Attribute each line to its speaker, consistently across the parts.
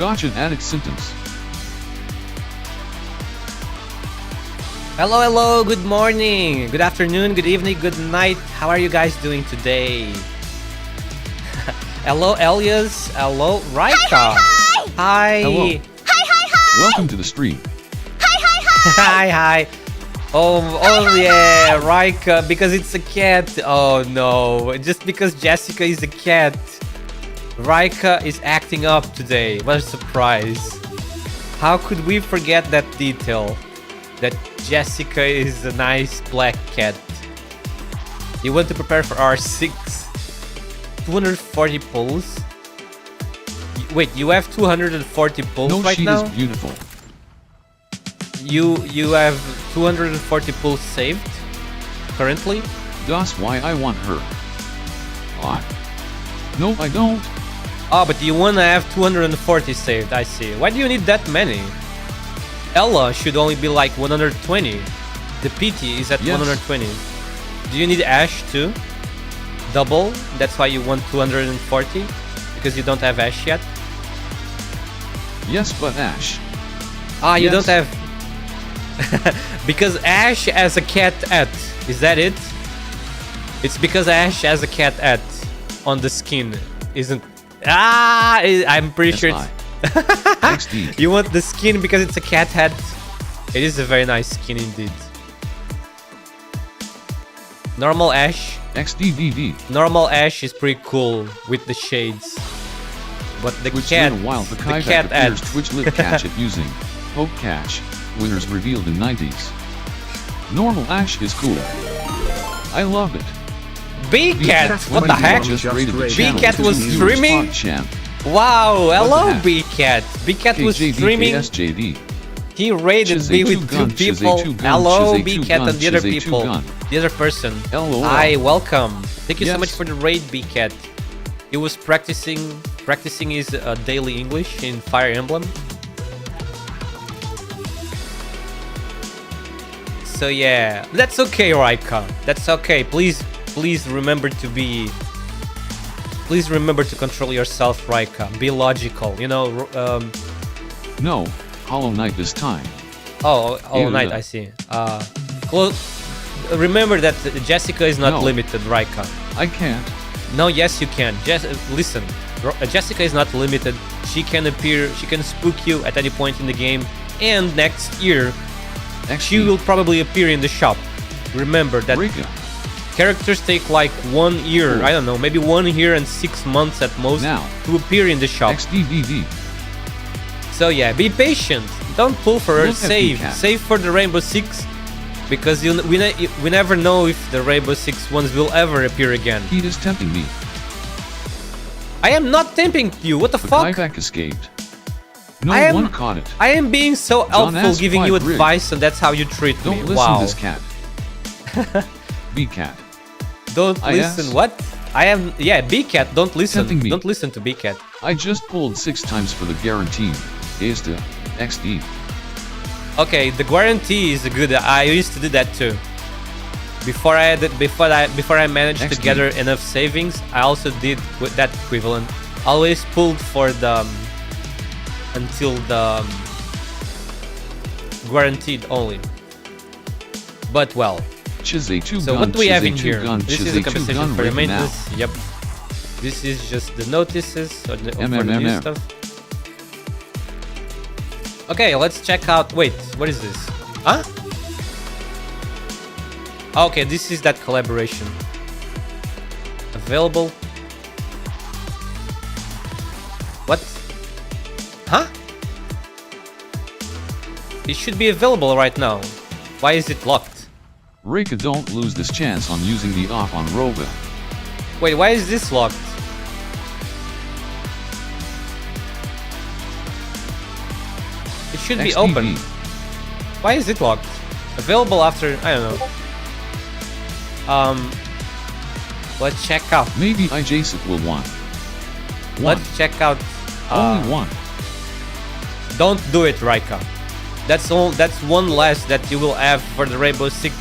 Speaker 1: Gotcha addict symptoms.
Speaker 2: Hello, hello, good morning, good afternoon, good evening, good night. How are you guys doing today? Hello, Elias. Hello, Raika. Hi.
Speaker 1: Hello.
Speaker 3: Hi.
Speaker 1: Welcome to the stream.
Speaker 2: Hi. Oh yeah, Raika, because it's a cat. Oh no, just because Jessica is a cat. Raika is acting up today. What a surprise. How could we forget that detail? That Jessica is a nice black cat. You want to prepare for R6? 240 pulls? Wait, you have 240 pulls
Speaker 1: No,
Speaker 2: right
Speaker 1: she
Speaker 2: now?
Speaker 1: is beautiful.
Speaker 2: You have 240 pulls saved currently?
Speaker 1: That's why I want her. Ah. No, I don't.
Speaker 2: Oh, but you wanna have 240 saved, I see. Why do you need that many? Ella should only be like 120. The PT is at
Speaker 1: Yes.
Speaker 2: 120. Do you need Ash too? Double? That's why you want 240? Because you don't have Ash yet?
Speaker 1: Yes, but Ash.
Speaker 2: Ah, you
Speaker 1: Yes.
Speaker 2: don't have... Because Ash has a cat at. Is that it? It's because Ash has a cat at on the skin, isn't... Ah, I'm pretty sure it's...
Speaker 1: XD.
Speaker 2: You want the skin because it's a cat head? It is a very nice skin indeed. Normal Ash.
Speaker 1: XDVV.
Speaker 2: Normal Ash is pretty cool with the shades. But the
Speaker 1: Which
Speaker 2: cat,
Speaker 1: little while the
Speaker 2: the
Speaker 1: Kaivac
Speaker 2: cat ad.
Speaker 1: appears Twitch lip catch it using Poke Catch. Winners revealed in 90s. Normal Ash is cool. I love it.
Speaker 2: B-Cat, what the heck?
Speaker 1: Just rated the
Speaker 3: B-Cat
Speaker 1: channel
Speaker 2: was
Speaker 1: because of
Speaker 2: streaming?
Speaker 1: Spot Champ.
Speaker 2: Wow, hello
Speaker 1: heck?
Speaker 2: B-Cat. B-Cat was streaming.
Speaker 1: KJDKSJD.
Speaker 2: He raided
Speaker 1: Shizay
Speaker 2: me
Speaker 1: two
Speaker 2: with
Speaker 1: gun,
Speaker 2: two
Speaker 1: Shizay
Speaker 2: people.
Speaker 1: two gun,
Speaker 2: Hello
Speaker 1: Shizay two
Speaker 2: B-Cat
Speaker 1: gun,
Speaker 2: and the other
Speaker 1: Shizay two
Speaker 2: people.
Speaker 1: gun.
Speaker 2: The other person.
Speaker 1: LOL.
Speaker 2: Hi, welcome. Thank you so
Speaker 1: Yes.
Speaker 2: much for the raid, B-Cat. He was practicing his daily English in Fire Emblem. So yeah, that's okay, Raika. That's okay. Please remember to be. Please remember to control yourself, Raika. Be logical. You know.
Speaker 1: No, Hollow Knight this time.
Speaker 2: Oh, Night.
Speaker 1: Yeah.
Speaker 2: I see. Remember that Jessica is not
Speaker 1: No.
Speaker 2: limited, Raika.
Speaker 1: I can't.
Speaker 2: No, yes, you can. Listen, Jessica is not limited. She can appear. She can spook you at any point in the game, and next year. She
Speaker 1: XD.
Speaker 2: will probably appear in the shop. Remember that
Speaker 1: Rika.
Speaker 2: characters take like 1 year,
Speaker 1: Cool.
Speaker 2: I don't know, maybe 1 year and 6 months at most
Speaker 1: Now.
Speaker 2: to appear in the shop.
Speaker 1: XDVV.
Speaker 2: So yeah, be patient. Don't pull for her.
Speaker 1: Look at
Speaker 2: Save.
Speaker 1: Pika.
Speaker 2: Save for the Rainbow Six. Because we never know if the Rainbow Six ones will ever appear again.
Speaker 1: He is tempting me.
Speaker 2: I am not tempting you. What the
Speaker 1: The
Speaker 2: fuck?
Speaker 1: Kaivac escaped. No
Speaker 2: I am-
Speaker 1: one caught it.
Speaker 2: I am being so helpful,
Speaker 1: ask
Speaker 2: giving you
Speaker 1: five rig.
Speaker 2: advice, and that's how you treat
Speaker 1: Don't
Speaker 2: me.
Speaker 1: listen
Speaker 2: Wow.
Speaker 1: to this cat. B-Cat.
Speaker 2: Don't
Speaker 1: I
Speaker 2: listen.
Speaker 1: asked.
Speaker 2: What? I am. Yeah, B-Cat. Don't listen.
Speaker 1: Tempting me.
Speaker 2: Don't listen to B-Cat.
Speaker 1: I just pulled 6 times for the guarantee. Is the XD.
Speaker 2: Okay, the guarantee is good. I used to do that too. Before I managed to
Speaker 1: XD.
Speaker 2: gather enough savings, I also did with that equivalent. Always pulled for the until the guaranteed only. But well,
Speaker 1: Chizay 2
Speaker 2: so
Speaker 1: gun,
Speaker 2: what do we have
Speaker 1: Chizay
Speaker 2: in
Speaker 1: 2
Speaker 2: here?
Speaker 1: gun,
Speaker 2: This is
Speaker 1: Chizay
Speaker 2: a
Speaker 1: 2
Speaker 2: compensation
Speaker 1: gun
Speaker 2: for the
Speaker 1: right
Speaker 2: maintenance.
Speaker 1: now.
Speaker 2: Yep. This is just the notices or for the new
Speaker 1: MMMM.
Speaker 2: stuff. Okay, let's check out. Wait, what is this? Huh? Okay, this is that collaboration. Available. What? Huh? It should be available right now. Why is it locked?
Speaker 1: Rika, don't lose this chance on using the off on Roba.
Speaker 2: Wait, why is this locked? It should be
Speaker 1: XDV.
Speaker 2: open. Why is it locked? Available after, I don't know. Let's check out.
Speaker 1: Maybe IJSIC will want. One.
Speaker 2: Let's check out.
Speaker 1: Only one.
Speaker 2: Don't do it, Raika. That's all. That's one less that you will have for the Rainbow Six.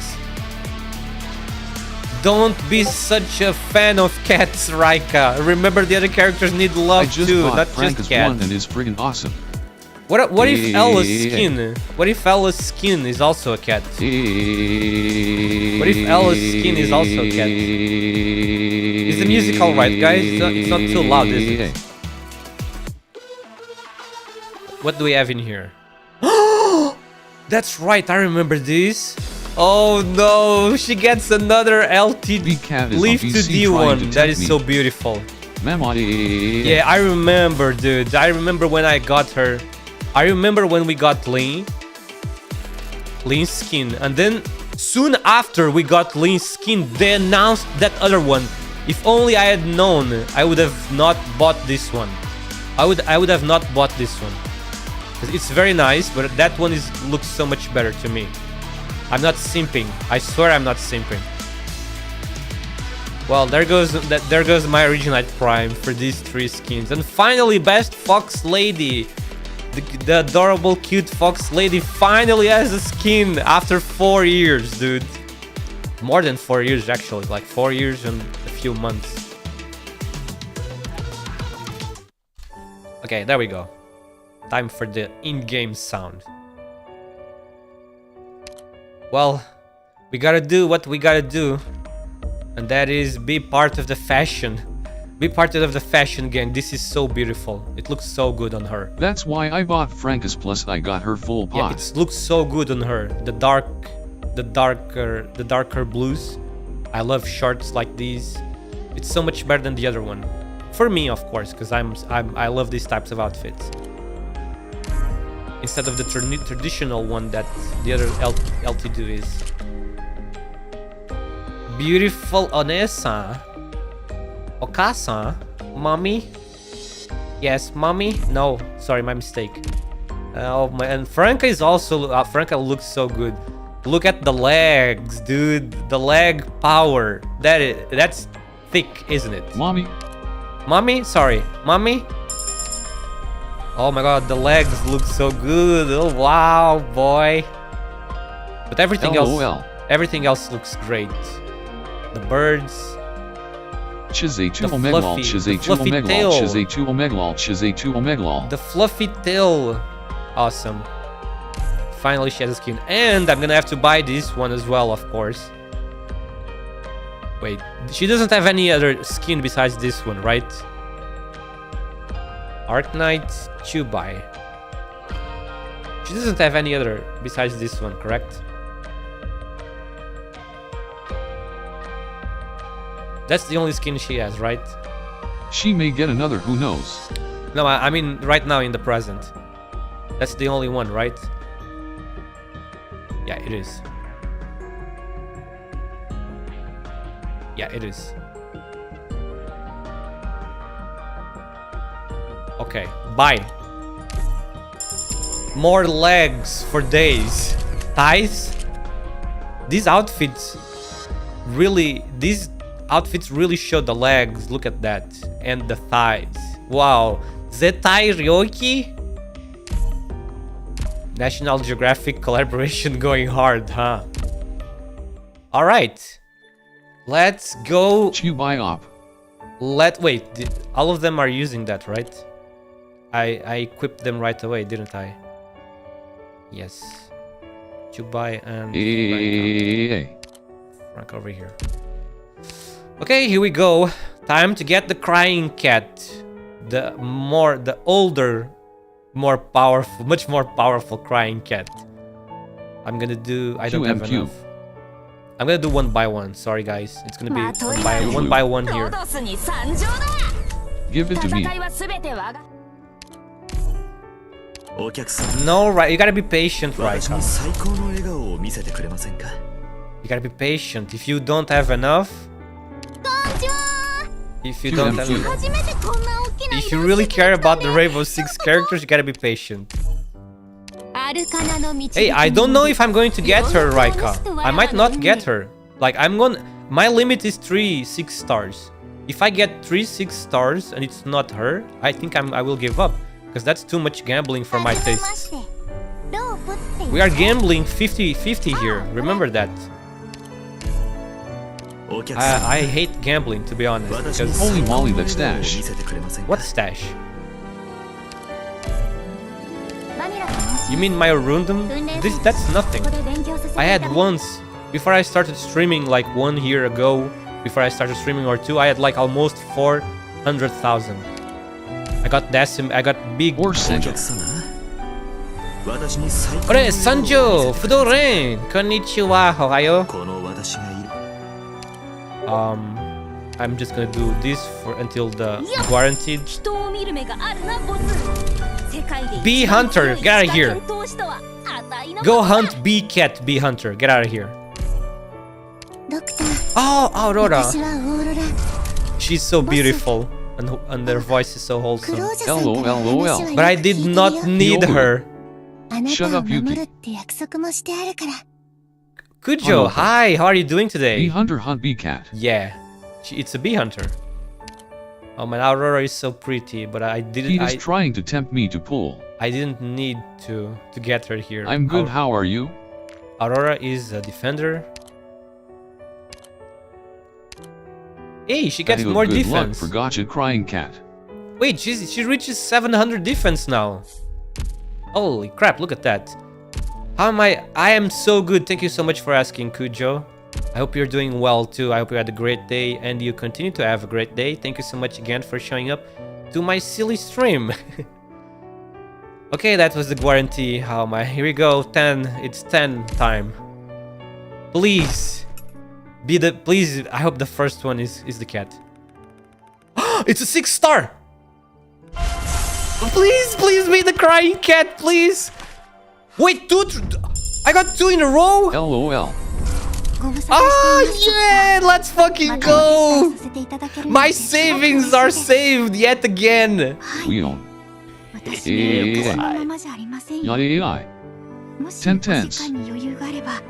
Speaker 2: Don't be such a fan of cats, Raika. Remember, the other characters need
Speaker 1: I
Speaker 2: love
Speaker 1: just
Speaker 2: too,
Speaker 1: bought
Speaker 2: not
Speaker 1: Frank
Speaker 2: just
Speaker 1: as one
Speaker 2: cats.
Speaker 1: and is friggin' awesome.
Speaker 2: What if Ella's skin? What if Ella's skin is also a cat? What if Ella's skin is also a cat? Is the music alright, guys? It's not too loud, is it? What do we have in here? That's right, I remember this. Oh no, she gets another LT
Speaker 1: Cat is
Speaker 2: Leaf
Speaker 1: on
Speaker 2: to
Speaker 1: VC trying to
Speaker 2: D1. That
Speaker 1: tempt
Speaker 2: is
Speaker 1: me.
Speaker 2: so beautiful.
Speaker 1: Mama.
Speaker 2: Yeah, I remember, dude. I remember when I got her. I remember when we got Lean's skin. And then soon after we got Lean's skin, they announced that other one. If only I had known, I would have not bought this one. I would have not bought this one. It's very nice, but that one looks so much better to me. I'm not simping. I swear I'm not simping. Well, there goes my Originite Prime for these 3 skins. And finally, best Fox Lady. The adorable, cute Fox Lady finally has a skin after 4 years, dude. More than 4 years, actually. Like 4 years and a few months. Okay, there we go. Time for the in-game sound. Well, we gotta do what we gotta do. And that is be part of the fashion. Be part of the fashion gang. This is so beautiful. It looks so good on her.
Speaker 1: That's why I bought Frankus plus I got her full pot.
Speaker 2: Yeah, it looks so good on her. The darker blues. I love shorts like these. It's so much better than the other one. For me, of course, because I love these types of outfits. Instead of the traditional one that the other LT2 is. Beautiful Onesa. Okasa? Mommy? Yes, mommy? No, sorry, my mistake. Oh my, and Franca is also, Franca looks so good. Look at the legs, dude. The leg power. That's thick, isn't it?
Speaker 1: Mommy?
Speaker 2: Mommy? Sorry, mommy? Oh my god, the legs look so good. Oh wow, boy. But everything else looks great. The birds. The fluffy tail. Awesome. Finally she has a skin. And I'm gonna have to buy this one as well, of course. Wait, she doesn't have any other skin besides this one, right? ARKNIGHTS to buy. She doesn't have any other besides this one, correct? That's the only skin she has, right?
Speaker 1: She may get another, who knows?
Speaker 2: No, I mean right now in the present. That's the only one, right? Yeah, it is. Yeah, it is. Okay, buy. More legs for days. Thighs? These outfits really show the legs. Look at that. And the thighs. Wow. Zetai Ryoki? National Geographic collaboration going hard, huh? Alright. Let's go.
Speaker 1: Buy up.
Speaker 2: Wait, all of them are using that, right? I equipped them right away, didn't I? Yes. Chubai and Frank over here. Okay, here we go. Time to get the crying cat. The older, more powerful, much more powerful crying cat. I'm gonna do. I don't have enough. I'm gonna do one by one. Sorry, guys. It's gonna be one by one here.
Speaker 1: Give it to me.
Speaker 2: No, right? You gotta be patient, right? You gotta be patient. If you don't have enough. If you don't have enough. If you really care about the Rainbow Six characters, you gotta be patient. Hey, I don't know if I'm going to get her, Raika. I might not get her. Like, my limit is 3 6 stars. If I get 3 6 stars and it's not her, I think I will give up. Because that's too much gambling for my tastes. We are gambling 50-50 here. Remember that. I hate gambling, to be honest. Because
Speaker 1: Holy moly, that's Dash.
Speaker 2: what stash? You mean my rundum? That's nothing. I had once, before I started streaming like 1 year ago, before I started streaming or 2, I had like almost 400,000. I got big.
Speaker 1: Or Senjo.
Speaker 2: Ore, Sanjo! Vtuber! Konnichiwa, ohayo. I'm just gonna do this until the guaranteed. Bee Hunter, get out of here. Go hunt Bee Cat, Bee Hunter, get out of here. Oh, Aurora. She's so beautiful, and their voice is so wholesome.
Speaker 1: LOL.
Speaker 2: But I did not need her.
Speaker 1: Shut up, Yuki.
Speaker 2: Kujo, hi, how are you doing today?
Speaker 1: Bee Hunter hunt Bee Cat.
Speaker 2: Yeah, it's a Bee Hunter. Oh man, Aurora is so pretty, but I didn't.
Speaker 1: He is trying to tempt me to pull.
Speaker 2: I didn't need to get her here.
Speaker 1: I'm good, how are you?
Speaker 2: Aurora is a defender. Hey, she gets more defense.
Speaker 1: Luck for Gotcha Crying Cat.
Speaker 2: Wait, she reaches 700 defense now. Holy crap, look at that. How am I? I am so good. Thank you so much for asking, Kujo. I hope you're doing well too. I hope you had a great day and you continue to have a great day. Thank you so much again for showing up to my silly stream. Okay, that was the guarantee. How am I? Here we go. 10. It's 10 time. Please. Please, I hope the first one is the cat. It's a 6-star! Please be the crying cat, please! Wait, I got 2 in a row?
Speaker 1: LOL.
Speaker 2: Ah, yeah! Let's fucking go! My savings are saved yet again!
Speaker 1: We own. 10 tens.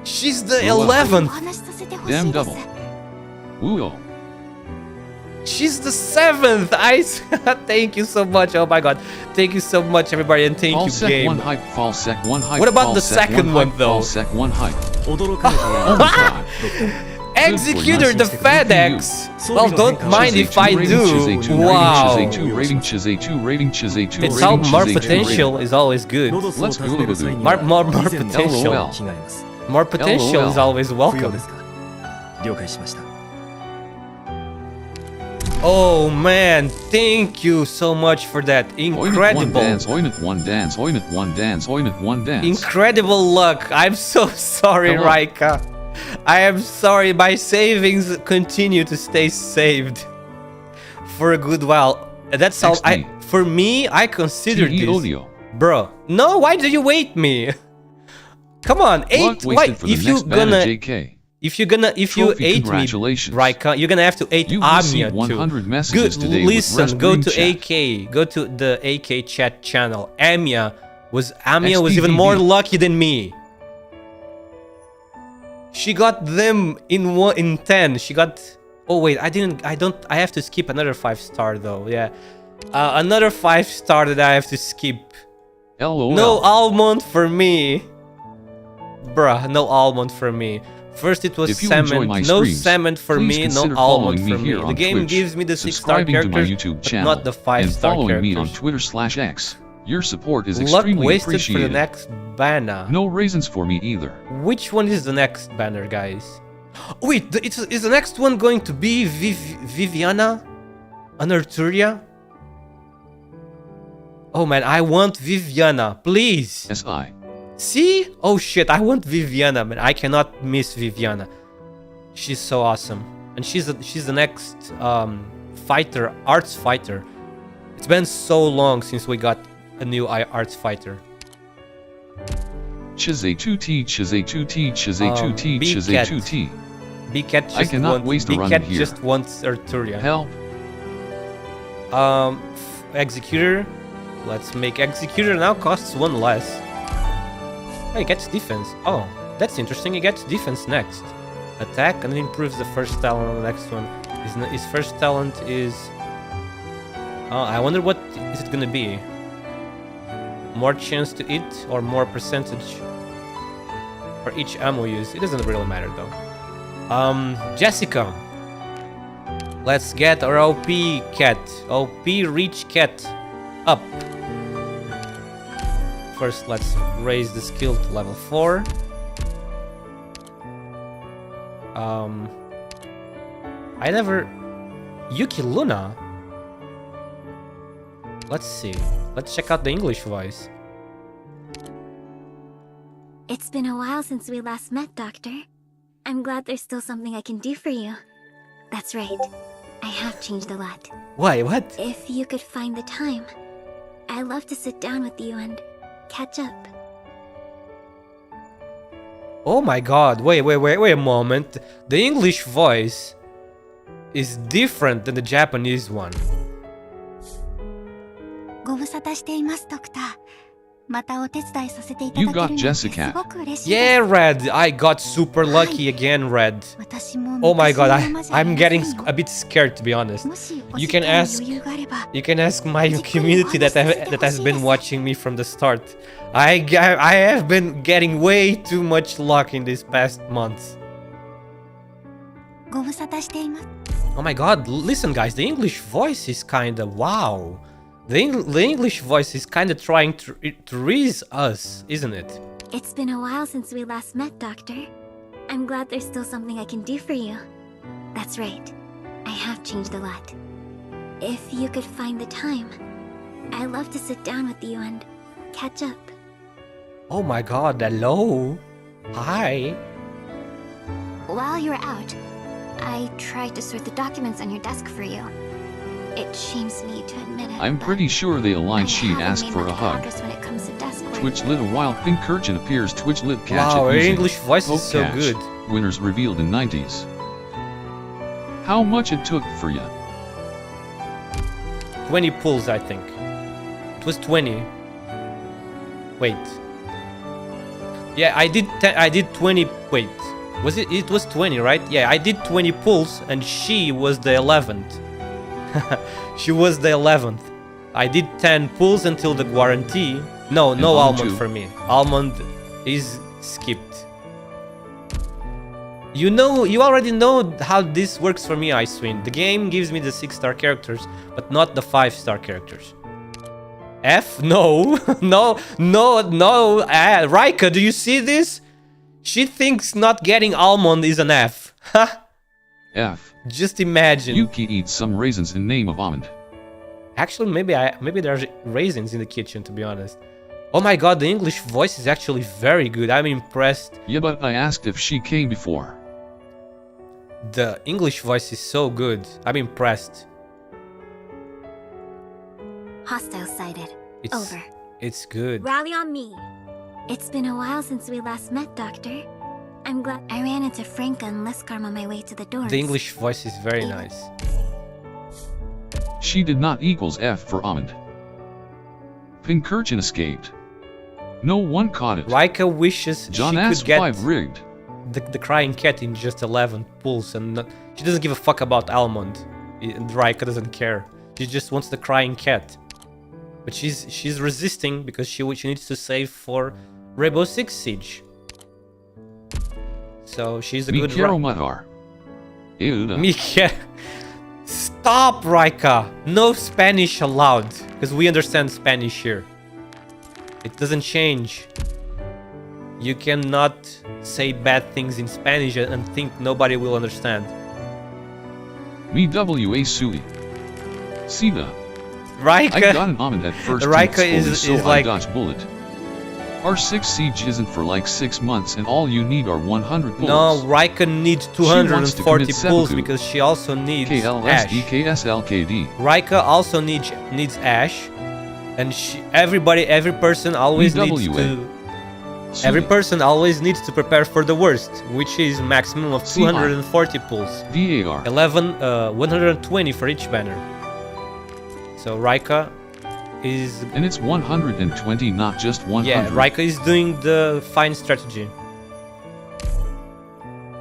Speaker 2: She's the 11th!
Speaker 1: Damn double. Woo-oh.
Speaker 2: She's the 7th! Thank you so much, oh my god. Thank you so much, everybody, and thank you, game.
Speaker 1: One hype, fall sec, one hype.
Speaker 2: What about the second one, though?
Speaker 1: Fall sec, one hype. Oh
Speaker 2: my god. Executor, the FedEx! Well, don't mind if I do. Wow. It's how more potential is always good.
Speaker 1: Let's go.
Speaker 2: More potential. More potential is always welcome. Oh man, thank you so much for that. Incredible. Incredible luck. I'm so sorry, Raika. I am sorry, my savings continue to stay saved for a good while. That's all. For me, I consider this. Bro, no, why do you wait me? Come on, 8. Why? If you ate me, Raika, you're gonna have to eat Amia too. Good, listen, go to AK, go to the AK chat channel. Amia was even more lucky than me. She got them in 10. She got. Oh wait, I have to skip another 5-star though. Yeah, another 5-star that I have to skip.
Speaker 1: LOL.
Speaker 2: No almond for me, bruh. No almond for me. First it was salmon. No salmon for me. No almond for me. The game gives me the 6-star characters, but not the 5-star characters.
Speaker 1: Following me on Twitter/X. Your support is extremely
Speaker 2: wasted
Speaker 1: appreciated.
Speaker 2: For the next banner.
Speaker 1: No raisins for me either.
Speaker 2: Which one is the next banner, guys? Wait, is the next one going to be Viviana? Anarturia? Oh man, I want Viviana, please.
Speaker 1: SI.
Speaker 2: See? Oh shit, I want Viviana, man. I cannot miss Viviana. She's so awesome. And she's the next fighter, arts fighter. It's been so long since we got a new arts fighter.
Speaker 1: Chizay 2T, Chizay 2T, Chizay 2T, Chizay 2T.
Speaker 2: B-Cat just
Speaker 1: I cannot waste a run here.
Speaker 2: B-Cat just wants Arturia.
Speaker 1: Help.
Speaker 2: Executor. Let's make Executor now costs 1 less. Oh, he gets defense. Oh, that's interesting. He gets defense next. Attack and then improves the first talent on the next one. His first talent is... I wonder what is it gonna be. More chance to hit or more percentage for each ammo used. It doesn't really matter though. Jessica, Let's get our OP cat. OP reach cat up. First, let's raise the skill to level 4. I never... Yuki Luna? Let's see. Let's check out the English voice.
Speaker 3: It's been a while since we last met, Doctor. I'm glad there's still something I can do for you. That's right. I have changed a lot.
Speaker 2: Why? What?
Speaker 3: If you could find the time, I'd love to sit down with you and catch up.
Speaker 2: Oh my god, wait a moment. The English voice is different than the Japanese one.
Speaker 3: ご無沙汰しています、ドクター。またお手伝いさせていた
Speaker 1: You
Speaker 3: だけ
Speaker 1: got
Speaker 3: るのです
Speaker 1: Jessica.
Speaker 3: ごく嬉しいです。
Speaker 2: Yeah, Red, I got super lucky again, Red.
Speaker 3: 私も
Speaker 2: Oh my
Speaker 3: 昔の
Speaker 2: god,
Speaker 3: ままじゃあり
Speaker 2: I'm
Speaker 3: ません
Speaker 2: getting
Speaker 3: よ。
Speaker 2: a bit scared to be honest.
Speaker 3: もしお
Speaker 2: You
Speaker 3: 時
Speaker 2: can
Speaker 3: 間に
Speaker 2: ask
Speaker 3: 余裕があれば、
Speaker 2: You can ask my community that has been watching me from the start. I have been getting way too much luck in these past months.
Speaker 3: ご無沙汰しています。
Speaker 2: Oh my god, listen guys, the English voice is kinda wow. The English voice is kinda trying to raise us, isn't it?
Speaker 3: It's been a while since we last met, Doctor. I'm glad there's still something I can do for you. That's right. I have changed a lot. If you could find the time, I'd love to sit down with you and catch up.
Speaker 2: Oh my god, hello. Hi.
Speaker 3: While you were out, I tried to sort the documents on your desk for you. It shames me to admit it.
Speaker 1: I'm
Speaker 3: but
Speaker 1: pretty sure the
Speaker 3: I
Speaker 1: aligned sheet
Speaker 3: haven't
Speaker 1: asked
Speaker 3: made
Speaker 1: for a
Speaker 3: much
Speaker 1: hug.
Speaker 3: progress when it comes to desk work.
Speaker 1: Twitch lit a while pink curtain appears Twitch lit catch
Speaker 2: Wow,
Speaker 1: it
Speaker 2: her
Speaker 1: using
Speaker 2: English voice is so
Speaker 1: Catch.
Speaker 2: good.
Speaker 1: Winners revealed in 90s. How much it took for ya?
Speaker 2: 20 pulls, I think. It was 20. Wait. Yeah, I did 20. Wait. Was it? It was 20, right? Yeah, I did 20 pulls and she was the 11th. She was the 11th. I did 10 pulls until the guarantee. No, no
Speaker 1: almond
Speaker 2: almond
Speaker 1: too.
Speaker 2: for me. Almond is skipped. You know, you already know how this works for me, Icewind. The game gives me the 6-star characters, but not the 5-star characters. F? No. No. Raika, do you see this? She thinks not getting almond is an F. Ha!
Speaker 1: F.
Speaker 2: Just imagine.
Speaker 1: Yuki eats some raisins in name of almond.
Speaker 2: Actually, maybe there's raisins in the kitchen, to be honest. Oh my god, the English voice is actually very good. I'm impressed.
Speaker 1: Yeah, but I asked if she came before.
Speaker 2: The English voice is so good. I'm impressed.
Speaker 3: Hostile sighted.
Speaker 2: It's
Speaker 3: Over.
Speaker 2: It's good.
Speaker 3: Rally on me. It's been a while since we last met, Doctor. I'm glad I ran into Franca and Leskarm on my way to the dorms.
Speaker 2: The English voice is very nice.
Speaker 1: She did not equals F for almond. Pinkerton escaped. No one caught it.
Speaker 2: Raika wishes
Speaker 1: John
Speaker 2: she
Speaker 1: asked
Speaker 2: could get
Speaker 1: 5 rigged.
Speaker 2: the crying cat in just 11 pulls, and she doesn't give a fuck about almond. Raika doesn't care. She just wants the crying cat. But she's resisting because she needs to save for Rainbow Six Siege. So she's a good
Speaker 1: Mikero Matar. Ew.
Speaker 2: Mika. Stop, Raika! No Spanish allowed, because we understand Spanish here. It doesn't change. You cannot say bad things in Spanish and think nobody will understand.
Speaker 1: VWA Sui. Sida.
Speaker 2: Raika.
Speaker 1: I got an almond at first.
Speaker 2: Raika
Speaker 1: so
Speaker 2: is
Speaker 1: I
Speaker 2: like
Speaker 1: dodged bullet. R6 Siege isn't for like 6 months and all you need are 100 pulls.
Speaker 2: No, Raika needs
Speaker 1: She wants to
Speaker 2: 240
Speaker 1: commit
Speaker 2: pulls
Speaker 1: seppuku.
Speaker 2: because she also needs Ash.
Speaker 1: KLSDKSLKD.
Speaker 2: Raika also needs Ash, and every person always needs to. Every person always needs to prepare for the worst, which is maximum of 240 pulls.
Speaker 1: VAR.
Speaker 2: 120 for each banner. So Raika is...
Speaker 1: And it's 120, not just 100.
Speaker 2: Yeah, Raika is doing the fine strategy.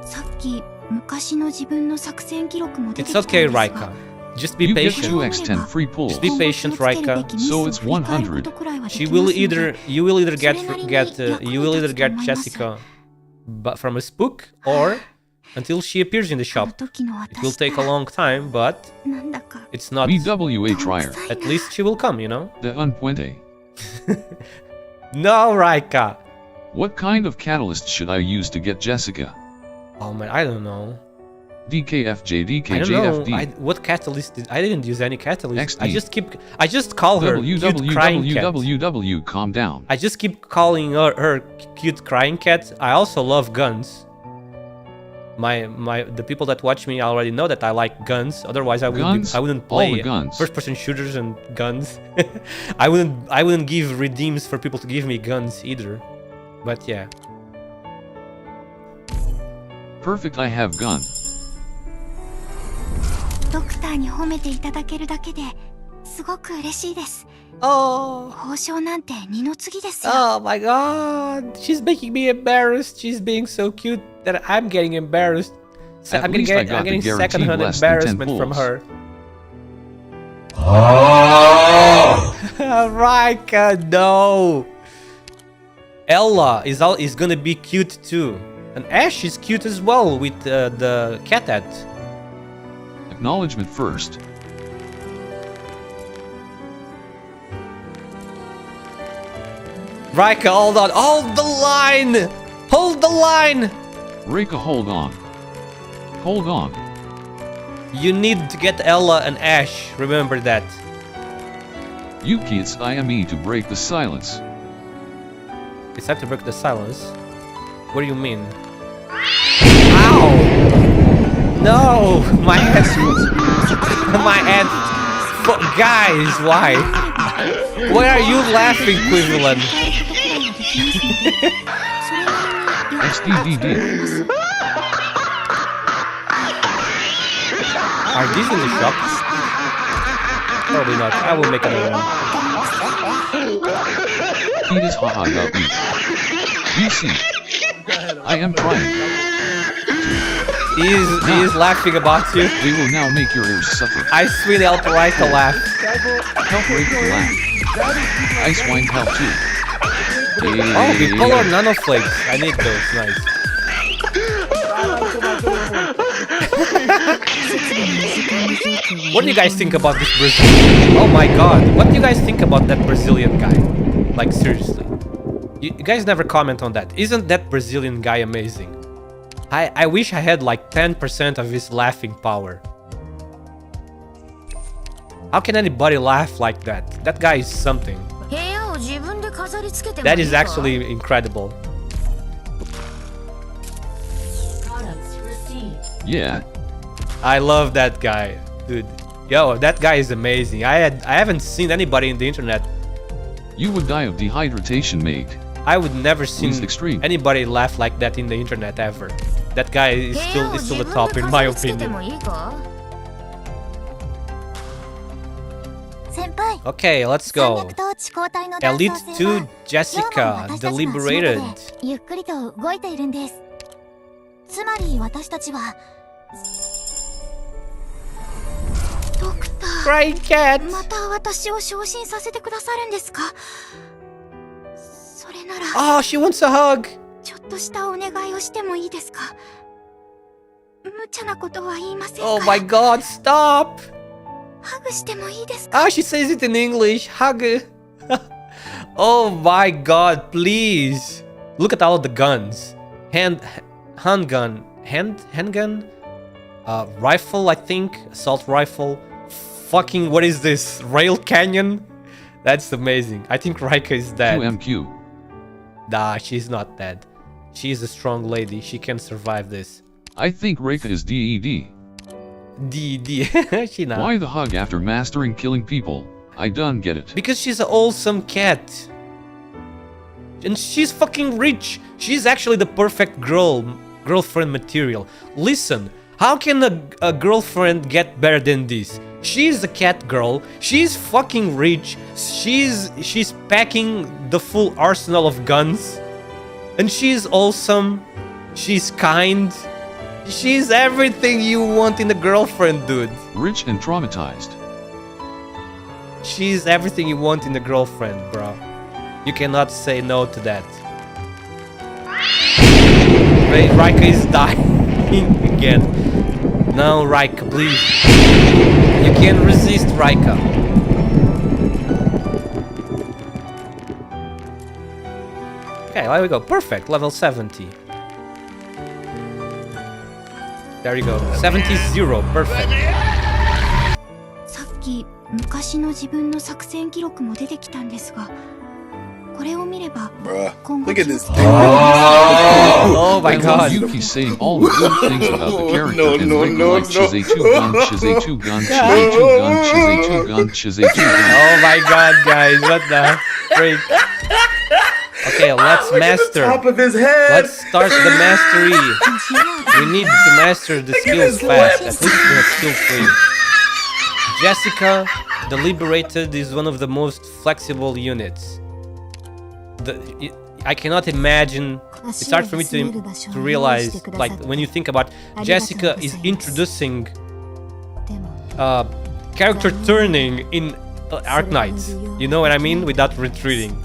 Speaker 3: さっき昔の自分の作戦記録も出て
Speaker 2: It's
Speaker 3: きたん
Speaker 2: okay,
Speaker 3: ですが
Speaker 2: Raika. Just be
Speaker 1: You get
Speaker 2: patient.
Speaker 1: 2x10 free pulls.
Speaker 2: Just be patient, Raika.
Speaker 1: So it's 100.
Speaker 2: You will either get Jessica, but from a spook, or until she appears in the shop. It will take a long time, but it's not.
Speaker 1: BWA trier.
Speaker 2: At least she will come, you know?
Speaker 1: De un puente.
Speaker 2: No, Raika!
Speaker 1: What kind of catalyst should I use to get Jessica?
Speaker 2: Oh man, I don't know.
Speaker 1: DKFJ,
Speaker 2: I don't know.
Speaker 1: DKJFD.
Speaker 2: What catalyst did I didn't use any catalyst.
Speaker 1: XD.
Speaker 2: I just call her cute crying cat.
Speaker 1: WWWWW, calm down.
Speaker 2: I just keep calling her cute crying cat. I also love guns. The people that watch me already know that I like guns. Otherwise, I wouldn't play
Speaker 1: all the guns.
Speaker 2: first-person shooters and guns. I wouldn't give redeems for people to give me guns either. But yeah.
Speaker 1: Perfect, I have gun.
Speaker 3: ドクターに褒めていただけるだけですごく嬉しいです。
Speaker 2: Oh.
Speaker 3: 報奨なんて二の次ですよ。
Speaker 2: Oh my god. She's making me embarrassed. She's being so cute that I'm getting embarrassed. I'm getting secondhand embarrassment from her. Raika, no. Ella is gonna be cute too. And Ash is cute as well with the cat hat.
Speaker 1: Acknowledgement first.
Speaker 2: Raika, hold on. Hold the line! Hold the line!
Speaker 1: Rika, hold on. Hold on.
Speaker 2: You need to get Ella and Ash. Remember that.
Speaker 1: You kids, I am me to break the silence.
Speaker 2: It's time to break the silence. What do you mean? Ow! No! My head. My head. Guys, why? Why are you laughing, Quiverland?
Speaker 1: XDDD.
Speaker 2: Are these in the shop? Probably not. I will make another one.
Speaker 1: He is haha about me. You see. I am trying.
Speaker 2: He is laughing about you.
Speaker 1: We will now make your ears suffer.
Speaker 2: Ice Swing help Raika laugh.
Speaker 1: Help Rika laugh. Ice Wine help too.
Speaker 2: Oh, bipolar nanoflakes. I need those. Nice. What do you guys think about this Brazilian? Oh my god. What do you guys think about that Brazilian guy? Like, seriously. You guys never comment on that. Isn't that Brazilian guy amazing? I wish I had like 10% of his laughing power. How can anybody laugh like that? That guy is something. That is actually incredible.
Speaker 1: Yeah.
Speaker 2: I love that guy, dude. Yo, that guy is amazing. I haven't seen anybody in the internet.
Speaker 1: You would die of dehydration, mate.
Speaker 2: I would never see
Speaker 1: extreme.
Speaker 2: anybody laugh like that in the internet ever. That guy is still the top in my opinion. Okay, let's go. Elite 2 Jessica, deliberated. Crying cat. Oh, she wants a hug. Oh my god, stop. Ah, she says it in English. Hug. Oh my god, please. Look at all the guns. Handgun. Rifle, I think. Assault rifle. Fucking, what is this? Rail canyon? That's amazing. I think Raika is dead.
Speaker 1: QMQ.
Speaker 2: Nah, she's not dead. She's a strong lady. She can survive this.
Speaker 1: I think Rika is DED.
Speaker 2: DED. She not.
Speaker 1: Why the hug after mastering killing people? I done get it.
Speaker 2: Because she's an awesome cat. And she's fucking rich. She's actually the perfect girlfriend material. Listen, how can a girlfriend get better than this? She's a cat girl. She's fucking rich. She's packing the full arsenal of guns. And she's awesome. She's kind. She's everything you want in a girlfriend, dude.
Speaker 1: Rich and traumatized.
Speaker 2: She's everything you want in a girlfriend, bro. You cannot say no to that. Raika is dying. pink again. Now, Raika, please. You can resist, Raika. Okay, there we go. Perfect. Level 70. There you go. 70-0. Perfect.
Speaker 4: さっき昔の自分の作戦記録も出てきたんですが、これを見れば
Speaker 5: Bruh,
Speaker 4: 今後
Speaker 5: look at this
Speaker 4: 気をつ
Speaker 5: thing.
Speaker 4: け
Speaker 2: Oh my
Speaker 1: I love
Speaker 2: god.
Speaker 1: Yuki saying all the good things about the character
Speaker 5: No,
Speaker 1: and
Speaker 5: no,
Speaker 1: Rick
Speaker 5: no,
Speaker 1: like
Speaker 5: no.
Speaker 1: Chizay 2 gun, Chizay 2 gun, Chizay 2 gun, Chizay 2 gun, Chizay 2 gun.
Speaker 2: Oh my god, guys. What the freak? Okay, let's master.
Speaker 5: Top of his head.
Speaker 2: Let's start the mastery. We need to master the skills fast. At least we have skill 3. Jessica, the Liberated, is one of the most flexible units. I cannot imagine. It's hard for me to realize, like, when you think about Jessica is introducing character turning in ARKNIGHTS. You know what I mean? Without retreating.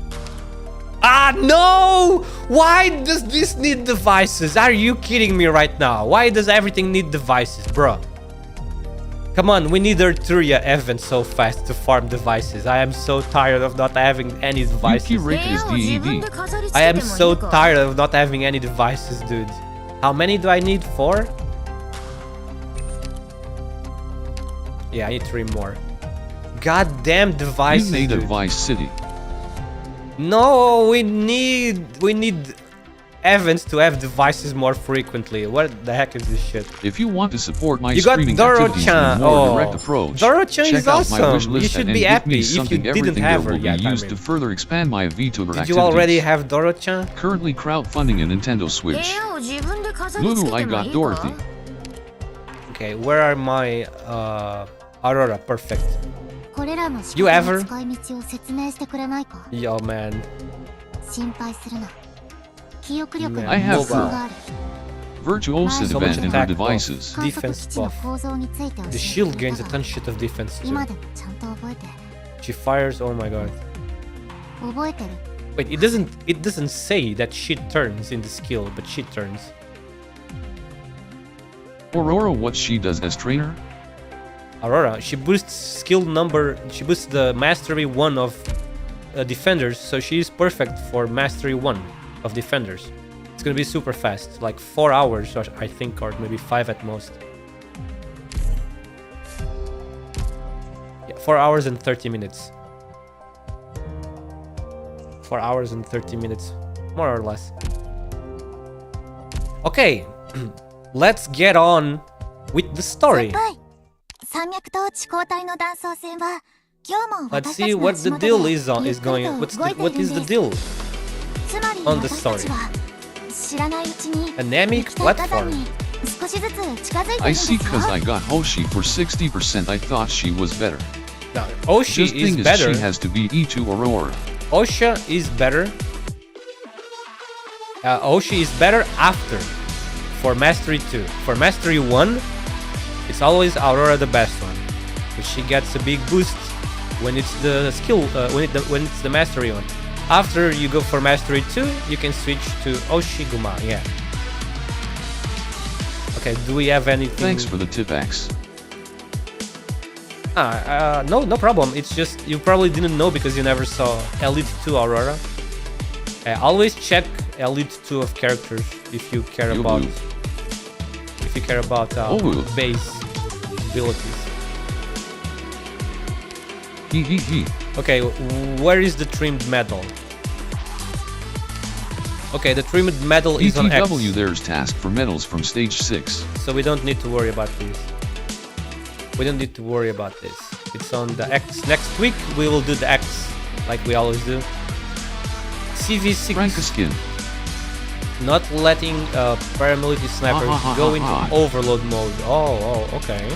Speaker 2: Ah, no! Why does this need devices? Are you kidding me right now? Why does everything need devices, bro? Come on, we need Arturia event so fast to farm devices. I am so tired of not having any devices.
Speaker 1: Yuki rate is DED.
Speaker 2: I am so tired of not having any devices, dude. How many do I need? 4? Yeah, I need 3 more. Goddamn devices,
Speaker 1: You made a
Speaker 2: dude.
Speaker 1: Vice City.
Speaker 2: No, we need events to have devices more frequently. What the heck is this shit?
Speaker 1: If you want to support my
Speaker 2: You got
Speaker 1: streaming activities in a
Speaker 2: Doro-chan.
Speaker 1: more
Speaker 2: Oh.
Speaker 1: direct approach,
Speaker 2: Doro-chan
Speaker 1: check
Speaker 2: is
Speaker 1: out my wish
Speaker 2: awesome.
Speaker 1: list
Speaker 2: You should
Speaker 1: and
Speaker 2: be
Speaker 1: give
Speaker 2: happy
Speaker 1: me
Speaker 2: if you
Speaker 1: something.
Speaker 2: didn't
Speaker 1: Everything
Speaker 2: have
Speaker 1: there
Speaker 2: her
Speaker 1: will
Speaker 2: yet.
Speaker 1: be
Speaker 2: I
Speaker 1: used
Speaker 2: mean.
Speaker 1: to further expand my VTuber
Speaker 2: Did
Speaker 1: activities.
Speaker 2: you already have Doro-chan?
Speaker 1: Currently crowdfunding a Nintendo Switch. Lulu, I got Dorothy.
Speaker 2: Okay, where are my Aurora? Perfect.
Speaker 4: これらの仕
Speaker 2: You
Speaker 4: 掛け
Speaker 2: ever?
Speaker 4: の使い道を説明してくれないか
Speaker 2: Yo, man.
Speaker 4: 心配するな記憶力に
Speaker 2: I have
Speaker 4: 異常がある
Speaker 1: Virtuosa
Speaker 2: So much
Speaker 1: event and her
Speaker 2: attack buff.
Speaker 1: devices.
Speaker 4: 観測
Speaker 2: Defense
Speaker 4: 基地の
Speaker 2: buff.
Speaker 4: 構造について教え
Speaker 2: The
Speaker 4: て
Speaker 2: shield
Speaker 4: くれ
Speaker 2: gains
Speaker 4: た
Speaker 2: a
Speaker 4: が
Speaker 2: ton shit of defense
Speaker 4: 今
Speaker 2: too.
Speaker 4: でもちゃんと覚えて
Speaker 2: She fires. Oh my god.
Speaker 4: 覚えてる
Speaker 2: Wait, it doesn't say that she turns in the skill, but she turns.
Speaker 1: Aurora, what she does as trainer?
Speaker 2: Aurora, she boosts skill number. She boosts the mastery 1 of defenders, so she is perfect for mastery 1 of defenders. It's gonna be super fast, like 4 hours, or I think, or maybe 5 at most. Yeah, 4 hours and 30 minutes. 4 hours and 30 minutes, more or less. Okay, let's get on with the story.
Speaker 4: 先輩山脈と地高帯の断層線は今日も
Speaker 2: Let's
Speaker 4: 私た
Speaker 2: see
Speaker 4: ちの
Speaker 2: what the
Speaker 4: 地元
Speaker 2: deal
Speaker 4: で
Speaker 2: is
Speaker 4: ゆっくり
Speaker 2: going.
Speaker 4: と動いてい
Speaker 2: What
Speaker 4: るん
Speaker 2: is
Speaker 4: で
Speaker 2: the
Speaker 4: す
Speaker 2: deal?
Speaker 4: つまり
Speaker 2: on the
Speaker 4: 私たちは知らないうちに
Speaker 2: Anemic
Speaker 4: 行きたい火山
Speaker 2: platform.
Speaker 4: に少しずつ近づいているん
Speaker 1: I
Speaker 4: です
Speaker 1: see, cause
Speaker 4: よ
Speaker 1: I got Hoshi for 60%. I thought she was better.
Speaker 2: Now, Oshi
Speaker 1: Just
Speaker 2: is
Speaker 1: thing is,
Speaker 2: better.
Speaker 1: she has to be E2 Aurora.
Speaker 2: Osha is better. Oshi is better after. For Mastery 2. For Mastery 1, it's always Aurora the best one. But she gets a big boost when it's the skill, when it's the Mastery one. After you go for Mastery 2, you can switch to Oshiguma, yeah. Okay, do we have anything?
Speaker 1: Thanks for the tip, X.
Speaker 2: No problem. It's just you probably didn't know because you never saw Elite 2 Aurora. Always check Elite 2 of characters if you care
Speaker 1: Yo,
Speaker 2: about
Speaker 1: boo. Oh.
Speaker 2: base abilities.
Speaker 1: He.
Speaker 2: Okay, where is the trimmed medal? Okay, the trimmed medal is on X,
Speaker 1: ETW, there's task for medals from stage 6.
Speaker 2: so we don't need to worry about this. We don't need to worry about this. It's on the X. Next week we will do the X, like we always do. CV6.
Speaker 1: Frank a skin.
Speaker 2: Not letting paramilitary snipers go into
Speaker 1: ha.
Speaker 2: overload mode. Oh, okay.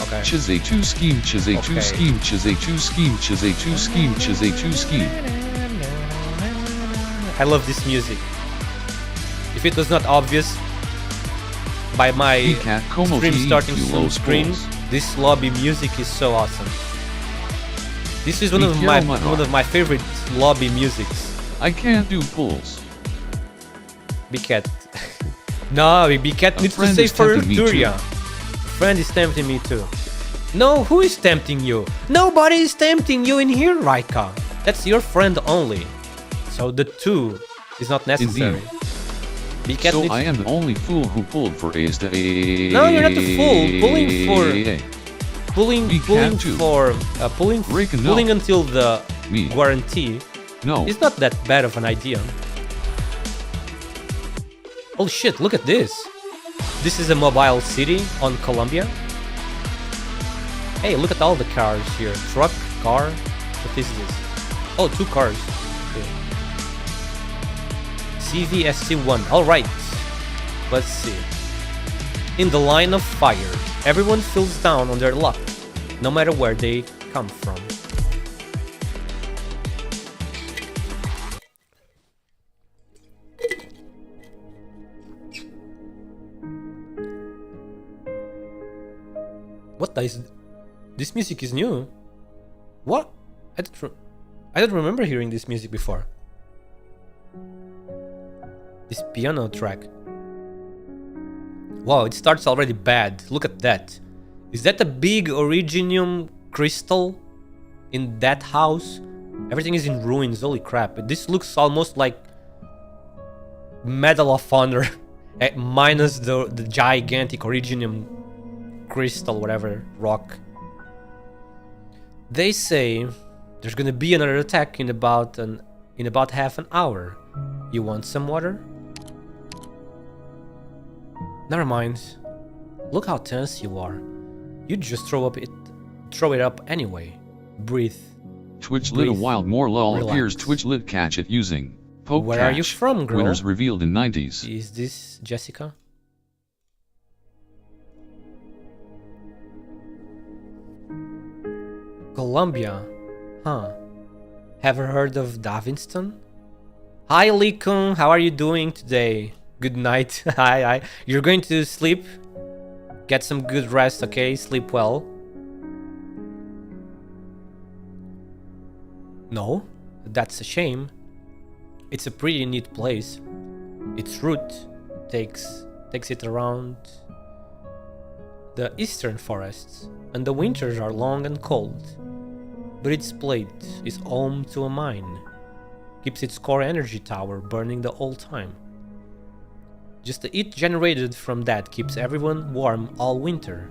Speaker 2: Okay.
Speaker 1: Chizay 2 scheme, Chizay 2
Speaker 2: Okay.
Speaker 1: scheme, Chizay 2 scheme, Chizay 2 scheme, Chizay 2 scheme.
Speaker 2: I love this music. If it was not obvious by my
Speaker 1: Cat Como
Speaker 2: stream
Speaker 1: T,
Speaker 2: starting
Speaker 1: you
Speaker 2: full
Speaker 1: low
Speaker 2: screen,
Speaker 1: schools.
Speaker 2: this lobby music is so awesome. This is one of my favorite lobby musics.
Speaker 1: I can't do pulls.
Speaker 2: Big cat. No, BCat needs to
Speaker 1: friend
Speaker 2: say
Speaker 1: is
Speaker 2: for
Speaker 1: tempting me too.
Speaker 2: Arturia. Friend is tempting me too. No, who is tempting you? Nobody is tempting you in here, Raika. That's your friend only. So the 2 is not necessary. BCat
Speaker 1: So
Speaker 2: needs...
Speaker 1: I am the only fool who pulled for A's to A.
Speaker 2: No, you're not the fool. Pulling until the
Speaker 1: Me.
Speaker 2: guarantee
Speaker 1: No.
Speaker 2: is not that bad of an idea. Oh shit, look at this. This is a mobile city on Colombia. Hey, look at all the cars here. Truck, car. What is this? Oh, 2 cars. Okay. CVST1. Alright. Let's see. In the line of fire, everyone feels down on their luck, no matter where they come from. What is... This music is new. What? I don't remember hearing this music before. This piano track. Wow, it starts already bad. Look at that. Is that a big originium crystal in that house? Everything is in ruins, holy crap. This looks almost like Medal of Honor minus the gigantic originium crystal, whatever, rock. They say there's gonna be another attack in about half an hour. You want some water? Never mind. Look how tense you are. You just throw it up anyway. Breathe.
Speaker 1: Twitch lit a wild more lol
Speaker 2: Relax.
Speaker 1: appears. Twitch lit catch it using poke
Speaker 2: Where
Speaker 1: catch.
Speaker 2: are you from, girl?
Speaker 1: Winners revealed in 90s.
Speaker 2: Is this Jessica? Colombia. Huh. Ever heard of Davinston? Hi, Likun. How are you doing today? Good night. Hi. You're going to sleep? Get some good rest, okay? Sleep well. No, that's a shame. It's a pretty neat place. Its route takes it around the eastern forests, and the winters are long and cold. But its plate is home to a mine. Keeps its core energy tower burning the whole time. Just the heat generated from that keeps everyone warm all winter.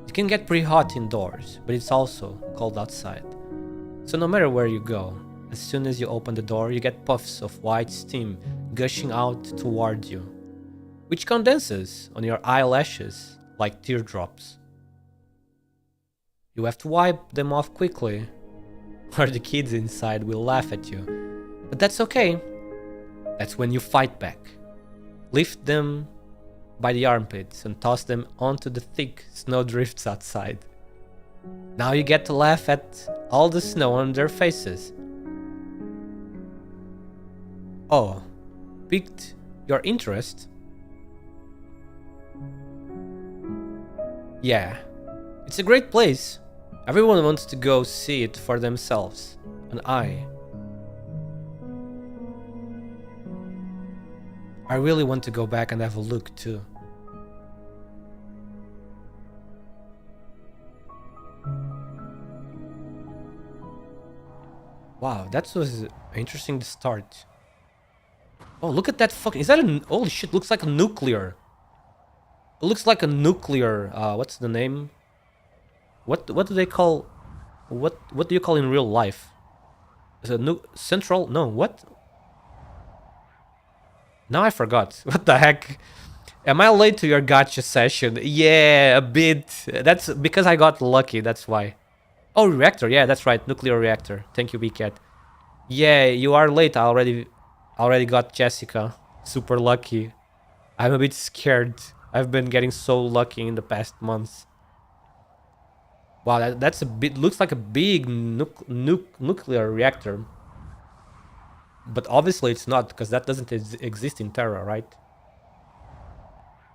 Speaker 2: It can get pretty hot indoors, but it's also cold outside. So no matter where you go, as soon as you open the door, you get puffs of white steam gushing out toward you, which condenses on your eyelashes like teardrops. You have to wipe them off quickly, or the kids inside will laugh at you. But that's okay. That's when you fight back. Lift them by the armpits and toss them onto the thick snowdrifts outside. Now you get to laugh at all the snow on their faces. Oh, piqued your interest? Yeah, it's a great place. Everyone wants to go see it for themselves, and I really want to go back and have a look too. Wow, that was interesting to start. Oh, look at that fucking... Is that a... Holy shit, looks like a nuclear. It looks like a nuclear... what's the name? What do they call... What do you call in real life? Is it central... No, what? Now I forgot. What the heck? Am I late to your gacha session? Yeah, a bit. That's because I got lucky, that's why. Oh, reactor. Yeah, that's right. Nuclear reactor. Thank you, BCat. Yeah, you are late. I already got Jessica. Super lucky. I'm a bit scared. I've been getting so lucky in the past months. Wow, that's a bit... Looks like a big nuclear reactor. But obviously it's not, because that doesn't exist in Terra, right?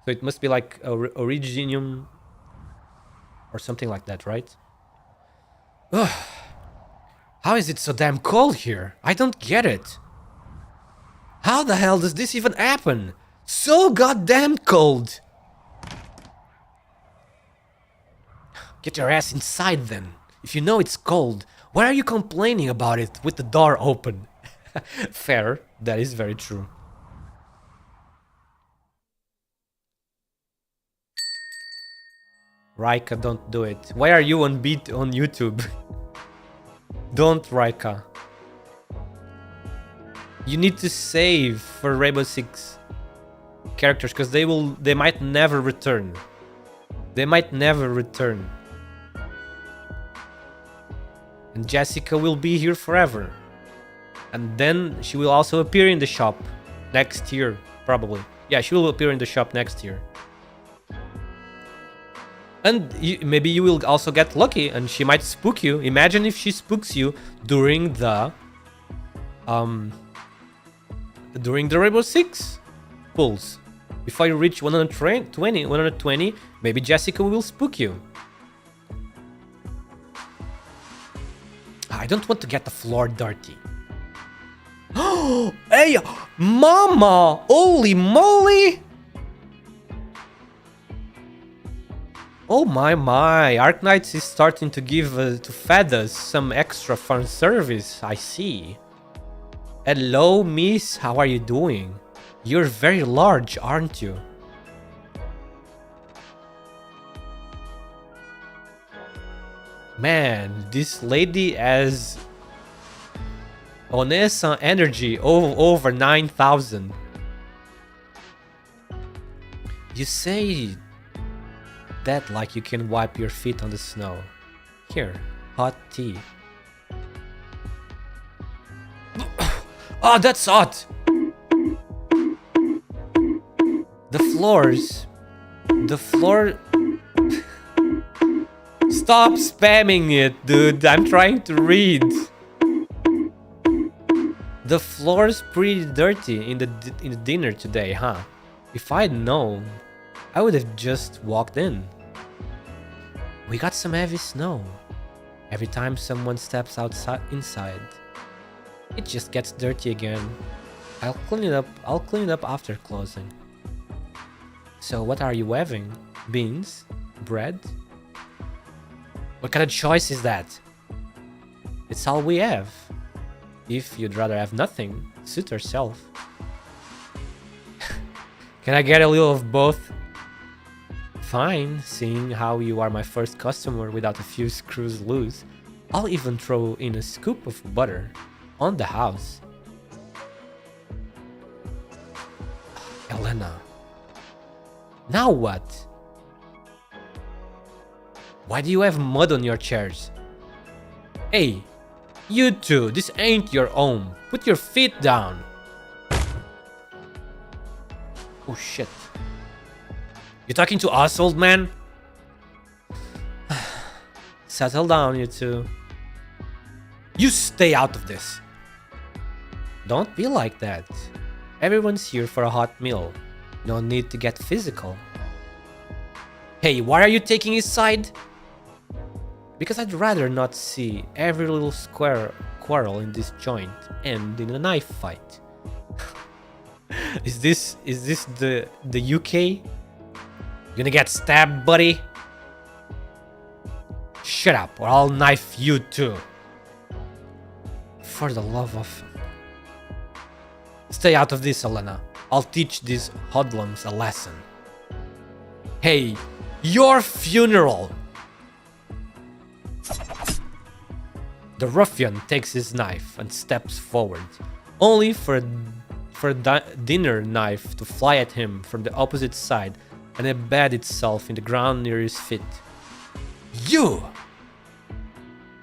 Speaker 2: So it must be like a originium or something like that, right? Ugh. How is it so damn cold here? I don't get it. How the hell does this even happen? So goddamn cold. Get your ass inside then. If you know it's cold, why are you complaining about it with the door open? Fair, that is very true. Raika, don't do it. Why are you on beat on YouTube? Don't, Raika. You need to save for Rainbow Six characters because they might never return. They might never return. And Jessica will be here forever. And then she will also appear in the shop next year, probably. Yeah, she will appear in the shop next year. And maybe you will also get lucky and she might spook you. Imagine if she spooks you during the Rainbow Six pulls. Before you reach 120, maybe Jessica will spook you. I don't want to get the floor dirty. Hey, mama! Holy moly! Oh my, ARKNIGHTS is starting to give to fed us some extra fun service, I see. Hello, miss, how are you doing? You're very large, aren't you? Man, this lady has Onessa energy over 9,000. You say that like you can wipe your feet on the snow. Here, hot tea. Oh, that's hot! The floor... Stop spamming it, dude. I'm trying to read. The floor's pretty dirty in the dinner today, huh? If I'd known, I would have just walked in. We got some heavy snow. Every time someone steps inside, it just gets dirty again. I'll clean it up after closing. So what are you having? Beans? Bread? What kind of choice is that? It's all we have. If you'd rather have nothing, suit yourself. Can I get a little of both? Fine, seeing how you are my first customer without a few screws loose, I'll even throw in a scoop of butter on the house. Elena. Now what? Why do you have mud on your chairs? Hey, you two, this ain't your home. Put your feet down. Oh shit. You talking to us, old man? Settle down, you two. You stay out of this. Don't be like that. Everyone's here for a hot meal. No need to get physical. Hey, why are you taking his side? Because I'd rather not see every little quarrel in this joint end in a knife fight. Is this the UK? Gonna get stabbed, buddy? Shut up, or I'll knife you too. For the love of... Stay out of this, Elena. I'll teach these hoodlums a lesson. Hey, your funeral! The ruffian takes his knife and steps forward, only for a dinner knife to fly at him from the opposite side and embed itself in the ground near his feet. You!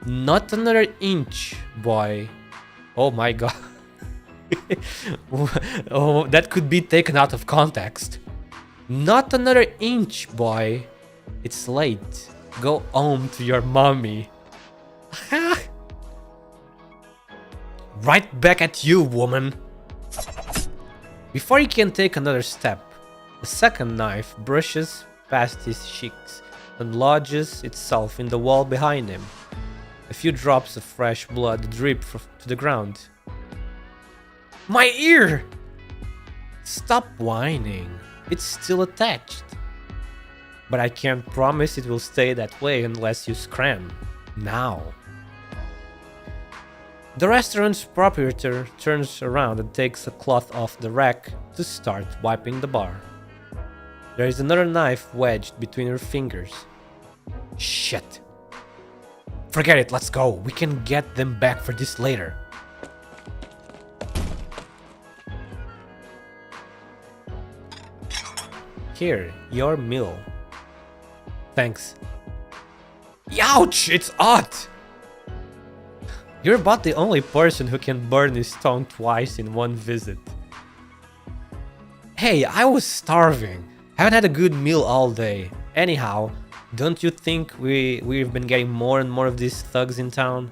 Speaker 2: Not another inch, boy. Oh my god. Oh, that could be taken out of context. Not another inch, boy. It's late. Go home to your mommy. Right back at you, woman. Before he can take another step, a second knife brushes past his cheeks and lodges itself in the wall behind him. A few drops of fresh blood drip to the ground. My ear! Stop whining. It's still attached. But I can't promise it will stay that way unless you scram. Now. The restaurant's proprietor turns around and takes a cloth off the rack to start wiping the bar. There is another knife wedged between her fingers. Shit. Forget it, let's go. We can get them back for this later. Here, your meal. Thanks. Ouch! It's hot! You're about the only person who can burn his tongue twice in one visit. Hey, I was starving. Haven't had a good meal all day. Anyhow, don't you think we've been getting more and more of these thugs in town?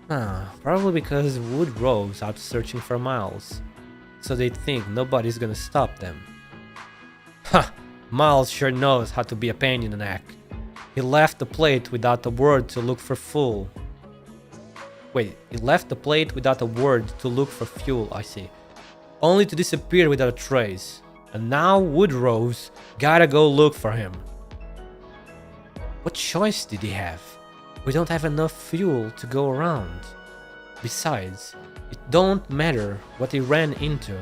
Speaker 2: Probably because Wood roves out searching for Miles. So they think nobody's gonna stop them. Ha! Miles sure knows how to be a pain in the neck. He left the plate without a word to look for fuel. He left the plate without a word to look for fuel, I see. Only to disappear without a trace. And now Woodrow's gotta go look for him. What choice did he have? We don't have enough fuel to go around. Besides, it don't matter what he ran into.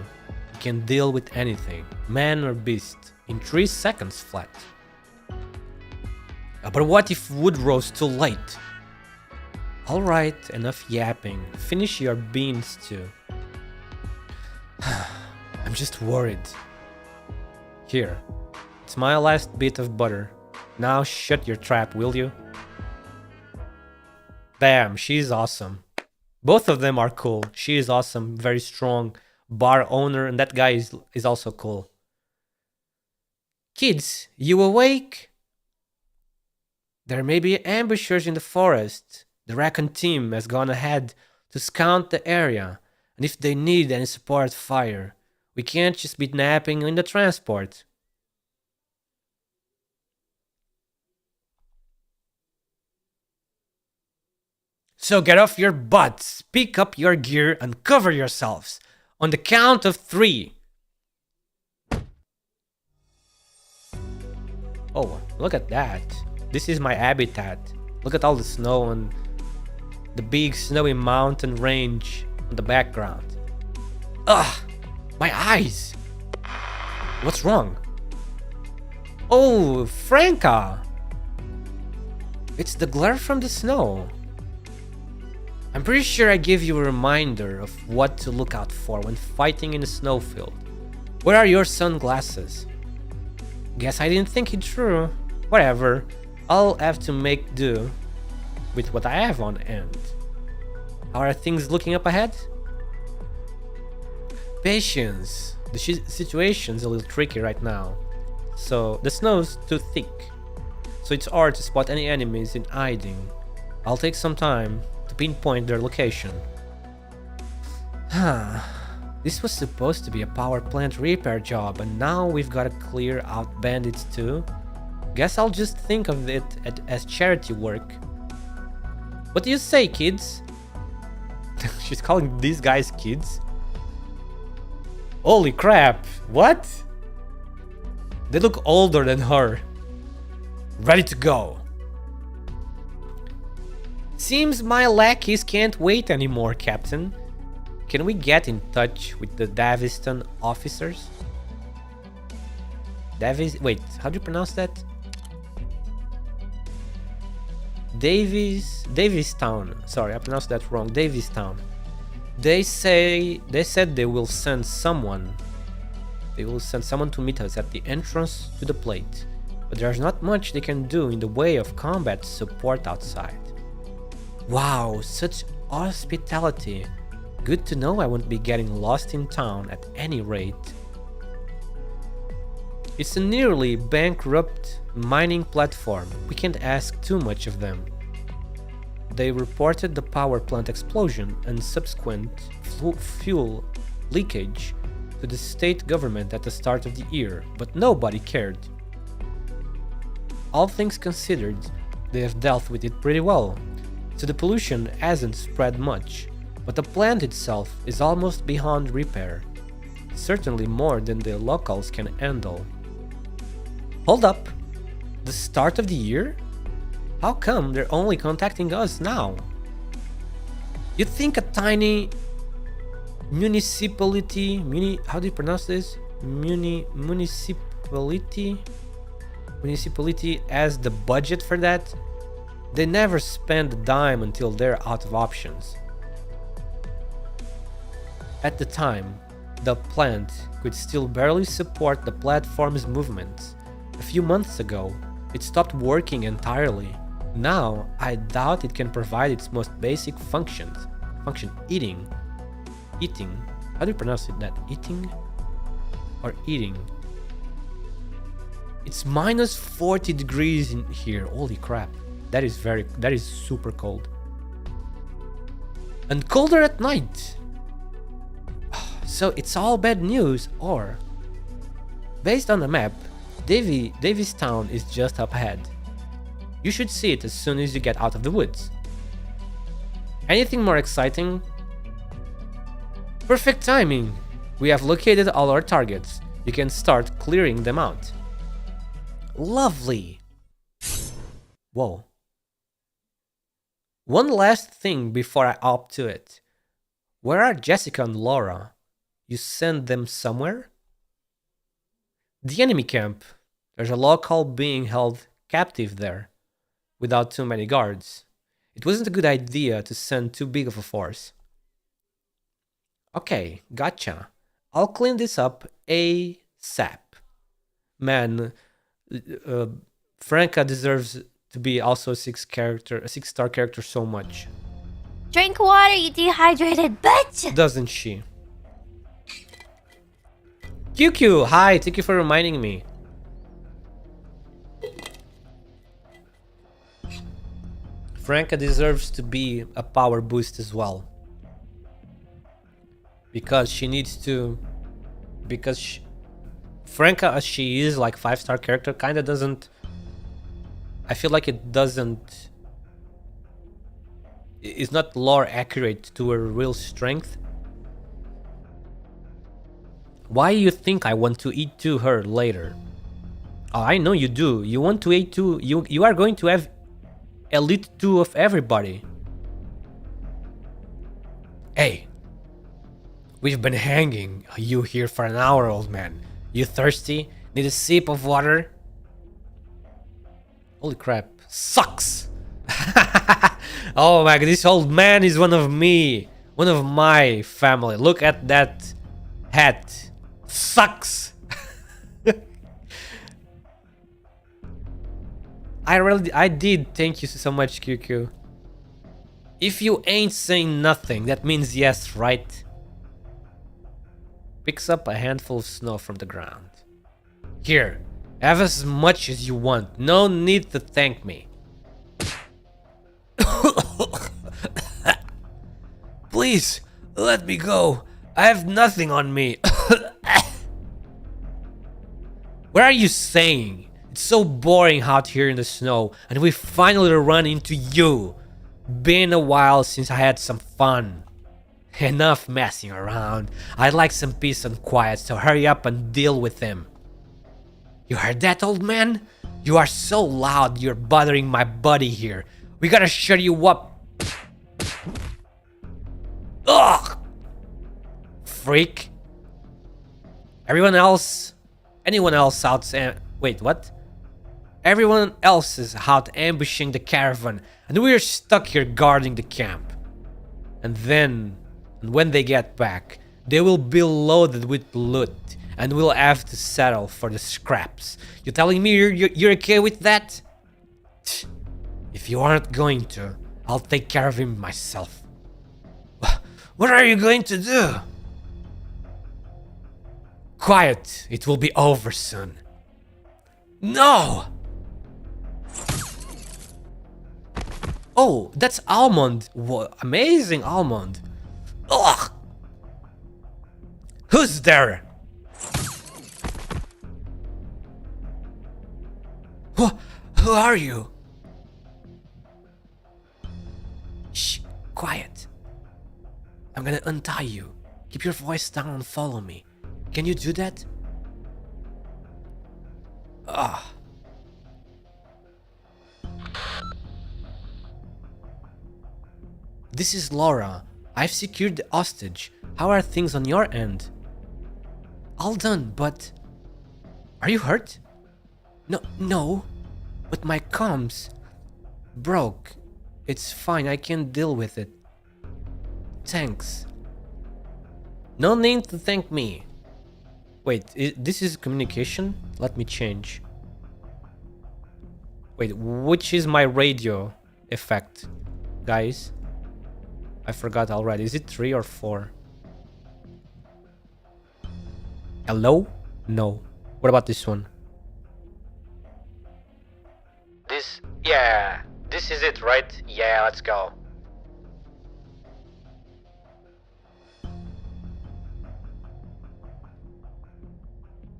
Speaker 2: He can deal with anything, man or beast, in 3 seconds flat. But what if Woodrow's too late? Alright, enough yapping. Finish your bean stew. I'm just worried. Here, it's my last bit of butter. Now shut your trap, will you? Damn, she's awesome. Both of them are cool. She is awesome, very strong bar owner, and that guy is also cool. Kids, you awake? There may be ambushers in the forest. The Raccoon team has gone ahead to scout the area, and if they need any support fire, we can't just be napping in the transport. So get off your butts, pick up your gear, and cover yourselves. On the count of 3. Oh, look at that. This is my habitat. Look at all the snow and the big snowy mountain range in the background. Ugh! My eyes! What's wrong? Oh, Franca! It's the glare from the snow. I'm pretty sure I gave you a reminder of what to look out for when fighting in a snowfield. Where are your sunglasses? Guess I didn't think it through. Whatever. I'll have to make do with what I have on hand. How are things looking up ahead? Patience. The situation's a little tricky right now. So the snow's too thick. So it's hard to spot any enemies in hiding. I'll take some time to pinpoint their location. This was supposed to be a power plant repair job, and now we've got to clear out bandits too. Guess I'll just think of it as charity work. What do you say, kids? She's calling these guys kids? Holy crap, what? They look older than her. Ready to go. Seems my lackeys can't wait anymore, Captain. Can we get in touch with the Daviston officers? Wait, how do you pronounce that? Davistown. Sorry, I pronounced that wrong. Davistown. They said they will send someone. They will send someone to meet us at the entrance to the plate. But there's not much they can do in the way of combat support outside. Wow, such hospitality. Good to know I won't be getting lost in town at any rate. It's a nearly bankrupt mining platform. We can't ask too much of them. They reported the power plant explosion and subsequent fuel leakage to the state government at the start of the year, but nobody cared. All things considered, they have dealt with it pretty well, so the pollution hasn't spread much, but the plant itself is almost beyond repair. certainly more than the locals can handle. Hold up. The start of the year? How come they're only contacting us now? You'd think a tiny municipality, how do you pronounce this? Municipality has the budget for that? They never spend a dime until they're out of options. At the time, the plant could still barely support the platform's movements. A few months ago, it stopped working entirely. Now, I doubt it can provide its most basic functions. Eating. How do you pronounce it? That eating? Or eating? It's minus 40 degrees in here. Holy crap. That is super cold. And colder at night. So it's all bad news, or... Based on the map, Davis Town is just up ahead. You should see it as soon as you get out of the woods. Anything more exciting? Perfect timing! We have located all our targets. You can start clearing them out. Lovely! Whoa. One last thing before I opt to it. Where are Jessica and Laura? You send them somewhere? The enemy camp. There's a local being held captive there, without too many guards. It wasn't a good idea to send too big of a force. Okay, gotcha. I'll clean this up ASAP. Man, Franca deserves to be also a 6-star character so much.
Speaker 5: Drink water, you dehydrated bitch!
Speaker 2: Doesn't she? QQ, hi, thank you for reminding me. Franca deserves to be a power boost as well. Because she needs to... Franca, as she is, like 5-star character, kinda doesn't... I feel like it doesn't... It's not lore accurate to her real strength. Why you think I want to eat to her later? Oh, I know you do. You want to eat to... You are going to have Elite 2 of everybody. Hey. We've been hanging you here for an hour, old man. You thirsty? Need a sip of water? Holy crap. Sucks! Oh my god, this old man is one of me. One of my family. Look at that hat. Sucks! I did thank you so much, QQ. If you ain't saying nothing, that means yes, right? Picks up a handful of snow from the ground. Here, have as much as you want. No need to thank me. Please, let me go. I have nothing on me. What are you saying? It's so boring out here in the snow, and we finally run into you. Been a while since I had some fun. Enough messing around. I'd like some peace and quiet, so hurry up and deal with him. You heard that, old man? You are so loud, you're bothering my buddy here. We gotta shut you up. Ugh! Freak. Anyone else out... Wait, what? Everyone else is out ambushing the caravan, and we're stuck here guarding the camp. And when they get back, they will be loaded with loot, and we'll have to settle for the scraps. You telling me you're okay with that? If you aren't going to, I'll take care of him myself. What are you going to do? Quiet, it will be over soon. No! Oh, that's Almond. Whoa, amazing Almond. Ugh! Who's there? Who are you? Shh, quiet. I'm gonna untie you. Keep your voice down and follow me. Can you do that? Ah. This is Laura. I've secured the hostage. How are things on your end? All done, but... Are you hurt? No. But my comms... broke. It's fine, I can deal with it. Thanks. No need to thank me. Wait, this is communication? Let me change. Wait, which is my radio effect, guys? I forgot already. Is it 3 or 4? Hello? No. What about this one? This... yeah. This is it, right? Yeah, let's go.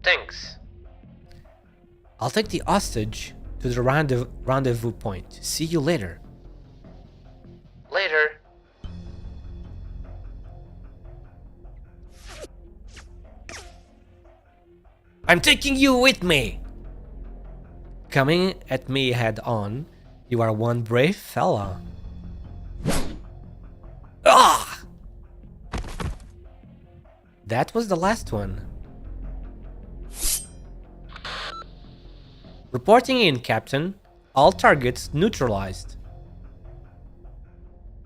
Speaker 2: Thanks. I'll take the hostage to the rendezvous point. See you later. Later. I'm taking you with me. Coming at me head on, you are one brave fella. Ah! That was the last one. Reporting in, Captain. All targets neutralized.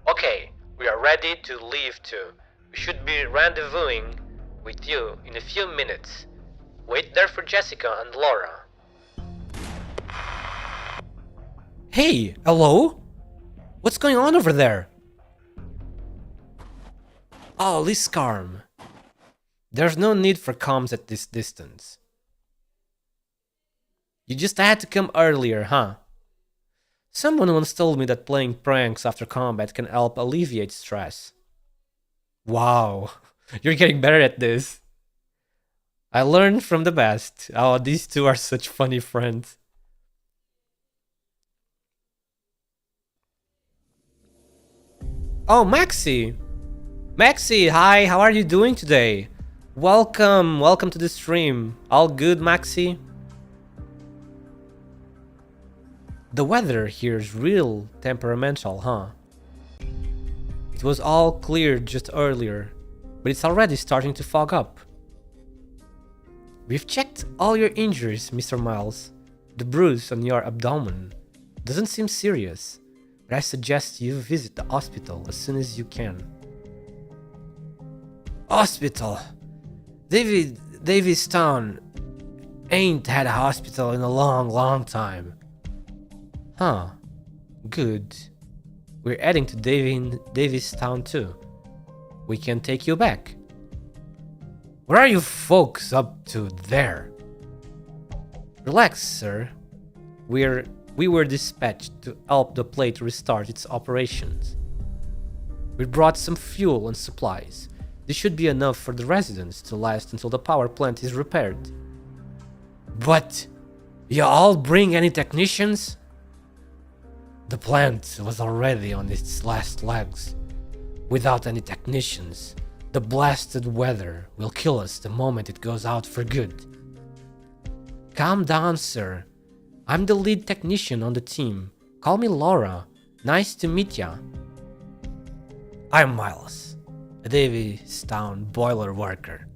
Speaker 2: Okay, we are ready to leave too. We should be rendezvousing with you in a few minutes. Wait there for Jessica and Laura. Hey, hello? What's going on over there? Oh, this calm. There's no need for comms at this distance. You just had to come earlier, huh? Someone once told me that playing pranks after combat can help alleviate stress. Wow, you're getting better at this. I learned from the best. Oh, these two are such funny friends. Oh, Maxi! Maxi, hi, how are you doing today? Welcome to the stream. All good, Maxi? The weather here is real temperamental, huh? It was all clear just earlier, but it's already starting to fog up. We've checked all your injuries, Mr. Miles. The bruise on your abdomen doesn't seem serious, but I suggest you visit the hospital as soon as you can. Hospital? Davistown ain't had a hospital in a long time. Huh. Good. We're heading to Davistown too. We can take you back. What are you folks up to there? Relax, sir. We were dispatched to help the plate restart its operations. We brought some fuel and supplies. This should be enough for the residents to last until the power plant is repaired. But you all bring any technicians? The plant was already on its last legs. Without any technicians, the blasted weather will kill us the moment it goes out for good. Calm down, sir. I'm the lead technician on the team. Call me Laura. Nice to meet ya. I'm Miles, a Davistown boiler worker.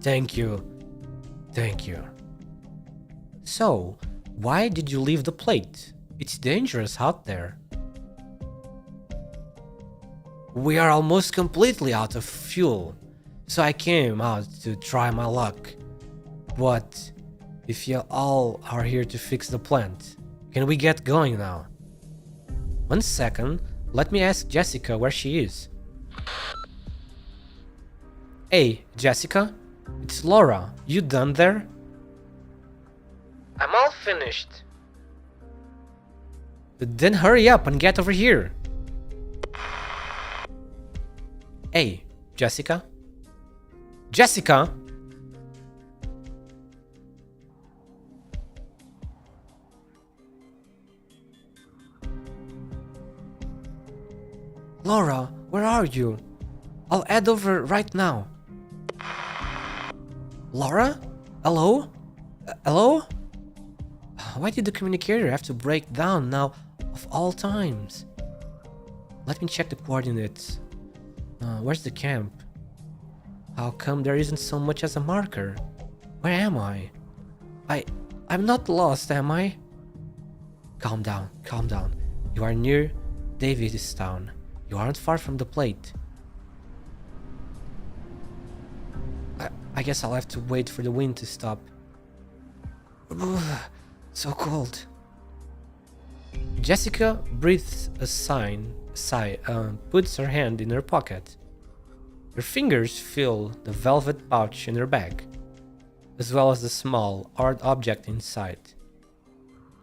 Speaker 2: Thank you. So, why did you leave the plate? It's dangerous out there. We are almost completely out of fuel, so I came out to try my luck. But if you all are here to fix the plant, can we get going now? 1 second, let me ask Jessica where she is. Hey, Jessica? It's Laura. You done there? I'm all finished. Then hurry up and get over here. Hey, Jessica? Jessica? Laura, where are you? I'll head over right now. Laura? Hello? Hello? Why did the communicator have to break down now of all times? Let me check the coordinates. Where's the camp? How come there isn't so much as a marker? Where am I? I'm not lost, am I? Calm down, calm down. You are near Davistown. You aren't far from the plate. I guess I'll have to wait for the wind to stop. Ugh, so cold. Jessica breathes a sigh, puts her hand in her pocket. Her fingers feel the velvet pouch in her bag, as well as the small, hard object inside.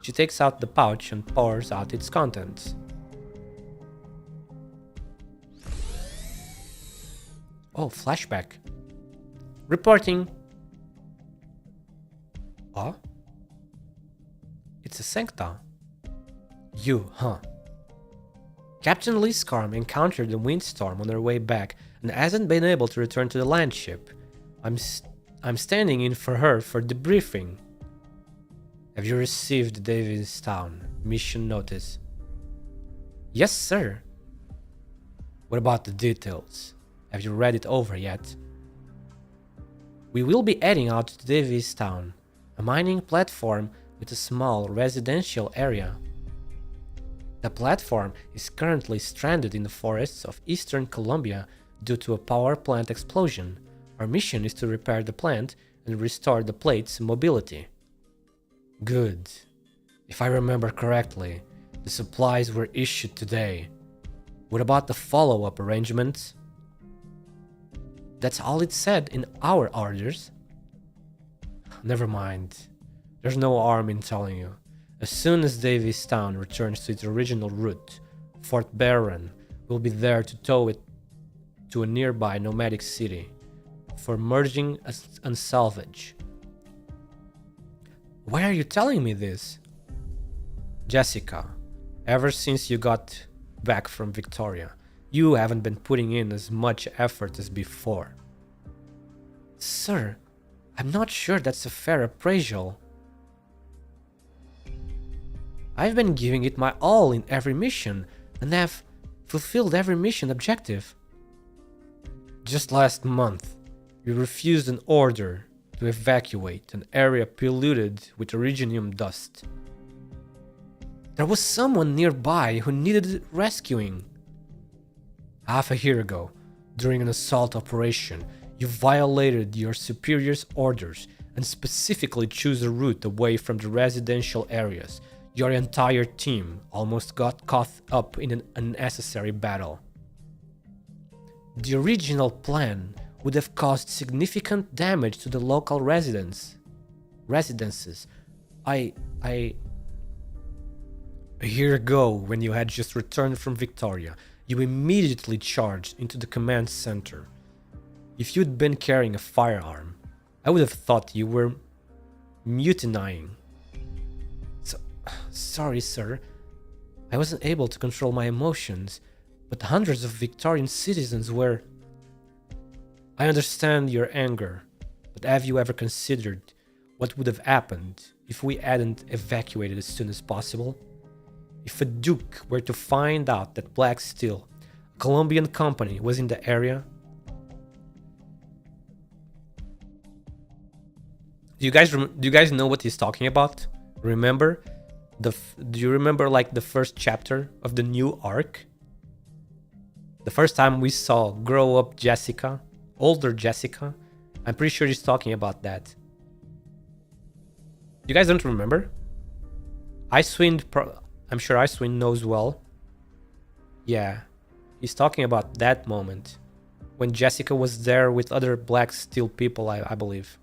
Speaker 2: She takes out the pouch and pours out its contents. Oh, flashback. Reporting. Oh? It's a Sancta. You, huh? Captain Liscarm encountered a windstorm on her way back and hasn't been able to return to the landship. I'm standing in for her for debriefing. Have you received Davistown mission notice? Yes, sir. What about the details? Have you read it over yet? We will be heading out to Davistown, a mining platform with a small residential area. The platform is currently stranded in the forests of eastern Colombia due to a power plant explosion. Our mission is to repair the plant and restore the plate's mobility. Good. If I remember correctly, the supplies were issued today. What about the follow-up arrangements? That's all it said in our orders. Never mind. There's no harm in telling you. As soon as Davistown returns to its original route, Fort Barron will be there to tow it to a nearby nomadic city for merging and salvage. Why are you telling me this? Jessica, ever since you got back from Victoria, you haven't been putting in as much effort as before. Sir, I'm not sure that's a fair appraisal. I've been giving it my all in every mission and have fulfilled every mission objective. Just last month, you refused an order to evacuate an area polluted with originium dust. There was someone nearby who needed rescuing. Half a year ago, during an assault operation, you violated your superior's orders and specifically chose a route away from the residential areas. Your entire team almost got caught up in an unnecessary battle. The original plan would have caused significant damage to the local residences. A year ago, when you had just returned from Victoria, you immediately charged into the command center. If you'd been carrying a firearm, I would have thought you were mutinying. Sorry, sir. I wasn't able to control my emotions, but hundreds of Victorian citizens were. I understand your anger, but have you ever considered what would have happened if we hadn't evacuated as soon as possible? If a duke were to find out that Black Steel, a Colombian company, was in the area. Do you guys know what he's talking about? Remember? Do you remember like the first chapter of the new arc? The first time we saw grow up Jessica, older Jessica. I'm pretty sure he's talking about that. You guys don't remember? I'm sure Icewind knows well. Yeah, he's talking about that moment when Jessica was there with other Black Steel people, I believe.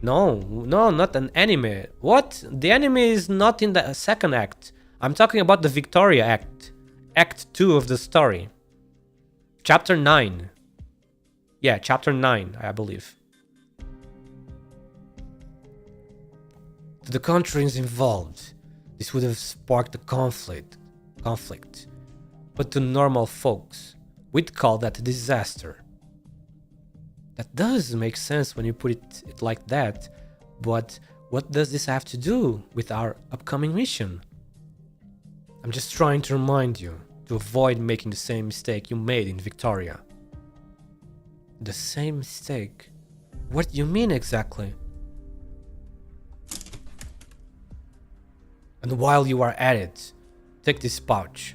Speaker 2: No, not an anime. What? The anime is not in the second act. I'm talking about the Victoria act. Act 2 of the story. Chapter 9. Yeah, chapter 9, I believe. To the countries involved, this would have sparked a conflict. But to normal folks, we'd call that a disaster. That does make sense when you put it like that, but what does this have to do with our upcoming mission? I'm just trying to remind you to avoid making the same mistake you made in Victoria. The same mistake? What do you mean exactly? And while you are at it, take this pouch.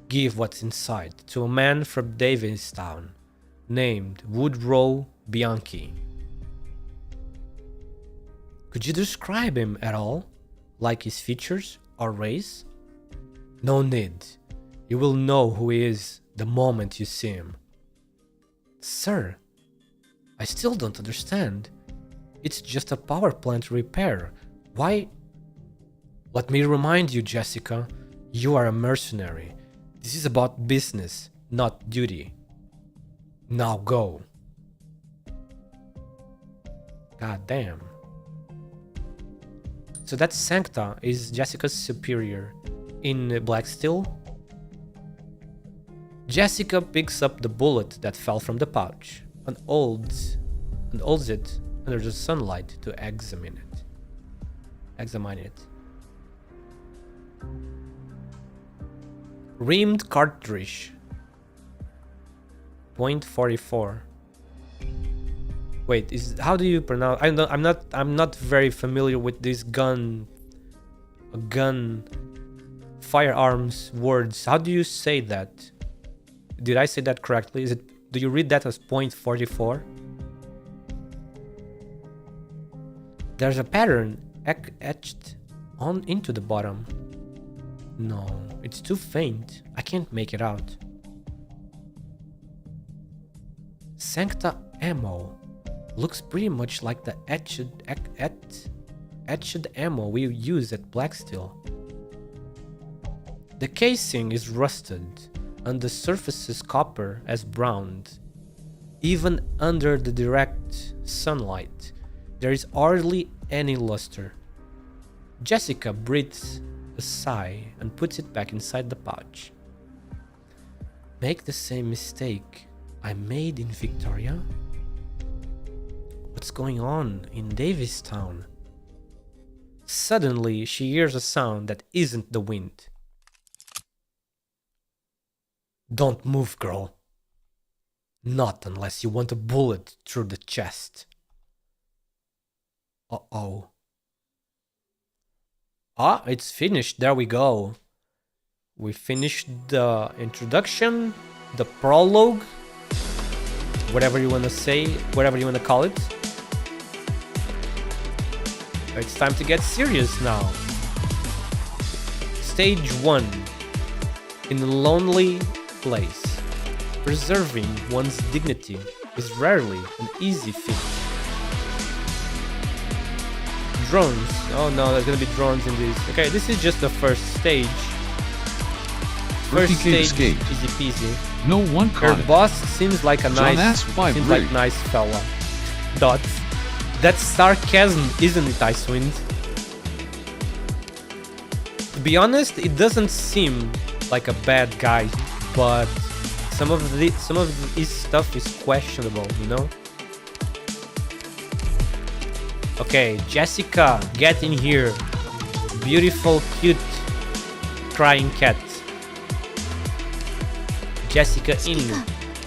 Speaker 2: Give what's inside to a man from Davistown named Woodrow Bianchi. Could you describe him at all? Like his features or race? No need. You will know who he is the moment you see him. Sir, I still don't understand. It's just a power plant repair. Why? Let me remind you, Jessica, you are a mercenary. This is about business, not duty. Now go. God damn. So that Sancta is Jessica's superior in Black Steel. Jessica picks up the bullet that fell from the pouch and holds it under the sunlight to examine it. Rimmed cartridge. .44. Wait, how do you pronounce? I'm not very familiar with this gun firearms words. How do you say that? Did I say that correctly? Do you read that as .44? There's a pattern etched on into the bottom. No, it's too faint. I can't make it out. Sancta ammo looks pretty much like the etched ammo we use at Blacksteel. The casing is rusted and the surface's copper has browned. Even under the direct sunlight, there is hardly any luster. Jessica breathes a sigh and puts it back inside the pouch. Make the same mistake I made in Victoria? What's going on in Davistown? Suddenly, she hears a sound that isn't the wind. Don't move, girl. Not unless you want a bullet through the chest. Uh-oh. Ah, it's finished. There we go. We finished the introduction, the prologue, whatever you want to say, whatever you want to call it. It's time to get serious now. Stage 1. In a lonely place, preserving one's dignity is rarely an easy feat. Drones. Oh no, there's gonna be drones in this. Okay, this is just the first stage. First stage,
Speaker 1: escaped.
Speaker 2: easy peasy.
Speaker 1: No one
Speaker 2: Her
Speaker 1: caught it.
Speaker 2: boss seems like a
Speaker 1: John
Speaker 2: nice,
Speaker 1: asked why
Speaker 2: seems
Speaker 1: Brig.
Speaker 2: like nice fella. Dots. That's sarcasm, isn't it, Icewind? To be honest, it doesn't seem like a bad guy, but some of his stuff is questionable, you know? Okay, Jessica, get in here. Beautiful, cute, crying cat. Jessica in.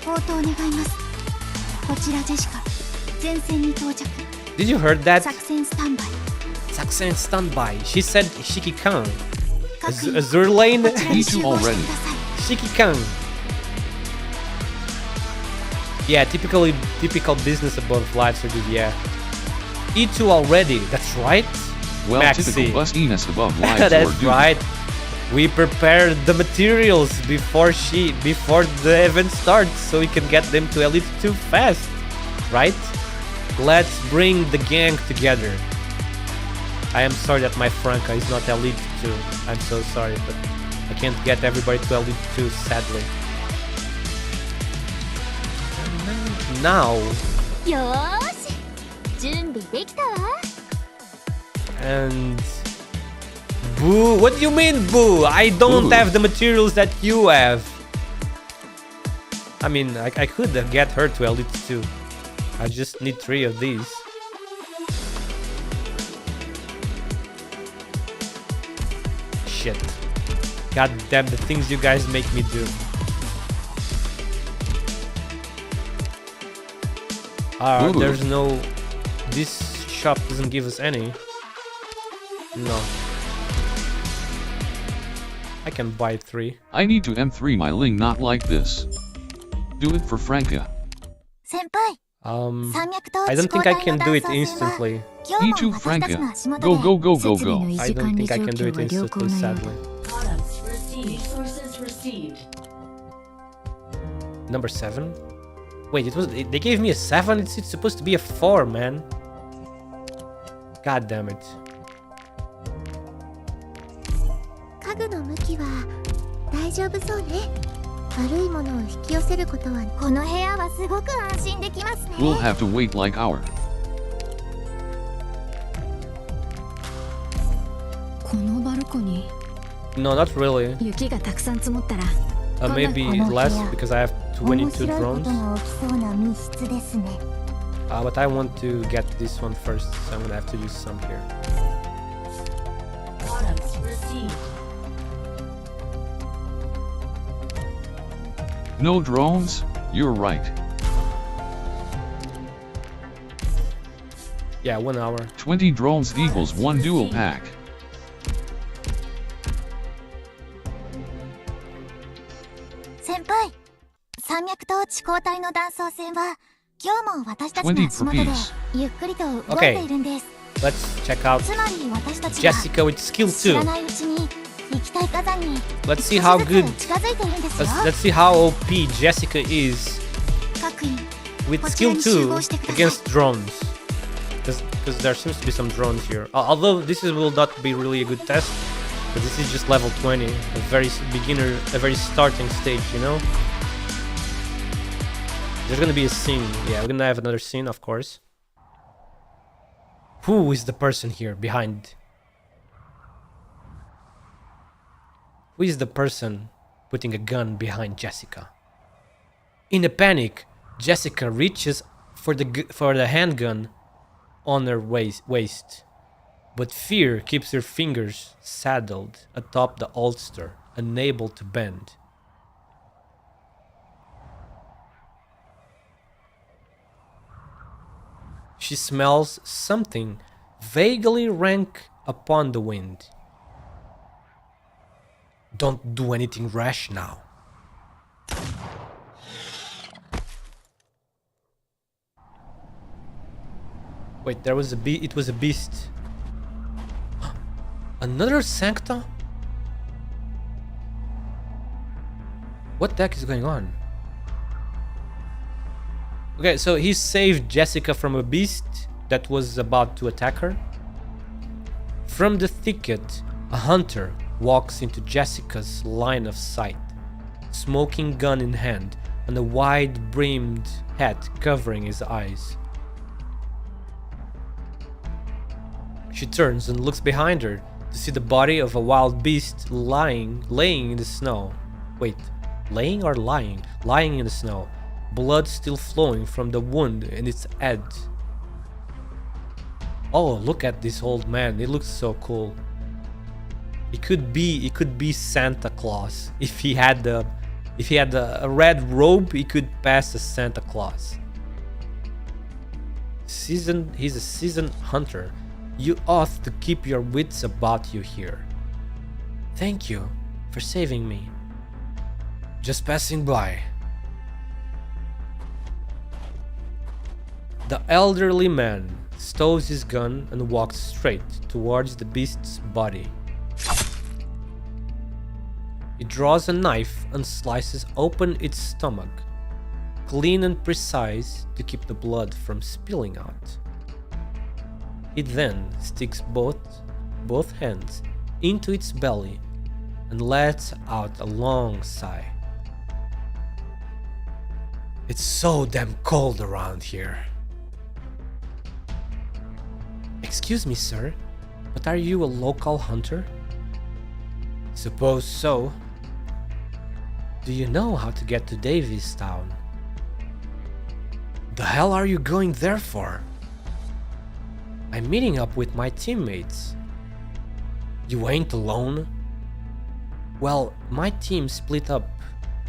Speaker 4: 応答願います。こちらジェシカ、前線に到着。
Speaker 2: Did you heard that?
Speaker 4: 作戦スタンバイ。
Speaker 2: Saksen standby. She said Shiki-kan.
Speaker 4: 各員
Speaker 2: Azur Lane?
Speaker 4: こちらに集合してください。
Speaker 2: Shiki-kan. Yeah, typical business above live service, yeah. E2 already, that's right.
Speaker 1: Well,
Speaker 2: Maxi.
Speaker 1: typical bustiness above lives
Speaker 2: That's
Speaker 1: or duty.
Speaker 2: right. We prepared the materials before the event starts, so we can get them to Elite 2 fast, right? Let's bring the gang together. I am sorry that my Franca is not Elite 2. I'm so sorry, but I can't get everybody to Elite 2, sadly. Now,
Speaker 3: よーし準備できたわ
Speaker 2: and Boo, what do you mean, Boo? I don't
Speaker 1: Boo.
Speaker 2: have the materials that you have. I mean, I could get her to Elite 2. I just need 3 of these. Shit. God damn the things you guys make me do.
Speaker 1: Ooh.
Speaker 2: There's no... This shop doesn't give us any. No. I can buy 3.
Speaker 1: I need to M3 my Ling, not like this. Do it for Franca.
Speaker 4: 先輩、
Speaker 2: I don't think I can do it instantly.
Speaker 1: E2 Franca. Go, go, go, go, go.
Speaker 2: I don't think I can do it instantly, sadly.
Speaker 6: Products received. Sources received.
Speaker 2: Number 7? Wait, they gave me a 7? It's supposed to be a 4, man. God damn it.
Speaker 3: 家具の向きは大丈夫そうね。悪いものを引き寄せることは
Speaker 4: この部屋はすごく安心できますね。
Speaker 1: We'll have to wait like hour.
Speaker 4: このバルコニ
Speaker 2: No, not really.
Speaker 4: ー、雪がたくさん積もったら
Speaker 2: Maybe less because I have 22 drones.
Speaker 3: が起きそうな密室ですね。
Speaker 2: But I want to get this one first, so I'm gonna have to use some here.
Speaker 6: Products received.
Speaker 1: No drones? You're right.
Speaker 2: Yeah, 1 hour.
Speaker 1: 20 drones equals 1 dual pack.
Speaker 4: 先輩、山脈と地高帯の断層線は今日も私たちの
Speaker 1: 20
Speaker 4: 足元で
Speaker 1: rupees.
Speaker 4: ゆっくりと動いているんです。
Speaker 2: Let's check out
Speaker 4: つまり私たちが
Speaker 2: Jessica with skill
Speaker 4: 知ら
Speaker 2: 2.
Speaker 4: ないうちに行きたい火山に
Speaker 2: Let's see how
Speaker 4: 少し
Speaker 2: good.
Speaker 4: ずつ近づいているんですよ。
Speaker 2: Let's see how OP Jessica is
Speaker 4: 各員
Speaker 2: with skill 2 against drones. Because there seems to be some drones here. Although will not be really a good test. But this is just level 20. A very beginner, a very starting stage, you know? There's gonna be a scene. Yeah, we're gonna have another scene, of course. Who is the person here behind? Who is the person putting a gun behind Jessica? In a panic, Jessica reaches for the handgun on her waist. But fear keeps her fingers saddled atop the holster, unable to bend. She smells something vaguely rank upon the wind. Don't do anything rash now. Wait, it was a beast. Another Sancta? What the heck is going on? Okay, so he saved Jessica from a beast that was about to attack her. From the thicket, a hunter walks into Jessica's line of sight, smoking gun in hand and a wide-brimmed hat covering his eyes. She turns and looks behind her to see the body of a wild beast laying in the snow. Wait, laying or lying? Lying in the snow. Blood still flowing from the wound in its head. Oh, look at this old man. He looks so cool. It could be Santa Claus. If he had a red robe, he could pass as Santa Claus. He's a seasoned hunter. You ought to keep your wits about you here. Thank you for saving me. Just passing by. The elderly man stows his gun and walks straight towards the beast's body. He draws a knife and slices open its stomach, clean and precise to keep the blood from spilling out. He then sticks both hands into its belly and lets out a long sigh. It's so damn cold around here. Excuse me, sir, but are you a local hunter? Suppose so. Do you know how to get to Davistown? The hell are you going there for? I'm meeting up with my teammates. You ain't alone? Well, my team split up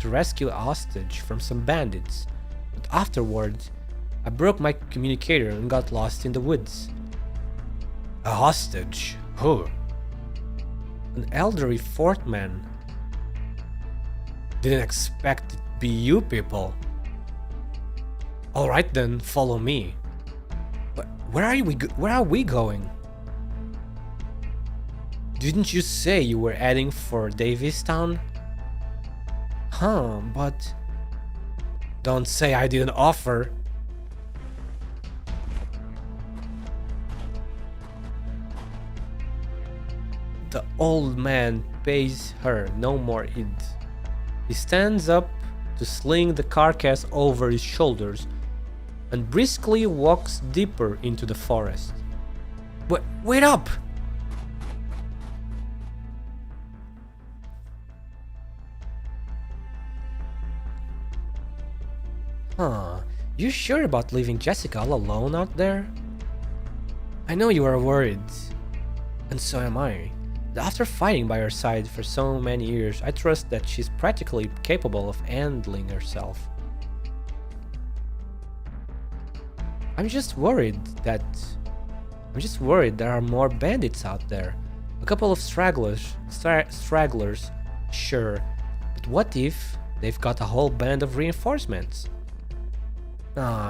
Speaker 2: to rescue a hostage from some bandits, but afterwards, I broke my communicator and got lost in the woods. A hostage? Who? An elderly fourth man. Didn't expect it to be you people. Alright then, follow me. But where are we going? Didn't you say you were heading for Davistown? Huh, but... Don't say I didn't offer. The old man pays her no more heed. He stands up to sling the carcass over his shoulders and briskly walks deeper into the forest. Wait up! Huh, you sure about leaving Jessica all alone out there? I know you are worried, and so am I. After fighting by her side for so many years, I trust that she's practically capable of handling herself. I'm just worried there are more bandits out there. A couple of stragglers, sure, but what if they've got a whole band of reinforcements?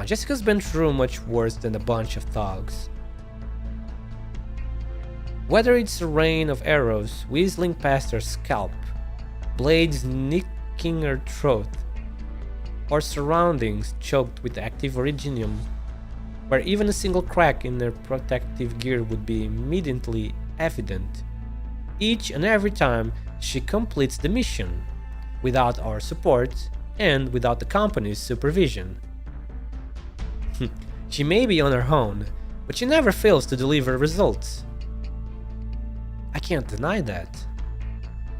Speaker 2: Jessica's been through much worse than a bunch of thugs. Whether it's a rain of arrows whistling past her scalp, blades nicking her throat, or surroundings choked with active originium, where even a single crack in their protective gear would be immediately evident, each and every time she completes the mission, without our support and without the company's supervision. She may be on her own, but she never fails to deliver results. I can't deny that.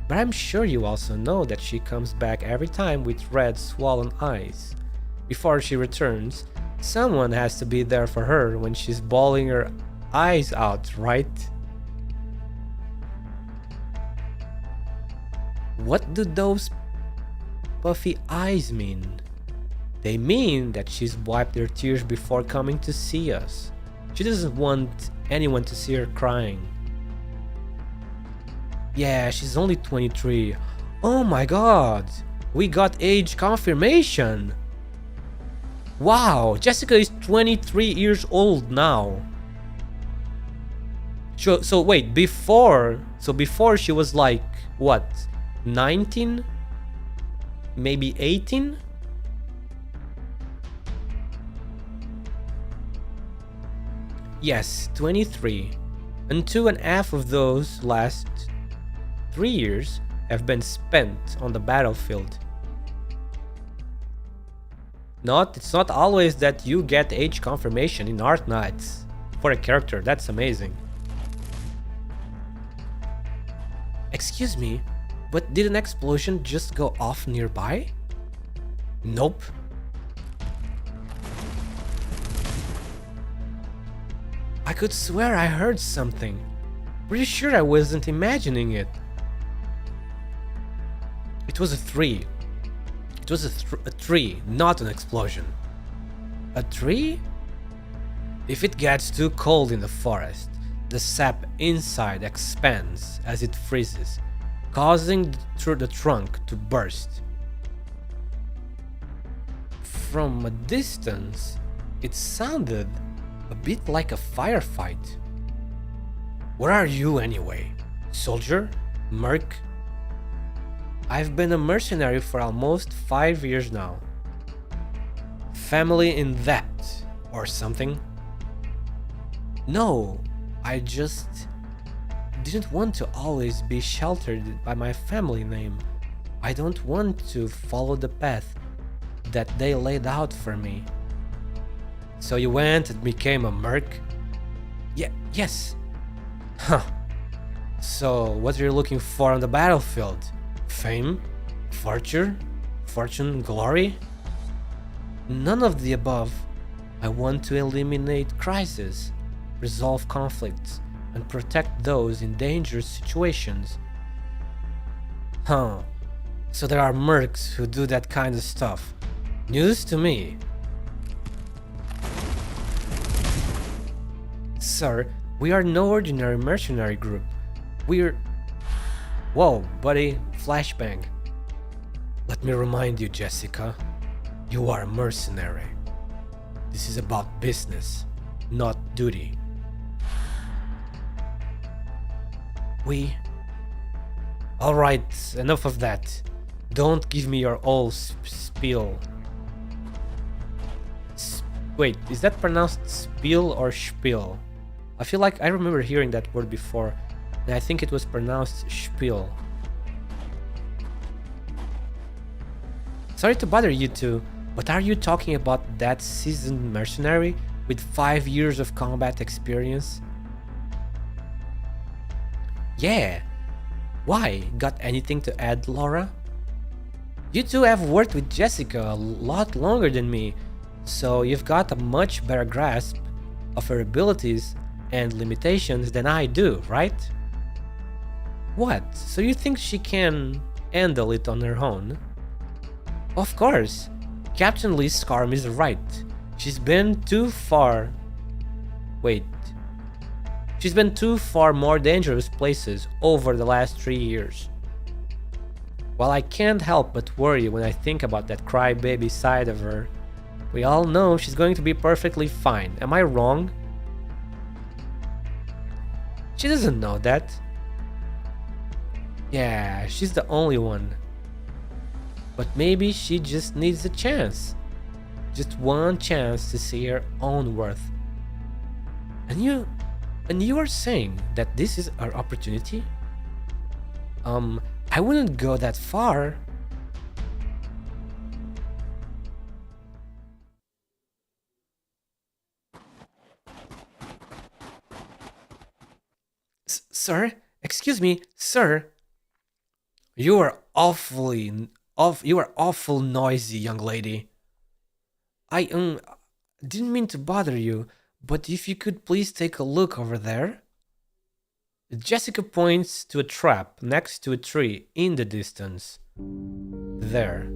Speaker 2: But I'm sure you also know that she comes back every time with red, swollen eyes. Before she returns, someone has to be there for her when she's bawling her eyes out, right? What do those puffy eyes mean? They mean that she's wiped her tears before coming to see us. She doesn't want anyone to see her crying. Yeah, she's only 23. Oh my god! We got age confirmation! Wow, Jessica is 23 years old now. So wait, before she was like, what, 19? Maybe 18? Yes, 23. And 2.5 of those last 3 years have been spent on the battlefield. It's not always that you get age confirmation in ARKNIGHTS for a character. That's amazing. Excuse me, but did an explosion just go off nearby? Nope. I could swear I heard something. Pretty sure I wasn't imagining it. It was a tree. It was a tree, not an explosion. A tree? If it gets too cold in the forest, the sap inside expands as it freezes, causing the trunk to burst. From a distance, it sounded a bit like a firefight. Where are you anyway? Soldier? Merc? I've been a mercenary for almost 5 years now. Family in that, or something? No, I just didn't want to always be sheltered by my family name. I don't want to follow the path that they laid out for me. So you went and became a merc? Yes. Huh. So what are you looking for on the battlefield? Fame? Fortune? Glory? None of the above. I want to eliminate crises, resolve conflicts, and protect those in dangerous situations. Huh. So there are mercs who do that kind of stuff. News to me. Sir, we are no ordinary mercenary group. We're... Whoa, buddy, flashbang. Let me remind you, Jessica. You are a mercenary. This is about business, not duty. Alright, enough of that. Don't give me your old spiel. Wait, is that pronounced spiel or spiel? I feel like I remember hearing that word before, and I think it was pronounced spiel. Sorry to bother you two, but are you talking about that seasoned mercenary with 5 years of combat experience? Yeah. Why? Got anything to add, Laura? You two have worked with Jessica a lot longer than me, so you've got a much better grasp of her abilities and limitations than I do, right? What? So you think she can handle it on her own? Of course. Captain Lee Scarm is right. She's been too far more dangerous places over the last 3 years. While I can't help but worry when I think about that crybaby side of her, we all know she's going to be perfectly fine. Am I wrong? She doesn't know that. Yeah, she's the only one. But maybe she just needs a chance. Just one chance to see her own worth. And you are saying that this is our opportunity? I wouldn't go that far. Sir? Excuse me, sir. You are awful noisy, young lady. I didn't mean to bother you, but if you could please take a look over there. Jessica points to a trap next to a tree in the distance. There.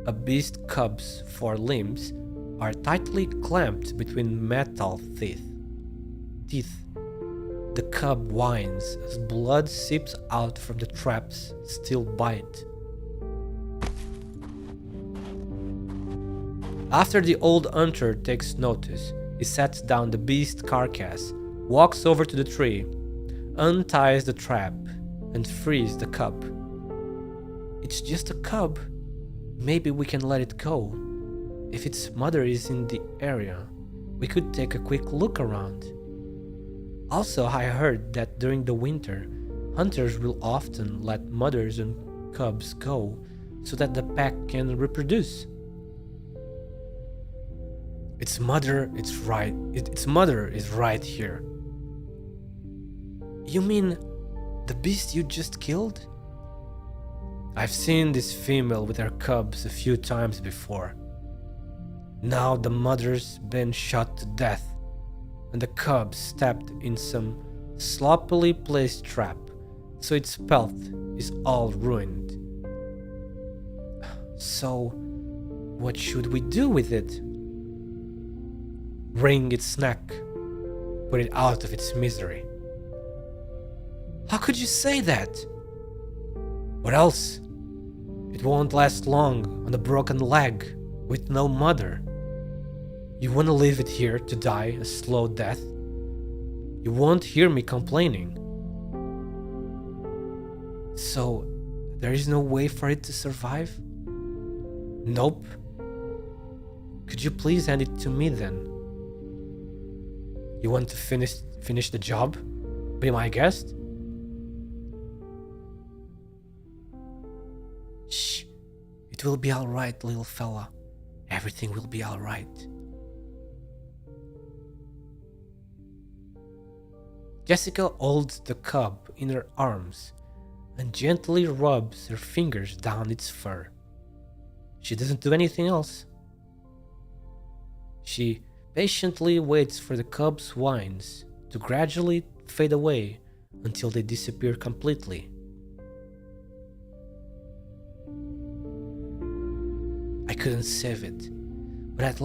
Speaker 2: A beast cub's 4 limbs are tightly clamped between metal teeth. The cub whines as blood seeps out from the trap's steel bite. After the old hunter takes notice, he sets down the beast carcass, walks over to the tree, unties the trap, and frees the cub. It's just a cub. Maybe we can let it go. If its mother is in the area, we could take a quick look around. Also, I heard that during the winter, hunters will often let mothers and cubs go so that the pack can reproduce. Its mother is right here. You mean the beast you just killed? I've seen this female with her cubs a few times before. Now the mother's been shot to death, and the cub stepped in some sloppily placed trap, so its pelt is all ruined. So, what should we do with it? Wring its neck, put it out of its misery. How could you say that? What else? It won't last long on a broken leg with no mother. You want to leave it here to die a slow death? You won't hear me complaining. So, there is no way for it to survive? Nope. Could you please hand it to me then? You want to finish the job? Be my guest? Shh. It will be alright, little fella. Everything will be alright. Jessica holds the cub in her arms and gently rubs her fingers down its fur. She doesn't do anything else. She patiently waits for the cub's whines to gradually fade away until they disappear completely. I couldn't save it, but at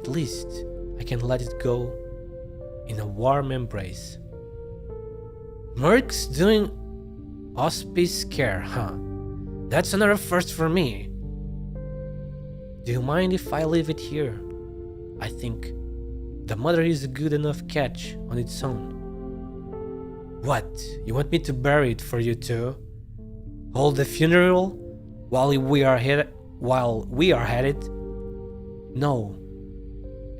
Speaker 2: least I can let it go in a warm embrace. Merc's doing hospice care, huh? That's another first for me. Do you mind if I leave it here? I think the mother is a good enough catch on its own. What? You want me to bury it for you too? Hold the funeral while we are headed? No.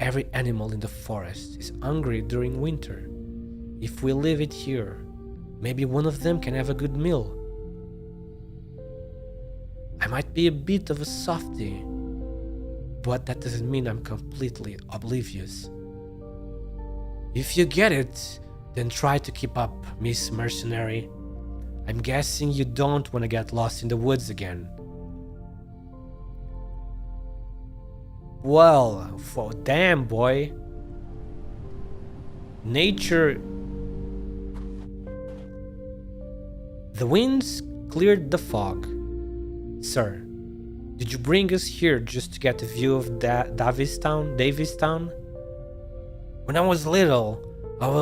Speaker 2: Every animal in the forest is hungry during winter. If we leave it here, maybe one of them can have a good meal. I might be a bit of a softie, but that doesn't mean I'm completely oblivious. If you get it, then try to keep up, Miss Mercenary. I'm guessing you don't want to get lost in the woods again. Well, for damn boy. Nature. The winds cleared the fog. Sir, did you bring us here just to get a view of Davistown? When I was little,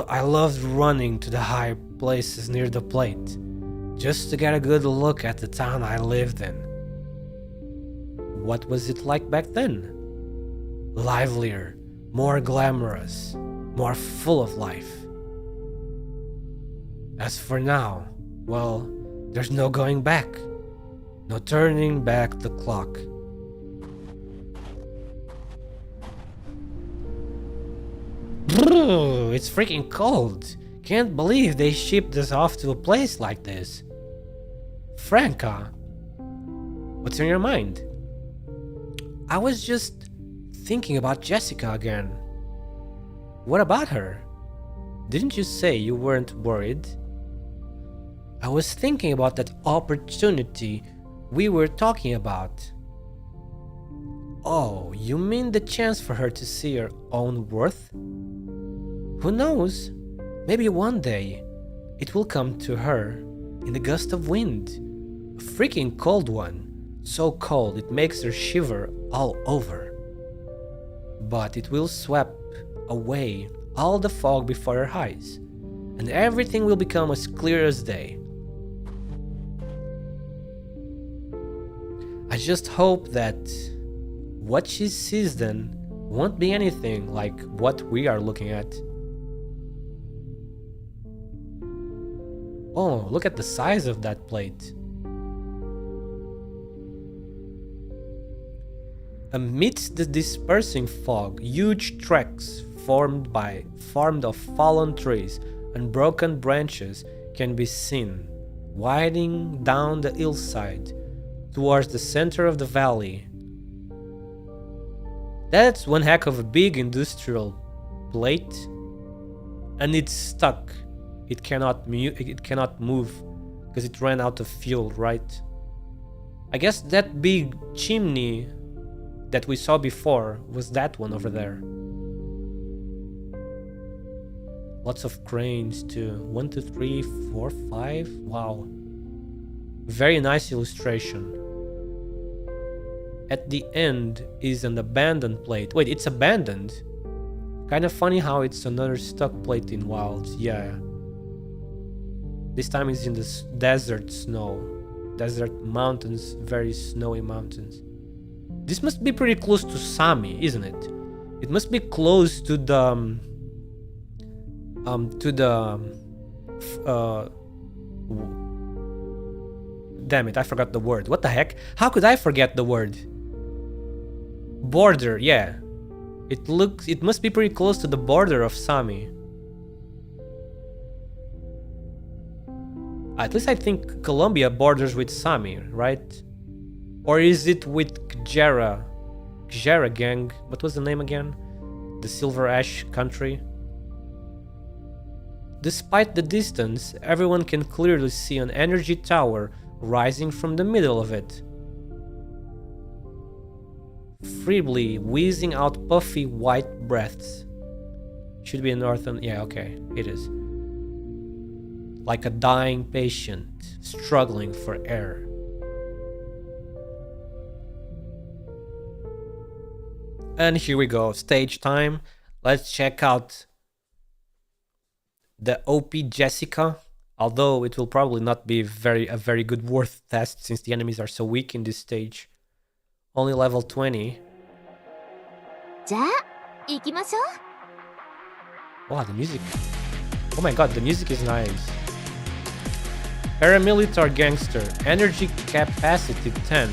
Speaker 2: I loved running to the high places near the plate, just to get a good look at the town I lived in. What was it like back then? Livelier, more glamorous, more full of life. As for now, well, there's no going back. No turning back the clock. It's freaking cold. Can't believe they shipped us off to a place like this. Franca, what's in your mind? I was just thinking about Jessica again. What about her? Didn't you say you weren't worried? I was thinking about that opportunity we were talking about. Oh, you mean the chance for her to see her own worth? Who knows? Maybe one day it will come to her in a gust of wind. A freaking cold one. So cold it makes her shiver all over. But it will sweep away all the fog before her eyes, and everything will become as clear as day. I just hope that what she sees then won't be anything like what we are looking at. Oh, look at the size of that plate. Amidst the dispersing fog, huge tracks formed of fallen trees and broken branches can be seen, winding down the hillside towards the center of the valley. That's one heck of a big industrial plate, and it's stuck. It cannot move because it ran out of fuel, right? I guess that big chimney that we saw before was that one over there. Lots of cranes too. 1, 2, 3, 4, 5. Wow. Very nice illustration. At the end is an abandoned plate. Wait, it's abandoned? Kind of funny how it's another stuck plate in Wilds. Yeah. This time it's in the desert snow. Desert mountains, very snowy mountains. This must be pretty close to Sami, isn't it? It must be close to the damn it, I forgot the word. What the heck? How could I forget the word? Border, yeah. It must be pretty close to the border of Sami. At least I think Colombia borders with Sami, right? Or is it with Kjera? Kjera gang. What was the name again? The Silver Ash country. Despite the distance, everyone can clearly see an energy tower rising from the middle of it. feebly, wheezing out puffy white breaths. Should be a northern. Yeah, okay, it is. Like a dying patient struggling for air. And here we go, stage time. Let's check out the OP Jessica. Although it will probably not be a very good worth test since the enemies are so weak in this stage. Only level 20.
Speaker 3: じゃあ行きましょう。
Speaker 2: Wow, the music. Oh my god, the music is nice. Paramilitary gangster. Energy capacity 10.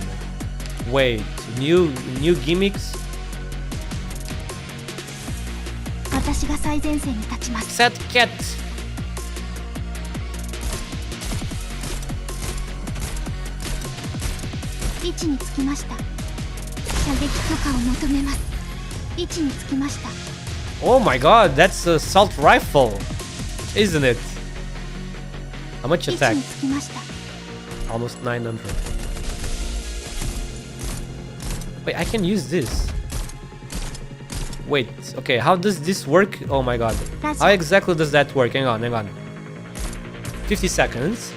Speaker 2: Wait, new gimmicks?
Speaker 4: 私が最前線に立ちます。
Speaker 2: Set cat.
Speaker 4: 位置につきました。射撃許可を求めます。位置につきました。
Speaker 2: Oh my god, that's an assault rifle, isn't it? How much
Speaker 4: 位置
Speaker 2: attack?
Speaker 4: につきました。
Speaker 2: Almost 900. Wait, I can use this. Wait, okay, how does this work? Oh my god. How exactly does that work? Hang on. 50 seconds.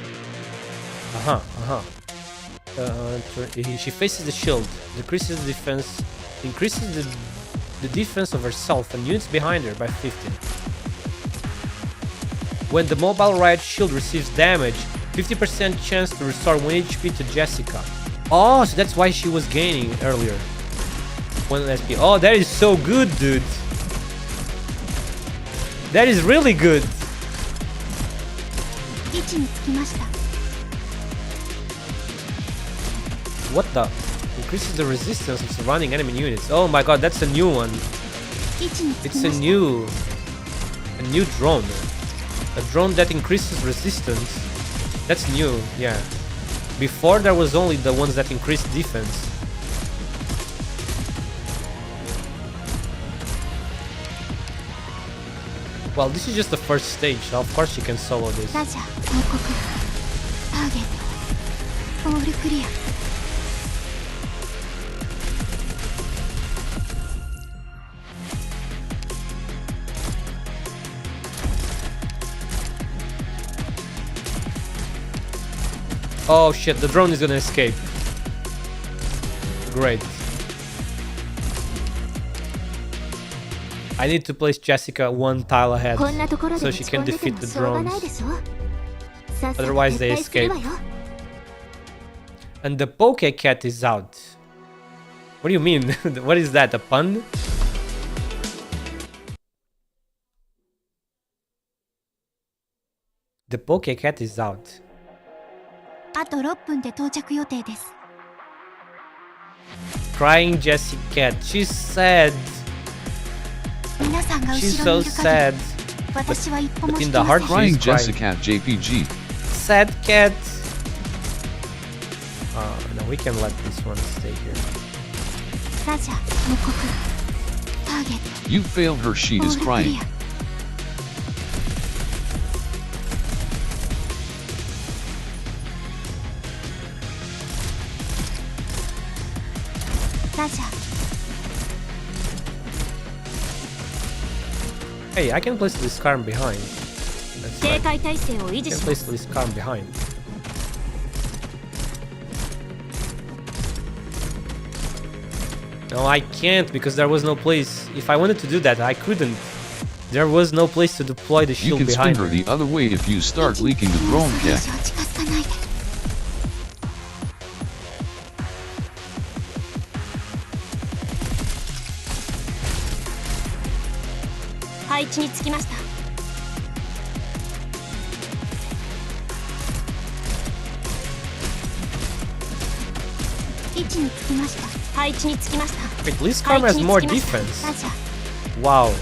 Speaker 2: She faces the shield, decreases defense, increases the defense of herself and units behind her by 15. When the mobile riot shield receives damage, 50% chance to restore 1 HP to Jessica. Oh, so that's why she was gaining earlier. 1 SP. Oh, that is so good, dude. That is really good.
Speaker 4: 位置につきました。
Speaker 2: What the? Increases the resistance of surrounding enemy units. Oh my god, that's a new one.
Speaker 4: 位置につき
Speaker 2: It's
Speaker 4: ま
Speaker 2: a
Speaker 4: した。
Speaker 2: new drone. A drone that increases resistance. That's new, yeah. Before there was only the ones that increased defense. Well, this is just the first stage, so of course you can solo this.
Speaker 4: ラジャー報告。ターゲット。オールクリア。
Speaker 2: Oh shit, the drone is gonna escape. Great. I need to place Jessica 1 tile ahead
Speaker 3: こんなところで
Speaker 2: so
Speaker 3: 打
Speaker 2: she
Speaker 3: ち
Speaker 2: can
Speaker 3: 込んでて
Speaker 2: defeat
Speaker 3: も
Speaker 2: the
Speaker 3: しょうがない
Speaker 2: drones.
Speaker 3: でしょ。さっさと
Speaker 2: Otherwise they
Speaker 3: 撤退するわよ。
Speaker 2: And the Poke Cat is out. What do you mean? What is that? A pun? The Poke Cat is out.
Speaker 4: あと6分で到着予定です。
Speaker 2: Crying Jessie Cat. She's sad.
Speaker 4: 皆さんが
Speaker 2: She's
Speaker 4: 後ろ
Speaker 2: so
Speaker 4: にいる限
Speaker 2: sad.
Speaker 4: り、私は一歩も
Speaker 2: But
Speaker 4: 引
Speaker 2: in
Speaker 4: き
Speaker 2: the
Speaker 4: ま
Speaker 2: heart
Speaker 4: せん。
Speaker 1: Crying
Speaker 2: She's crying.
Speaker 1: Jessica JPG.
Speaker 2: Sad cat. No, we can let this one stay here.
Speaker 4: ラジャー報告。ターゲッ
Speaker 1: You failed her, she
Speaker 4: ト。オ
Speaker 1: is
Speaker 4: ールク
Speaker 1: crying.
Speaker 4: リア。ラジャー。
Speaker 2: Hey, I can place this car behind. That's
Speaker 3: 警
Speaker 2: right.
Speaker 3: 戒態勢を維
Speaker 2: I
Speaker 3: 持
Speaker 2: can
Speaker 3: します
Speaker 2: place this car behind. No, I can't because there was no place. If I wanted to do that, I couldn't. There was no place to deploy the
Speaker 1: You
Speaker 2: shield
Speaker 1: can spin
Speaker 2: behind
Speaker 1: her
Speaker 2: her.
Speaker 1: the other way if you start leaking the
Speaker 4: もう
Speaker 1: drone
Speaker 4: それ以
Speaker 1: kit.
Speaker 4: 上近づかないで。
Speaker 3: 配置につきました。
Speaker 4: 位置につきました。
Speaker 3: 配置につきました。
Speaker 2: Wait, Liz Karma has more
Speaker 3: 配置につきました。
Speaker 2: defense.
Speaker 4: ラジャー。
Speaker 2: Wow.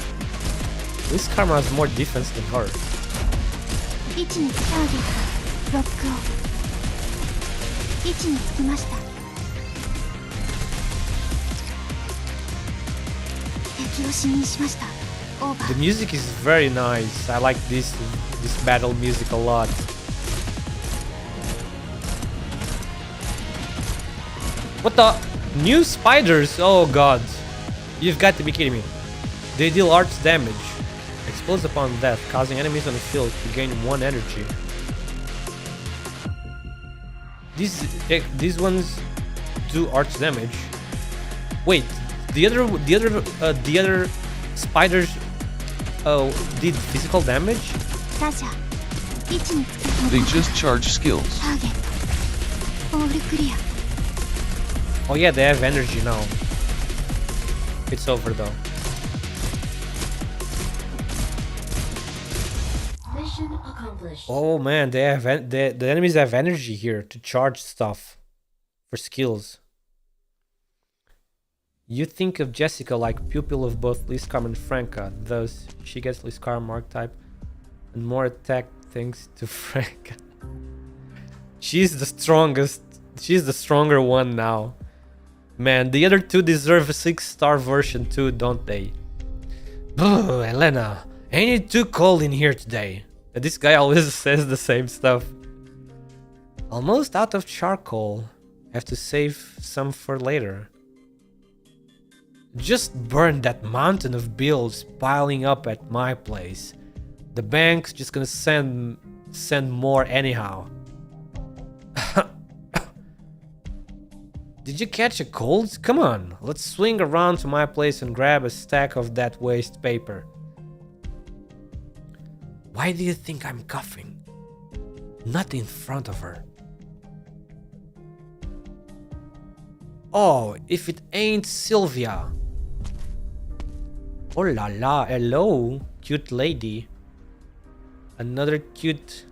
Speaker 2: Liz Karma has more defense than her.
Speaker 4: 位置につきターゲット。ロックオン。位置につきました。敵を視認しました。オーバ
Speaker 2: The
Speaker 4: ー。
Speaker 2: music is very nice. I like this battle music a lot. What the? New spiders! Oh god. You've got to be kidding me. They deal arch damage. Explodes upon death, causing enemies on the field to gain 1 energy. These ones do arch damage. Wait, the other spiders did physical damage?
Speaker 4: ラジャー位置につけた
Speaker 1: They just charge skills.
Speaker 4: ターゲットオールクリア
Speaker 2: Oh yeah, they have energy now. It's over though.
Speaker 6: Mission accomplished.
Speaker 2: Oh man, they have the enemies have energy here to charge stuff for skills. You think of Jessica like pupil of both Liscar and Franca, thus she gets Liscar mark type and more attack thanks to Franca. She's the strongest. She's the stronger one now. Man, the other two deserve a 6-star version too, don't they? Boo, Elena, ain't it too cold in here today? This guy always says the same stuff. Almost out of charcoal. Have to save some for later. Just burn that mountain of bills piling up at my place. The bank's just gonna send more anyhow. Did you catch a cold? Come on, let's swing around to my place and grab a stack of that waste paper. Why do you think I'm coughing? Not in front of her. Oh, if it ain't Sylvia. Oh la la, hello, cute lady. Another cute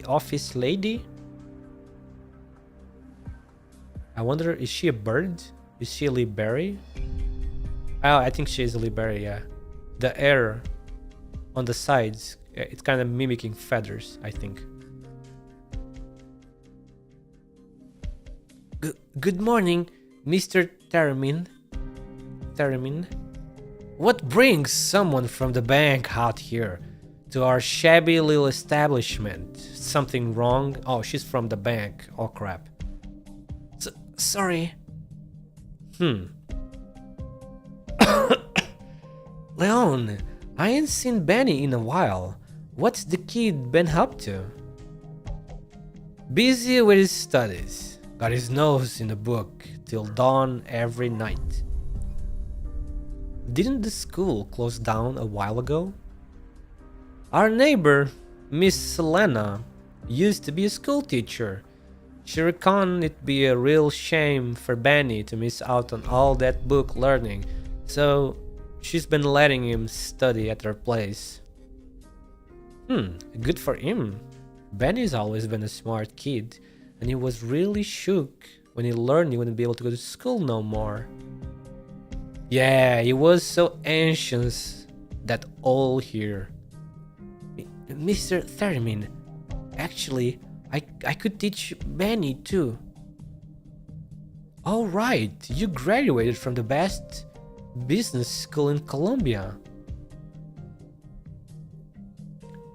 Speaker 2: office lady? I wonder, is she a bird? Is she a Liberi? Oh, I think she is a Liberi, yeah. The air on the sides, it's kind of mimicking feathers, I think. Good morning, Mr. Theremin. What brings someone from the bank out here to our shabby little establishment? Something wrong? Oh, she's from the bank. Oh crap. Sorry. Leon, I ain't seen Benny in a while. What's the kid been up to? Busy with his studies. Got his nose in a book till dawn every night. Didn't the school close down a while ago? Our neighbor, Miss Selena, used to be a school teacher. She reckoned it'd be a real shame for Benny to miss out on all that book learning, so she's been letting him study at her place. Good for him. Benny's always been a smart kid, and he was really shook when he learned he wouldn't be able to go to school no more. Yeah, he was so anxious, that all here. Mr. Theremin, actually, I could teach Benny too. Oh right, you graduated from the best business school in Colombia.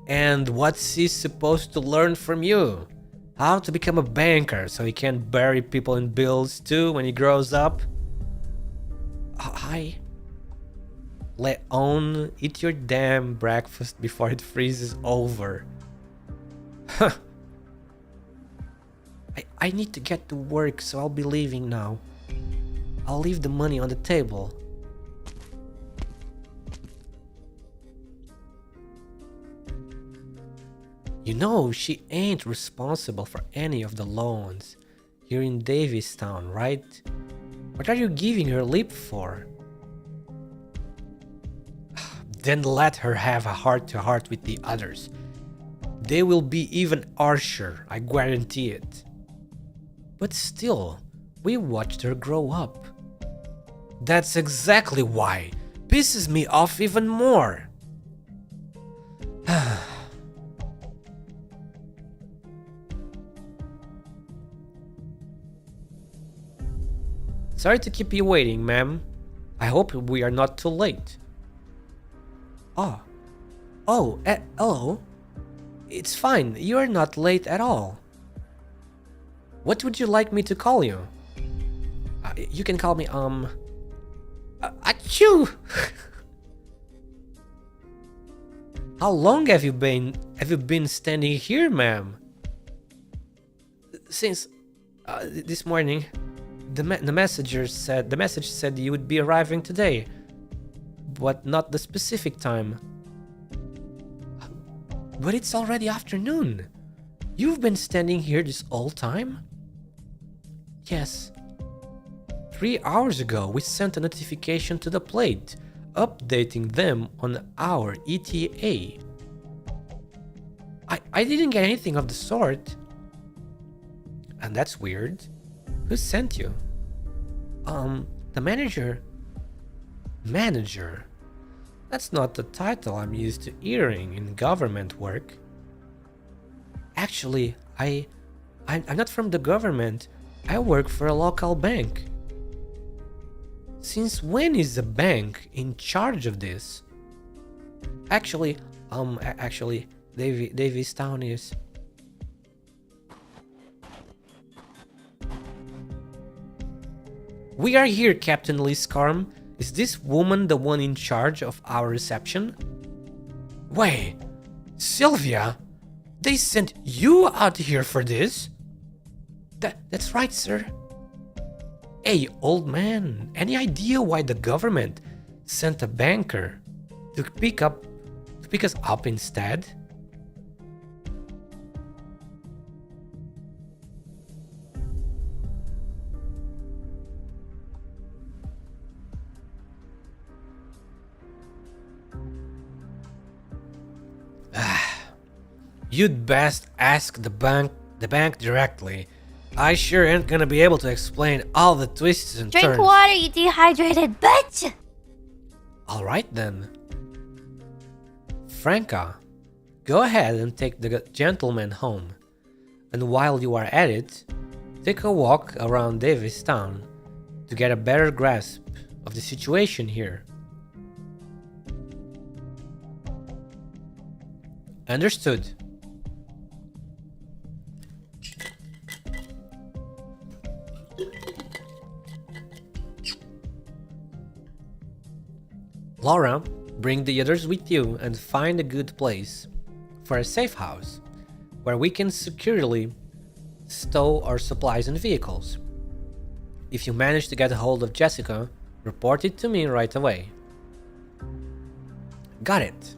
Speaker 2: And what's he supposed to learn from you? How to become a banker so he can bury people in bills too when he grows up? Hi. Leon, eat your damn breakfast before it freezes over. Huh. I need to get to work, so I'll be leaving now. I'll leave the money on the table. You know, she ain't responsible for any of the loans here in Davistown, right? What are you giving her lip for? Then let her have a heart-to-heart with the others. They will be even harsher, I guarantee it. But still, we watched her grow up. That's exactly why. Pisses me off even more. Sorry to keep you waiting, ma'am. I hope we are not too late. Hello? It's fine, you're not late at all. What would you like me to call you? You can call me, achoo! How long have you been standing here, ma'am? Since this morning. The message said you would be arriving today, but not the specific time. But it's already afternoon. You've been standing here this whole time? Yes. 3 hours ago, we sent a notification to the plate, updating them on our ETA. I didn't get anything of the sort. And that's weird. Who sent you? The manager. Manager? That's not the title I'm used to hearing in government work. Actually, I'm not from the government. I work for a local bank. Since when is the bank in charge of this? Actually, Davis Town is. We are here, Captain Liscarm. Is this woman the one in charge of our reception? Wait, Sylvia? They sent you out here for this? That's right, sir. Hey, old man, any idea why the government sent a banker to pick us up instead? You'd best ask the bank directly. I sure ain't gonna be able to explain all the twists and
Speaker 5: Drink
Speaker 2: turns.
Speaker 5: water, you dehydrated bitch!
Speaker 2: Alright then. Franca, go ahead and take the gentleman home. And while you are at it, take a walk around Davis Town to get a better grasp of the situation here. Understood. Laura, bring the others with you and find a good place for a safe house where we can securely stow our supplies and vehicles. If you manage to get a hold of Jessica, report it to me right away. Got it.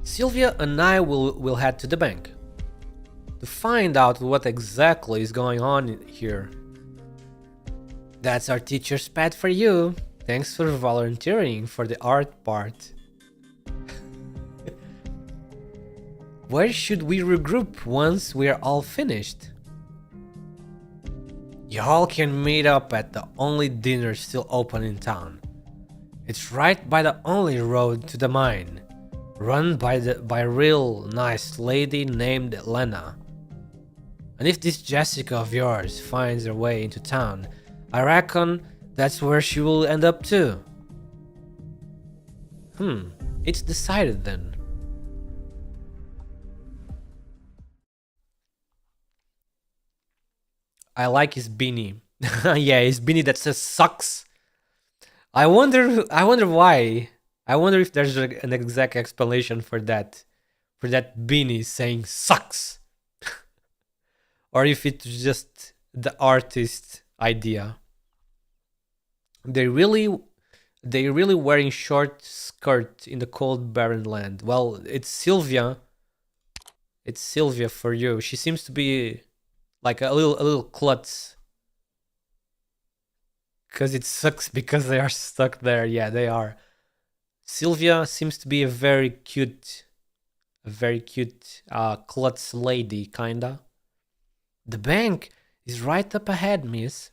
Speaker 2: Sylvia and I will head to the bank to find out what exactly is going on here. That's our teacher's pet for you. Thanks for volunteering for the art part. Where should we regroup once we're all finished? Y'all can meet up at the only dinner still open in town. It's right by the only road to the mine, run by a real nice lady named Lena. And if this Jessica of yours finds her way into town, I reckon that's where she will end up too. It's decided then. I like his beanie. Yeah, his beanie that says sucks. I wonder why. I wonder if there's an exact explanation for that beanie saying sucks. Or if it's just the artist's idea. They really wearing short skirt in the cold barren land. Well, it's Sylvia. It's Sylvia for you. She seems to be like a little klutz. Cause it sucks because they are stuck there. Yeah, they are. Sylvia seems to be a very cute klutz lady, kinda. The bank is right up ahead, miss.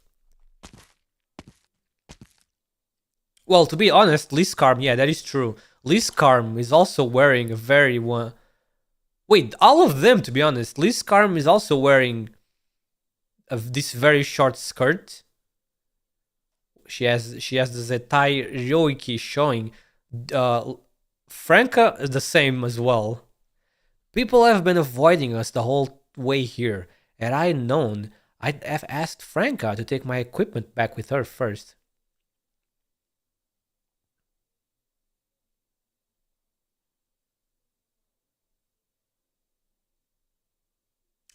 Speaker 2: Well, to be honest, Liscarm, yeah, that is true. Liscarm is also wearing a very one. Wait, all of them, to be honest. Liscarm is also wearing this very short skirt. She has the Zetai Ryoiki showing. Franca is the same as well. People have been avoiding us the whole way here. Had I known, I'd have asked Franca to take my equipment back with her first.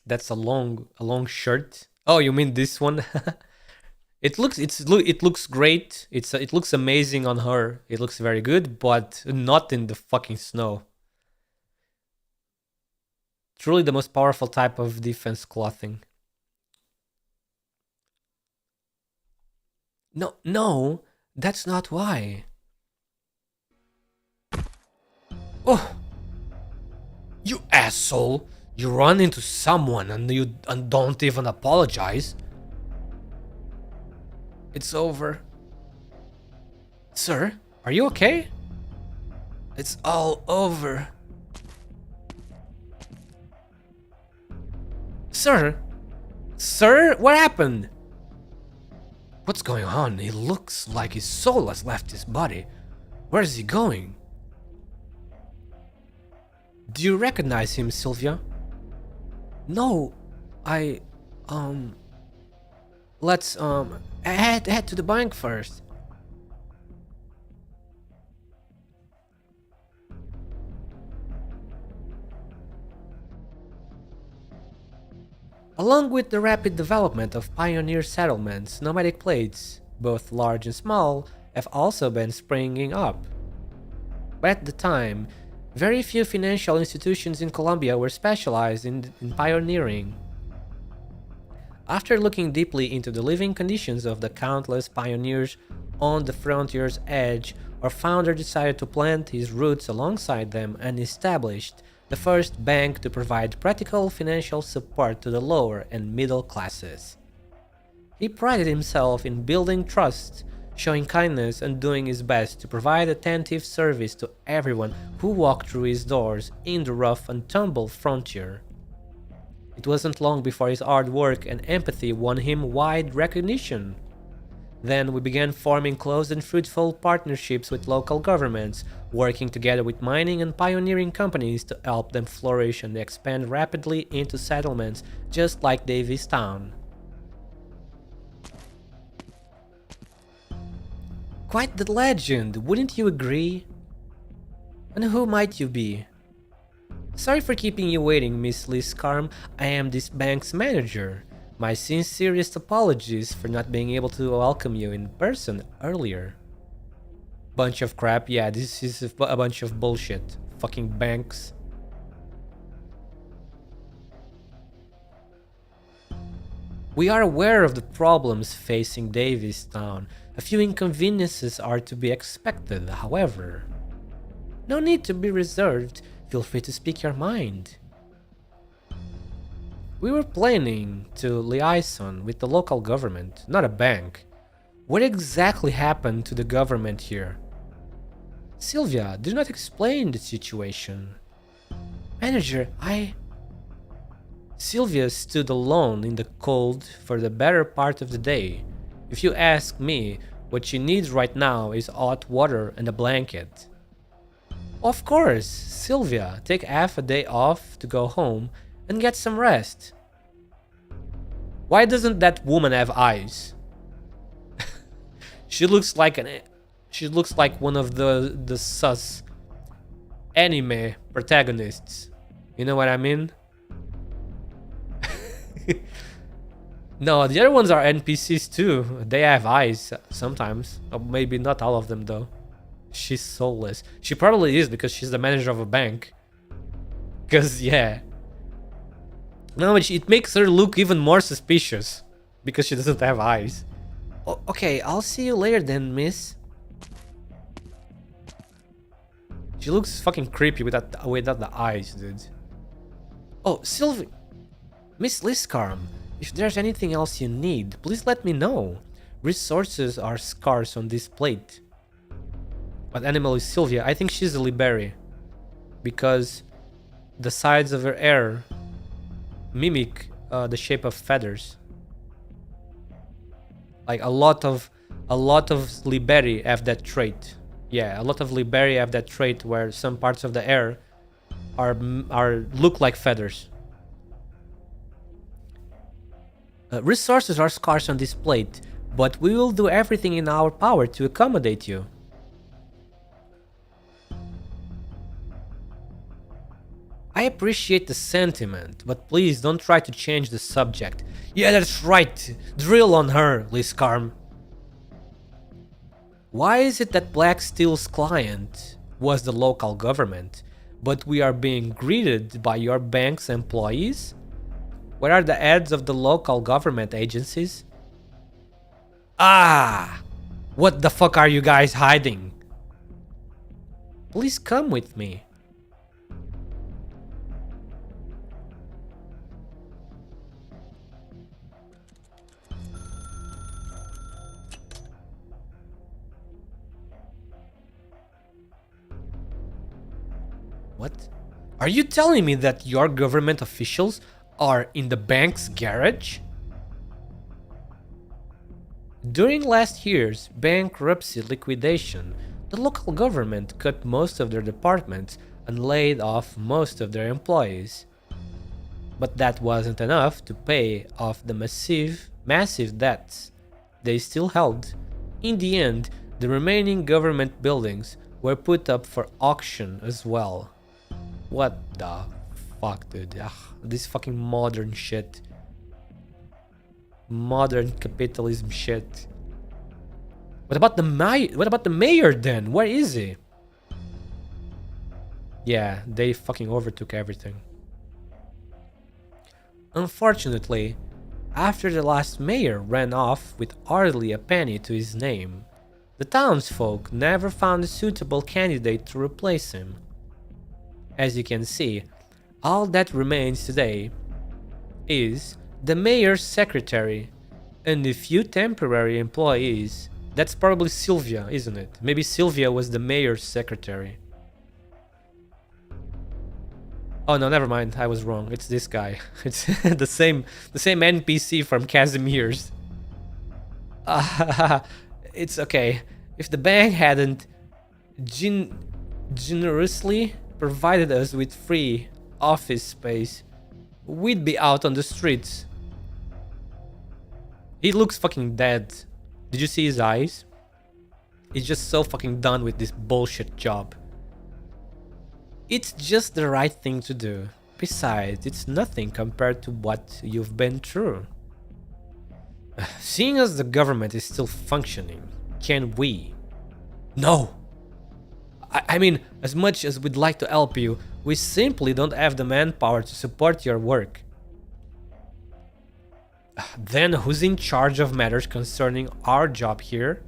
Speaker 2: That's a long shirt. Oh, you mean this one? It looks great. It looks amazing on her. It looks very good, but not in the fucking snow. Truly the most powerful type of defense clothing. No, that's not why. Oh, you asshole! You run into someone and you don't even apologize. It's over. Sir, are you okay? It's all over. Sir? Sir? What happened? What's going on? He looks like his soul has left his body. Where is he going? Do you recognize him, Sylvia? No, let's, head to the bank first. Along with the rapid development of pioneer settlements, nomadic plates, both large and small, have also been springing up. But at the time, very few financial institutions in Colombia were specialized in pioneering. After looking deeply into the living conditions of the countless pioneers on the frontier's edge, our founder decided to plant his roots alongside them and established the first bank to provide practical financial support to the lower and middle classes. He prided himself in building trust, showing kindness, and doing his best to provide attentive service to everyone who walked through his doors in the rough and tumble frontier. It wasn't long before his hard work and empathy won him wide recognition. Then we began forming close and fruitful partnerships with local governments, working together with mining and pioneering companies to help them flourish and expand rapidly into settlements just like Davis Town. Quite the legend, wouldn't you agree? And who might you be? Sorry for keeping you waiting, Miss Liscarm. I am this bank's manager. My sincerest apologies for not being able to welcome you in person earlier. Bunch of crap, yeah, this is a bunch of bullshit. Fucking banks. We are aware of the problems facing Davistown. A few inconveniences are to be expected, however. No need to be reserved. Feel free to speak your mind. We were planning to liaison with the local government, not a bank. What exactly happened to the government here? Sylvia, do not explain the situation. Manager, Sylvia stood alone in the cold for the better part of the day. If you ask me, what she needs right now is hot water and a blanket. Of course, Sylvia, take half a day off to go home and get some rest. Why doesn't that woman have eyes? She looks like one of the sus anime protagonists. You know what I mean? No, the other ones are NPCs too. They have eyes sometimes. Or maybe not all of them though. She's soulless. She probably is because she's the manager of a bank. Because, yeah. No, but it makes her look even more suspicious. Because she doesn't have eyes. Okay, I'll see you later then, miss. She looks fucking creepy without the eyes, dude. Oh, Sylvie. Miss Liscarm, if there's anything else you need, please let me know. Resources are scarce on this plate. What animal is Sylvia? I think she's a Liberi. Because the sides of her hair mimic the shape of feathers. Like a lot of Liberi have that trait. Yeah, a lot of Liberi have that trait where some parts of the hair are look like feathers. Resources are scarce on this plate, but we will do everything in our power to accommodate you. I appreciate the sentiment, but please don't try to change the subject. Yeah, that's right. Drill on her, Liscarm. Why is it that Black Steel's client was the local government, but we are being greeted by your bank's employees? Where are the heads of the local government agencies? Ah! What the fuck are you guys hiding? Please come with me. What? Are you telling me that your government officials are in the bank's garage? During last year's bankruptcy liquidation, the local government cut most of their departments and laid off most of their employees. But that wasn't enough to pay off the massive debts they still held. In the end, the remaining government buildings were put up for auction as well. What the fuck, dude? Ugh, this fucking modern shit. Modern capitalism shit. What about the mayor then? Where is he? Yeah, they fucking overtook everything. Unfortunately, after the last mayor ran off with hardly a penny to his name, the townsfolk never found a suitable candidate to replace him. As you can see, all that remains today is the mayor's secretary and a few temporary employees. That's probably Sylvia, isn't it? Maybe Sylvia was the mayor's secretary. Oh no, never mind. I was wrong. It's this guy. It's the same NPC from Casimir's. It's okay. If the bank hadn't generously provided us with free office space, we'd be out on the streets. He looks fucking dead. Did you see his eyes? He's just so fucking done with this bullshit job. It's just the right thing to do. Besides, it's nothing compared to what you've been through. Seeing as the government is still functioning, can we? No! I mean, as much as we'd like to help you, we simply don't have the manpower to support your work. Then who's in charge of matters concerning our job here?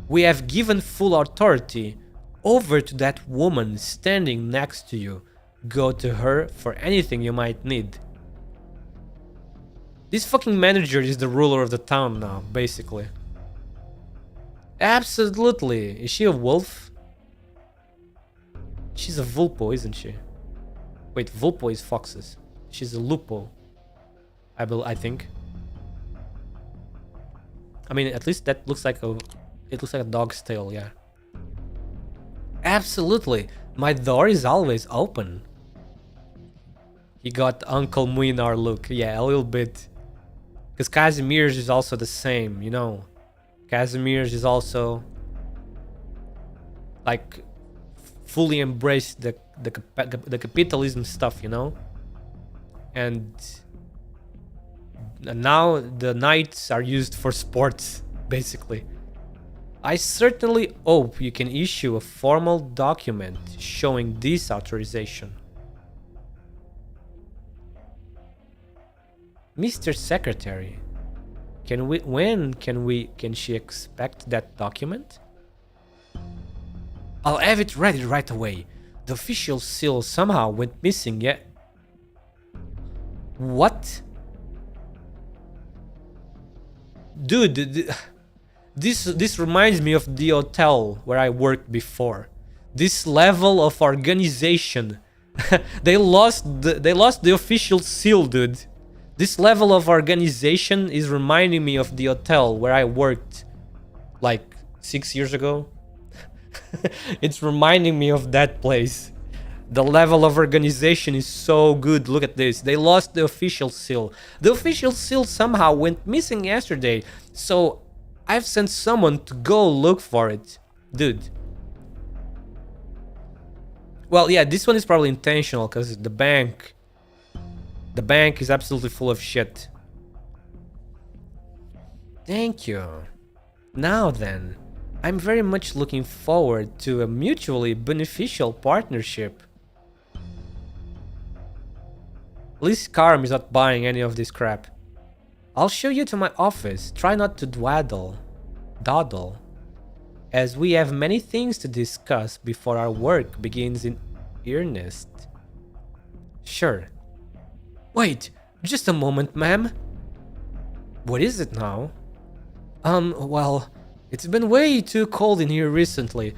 Speaker 2: We have given full authority over to that woman standing next to you. Go to her for anything you might need. This fucking manager is the ruler of the town now, basically. Absolutely. Is she a wolf? She's a vulpo, isn't she? Wait, vulpo is foxes. She's a lupo. I think. I mean, at least that looks like a... It looks like a dog's tail, yeah. Absolutely. My door is always open. He got Uncle Muinar look. Yeah, a little bit. Because Casimir's is also the same, you know. Casimir's is also... like... fully embraced the capitalism stuff, you know? And now the knights are used for sports, basically. I certainly hope you can issue a formal document showing this authorization. Mr. Secretary, can she expect that document? I'll have it ready right away. The official seal somehow went missing yet. What? Dude, this reminds me of the hotel where I worked before. This level of organization. they lost the official seal, dude. This level of organization is reminding me of the hotel where I worked like 6 years ago. It's reminding me of that place. The level of organization is so good. Look at this. They lost the official seal. The official seal somehow went missing yesterday. So I've sent someone to go look for it. Dude. Well, yeah, this one is probably intentional because the bank is absolutely full of shit. Thank you. Now then, I'm very much looking forward to a mutually beneficial partnership. At least Karam is not buying any of this crap. I'll show you to my office. Try not to dawdle, as we have many things to discuss before our work begins in earnest. Sure. Wait, just a moment, ma'am. What is it now? Well, it's been way too cold in here recently.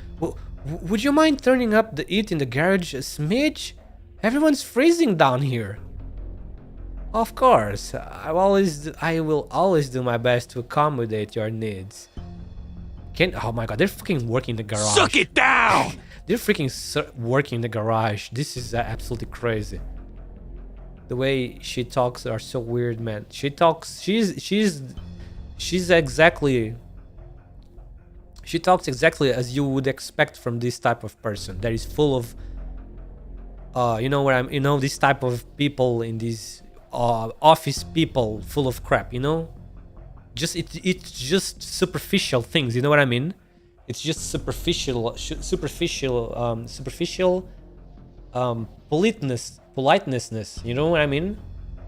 Speaker 2: Would you mind turning up the heat in the garage a smidge? Everyone's freezing down here. Of course, I will always do my best to accommodate your needs. Oh my god, they're fucking working the garage.
Speaker 7: Suck it down!
Speaker 2: They're freaking working the garage. This is absolutely crazy. The way she talks are so weird, man. She's exactly. She talks exactly as you would expect from this type of person. That is full of, this type of people in these office people, full of crap. It's just superficial things. You know what I mean? It's just superficial politeness. You know what I mean?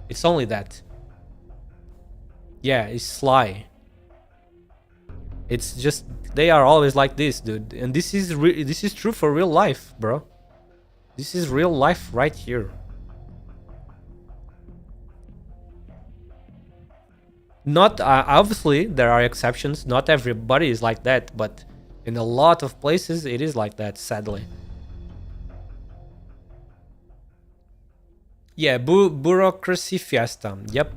Speaker 2: It's only that. Yeah, it's sly. It's just they are always like this, dude. And this is true for real life, bro. This is real life right here. Not obviously there are exceptions. Not everybody is like that, but in a lot of places it is like that, sadly. Yeah, bureaucracy fiesta. Yep.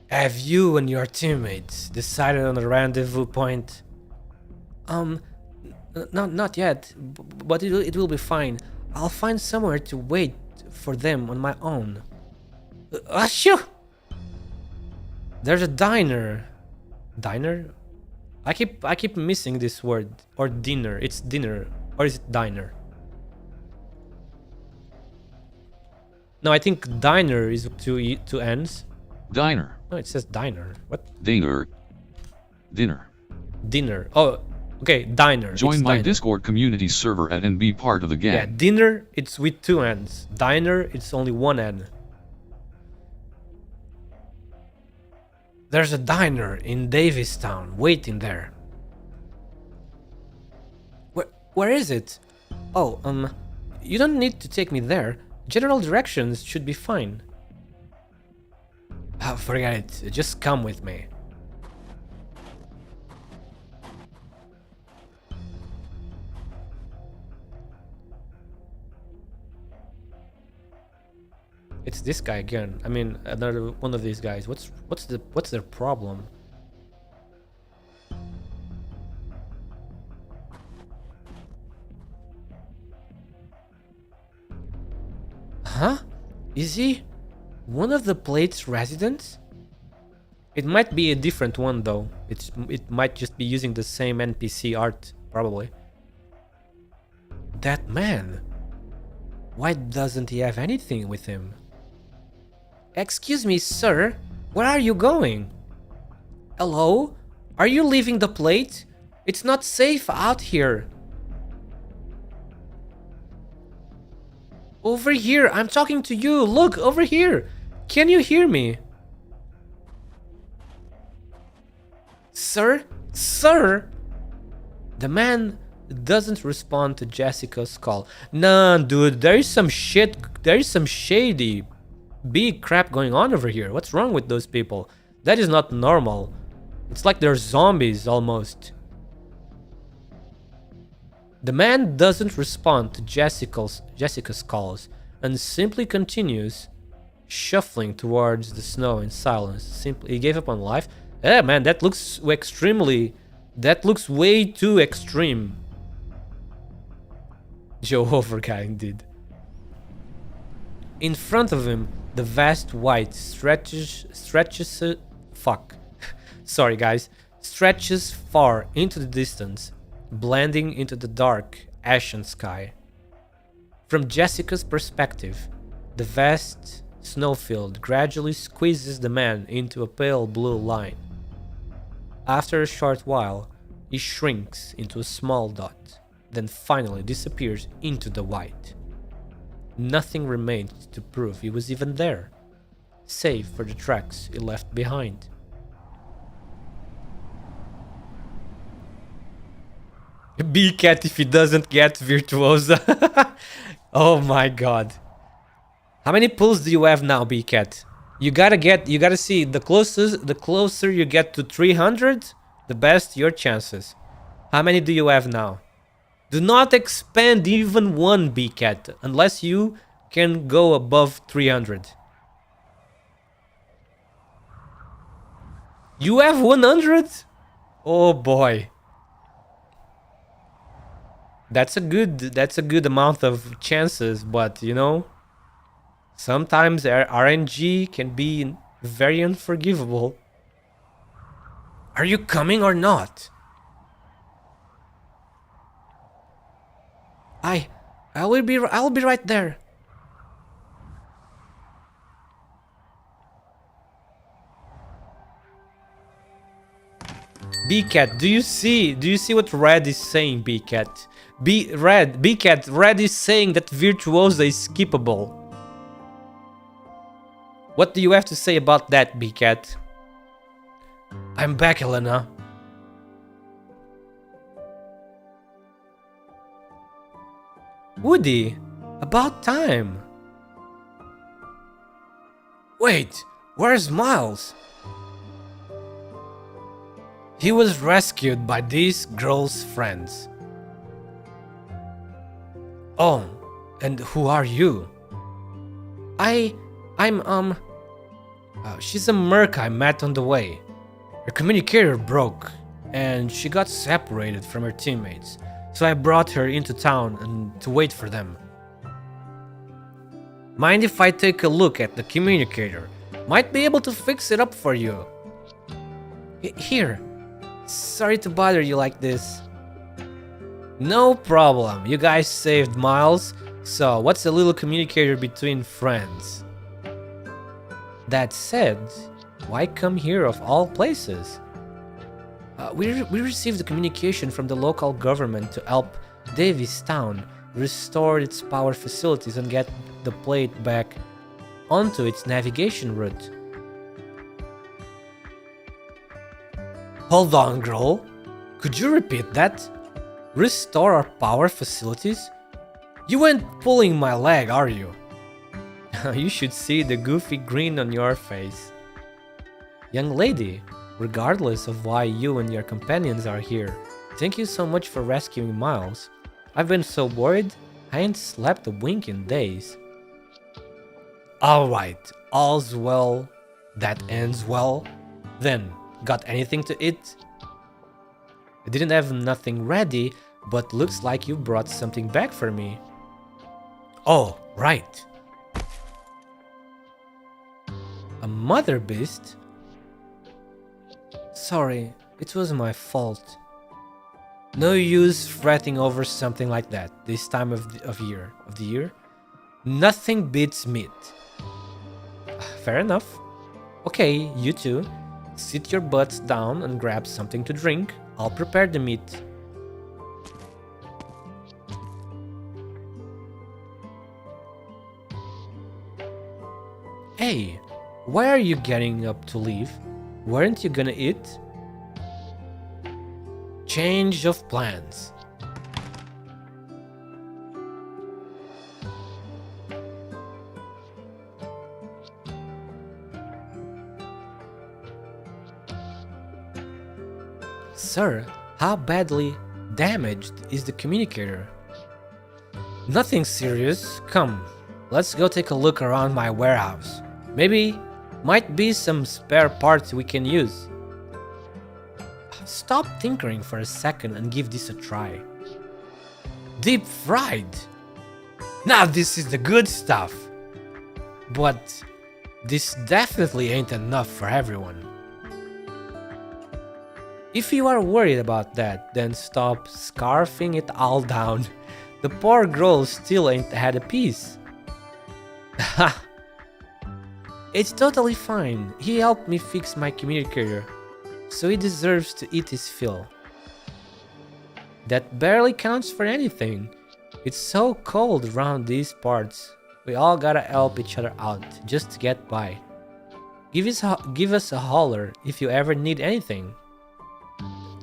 Speaker 2: Have you and your teammates decided on a rendezvous point? Not yet, but it will be fine. I'll find somewhere to wait for them on my own. Shoo! There's a diner. Diner? I keep missing this word. Or dinner. It's dinner. Or is it diner? No, I think diner is two N's.
Speaker 1: Diner.
Speaker 2: No, it says diner. What?
Speaker 1: Dinner.
Speaker 2: Dinner. Oh, okay, diner.
Speaker 1: Join
Speaker 2: it's
Speaker 1: my
Speaker 2: diner.
Speaker 1: Discord community server and be part of the gang.
Speaker 2: Yeah, dinner, it's with two N's. Diner, it's only one N. There's a diner in Davistown waiting there. Where is it? Oh, you don't need to take me there. General directions should be fine. Forget it. Just come with me. It's this guy again. I mean, another one of these guys. What's their problem? Huh? Is he one of the plate's residents? It might be a different one though. It might just be using the same NPC art, probably. That man. Why doesn't he have anything with him? Excuse me, sir. Where are you going? Hello? Are you leaving the plate? It's not safe out here. Over here, I'm talking to you. Look, over here. Can you hear me? Sir? Sir? The man doesn't respond to Jessica's call. Nah, dude, there is some shit. There is some shady, big crap going on over here. What's wrong with those people? That is not normal. It's like they're zombies almost. The man doesn't respond to Jessica's calls and simply continues shuffling towards the snow in silence. He gave up on life. Yeah, man, that looks extremely... That looks way too extreme. Joe Overguy, indeed. In front of him, the vast white stretches fuck. Sorry, guys. Stretches far into the distance, blending into the dark, ashen sky. From Jessica's perspective, the vast snowfield gradually squeezes the man into a pale blue line. After a short while, he shrinks into a small dot, then finally disappears into the white. Nothing remained to prove he was even there, save for the tracks he left behind. B-Cat if he doesn't get Virtuosa. Oh my god. How many pulls do you have now, B-Cat? You gotta see, the closer you get to 300, the best your chances. How many do you have now? Do not expand even one, B-Cat, unless you can go above 300. You have 100? Oh boy. That's a good amount of chances, but you know, sometimes RNG can be very unforgivable. Are you coming or not? I'll be right there. B-Cat, do you see what Red is saying, B-Cat? B-Cat, Red is saying that Virtuosa is skippable. What do you have to say about that, B-Cat? I'm back, Elena. Woody, about time. Wait, where's Miles? He was rescued by these girls' friends. Oh, and who are you? I'm she's a merc I met on the way. Her communicator broke, and she got separated from her teammates, so I brought her into town and to wait for them. Mind if I take a look at the communicator? Might be able to fix it up for you. Here. Sorry to bother you like this. No problem, you guys saved Miles, so what's a little communicator between friends? That said, why come here of all places? We received a communication from the local government to help Davis Town restore its power facilities and get the plate back onto its navigation route. Hold on, girl. Could you repeat that? Restore our power facilities? You ain't pulling my leg, are you? You should see the goofy grin on your face. Young lady, regardless of why you and your companions are here, thank you so much for rescuing Miles. I've been so worried, I ain't slept a wink in days. Alright, all's well that ends well. Then, got anything to eat? I didn't have nothing ready, but looks like you brought something back for me. Oh, right. A mother beast? Sorry, it was my fault. No use fretting over something like that this time of the year. Nothing beats meat. Fair enough. Okay, you two, sit your butts down and grab something to drink. I'll prepare the meat. Hey, why are you getting up to leave? Weren't you gonna eat? Change of plans. Sir, how badly damaged is the communicator? Nothing serious. Come, let's go take a look around my warehouse. Maybe might be some spare parts we can use. Stop tinkering for a second and give this a try. Deep fried. Now this is the good stuff. But this definitely ain't enough for everyone. If you are worried about that, then stop scarfing it all down. The poor girl still ain't had a piece. Ha! It's totally fine. He helped me fix my communicator, so he deserves to eat his fill. That barely counts for anything. It's so cold around these parts. We all gotta help each other out just to get by. Give us a holler if you ever need anything.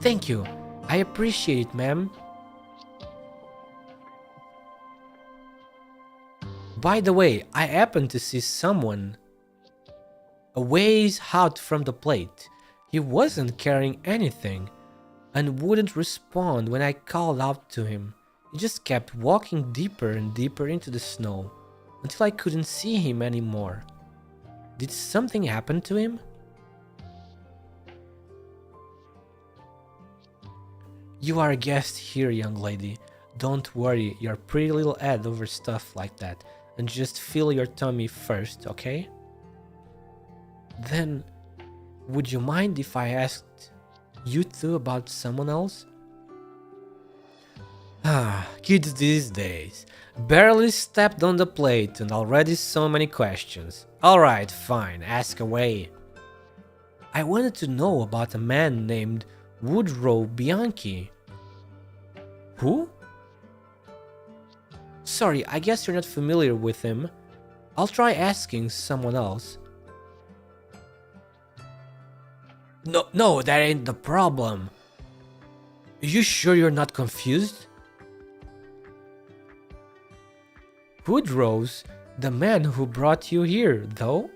Speaker 2: Thank you. I appreciate it, ma'am. By the way, I happened to see someone a ways out from the plate. He wasn't carrying anything and wouldn't respond when I called out to him. He just kept walking deeper and deeper into the snow until I couldn't see him anymore. Did something happen to him? You are a guest here, young lady. Don't worry your pretty little head over stuff like that, and just fill your tummy first, okay? Then, would you mind if I asked you two about someone else? Ah, kids these days. Barely stepped on the plate and already so many questions. Alright, fine, ask away. I wanted to know about a man named Woodrow Bianchi. Who? Sorry, I guess you're not familiar with him. I'll try asking someone else. No, that ain't the problem. You sure you're not confused? Woodrow's the man who brought you here, though?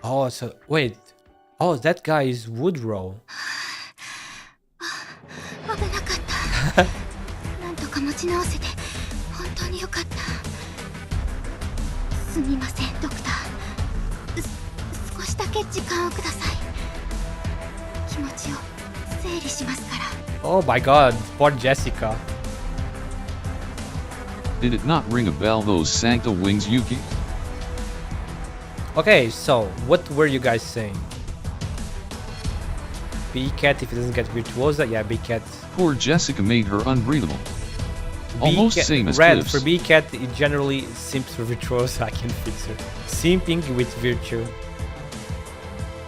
Speaker 2: Oh, so wait. Oh, that guy is Woodrow.
Speaker 4: 危なかったなんとか持ち直せて本当によかったすみませんドクター少しだけ時間をください気持ちを整理しますから
Speaker 2: Oh my god, poor Jessica.
Speaker 1: Did it not ring a bell, those Sancta wings, Yuki?
Speaker 2: Okay, so what were you guys saying? B-Cat if it doesn't get Virtuosa? Yeah, B-Cat.
Speaker 1: Poor Jessica made her unbreathable. Almost same as
Speaker 2: Red,
Speaker 1: Cliff's.
Speaker 2: for B-Cat, it generally simps for Virtuosa. I can fix her. Simping with Virtue.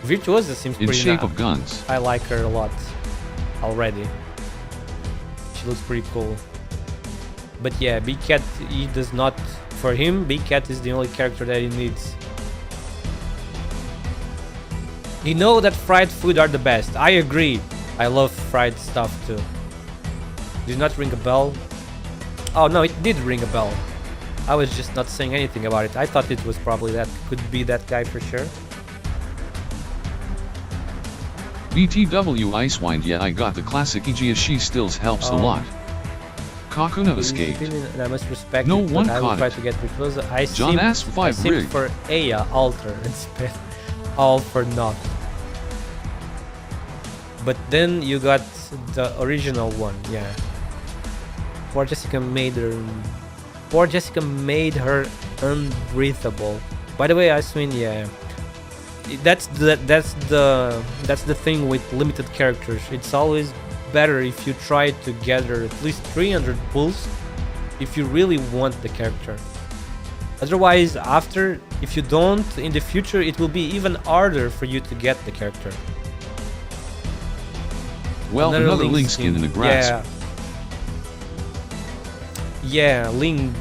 Speaker 2: Virtuosa seems
Speaker 1: In
Speaker 2: pretty
Speaker 1: shape
Speaker 2: nice.
Speaker 1: of guns.
Speaker 2: I like her a lot already. She looks pretty cool. But yeah, B-Cat, he does not... For him, B-Cat is the only character that he needs. You know that fried food are the best. I agree. I love fried stuff too. Did not ring a bell? Oh no, it did ring a bell. I was just not saying anything about it. I thought it was probably that. Could be that guy for sure.
Speaker 1: BTW Icewind, yeah, I got the classic Igia, she stills helps a lot. Kakuna escaped.
Speaker 2: And I must respect
Speaker 1: No
Speaker 2: it,
Speaker 1: one
Speaker 2: but I will
Speaker 1: caught
Speaker 2: try
Speaker 1: it.
Speaker 2: to get Virtuosa. I
Speaker 1: John asked
Speaker 2: I
Speaker 1: 5
Speaker 2: simped
Speaker 1: rig.
Speaker 2: for Aya Alter and spent all for naught. But then you got the original one, yeah. Poor Jessica made her unbreathable. By the way, Icewind, yeah. That's the thing with limited characters. It's always better if you try to gather at least 300 pulls if you really want the character. Otherwise, if you don't, in the future it will be even harder for you to get the character.
Speaker 1: Well, another Ling skin in the grass.
Speaker 2: Yeah, Ling.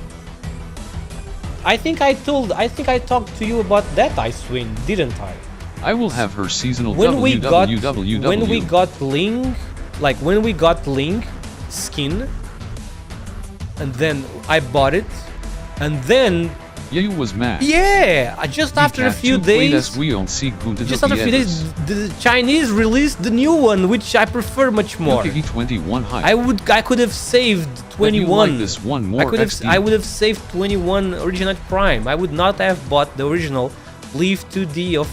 Speaker 2: I think I talked to you about that Icewind, didn't I?
Speaker 1: I will have her seasonal
Speaker 2: When we got Ling skin, and then I bought it, and then
Speaker 1: You was mad.
Speaker 2: yeah, just after a few days, the Chinese released the new one, which I prefer much more.
Speaker 1: 21 high.
Speaker 2: I could have saved 21.
Speaker 1: Like this one more
Speaker 2: I would have saved 21 Original Prime. I would not have bought the original Leaf 2D of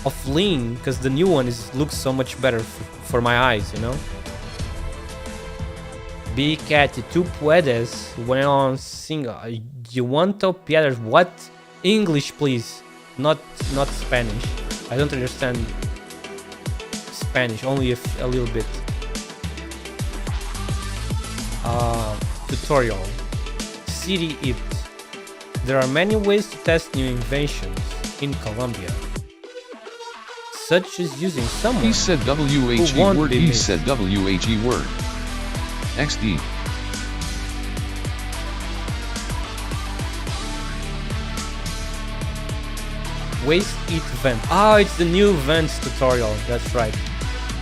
Speaker 2: of lean, because the new one looks so much better for my eyes, you know. Be cat, tú puedes, bueno, singa, you want to piedras, what? English, please, not Spanish. I don't understand Spanish, only a little bit. Tutorial. City It. There are many ways to test new inventions in Colombia, such as using someone
Speaker 1: He said WHE
Speaker 2: who won't
Speaker 1: word,
Speaker 2: be
Speaker 1: he
Speaker 2: missed.
Speaker 1: said WHE word. XD.
Speaker 2: Waste Eat Vent. Ah, it's the new vents tutorial. That's right.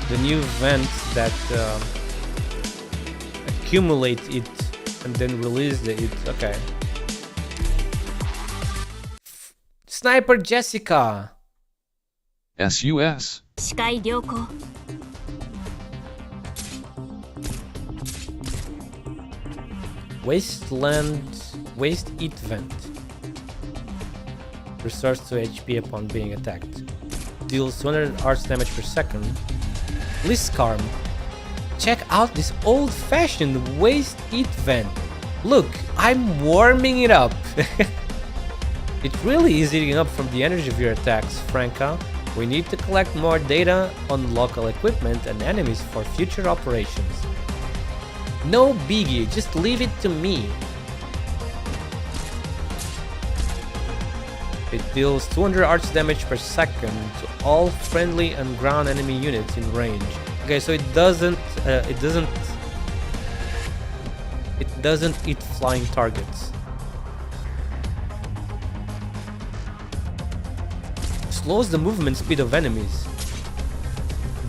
Speaker 2: The new vents that accumulate it and then release the it. Okay. Sniper Jessica.
Speaker 1: SUS.
Speaker 3: 視界良好
Speaker 2: Waste Eat Vent. Restores 2 HP upon being attacked. Deals 200 arts damage per second. Liscarm. Check out this old-fashioned Waste Eat Vent. Look, I'm warming it up. It really is eating up from the energy of your attacks, Franca. We need to collect more data on local equipment and enemies for future operations. No biggie, just leave it to me. It deals 200 arts damage per second to all friendly and ground enemy units in range. Okay, so it doesn't eat flying targets. Slows the movement speed of enemies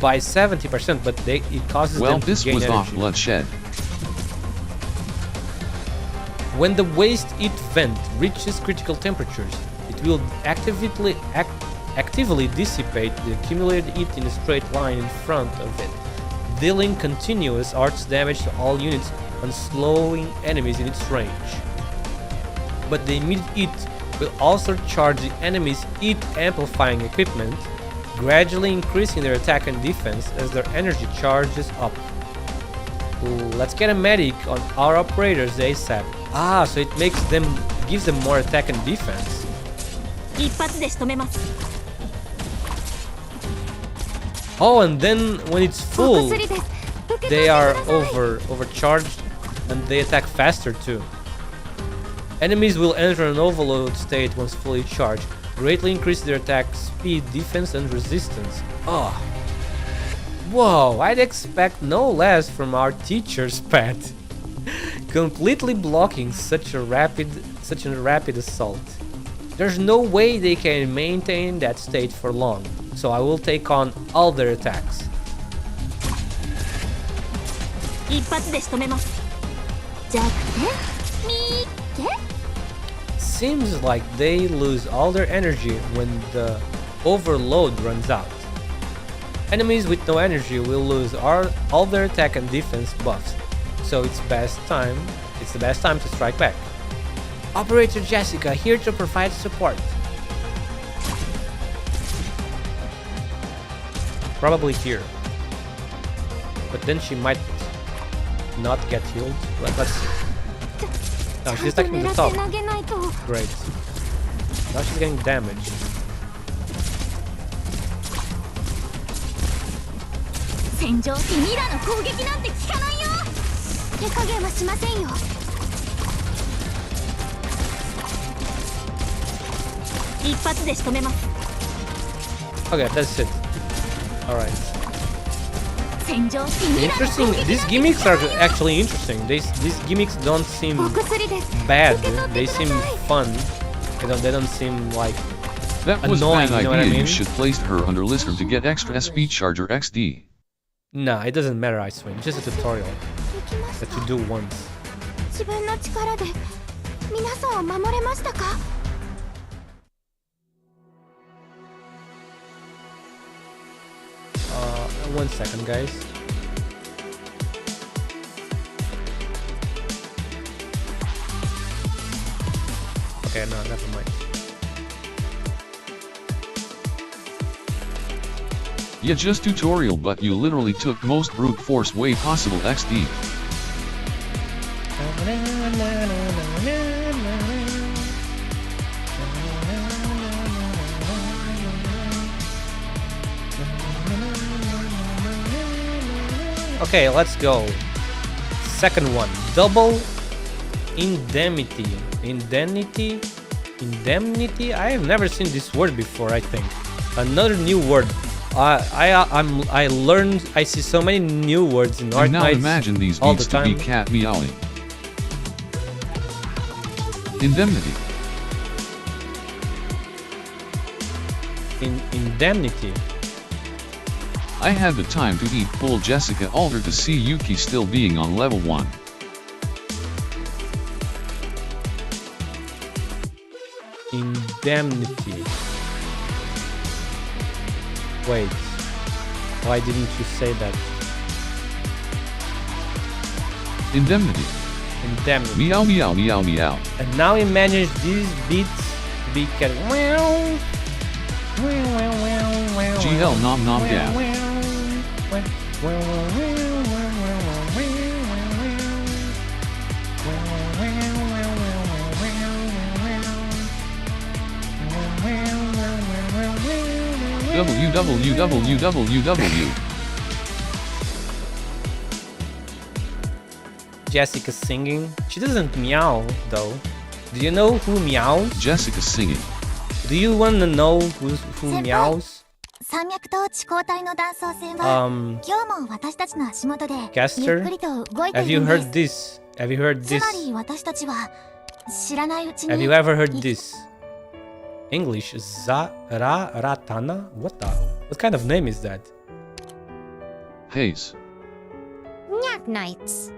Speaker 2: by 70%, but it causes
Speaker 1: Well,
Speaker 2: them to
Speaker 1: this
Speaker 2: gain
Speaker 1: was
Speaker 2: energy.
Speaker 1: off bloodshed.
Speaker 2: When the Waste Eat Vent reaches critical temperatures, it will actively dissipate the accumulated heat in a straight line in front of it, dealing continuous arts damage to all units and slowing enemies in its range. But the immediate heat will also charge the enemy's heat amplifying equipment, gradually increasing their attack and defense as their energy charges up. Let's get a medic on our operators ASAP. Ah, so it gives them more attack and defense.
Speaker 3: 一発で仕留めます
Speaker 2: Oh, and then when it's full,
Speaker 3: 薬です受け取って
Speaker 2: they are
Speaker 3: ください
Speaker 2: overcharged and they attack faster too. Enemies will enter an overload state once fully charged, greatly increase their attack speed, defense and resistance. Oh. Whoa, I'd expect no less from our teacher's pet. Completely blocking such a rapid assault. There's no way they can maintain that state for long, so I will take on all their attacks.
Speaker 3: 一発で仕留めますじゃあねみーけ
Speaker 2: Seems like they lose all their energy when the overload runs out. Enemies with no energy will lose all their attack and defense buffs, so it's the best time to strike back. Operator Jessica here to provide support. Probably here, but then she might not get healed. Let's see. No, she's attacking the
Speaker 3: 狙
Speaker 2: top.
Speaker 3: って投げないと
Speaker 2: Great. Now she's getting damage.
Speaker 3: 戦場ってミラの攻撃なんて効かないよ手加減はしませんよ一発で仕留めます
Speaker 2: Okay, that's it. Alright.
Speaker 3: 戦場ってミラの攻
Speaker 2: Interesting.
Speaker 3: 撃
Speaker 2: These gimmicks are actually interesting. These gimmicks don't seem
Speaker 3: お薬です
Speaker 2: bad.
Speaker 3: 受け取って
Speaker 2: They
Speaker 3: くだ
Speaker 2: seem
Speaker 3: さい
Speaker 2: fun. They don't seem like
Speaker 1: That was
Speaker 2: Annoying,
Speaker 1: bad
Speaker 2: you know what I
Speaker 1: idea.
Speaker 2: mean?
Speaker 1: You should place her under listener to get extra SP charger XD.
Speaker 2: nah. It doesn't matter. I swear. It's just a tutorial
Speaker 3: できまし
Speaker 2: that
Speaker 3: た
Speaker 2: you do once.
Speaker 3: 自分の力で皆さんを守れましたか
Speaker 2: One second, guys. Okay, no, never mind.
Speaker 1: Yeah, just tutorial, but you literally took most brute force way possible XD.
Speaker 2: Okay, let's go. Second one, double indemnity. Indemnity? Indemnity? I have never seen this word before, I think. Another new word. I learned, I see so many new words in
Speaker 1: And now
Speaker 2: ARKNIGHTS
Speaker 1: imagine these
Speaker 2: all
Speaker 1: beats
Speaker 2: the
Speaker 1: to be
Speaker 2: time.
Speaker 1: cat meowing. Indemnity.
Speaker 2: Indemnity.
Speaker 1: I had the time to eat full Jessica Alder to see Yuki still being on level 1.
Speaker 2: Indemnity. Wait. Why didn't you say that?
Speaker 1: Indemnity.
Speaker 2: Indemnity.
Speaker 1: Meow meow meow meow.
Speaker 2: And now imagine these beats we can
Speaker 1: GL nom nom gap. www.
Speaker 2: Jessica singing. She doesn't meow though. Do you know who meows?
Speaker 1: Jessica singing.
Speaker 2: Do you want to know who meows?
Speaker 4: 山脈と地高帯の断層線は、今日も私たちの足元でゆっ
Speaker 2: Caster?
Speaker 4: くりと動いて
Speaker 2: Have
Speaker 4: い
Speaker 2: you
Speaker 4: るん
Speaker 2: heard
Speaker 4: です
Speaker 2: this? Have you heard
Speaker 4: つ
Speaker 2: this?
Speaker 4: まり私たちは知らないうちに
Speaker 2: Have you ever heard this? English Ratana? What kind of name is that?
Speaker 1: Haze.
Speaker 5: ARKNIGHTS.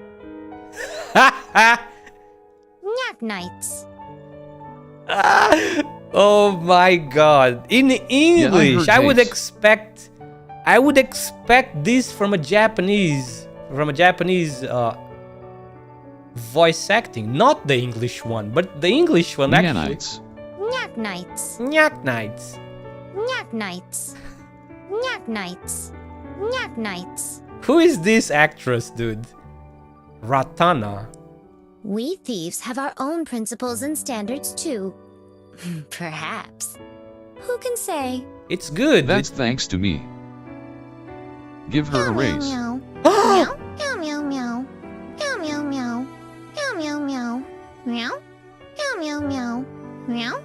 Speaker 5: ARKNIGHTS.
Speaker 2: Oh my god. In English,
Speaker 1: I
Speaker 2: I would
Speaker 1: heard
Speaker 2: expect this from a Japanese voice acting, not the English one, but the English one actually.
Speaker 1: Neonites.
Speaker 5: ARKNIGHTS.
Speaker 2: ARKNIGHTS.
Speaker 5: ARKNIGHTS. ARKNIGHTS. ARKNIGHTS.
Speaker 2: Who is this actress, dude? Ratana.
Speaker 5: We thieves have our own principles and standards too. Perhaps. Who can say?
Speaker 2: It's good.
Speaker 1: That's thanks to me. Give her a raise.
Speaker 5: Meow meow meow meow meow meow meow meow meow meow meow meow meow meow.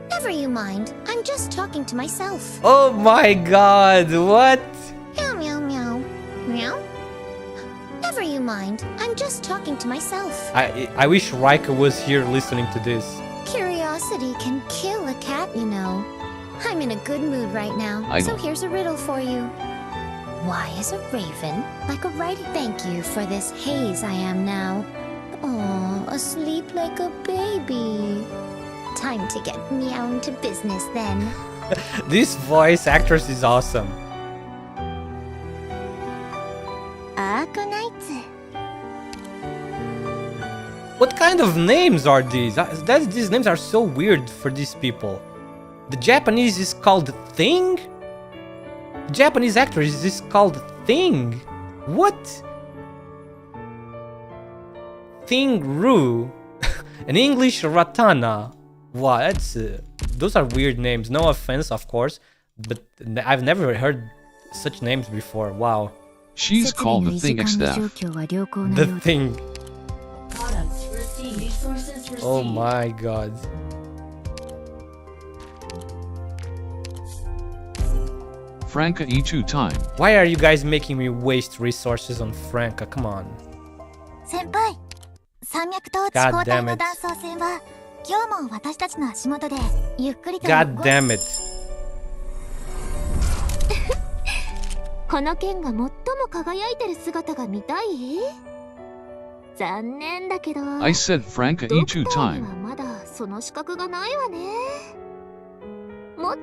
Speaker 5: Never you mind. I'm just talking to myself.
Speaker 2: Oh my god, what?
Speaker 5: Meow meow meow meow. Never you mind. I'm just talking to myself.
Speaker 2: I wish Raika was here listening to this.
Speaker 5: Curiosity can kill a cat, you know. I'm in a good mood right now,
Speaker 1: I
Speaker 5: so
Speaker 1: know.
Speaker 5: here's a riddle for you. Why is a raven like a writing thank you for this haze I am now? Oh, asleep like a baby. Time to get meowing to business then.
Speaker 2: This voice actress is awesome.
Speaker 4: ARKNIGHTS
Speaker 2: What kind of names are these? These names are so weird for these people. The Japanese is called Thing? The Japanese actress is called Thing. What? Thing Ru. An English Ratana. Wow, that's those are weird names. No offense, of course, but I've never heard such names before. Wow.
Speaker 1: She's called the Thing XF.
Speaker 2: The Thing.
Speaker 6: Products received. Resources received.
Speaker 2: Oh my god.
Speaker 1: Franca E2 time.
Speaker 2: Why are you guys making me waste resources on Franca? Come on.
Speaker 4: 先輩山脈と地高帯の断層線は今日も私たちの足元でゆっくりと
Speaker 2: God damn it.
Speaker 3: この剣が最も輝いてる姿が見たい？残念だけど
Speaker 1: I said Franca
Speaker 3: ドクタ
Speaker 1: E2
Speaker 3: ーには
Speaker 1: time.
Speaker 3: まだその資格がないわね。もっ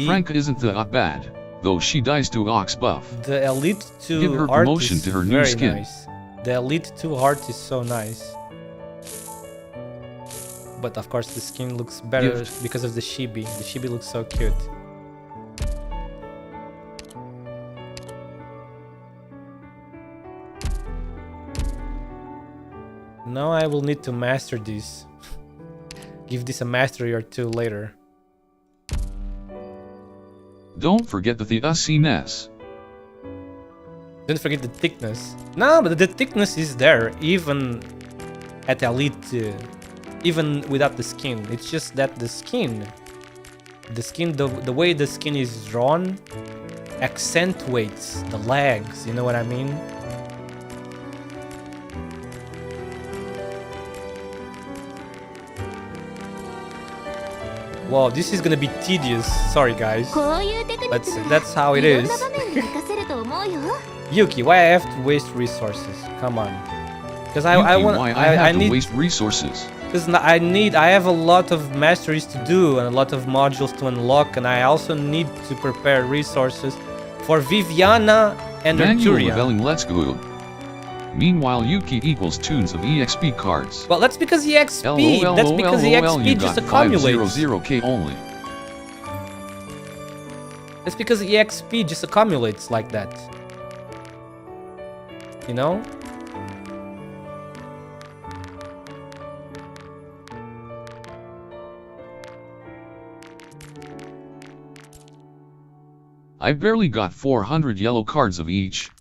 Speaker 1: Franca isn't that bad, though she dies to Ox buff.
Speaker 2: The Elite 2
Speaker 1: Give her
Speaker 2: art
Speaker 1: promotion
Speaker 2: is
Speaker 1: to her new
Speaker 2: very
Speaker 1: skin.
Speaker 2: nice. The Elite 2 art is so nice. But of course the skin looks better
Speaker 1: Gift.
Speaker 2: because of the chibi. The chibi looks so cute. Now I will need to master this. Give this a mastery or two later.
Speaker 1: Don't forget the thickness.
Speaker 2: Don't forget the thickness. No, but the thickness is there, even at Elite, even without the skin. It's just that the skin, the way the skin is drawn, accentuates the legs. You know what I mean? Wow, this is gonna be tedious. Sorry, guys. But that's how it is. Yuki, why I have to waste resources? Come on. Because I want.
Speaker 1: Why I have to
Speaker 2: need.
Speaker 1: waste resources.
Speaker 2: Because I have a lot of masteries to do and a lot of modules to unlock, and I also need to prepare resources for Viviana and
Speaker 1: Manual
Speaker 2: Arturia.
Speaker 1: leveling, let's go. Meanwhile, Yuki equals tunes of EXP cards.
Speaker 2: Well, that's because EXP. That's because EXP just accumulates.
Speaker 1: 500k only.
Speaker 2: That's because EXP just accumulates like that. You know?
Speaker 1: I barely got 400 yellow cards of each.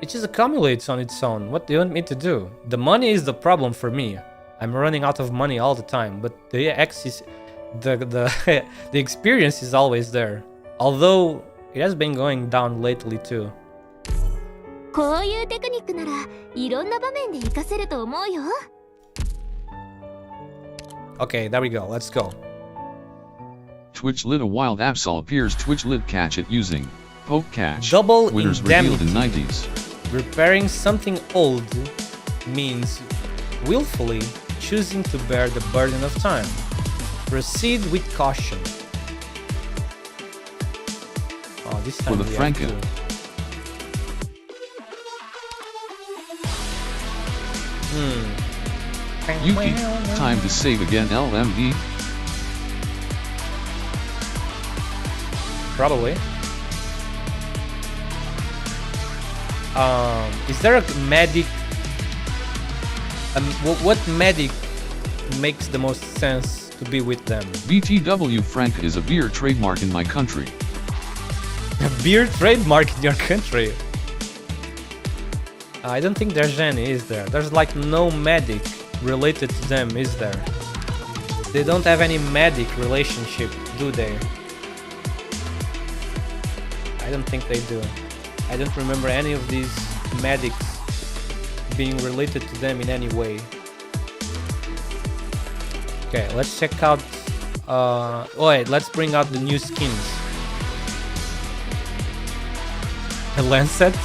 Speaker 2: It just accumulates on its own. What do you want me to do? The money is the problem for me. I'm running out of money all the time, but the X is the experience is always there. Although it has been going down lately too.
Speaker 3: こういうテクニックならいろんな場面で活かせると思うよ。
Speaker 2: Okay, there we go. Let's go.
Speaker 1: Twitch lit a wild Absol appears. Twitch lit catch it using poke catch.
Speaker 2: Double
Speaker 1: winners revealed in
Speaker 2: indemnity.
Speaker 1: 90s.
Speaker 2: Repairing something old means willfully choosing to bear the burden of time. Proceed with caution. Oh, this time
Speaker 1: For the
Speaker 2: we have
Speaker 1: Franken.
Speaker 2: to-
Speaker 1: Yuki, time to save again. LMD.
Speaker 2: Probably. Is there a medic? What medic makes the most sense to be with them?
Speaker 1: VTW Frank is a beer trademark in my country.
Speaker 2: A beer trademark in your country? I don't think there's any, is there? There's like no medic related to them, is there? They don't have any medic relationship, do they? I don't think they do. I don't remember any of these medics being related to them in any way. Okay, let's check out... oh wait, let's bring out the new skins. A Lancet?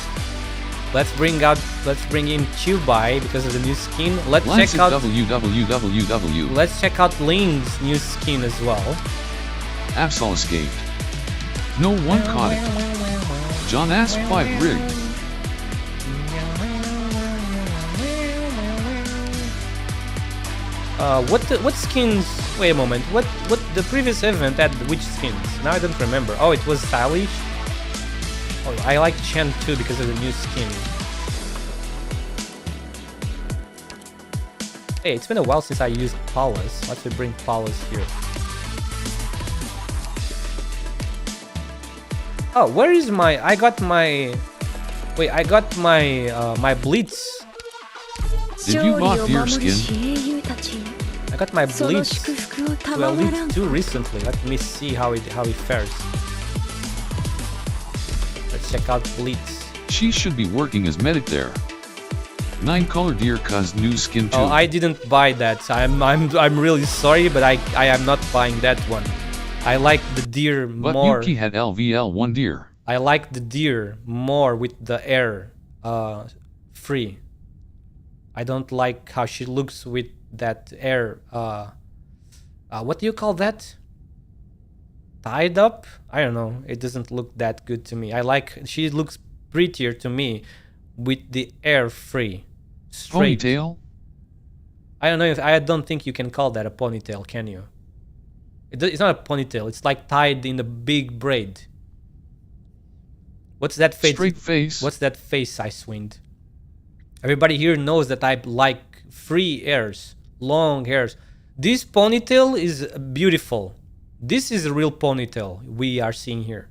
Speaker 2: Let's bring in Chubai because of the new skin. Let's check out
Speaker 1: www.
Speaker 2: Let's check out Ling's new skin as well.
Speaker 1: Absol escaped. No one caught it. John asked 5 rigged.
Speaker 2: What skins? Wait a moment. What the previous event had which skins? Now I don't remember. Oh, it was stylish. Oh, I like Chen too because of the new skin. Hey, it's been a while since I used Paulus. Let's bring Paulus here. Oh, where is my? I got my. Wait, I got my my Blitz.
Speaker 1: Did you bought deer skin?
Speaker 2: I got my Blitz to Elite 2 recently. Let me see how it fares. Let's check out Blitz.
Speaker 1: She should be working as medic there. 9 color deer cuz new skin too.
Speaker 2: Oh, I didn't buy that. I'm really sorry, but I am not buying that one. I like the deer
Speaker 1: but
Speaker 2: more.
Speaker 1: Yuki had LVL1 deer.
Speaker 2: I like the deer more with the air free. I don't like how she looks with that air. What do you call that? Tied up? I don't know. It doesn't look that good to me. She looks prettier to me with the air free. straight.
Speaker 1: Ponytail?
Speaker 2: I don't know if I don't think you can call that a ponytail, can you? It's not a ponytail. It's like tied in a big braid. What's that face?
Speaker 1: Straight face?
Speaker 2: What's that face, Icewind? Everybody here knows that I like free hairs, long hairs. This ponytail is beautiful. This is a real ponytail we are seeing here.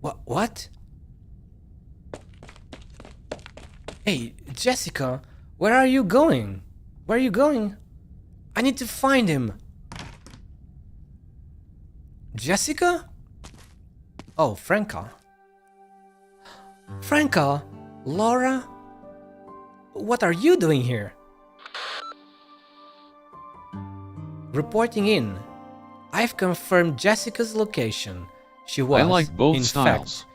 Speaker 2: What? Hey, Jessica, where are you going? Where are you going? I need to find him. Jessica? Oh, Franca. Franca? Laura? What are you doing here? Reporting in. I've confirmed Jessica's location. She was,
Speaker 1: I like both
Speaker 2: in
Speaker 1: styles.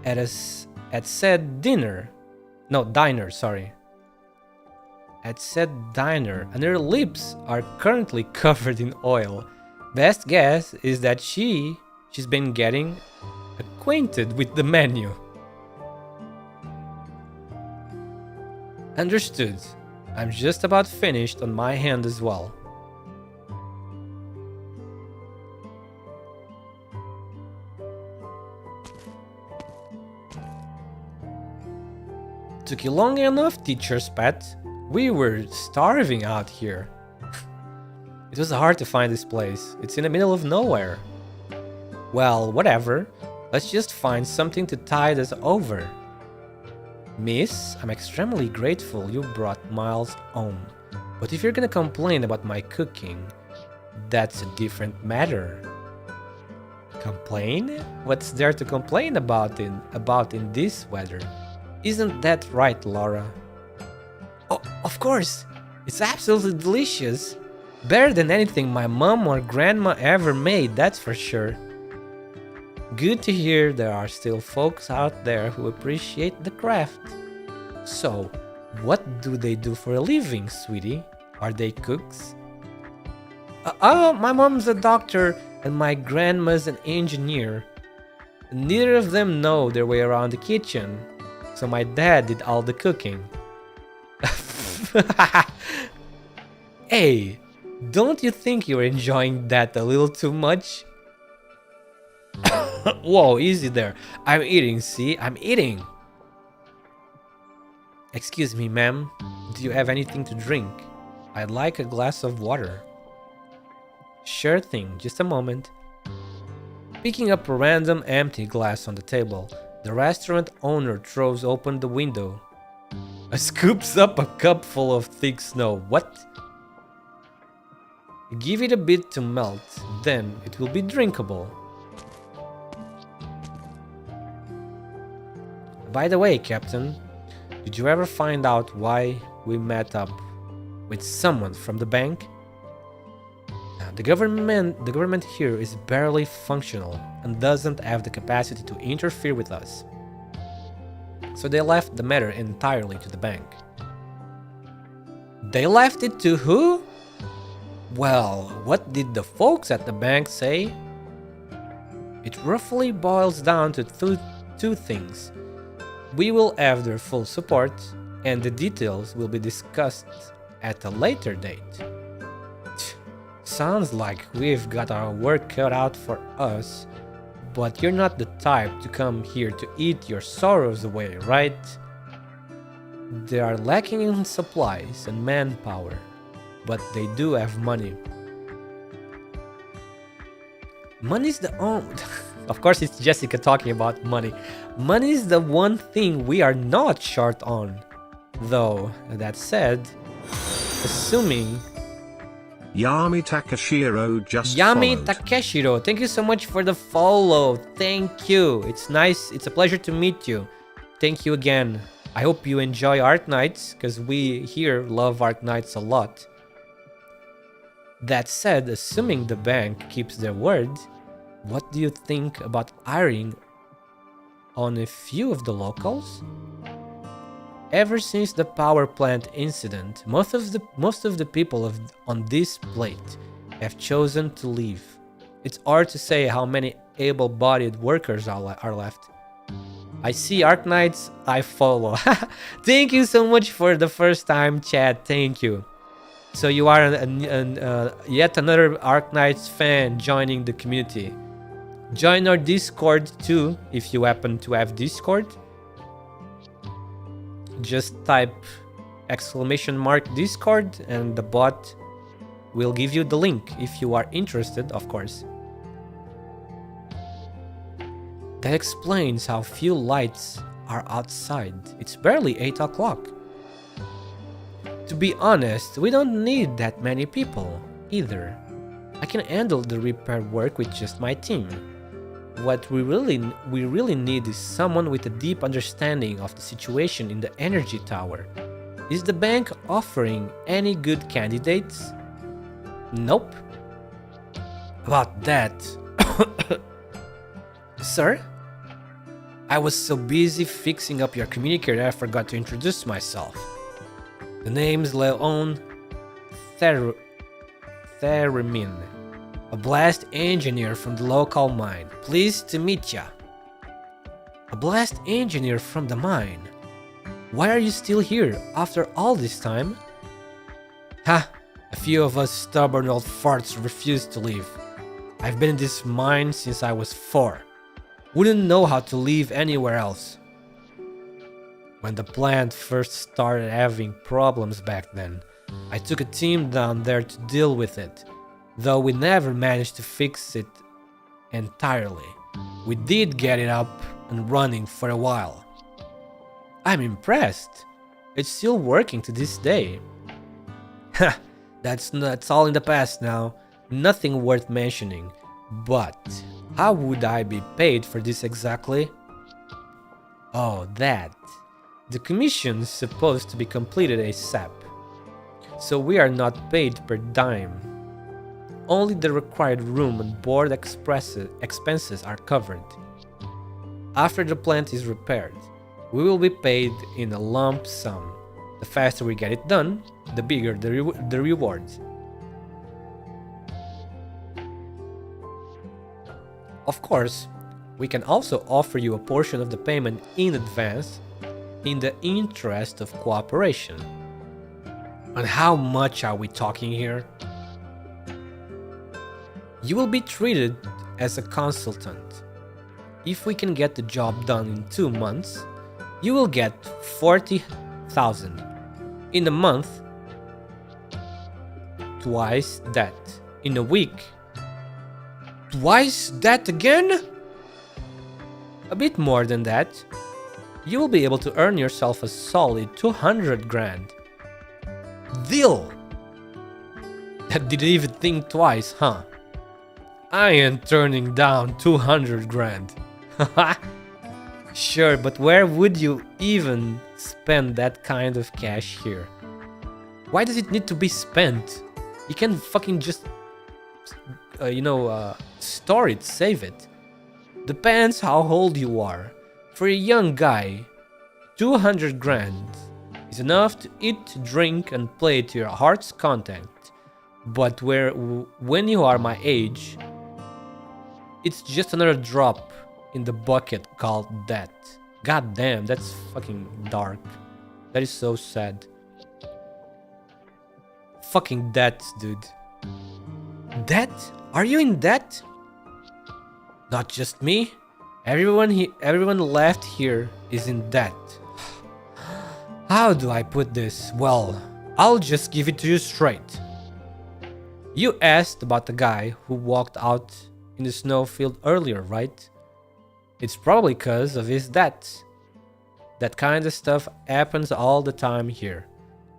Speaker 2: fact, at said dinner. No, diner, sorry. At said diner, and her lips are currently covered in oil. Best guess is that she's been getting acquainted with the menu. Understood. I'm just about finished on my hand as well. Took you long enough, teacher's pet. We were starving out here. It was hard to find this place. It's in the middle of nowhere. Well, whatever. Let's just find something to tide us over. Miss, I'm extremely grateful you brought Miles home. But if you're gonna complain about my cooking, that's a different matter. Complain? What's there to complain about in this weather? Isn't that right, Laura? Oh, of course! It's absolutely delicious! Better than anything my mom or grandma ever made, that's for sure. Good to hear there are still folks out there who appreciate the craft. So, what do they do for a living, sweetie? Are they cooks? My mom's a doctor and my grandma's an engineer. Neither of them know their way around the kitchen, so my dad did all the cooking. Hey, don't you think you're enjoying that a little too much? Whoa, easy there. I'm eating, see? I'm eating. Excuse me, ma'am. Do you have anything to drink? I'd like a glass of water. Sure thing, just a moment. Picking up a random empty glass on the table, the restaurant owner throws open the window. Scoops up a cup full of thick snow. What? Give it a bit to melt, then it will be drinkable. By the way, Captain, did you ever find out why we met up with someone from the bank? The government here is barely functional and doesn't have the capacity to interfere with us. So they left the matter entirely to the bank. They left it to who? Well, what did the folks at the bank say? It roughly boils down to two things. We will have their full support, and the details will be discussed at a later date. Sounds like we've got our work cut out for us, but you're not the type to come here to eat your sorrows away, right? They are lacking in supplies and manpower, but they do have money. Money's the only... Of course, it's Jessica talking about money. Money is the one thing we are not short on. Though, that said, assuming...
Speaker 7: Yami Takashiro just
Speaker 2: Yami
Speaker 7: followed.
Speaker 2: Takeshiro, thank you so much for the follow. Thank you. It's nice. It's a pleasure to meet you. Thank you again. I hope you enjoy Arknights, because we here love Arknights a lot. That said, assuming the bank keeps their word, what do you think about hiring on a few of the locals? Ever since the power plant incident, most of the people on this plate have chosen to leave. It's hard to say how many able-bodied workers are left. I see ARKNIGHTS, I follow. Thank you so much for the first time chat. Thank you. So you are yet another ARKNIGHTS fan joining the community. Join our Discord too if you happen to have Discord. Just type !Discord and the bot will give you the link if you are interested, of course. That explains how few lights are outside. It's barely 8 o'clock. To be honest, we don't need that many people either. I can handle the repair work with just my team. What we really need is someone with a deep understanding of the situation in the energy tower. Is the bank offering any good candidates? Nope. About that. Sir? I was so busy fixing up your communicator I forgot to introduce myself. The name's Leon Theremin, a blast engineer from the local mine. Pleased to meet ya. A blast engineer from the mine? Why are you still here after all this time? Ha! A few of us stubborn old farts refuse to leave. I've been in this mine since I was 4. Wouldn't know how to live anywhere else. When the plant first started having problems back then, I took a team down there to deal with it, though we never managed to fix it entirely. We did get it up and running for a while. I'm impressed. It's still working to this day. Ha! That's all in the past now. Nothing worth mentioning. But how would I be paid for this exactly? Oh, that. The commission's supposed to be completed ASAP. So we are not paid per dime. Only the required room and board expenses are covered. After the plant is repaired, we will be paid in a lump sum. The faster we get it done, the bigger the reward. Of course, we can also offer you a portion of the payment in advance in the interest of cooperation. And how much are we talking here? You will be treated as a consultant. If we can get the job done in 2 months, you will get 40,000. In a month, twice that. In a week, twice that again? A bit more than that. You will be able to earn yourself a solid 200 grand. Deal! That didn't even think twice, huh? I ain't turning down 200 grand. Haha. Sure, but where would you even spend that kind of cash here? Why does it need to be spent? You can fucking just, store it, save it. Depends how old you are. For a young guy, 200 grand is enough to eat, drink, and play to your heart's content. But when you are my age, it's just another drop in the bucket called debt. God damn, that's fucking dark. That is so sad. Fucking debt, dude. Debt? Are you in debt? Not just me. Everyone left here is in debt. How do I put this? Well, I'll just give it to you straight. You asked about the guy who walked out in the snowfield earlier, right? It's probably because of his debt. That kind of stuff happens all the time here.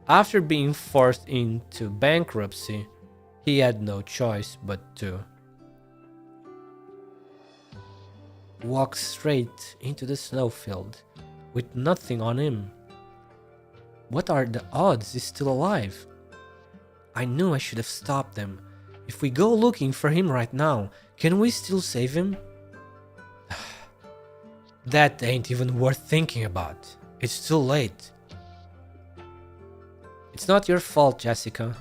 Speaker 2: After being forced into bankruptcy, he had no choice but to walk straight into the snowfield with nothing on him. What are the odds he's still alive? I knew I should have stopped them. If we go looking for him right now, can we still save him? That ain't even worth thinking about. It's too late. It's not your fault, Jessica.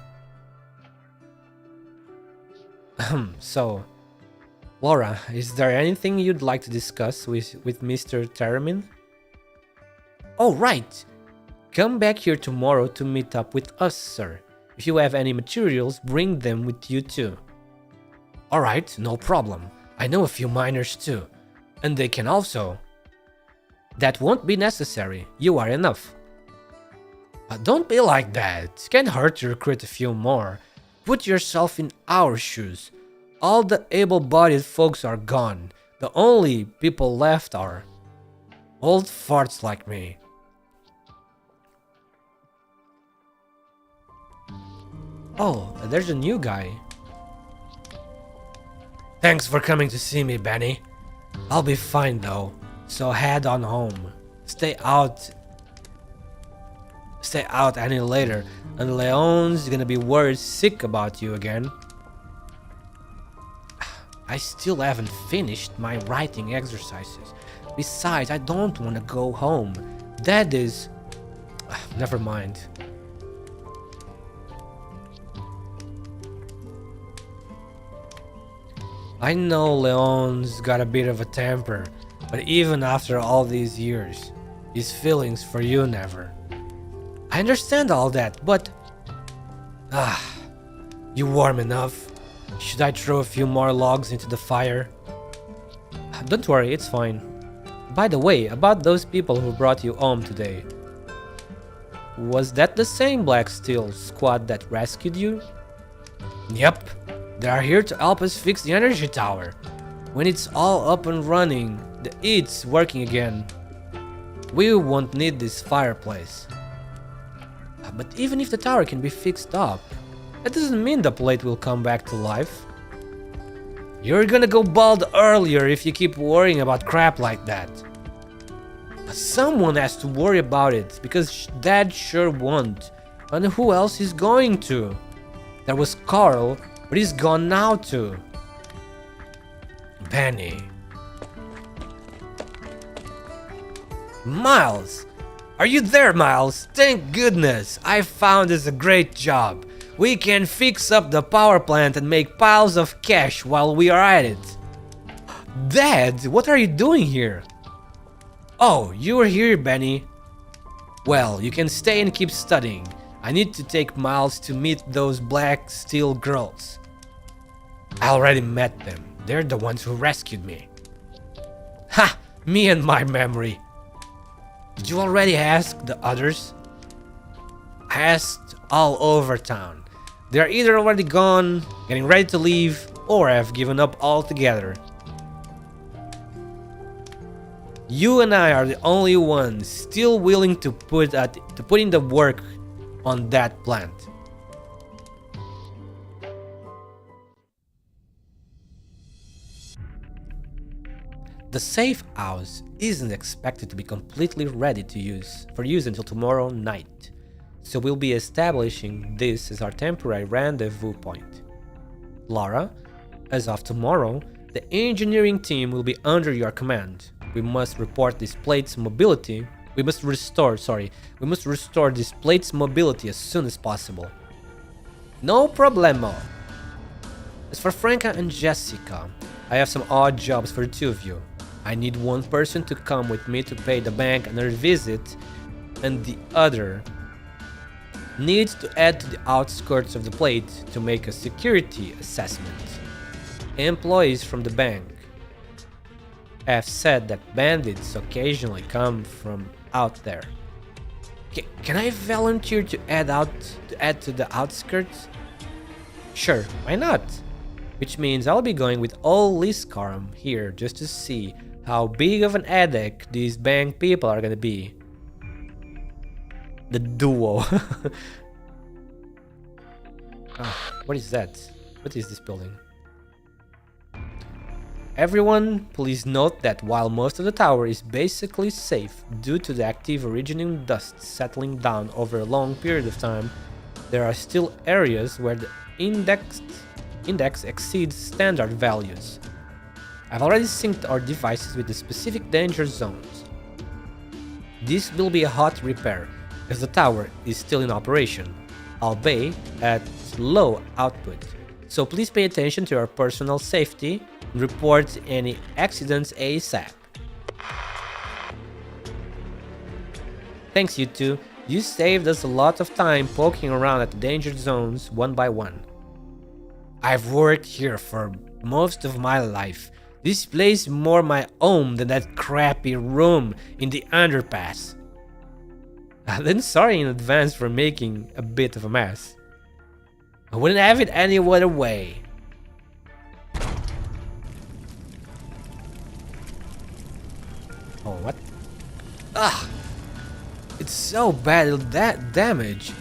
Speaker 2: So, Laura, is there anything you'd like to discuss with Mr. Termin? Oh, right! Come back here tomorrow to meet up with us, sir. If you have any materials, bring them with you too. Alright, no problem. I know a few miners too. And they can also... That won't be necessary. You are enough. Don't be like that. Can't hurt to recruit a few more. Put yourself in our shoes. All the able-bodied folks are gone. The only people left are old farts like me. Oh, there's a new guy. Thanks for coming to see me, Benny. I'll be fine though, so head on home. Stay out any later, and Leon's gonna be worried sick about you again. I still haven't finished my writing exercises. Besides, I don't want to go home. That is... Never mind. I know Leon's got a bit of a temper, but even after all these years, his feelings for you never. I understand all that, but... you warm enough? Should I throw a few more logs into the fire? Don't worry, it's fine. By the way, about those people who brought you home today. Was that the same Black Steel squad that rescued you? Yep. They are here to help us fix the energy tower. When it's all up and running, the heat's working again, we won't need this fireplace. But even if the tower can be fixed up, that doesn't mean the plate will come back to life. You're gonna go bald earlier if you keep worrying about crap like that. Someone has to worry about it, because Dad sure won't. And who else is going to? There was Carl, but he's gone now too. Benny. Miles! Are you there, Miles? Thank goodness! I found this a great job. We can fix up the power plant and make piles of cash while we are at it. Dad, what are you doing here? Oh, you're here, Benny. Well, you can stay and keep studying. I need to take Miles to meet those Black Steel girls. I already met them. They're the ones who rescued me. Ha! Me and my memory. Did you already ask the others? I asked all over town. They're either already gone, getting ready to leave, or have given up altogether. You and I are the only ones still willing to put in the work on that plant. The safe house isn't expected to be completely ready for use until tomorrow night, so we'll be establishing this as our temporary rendezvous point. Lara, as of tomorrow, the engineering team will be under your command. We must report this plate's mobility. We must restore this plate's mobility as soon as possible. No problemo. As for Franca and Jessica, I have some odd jobs for the two of you. I need one person to come with me to pay the bank another visit, and the other needs to head to the outskirts of the plate to make a security assessment. Employees from the bank have said that bandits occasionally come from out there. Can I volunteer to add to the outskirts? Sure, why not? Which means I'll be going with all Liskarum here just to see how big of an headache these bank people are gonna be. The duo. What is that? What is this building? Everyone, please note that while most of the tower is basically safe due to the active originating dust settling down over a long period of time, there are still areas where the index exceeds standard values. I've already synced our devices with the specific danger zones. This will be a hot repair, as the tower is still in operation, albeit at low output, so please pay attention to your personal safety Report any accidents ASAP. Thanks, you two. You saved us a lot of time poking around at the danger zones one by one. I've worked here for most of my life. This place is more my home than that crappy room in the underpass. Then sorry in advance for making a bit of a mess. I wouldn't have it any other way. Oh, what? Ah! It's so bad that damage,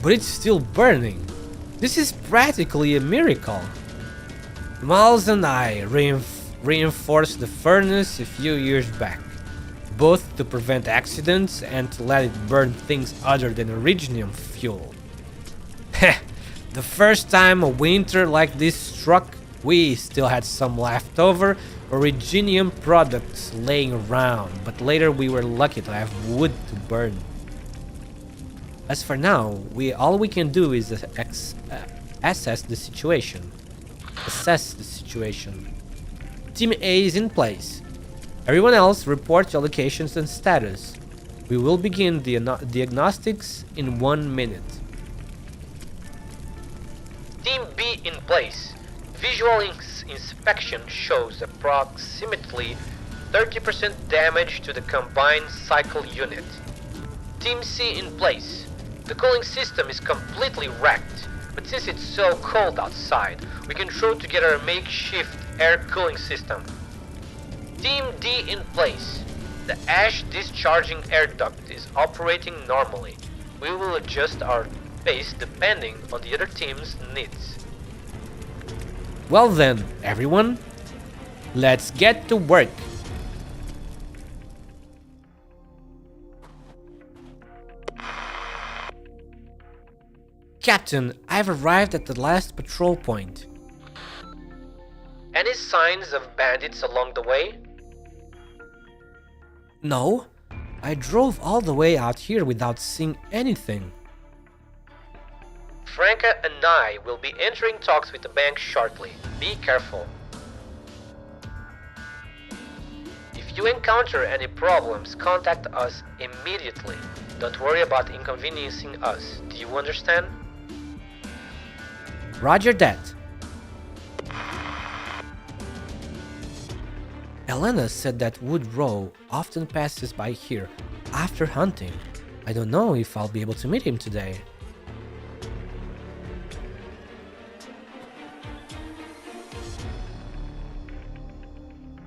Speaker 2: but it's still burning. This is practically a miracle. Miles and I reinforced the furnace a few years back, both to prevent accidents and to let it burn things other than originium fuel. Heh, the first time a winter like this struck, we still had some leftover originium products laying around, but later we were lucky to have wood to burn. As for now, all we can do is assess the situation. Team A is in place. Everyone else, report your locations and status. We will begin the diagnostics in 1 minute. Team B in place. Visual inspection shows approximately 30% damage to the combined cycle unit. Team C in place. The cooling system is completely wrecked, but since it's so cold outside, we can throw together a makeshift air cooling system. Team D in place. The ash discharging air duct is operating normally. We will adjust our pace depending on the other team's needs. Well then, everyone, let's get to work. Captain, I've arrived at the last patrol point. Any signs of bandits along the way? No, I drove all the way out here without seeing anything. Franca and I will be entering talks with the bank shortly. Be careful. If you encounter any problems, contact us immediately. Don't worry about inconveniencing us. Do you understand? Roger that. Elena said that Woodrow often passes by here after hunting. I don't know if I'll be able to meet him today.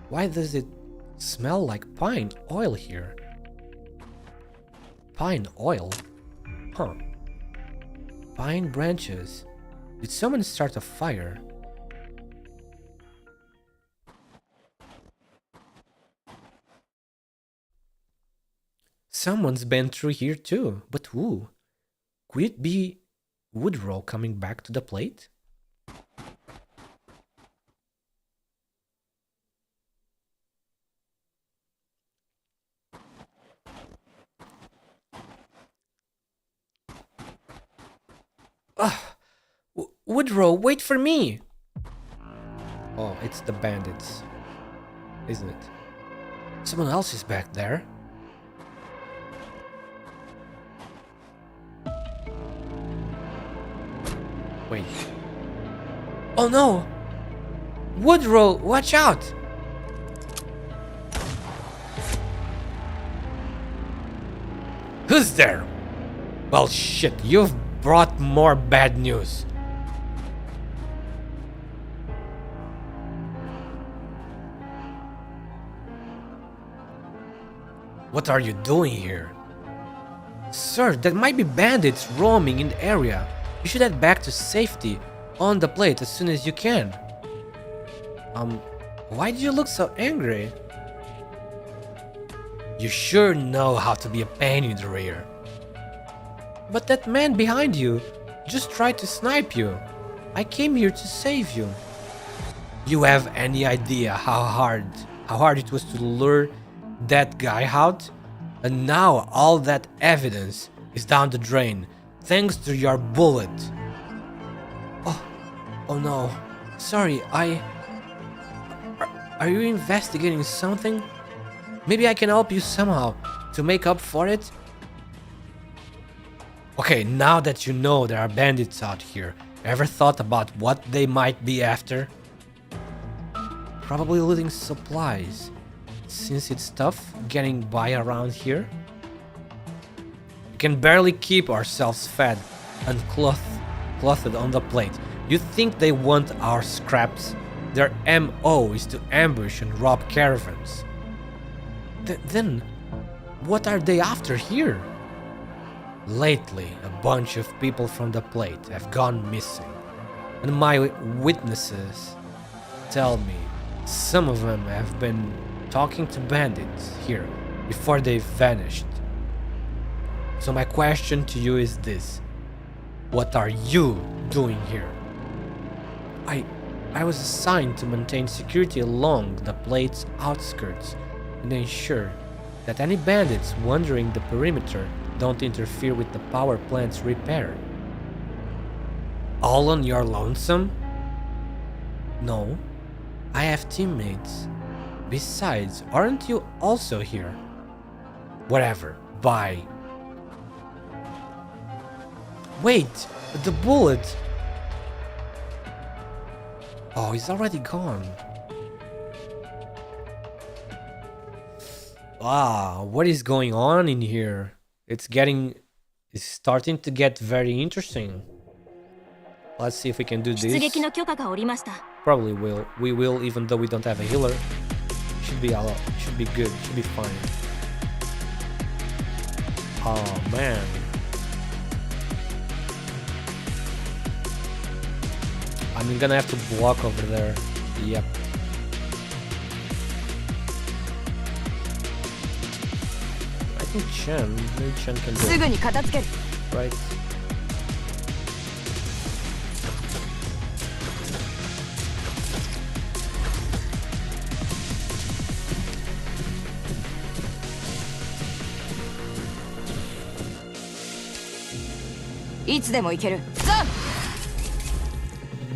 Speaker 2: Why does it smell like pine oil here? Pine oil? Huh. Pine branches. Did someone start a fire? Someone's been through here too, but who? Could it be Woodrow coming back to the plate? Woodrow, wait for me! Oh, it's the bandits, isn't it? Someone else is back there. Wait. Oh no! Woodrow, watch out! Who's there? Well, shit, you've brought more bad news. What are you doing here? Sir, there might be bandits roaming in the area. You should head back to safety on the plate as soon as you can. Why do you look so angry? You sure know how to be a pain in the rear. But that man behind you just tried to snipe you. I came here to save you. You have any idea how hard it was to lure that guy out? And now all that evidence is down the drain thanks to your bullet. Oh no. Sorry, Are you investigating something? Maybe I can help you somehow to make up for it? Okay, now that you know there are bandits out here, ever thought about what they might be after? Probably looting supplies, since it's tough getting by around here. We can barely keep ourselves fed and clothed on the plate. You think they want our scraps? Their MO is to ambush and rob caravans. Then, what are they after here? Lately, a bunch of people from the plate have gone missing, and my witnesses tell me some of them have been talking to bandits here before they vanished. So my question to you is this: what are you doing here? I was assigned to maintain security along the plate's outskirts and ensure that any bandits wandering the perimeter don't interfere with the power plant's repair. All on your lonesome? No, I have teammates. Besides, aren't you also here? Whatever, bye. Wait, the bullet! Oh, he's already gone. Ah, what is going on in here? It's starting to get very interesting. Let's see if we can do this. Probably will. We will, even though we don't have a healer. Should be good. Should be fine. Oh man. I'm gonna have to block over there. Yep. I think maybe Chen can do it. Right.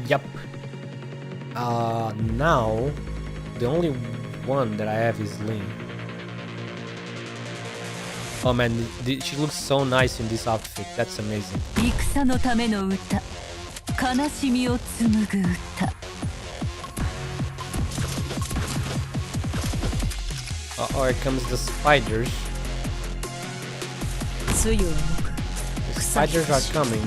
Speaker 2: Yep. Now the only one that I have is Lin. Oh man, she looks so nice in this outfit. That's amazing. Oh, here comes the spiders. The spiders are coming.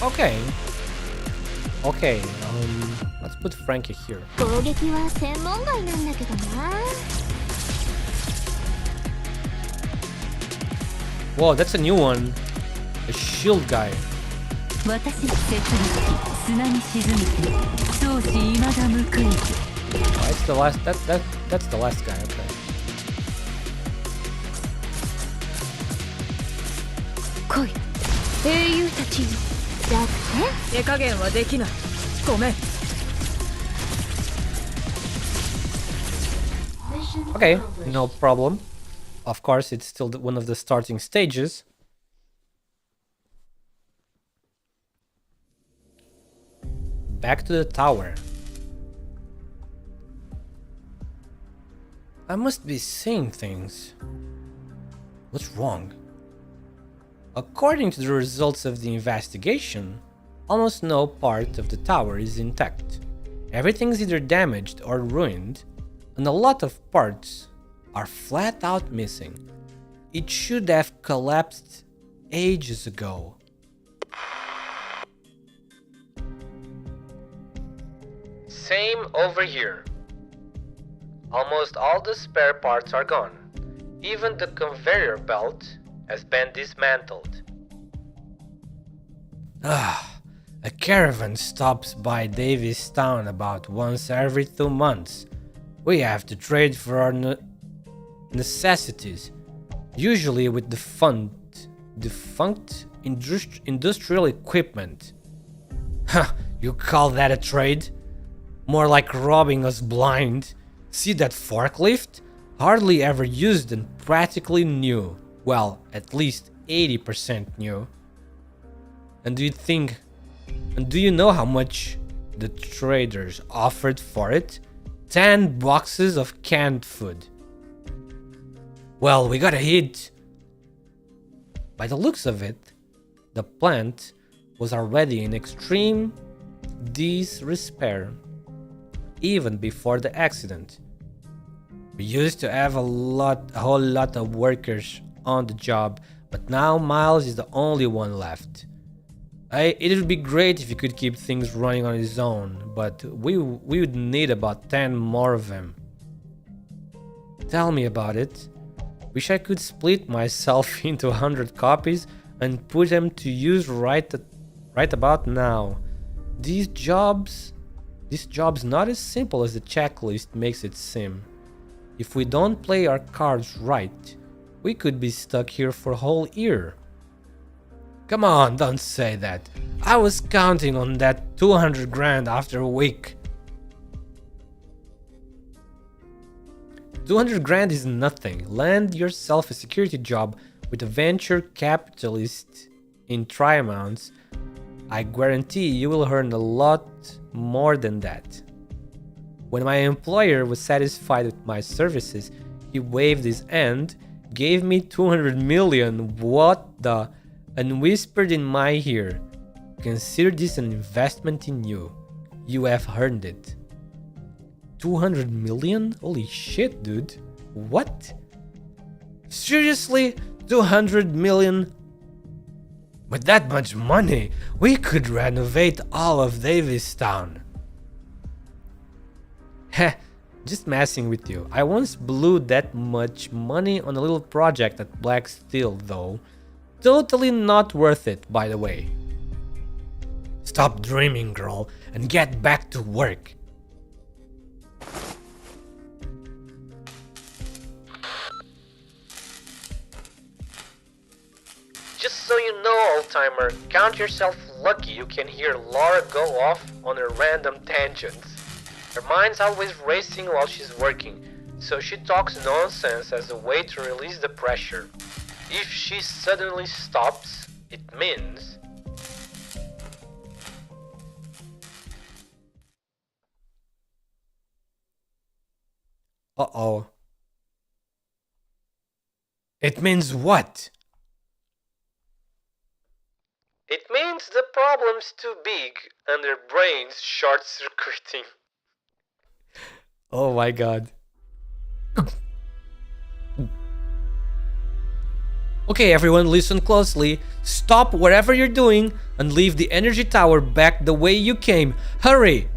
Speaker 2: Okay. Okay, let's put Frankie here. Whoa, that's a new one. A shield guy. Oh, it's the last. That's the last guy. Okay. Okay, no problem. Of course, it's still one of the starting stages. Back to the tower. I must be seeing things. What's wrong? According to the results of the investigation, almost no part of the tower is intact. Everything's either damaged or ruined, and a lot of parts are flat out missing. It should have collapsed ages ago. Same over here. Almost all the spare parts are gone. Even the conveyor belt has been dismantled. A caravan stops by Davistown about once every 2 months. We have to trade for our necessities, usually with defunct industrial equipment. Huh, you call that a trade? More like robbing us blind. See that forklift? Hardly ever used and practically new. Well, at least 80% new. And do you know how much the traders offered for it? 10 boxes of canned food. Well, we got a hit. By the looks of it, the plant was already in extreme disrepair, even before the accident. We used to have a whole lot of workers on the job, but now Miles is the only one left. It would be great if he could keep things running on his own, but we would need about 10 more of them. Tell me about it. Wish I could split myself into 100 copies and put them to use right about now. This job's not as simple as the checklist makes it seem. If we don't play our cards right, we could be stuck here for a whole year. Come on, don't say that. I was counting on that 200 grand after a week. 200 grand is nothing. Land yourself a security job with a venture capitalist in Triamounts. I guarantee you will earn a lot more than that. When my employer was satisfied with my services, he waved his hand, gave me 200 million. What the? And whispered in my ear, consider this an investment in you. You have earned it. 200 million? Holy shit, dude. What? Seriously? 200 million? With that much money, we could renovate all of Davistown. Heh, just messing with you. I once blew that much money on a little project at Black Steel, though. Totally not worth it, by the way. Stop dreaming, girl, and get back to work. Just so you know, old-timer, count yourself lucky you can hear Laura go off on her random tangents. Her mind's always racing while she's working, so she talks nonsense as a way to release the pressure. If she suddenly stops, it means... Uh-oh. It means what? It means the problem's too big and her brain's short-circuiting. Oh my god. Okay, everyone, listen closely. Stop whatever you're doing and leave the energy tower back the way you came. Hurry!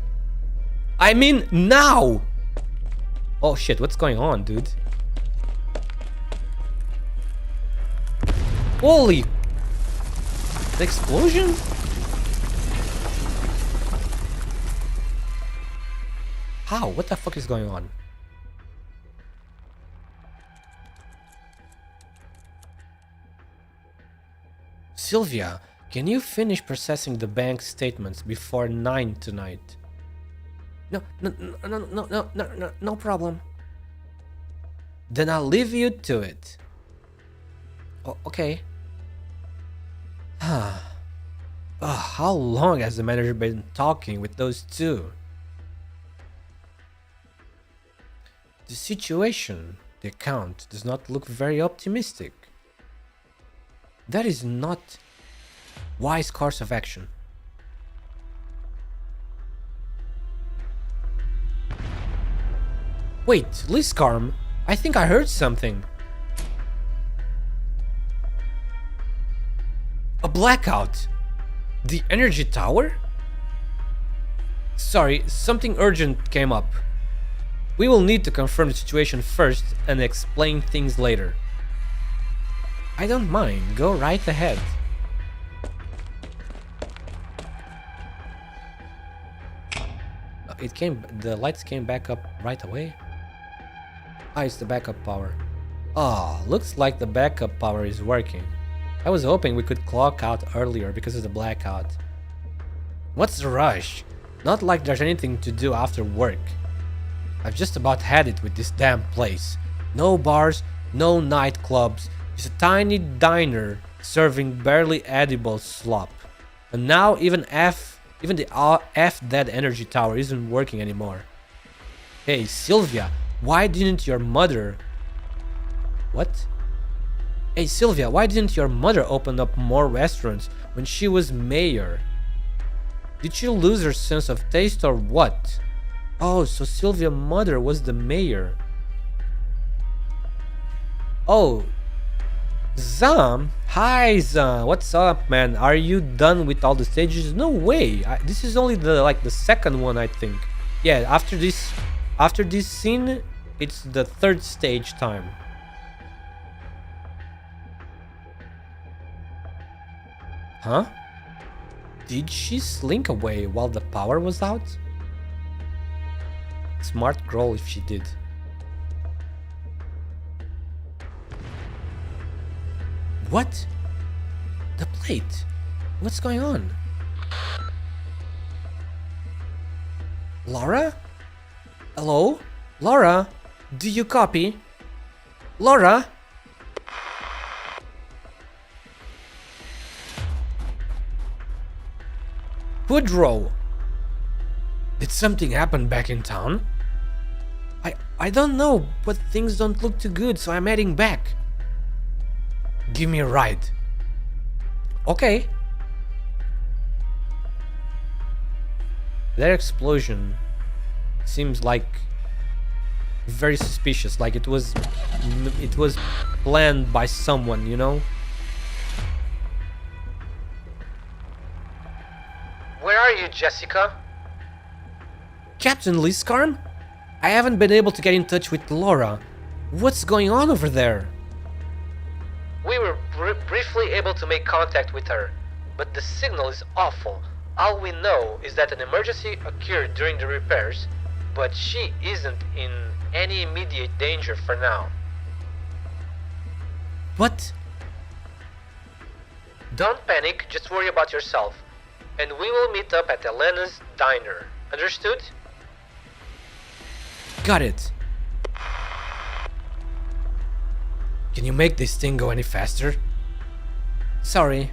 Speaker 2: I mean, now! Oh shit, what's going on, dude? Holy... The explosion? How? What the fuck is going on? Sylvia, can you finish processing the bank statements before 9 tonight? No problem. Then I'll leave you to it. Oh, okay. How long has the manager been talking with those two? The situation, the account, does not look very optimistic. That is not wise course of action. Wait, Liscarm, I think I heard something. A blackout. The energy tower? Sorry, something urgent came up. We will need to confirm the situation first and explain things later. I don't mind, go right ahead. The lights came back up right away. Ah, it's the backup power. Ah, looks like the backup power is working. I was hoping we could clock out earlier because of the blackout. What's the rush? Not like there's anything to do after work. I've just about had it with this damn place. No bars, no nightclubs, just a tiny diner serving barely edible slop. And now even the F-dead energy tower isn't working anymore. Hey Sylvia, why didn't your mother... What? Hey Sylvia, why didn't your mother open up more restaurants when she was mayor? Did she lose her sense of taste or what? Oh, so Sylvia's mother was the mayor. Oh, Zam? Hi Zam, what's up man? Are you done with all the stages? No way, this is only the second one I think. Yeah, after this scene, it's the third stage time. Huh? Did she slink away while the power was out? Smart girl if she did. What? The plate? What's going on? Laura? Hello? Laura? Do you copy? Laura? Woodrow! Did something happen back in town? I don't know, but things don't look too good, so I'm heading back. Give me a ride. Okay. That explosion seems like very suspicious, like it was planned by someone, you know? Where are you, Jessica? Captain Liscarm? I haven't been able to get in touch with Laura. What's going on over there? We were briefly able to make contact with her, but the signal is awful. All we know is that an emergency occurred during the repairs, but she isn't in any immediate danger for now. What? Don't panic, just worry about yourself. And we will meet up at Elena's diner. Understood? Got it. Can you make this thing go any faster? Sorry.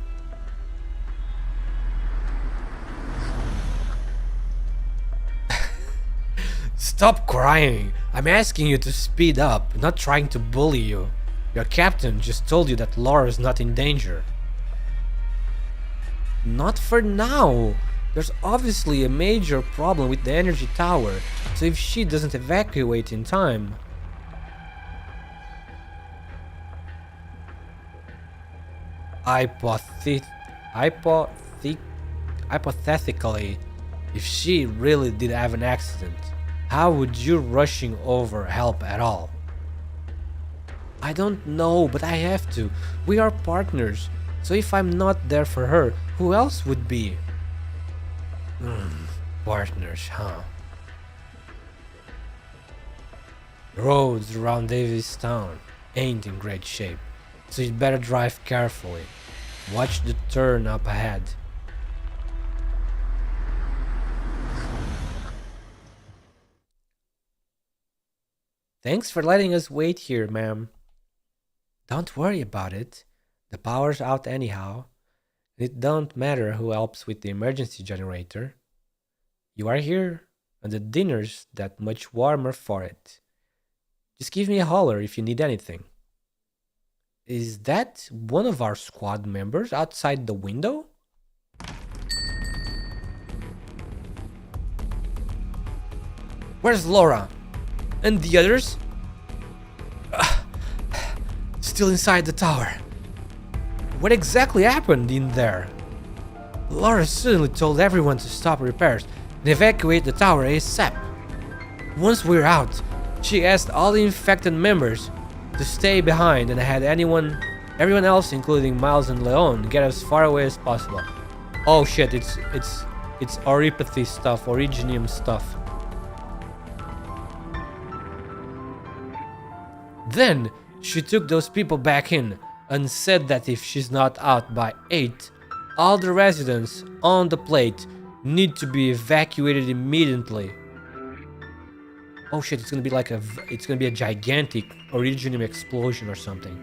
Speaker 2: Stop crying. I'm asking you to speed up, not trying to bully you. Your captain just told you that Laura's not in danger. Not for now. There's obviously a major problem with the energy tower, so if she doesn't evacuate in time... Hypothetically, if she really did have an accident, how would you rushing over help at all? I don't know, but I have to. We are partners, so if I'm not there for her, who else would be? Partners, huh? Roads around Davis Town ain't in great shape, so you'd better drive carefully. Watch the turn up ahead. Thanks for letting us wait here, ma'am. Don't worry about it. The power's out anyhow. It don't matter who helps with the emergency generator. You are here, and the dinner's that much warmer for it. Just give me a holler if you need anything. Is that one of our squad members outside the window? Where's Laura? And the others? Still inside the tower. What exactly happened in there? Laura suddenly told everyone to stop repairs and evacuate the tower ASAP. Once we're out, She asked all the infected members to stay behind and had everyone else, including Miles and Leon, get as far away as possible. Oh shit, it's oripathy stuff, originium stuff. Then she took those people back in and said that if she's not out by 8, all the residents on the plate need to be evacuated immediately. Oh shit, it's gonna be a gigantic originium explosion or something.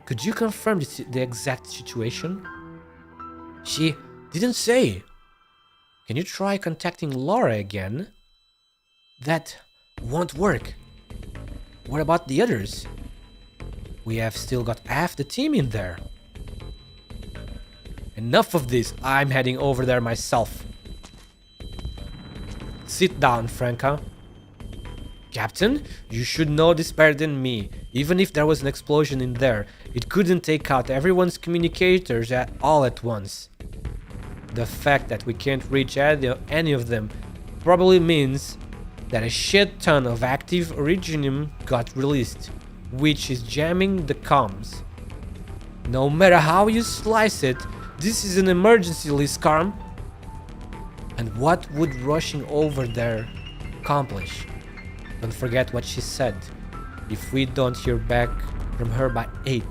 Speaker 2: Could you confirm the exact situation? She didn't say. Can you try contacting Laura again? That won't work. What about the others? We have still got half the team in there. Enough of this. I'm heading over there myself. Sit down, Franca. Captain, you should know this better than me. Even if there was an explosion in there, it couldn't take out everyone's communicators all at once. The fact that we can't reach any of them probably means that a shit ton of active originium got released, which is jamming the comms. No matter how you slice it, this is an emergency, Liscarm. And what would rushing over there accomplish? Don't forget what she said. If we don't hear back from her by 8,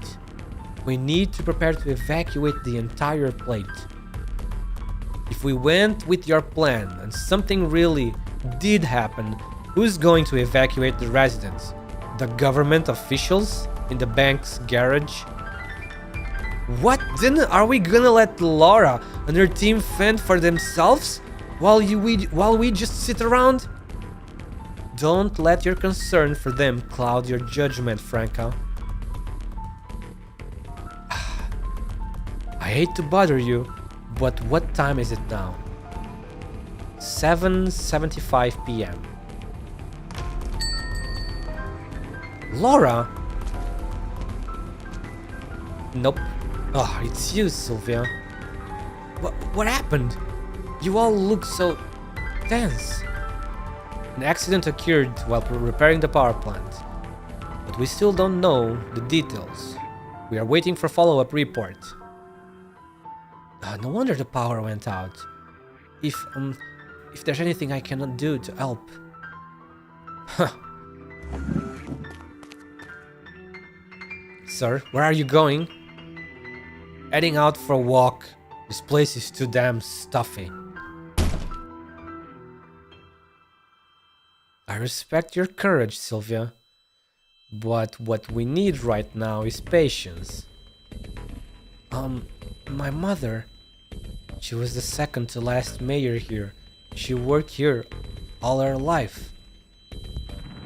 Speaker 2: we need to prepare to evacuate the entire plate. If we went with your plan and something really did happen, who's going to evacuate the residents? The government officials in the bank's garage? What? Then are we gonna let Laura and her team fend for themselves while we just sit around? Don't let your concern for them cloud your judgment, Franca. I hate to bother you, but what time is it now? 7:75 p.m. Laura? Nope. Oh, it's you, Sylvia. What happened? You all look so tense. An accident occurred while repairing the power plant, but we still don't know the details. We are waiting for follow-up report. No wonder the power went out. If there's anything I cannot do to help. Huh. Sir, where are you going? Heading out for a walk. This place is too damn stuffy. I respect your courage, Sylvia. But what we need right now is patience. My mother... She was the second to last mayor here. She worked here all her life.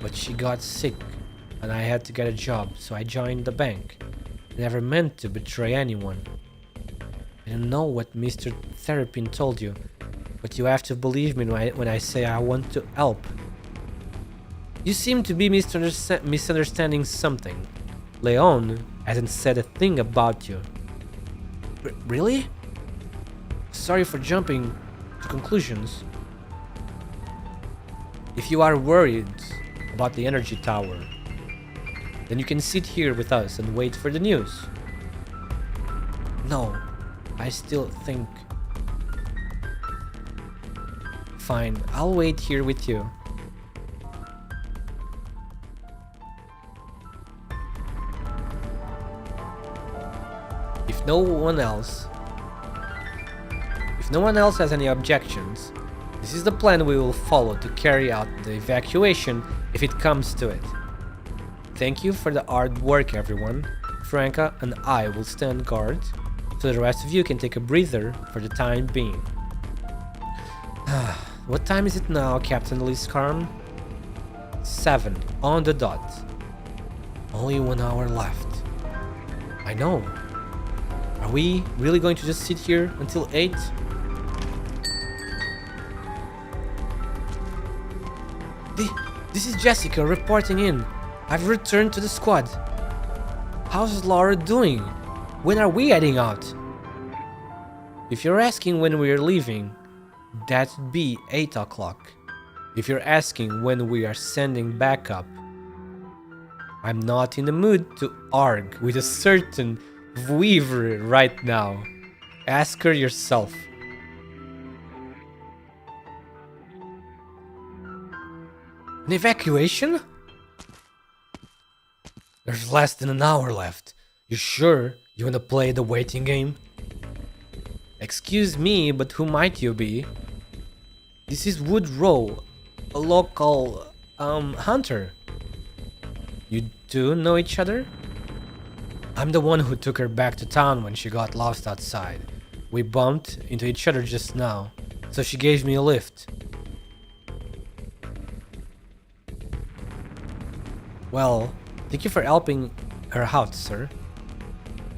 Speaker 2: But she got sick, and I had to get a job, so I joined the bank. I never meant to betray anyone. I don't know what Mr. Therapin told you, but you have to believe me when I say I want to help. You seem to be misunderstanding something. Leon hasn't said a thing about you. Really? Sorry for jumping to conclusions. If you are worried about the energy tower, then you can sit here with us and wait for the news. No, I still think... Fine, I'll wait here with you. If no one else has any objections, this is the plan we will follow to carry out the evacuation if it comes to it. Thank you for the hard work, everyone. Franca and I will stand guard, so the rest of you can take a breather for the time being. What time is it now, Captain Liscarm? 7 on the dot. Only 1 hour left. I know. Are we really going to just sit here until 8? This is Jessica reporting in. I've returned to the squad. How's Laura doing? When are we heading out? If you're asking when we're leaving, that'd be 8 o'clock. If you're asking when we are sending backup, I'm not in the mood to argue with a certain Vtuber right now. Ask her yourself. An evacuation? There's less than an hour left. You sure you wanna play the waiting game? Excuse me, but who might you be? This is Woodrow, a local, hunter. You two know each other? I'm the one who took her back to town when she got lost outside. We bumped into each other just now, so she gave me a lift. Well, thank you for helping her out, sir.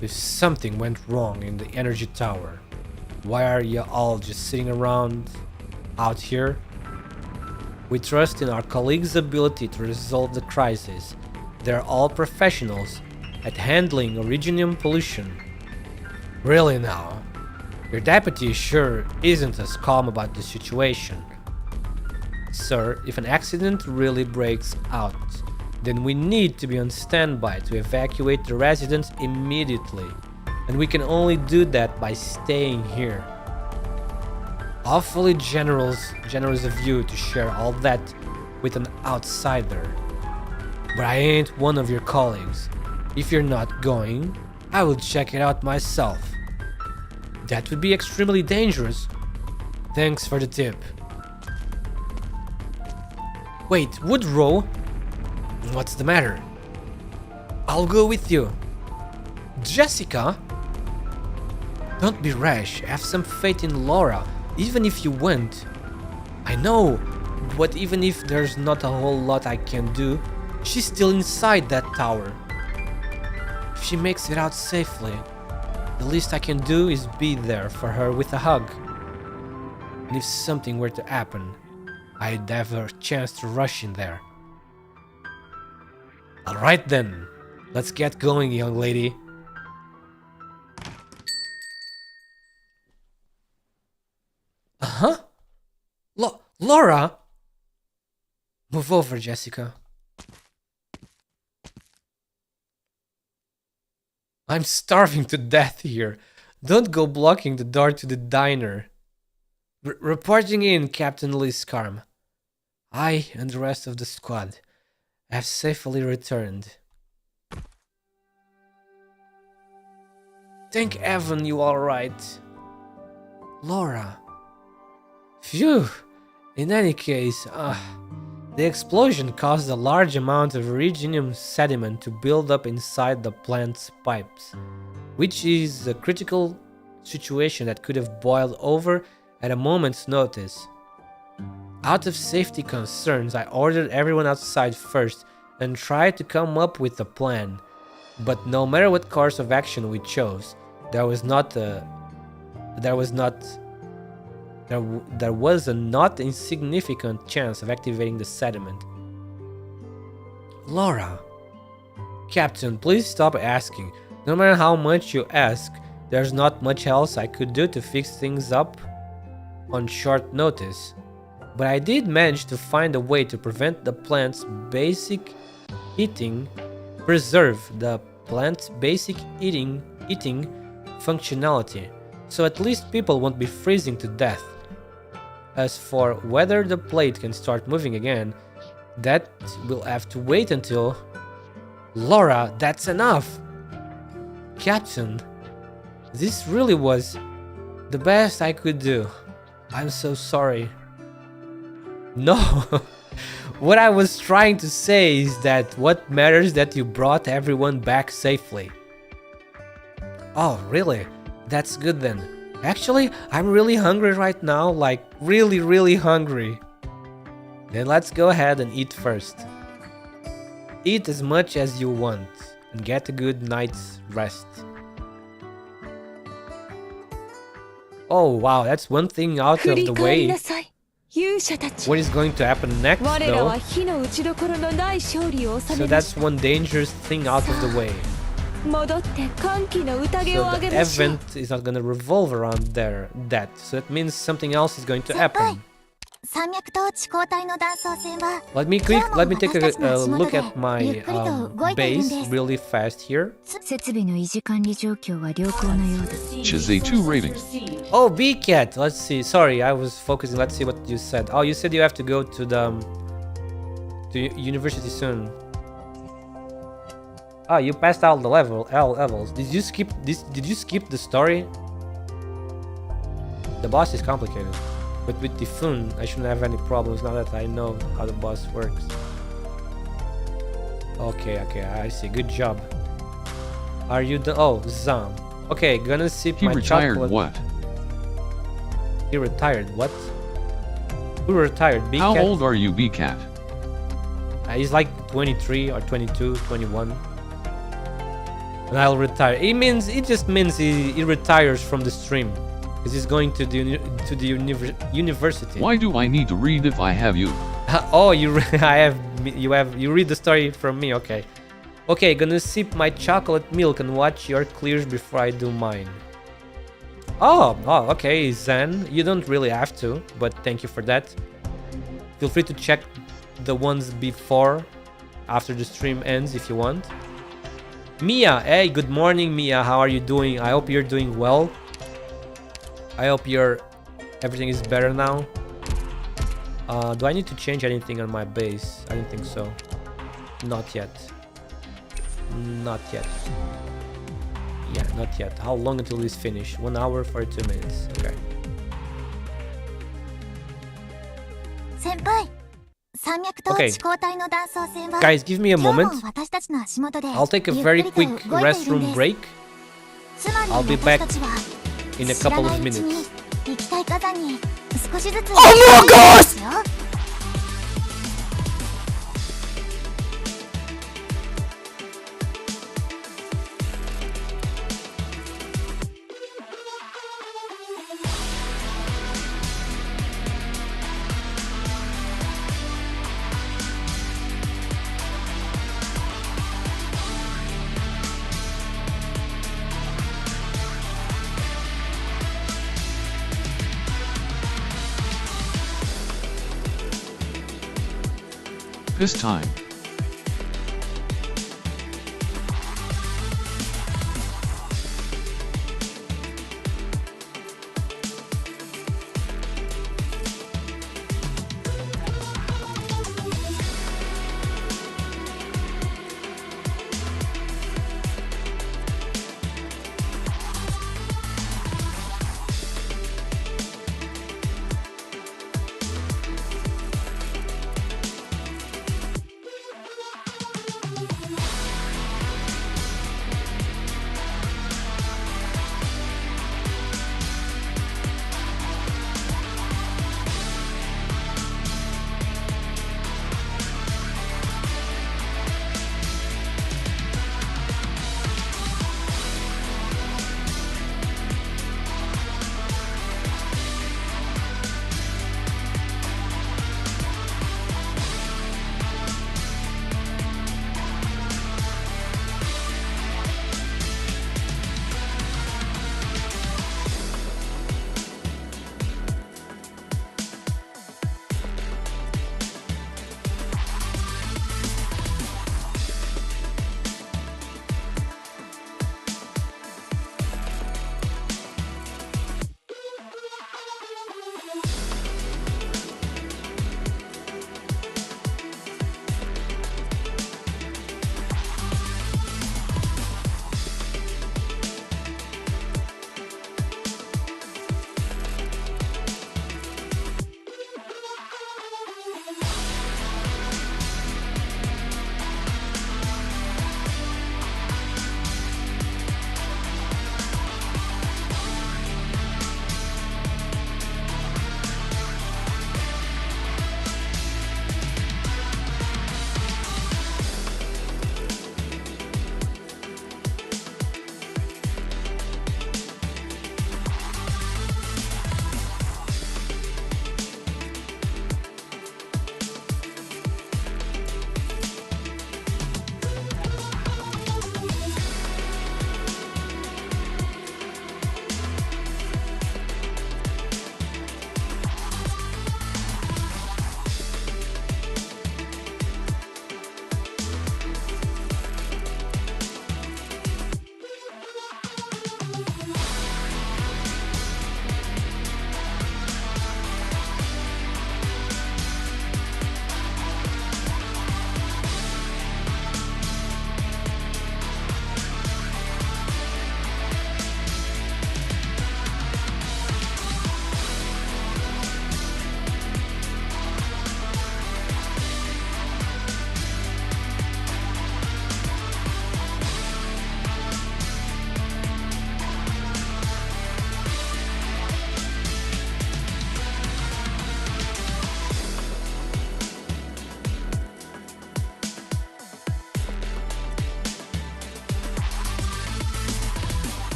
Speaker 2: If something went wrong in the energy tower, why are you all just sitting around out here? We trust in our colleagues' ability to resolve the crisis. They're all professionals at handling originium pollution. Really now, your deputy sure isn't as calm about the situation. Sir, if an accident really breaks out, then we need to be on standby to evacuate the residents immediately. And we can only do that by staying here. Awfully generous of you to share all that with an outsider. But I ain't one of your colleagues. If you're not going, I will check it out myself. That would be extremely dangerous. Thanks for the tip. Wait, Woodrow? What's the matter? I'll go with you. Jessica? Don't be rash. Have some faith in Laura, even if you went. I know, but even if there's not a whole lot I can do, she's still inside that tower. If she makes it out safely, the least I can do is be there for her with a hug. And if something were to happen, I'd have a chance to rush in there. Alright then, let's get going, young lady. Uh-huh? Laura? Move over, Jessica. I'm starving to death here. Don't go blocking the door to the diner. Reporting in, Captain Liscarm. I and the rest of the squad have safely returned. Thank heaven you all right. Laura. Phew. In any case, the explosion caused a large amount of originium sediment to build up inside the plant's pipes, which is a critical situation that could have boiled over at a moment's notice. Out of safety concerns, I ordered everyone outside first and tried to come up with a plan. But no matter what course of action we chose, there was a not insignificant chance of activating the sediment. Laura. Captain, please stop asking. No matter how much you ask, there's not much else I could do to fix things up on short notice. But I did manage to find a way to prevent the plant's basic eating functionality, so at least people won't be freezing to death. As for whether the plate can start moving again, that will have to wait until... Laura, that's enough! Captain, this really was the best I could do. I'm so sorry. No, what I was trying to say is that what matters is that you brought everyone back safely. Oh, really? That's good then. Actually, I'm really hungry right now, like really hungry. Then let's go ahead and eat first. Eat as much as you want and get a good night's rest. Oh wow, that's one thing out of the way. What is going to happen next though? So that's one dangerous thing out of the way. So the event is not gonna revolve around that. So it means something else is going to happen. Let me take a look at my base really fast here.
Speaker 4: 設備の維持管理状況は良好のようだ。
Speaker 1: Chizay 2 rating.
Speaker 2: Oh, B-Cat. Let's see. Sorry, I was focusing. Let's see what you said. Oh, you said you have to go to the university soon. Ah, you passed out the levels. Did you skip this? Did you skip the story? The boss is complicated, but with the Fun, I shouldn't have any problems now that I know how the boss works. Okay, I see. Good job. Are you the Zam? Okay, gonna sip
Speaker 1: He
Speaker 2: my
Speaker 1: retired
Speaker 2: chocolate.
Speaker 1: what?
Speaker 2: He retired. What? Who retired? B
Speaker 1: How
Speaker 2: Cat?
Speaker 1: old are you, B-Cat?
Speaker 2: He's like 23 or 22, 21. And I'll retire. It just means he retires from the stream because he's going to the university.
Speaker 1: Why do I need to read if I have you?
Speaker 2: Oh, you read the story from me. Okay. Okay, gonna sip my chocolate milk and watch your clears before I do mine. Oh, okay, Zen. You don't really have to, but thank you for that. Feel free to check the ones before, after the stream ends if you want. Mia, hey, good morning, Mia. How are you doing? I hope you're doing well. I hope everything is better now. Do I need to change anything on my base? I don't think so. Not yet. Not yet. Yeah, not yet. How long until this finish? 1 hour, 42 minutes. Okay.
Speaker 4: 先輩、山脈と
Speaker 2: Okay.
Speaker 4: 地高帯の断層線は
Speaker 2: Guys, give me a
Speaker 4: 今日
Speaker 2: moment.
Speaker 4: も私たちの足元で
Speaker 2: I'll take a
Speaker 4: ゆっ
Speaker 2: very
Speaker 4: くり
Speaker 2: quick
Speaker 4: と動いているんです。
Speaker 2: restroom break
Speaker 4: つまり
Speaker 2: I'll be
Speaker 4: 私
Speaker 2: back
Speaker 4: たちは
Speaker 2: in a
Speaker 4: 知ら
Speaker 2: couple
Speaker 4: な
Speaker 2: of
Speaker 4: いうち
Speaker 2: minutes.
Speaker 4: に液体火山に少しずつ
Speaker 2: Oh my gosh!
Speaker 4: よ。
Speaker 1: This time.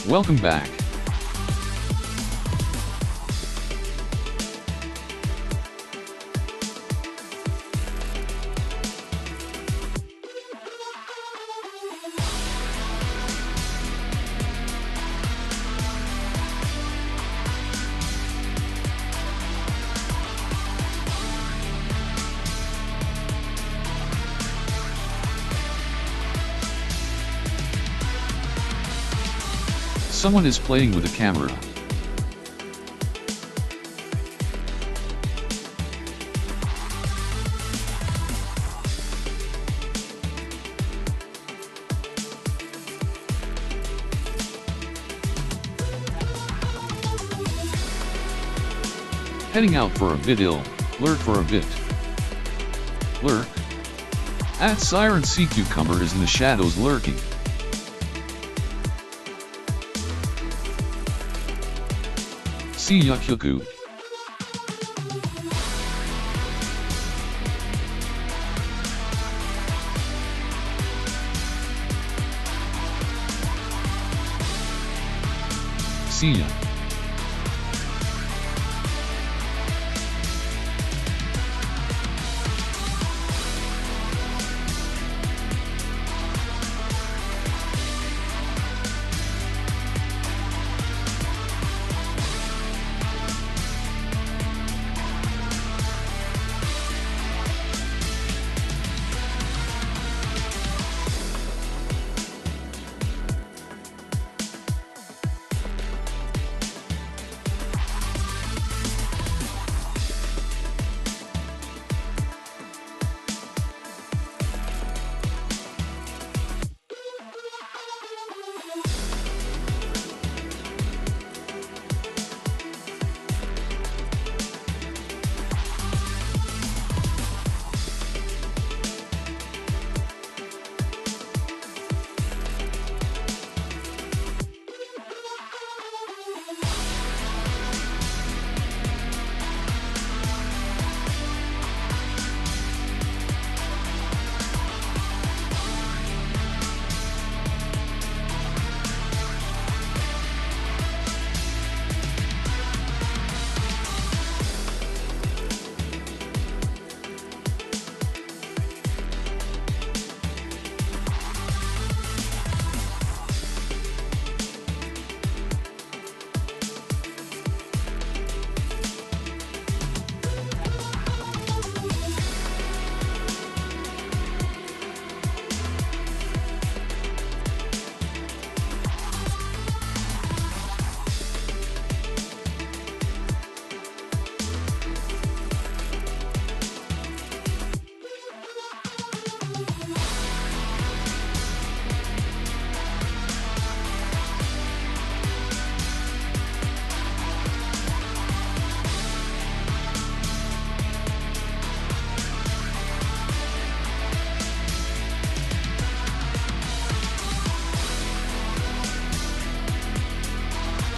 Speaker 1: Welcome back. Someone is playing with a camera. Heading out for a vid'll, lurk for a bit. Lurk? At Siren Sea Cucumber is in the shadows lurking. See ya Kyuku. See ya.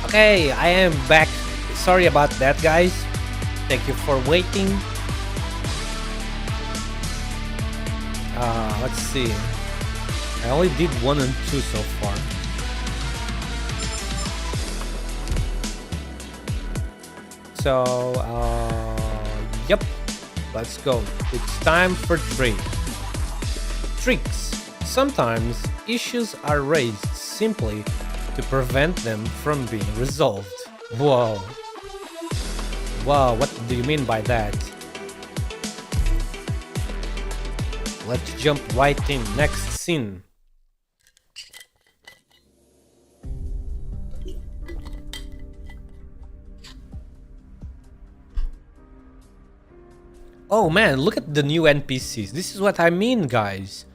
Speaker 2: Okay, I am back. Sorry about that, guys. Thank you for waiting. Let's see. I only did 1 and 2 so far. So, yep. Let's go. It's time for 3. Tricks. Sometimes issues are raised simply to prevent them from being resolved. Whoa. Wow, what do you mean by that? Let's jump right in. Next scene. Oh man, look at the new NPCs. This is what I mean, guys.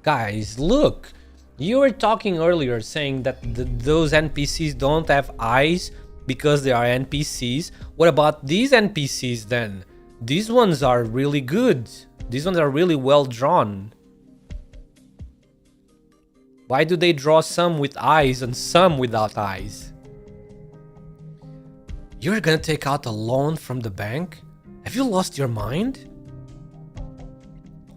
Speaker 2: Guys, look. You were talking earlier saying that those NPCs don't have eyes because they are NPCs. What about these NPCs then? These ones are really good. These ones are really well drawn. Why do they draw some with eyes and some without eyes? You're gonna take out a loan from the bank? Have you lost your mind?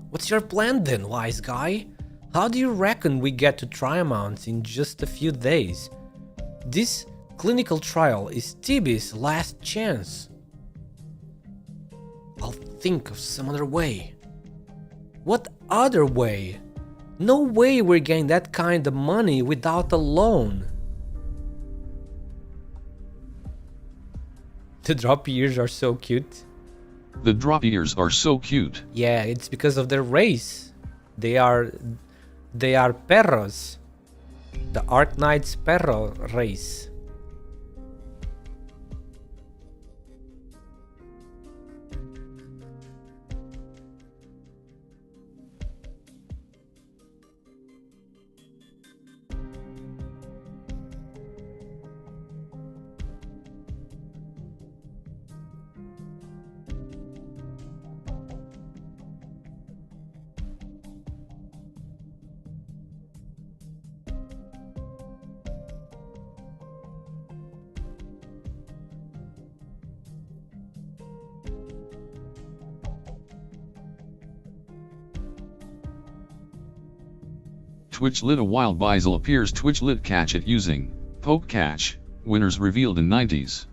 Speaker 2: What's your plan then, wise guy? How do you reckon we get to Triamount in just a few days? This clinical trial is TB's last chance. I'll think of some other way. What other way? No way we're getting that kind of money without a loan. The drop ears are so cute.
Speaker 1: The drop ears are so cute.
Speaker 2: Yeah, it's because of their race. They are perros. The ARKNIGHTS perro race.
Speaker 1: Twitch lit a wild Bizel appears. Twitch lit catch it using poke catch. Winners revealed in 90s.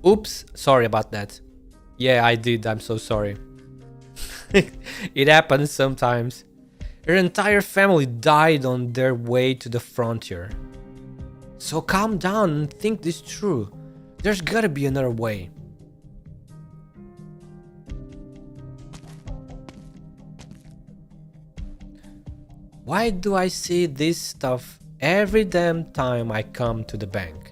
Speaker 2: Oops, sorry about that. Yeah, I did. I'm so sorry. It happens sometimes. Her entire family died on their way to the frontier. So calm down and think this through. There's gotta be another way. Why do I see this stuff every damn time I come to the bank?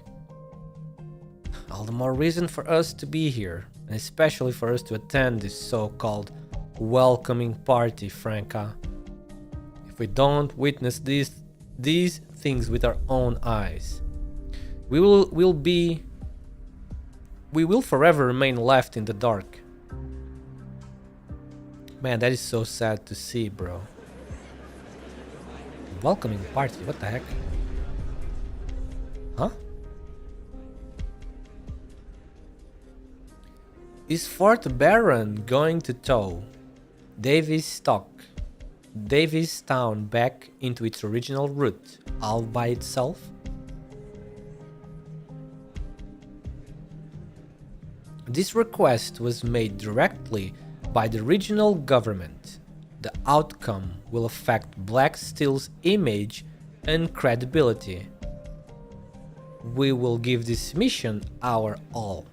Speaker 2: All the more reason for us to be here, and especially for us to attend this so-called welcoming party, Franca. If we don't witness these things with our own eyes, we will forever remain left in the dark. Man, that is so sad to see, bro. Welcoming party, what the heck? Huh? Is Fort Baron going to tow Davistown back into its original route all by itself? This request was made directly by the regional government. The outcome will affect Black Steel's image and credibility. We will give this mission our all.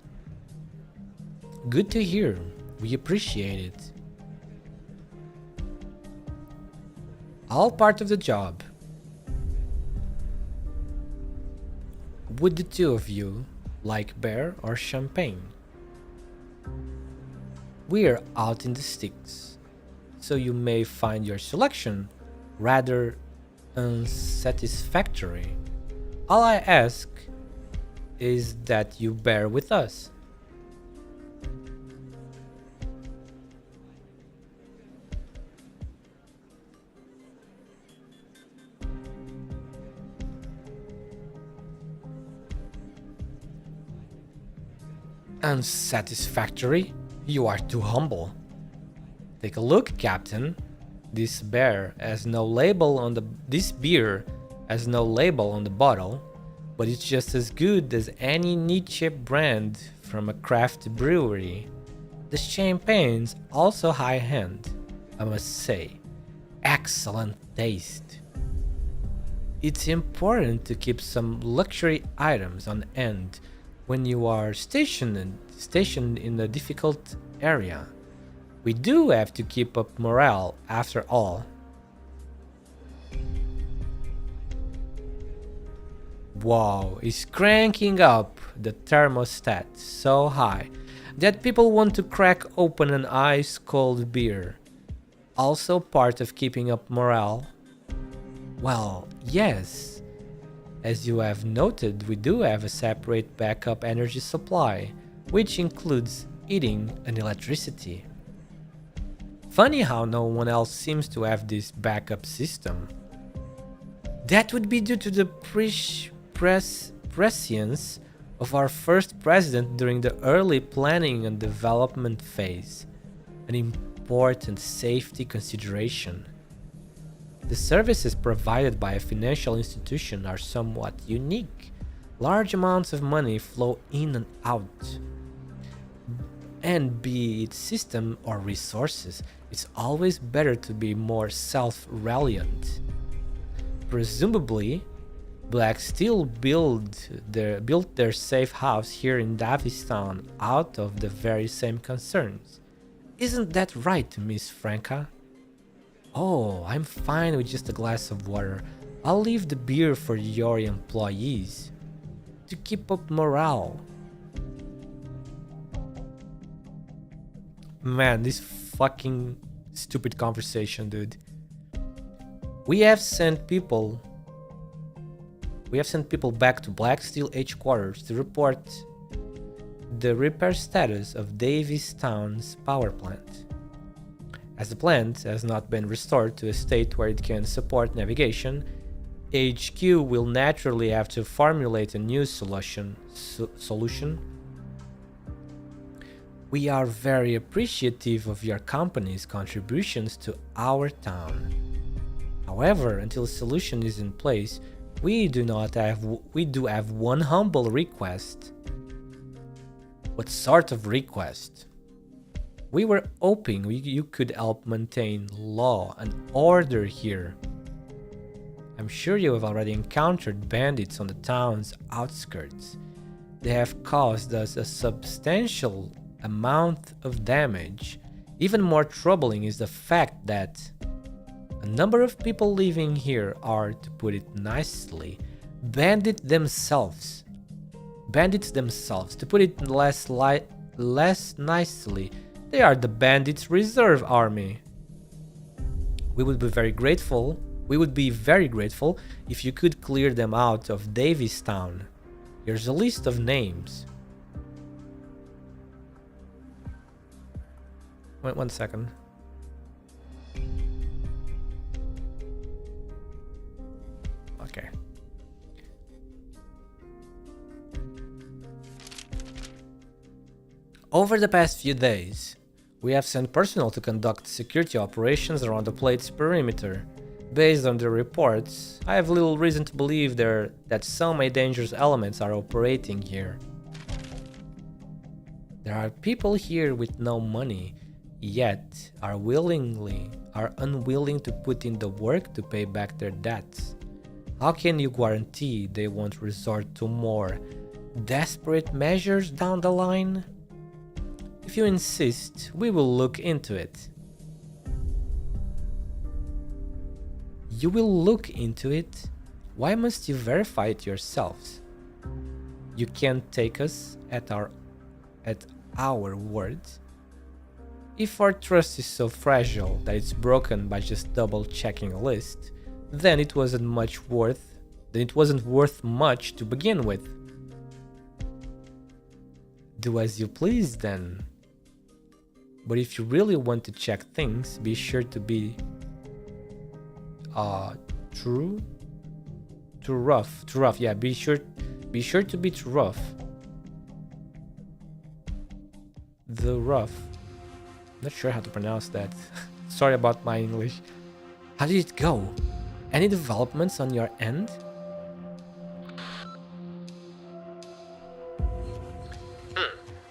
Speaker 2: Good to hear. We appreciate it. All part of the job. Would the two of you like beer or champagne? We're out in the sticks, so you may find your selection rather unsatisfactory. All I ask is that you bear with us. Unsatisfactory? You are too humble. Take a look, Captain. This beer has no label on the bottle, but it's just as good as any niche brand from a craft brewery. The champagne's also high-end, I must say. Excellent taste. It's important to keep some luxury items on hand when you are stationed in a difficult area. We do have to keep up morale after all. Wow, it's cranking up the thermostat so high that people want to crack open an ice-cold beer. Also part of keeping up morale? Well, yes. As you have noted, we do have a separate backup energy supply, which includes heating and electricity. Funny how no one else seems to have this backup system. That would be due to the prescience of our first president during the early planning and development phase, an important safety consideration. The services provided by a financial institution are somewhat unique. Large amounts of money flow in and out. And be it system or resources, it's always better to be more self-reliant. Presumably, Black Steel built their safe house here in Davistown out of the very same concerns. Isn't that right, Miss Franca? Oh, I'm fine with just a glass of water. I'll leave the beer for your employees. To keep up morale. Man, this fucking stupid conversation, dude. We have sent people back to Black Steel headquarters to report the repair status of Davistown's power plant. As the plant has not been restored to a state where it can support navigation, HQ will naturally have to formulate a new solution. We are very appreciative of your company's contributions to our town. However, until a solution is in place, we do have one humble request. What sort of request? We were hoping you could help maintain law and order here. I'm sure you have already encountered bandits on the town's outskirts. They have caused us a substantial amount of damage. Even more troubling is the fact that a number of people living here are, to put it nicely, bandits themselves. To put it less nicely, they are the Bandits Reserve Army. We would be very grateful if you could clear them out of Davistown. Here's a list of names. Wait 1 second. Okay. Over the past few days, we have sent personnel to conduct security operations around the plate's perimeter. Based on the reports, I have little reason to believe that some dangerous elements are operating here. There are people here with no money, yet are unwilling to put in the work to pay back their debts. How can you guarantee they won't resort to more desperate measures down the line? If you insist, we will look into it. You will look into it? Why must you verify it yourselves? You can't take us at our word. If our trust is so fragile that it's broken by just double checking a list, then it wasn't worth much to begin with. Do as you please then. But if you really want to check things, be sure to be too rough. Yeah, be sure to be too rough. The rough. Not sure how to pronounce that. Sorry about my English. How did it go? Any developments on your end?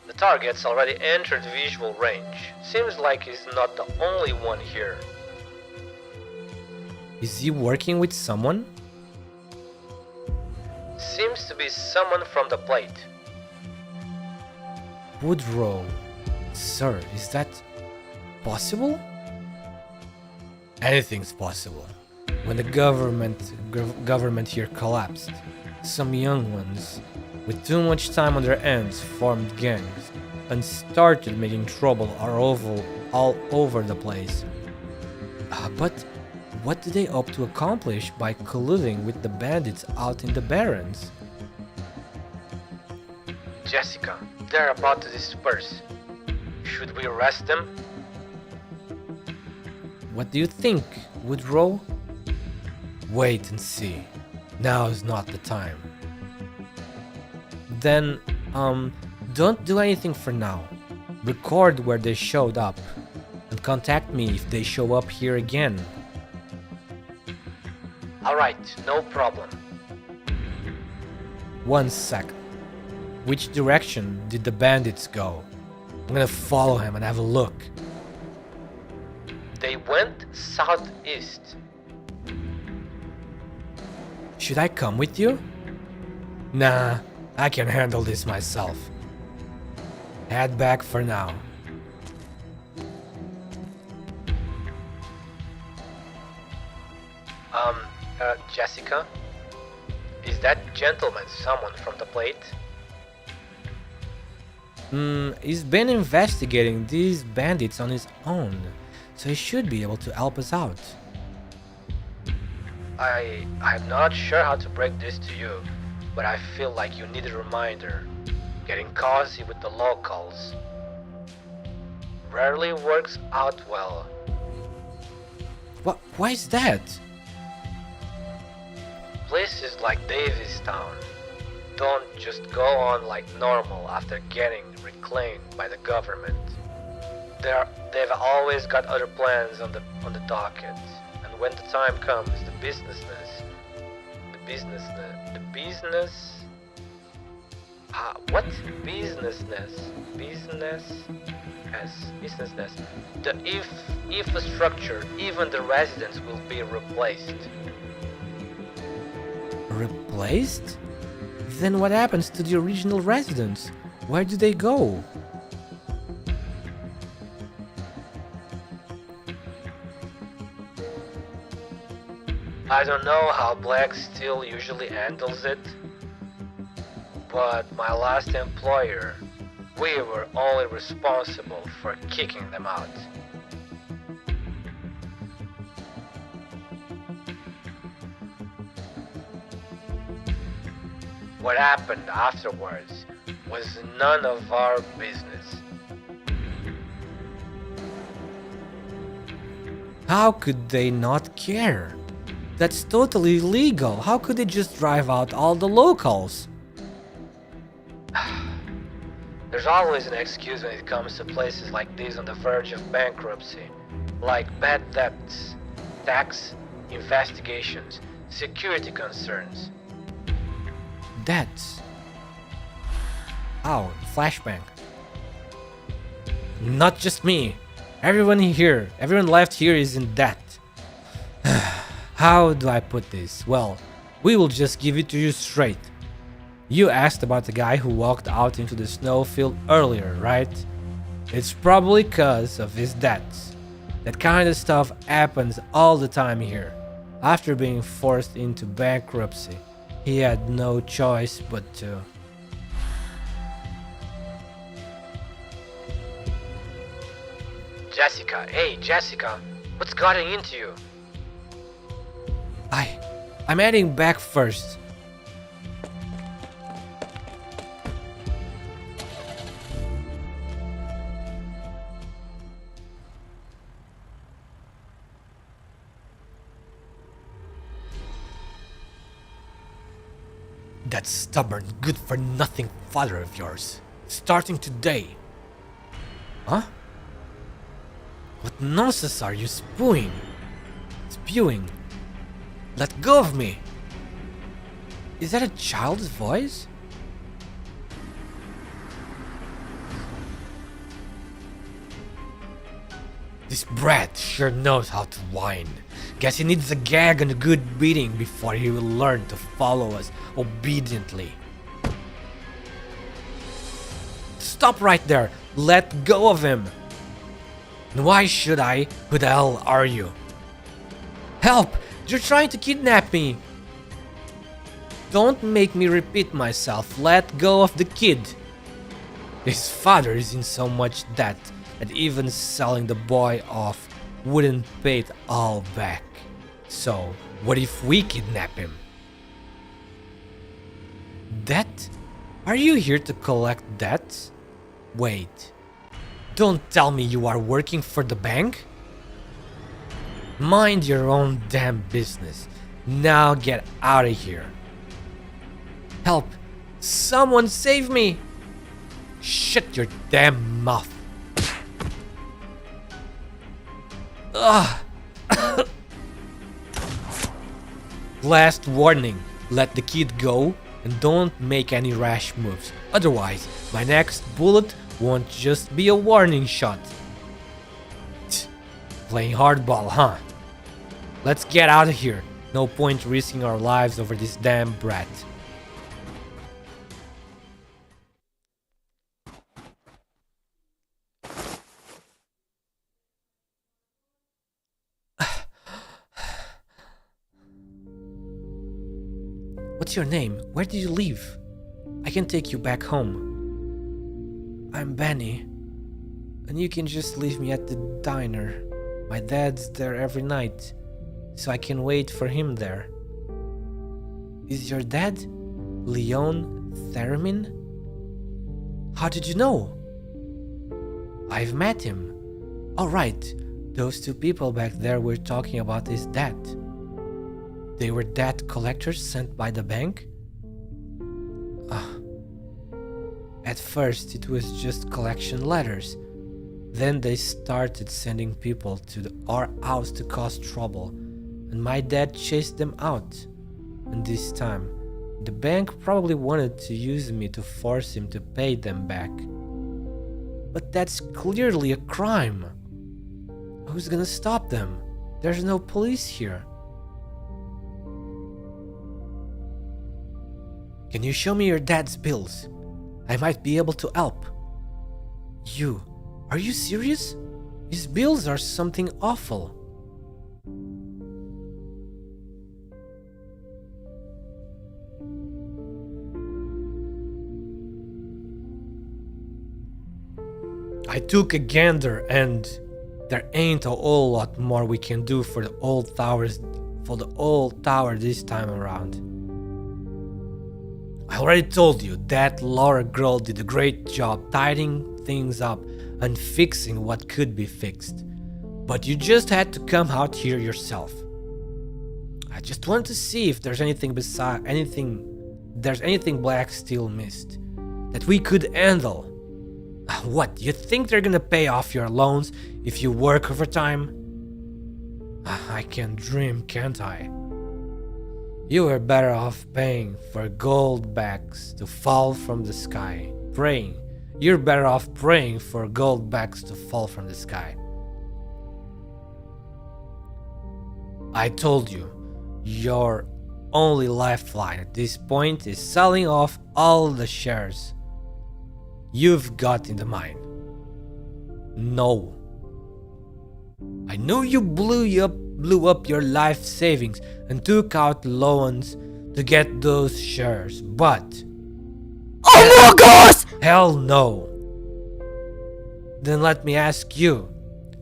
Speaker 2: The target's already entered visual range. Seems like he's not the only one here. Is he working with someone? Seems to be someone from the plate. Woodrow. Sir, is that possible? Anything's possible. When the government here collapsed, some young ones with too much time on their hands formed gangs and started making trouble all over the place. But what did they hope to accomplish by colluding with the bandits out in the barrens? Jessica, they're about to disperse. Should we arrest them? What do you think, Woodrow? Wait and see. Now is not the time. Then, don't do anything for now. Record where they showed up and contact me if they show up here again. Alright, no problem. 1 second. Which direction did the bandits go? I'm gonna follow him and have a look. They went southeast. Should I come with you? Nah, I can handle this myself. Head back for now. Jessica? Is that gentleman someone from the plate? He's been investigating these bandits on his own, so he should be able to help us out. I'm not sure how to break this to you, but I feel like you need a reminder. Getting cozy with the locals rarely works out well. Why is that? Places like Davistown don't just go on like normal after getting reclaimed by the government. They've always got other plans on the docket, and when the time comes, the business. What businessness? Businessness. The infrastructure, even the residents will be replaced. Replaced? Then what happens to the original residents? Where do they go? I don't know how Black Steel usually handles it, but my last employer, we were only responsible for kicking them out. What happened afterwards was none of our business. How could they not care? That's totally illegal. How could they just drive out all the locals? There's always an excuse when it comes to places like these on the verge of bankruptcy, like bad debts, tax investigations, security concerns. That's... Oh, flashbang. Not just me. Everyone left here is in debt. How do I put this? Well, we will just give it to you straight. You asked about the guy who walked out into the snowfield earlier, right? It's probably because of his debts. That kind of stuff happens all the time here. After being forced into bankruptcy, he had no choice but to... Jessica, hey Jessica, what's gotten into you? I'm heading back first. That stubborn, good-for-nothing father of yours, starting today. Huh? What nonsense are you spewing? Let go of me! Is that a child's voice? This brat sure knows how to whine. Guess he needs a gag and a good beating before he will learn to follow us obediently. Stop right there! Let go of him! And why should I? Who the hell are you? Help! You're trying to kidnap me! Don't make me repeat myself. Let go of the kid. His father is in so much debt that even selling the boy off wouldn't pay it all back. So, what if we kidnap him? Debt? Are you here to collect debts? Wait. Don't tell me you are working for the bank? Mind your own damn business. Now get out of here. Help! Someone save me! Shut your damn mouth. Ugh. Last warning. Let the kid go and don't make any rash moves. Otherwise, my next bullet won't just be a warning shot. Playing hardball, huh? Let's get out of here. No point risking our lives over this damn brat. What's your name? Where did you live? I can take you back home. I'm Benny. And you can just leave me at the diner. My dad's there every night, so I can wait for him there. Is your dad Leon Theremin? How did you know? I've met him. Alright, those two people back there we're talking about is debt. They were debt collectors sent by the bank? At first it was just collection letters. Then they started sending people to our house to cause trouble, and my dad chased them out. And this time, the bank probably wanted to use me to force him to pay them back. But that's clearly a crime. Who's gonna stop them? There's no police here. Can you show me your dad's bills? I might be able to help. You, are you serious? His bills are something awful. I took a gander and there ain't a whole lot more we can do for the old tower this time around. I already told you that Laura girl did a great job tidying things up and fixing what could be fixed. But you just had to come out here yourself. I just wanted to see if there's anything Black still missed that we could handle. What, you think they're gonna pay off your loans if you work overtime? I can dream, can't I? You were better off paying for gold bags to fall from the sky. You're better off praying for gold bags to fall from the sky. I told you, your only lifeline at this point is selling off all the shares you've got in the mine. No. I know you blew up your life savings and took out loans to get those shares, but... Oh my gosh! Hell no. Then let me ask you,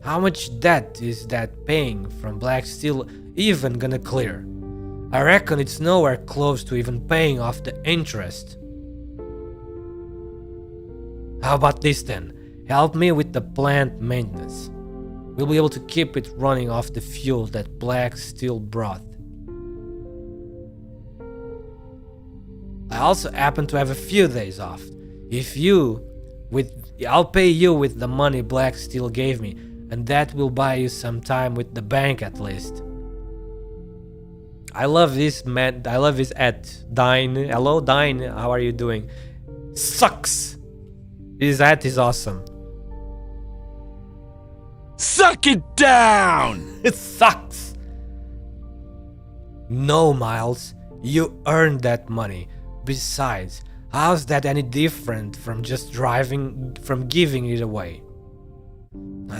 Speaker 2: how much debt is that paying from Black Steel even gonna clear? I reckon it's nowhere close to even paying off the interest. How about this then? Help me with the plant maintenance. We'll be able to keep it running off the fuel that Black Steel brought. I also happen to have a few days off. I'll pay you with the money Black Steel gave me, and that will buy you some time with the bank at least. I love this man. I love his at Dine. Hello Dine, how are you doing? Sucks. His at is awesome.
Speaker 8: Suck it down!
Speaker 2: It sucks. No, Miles, you earned that money. Besides, how's that any different from just giving it away?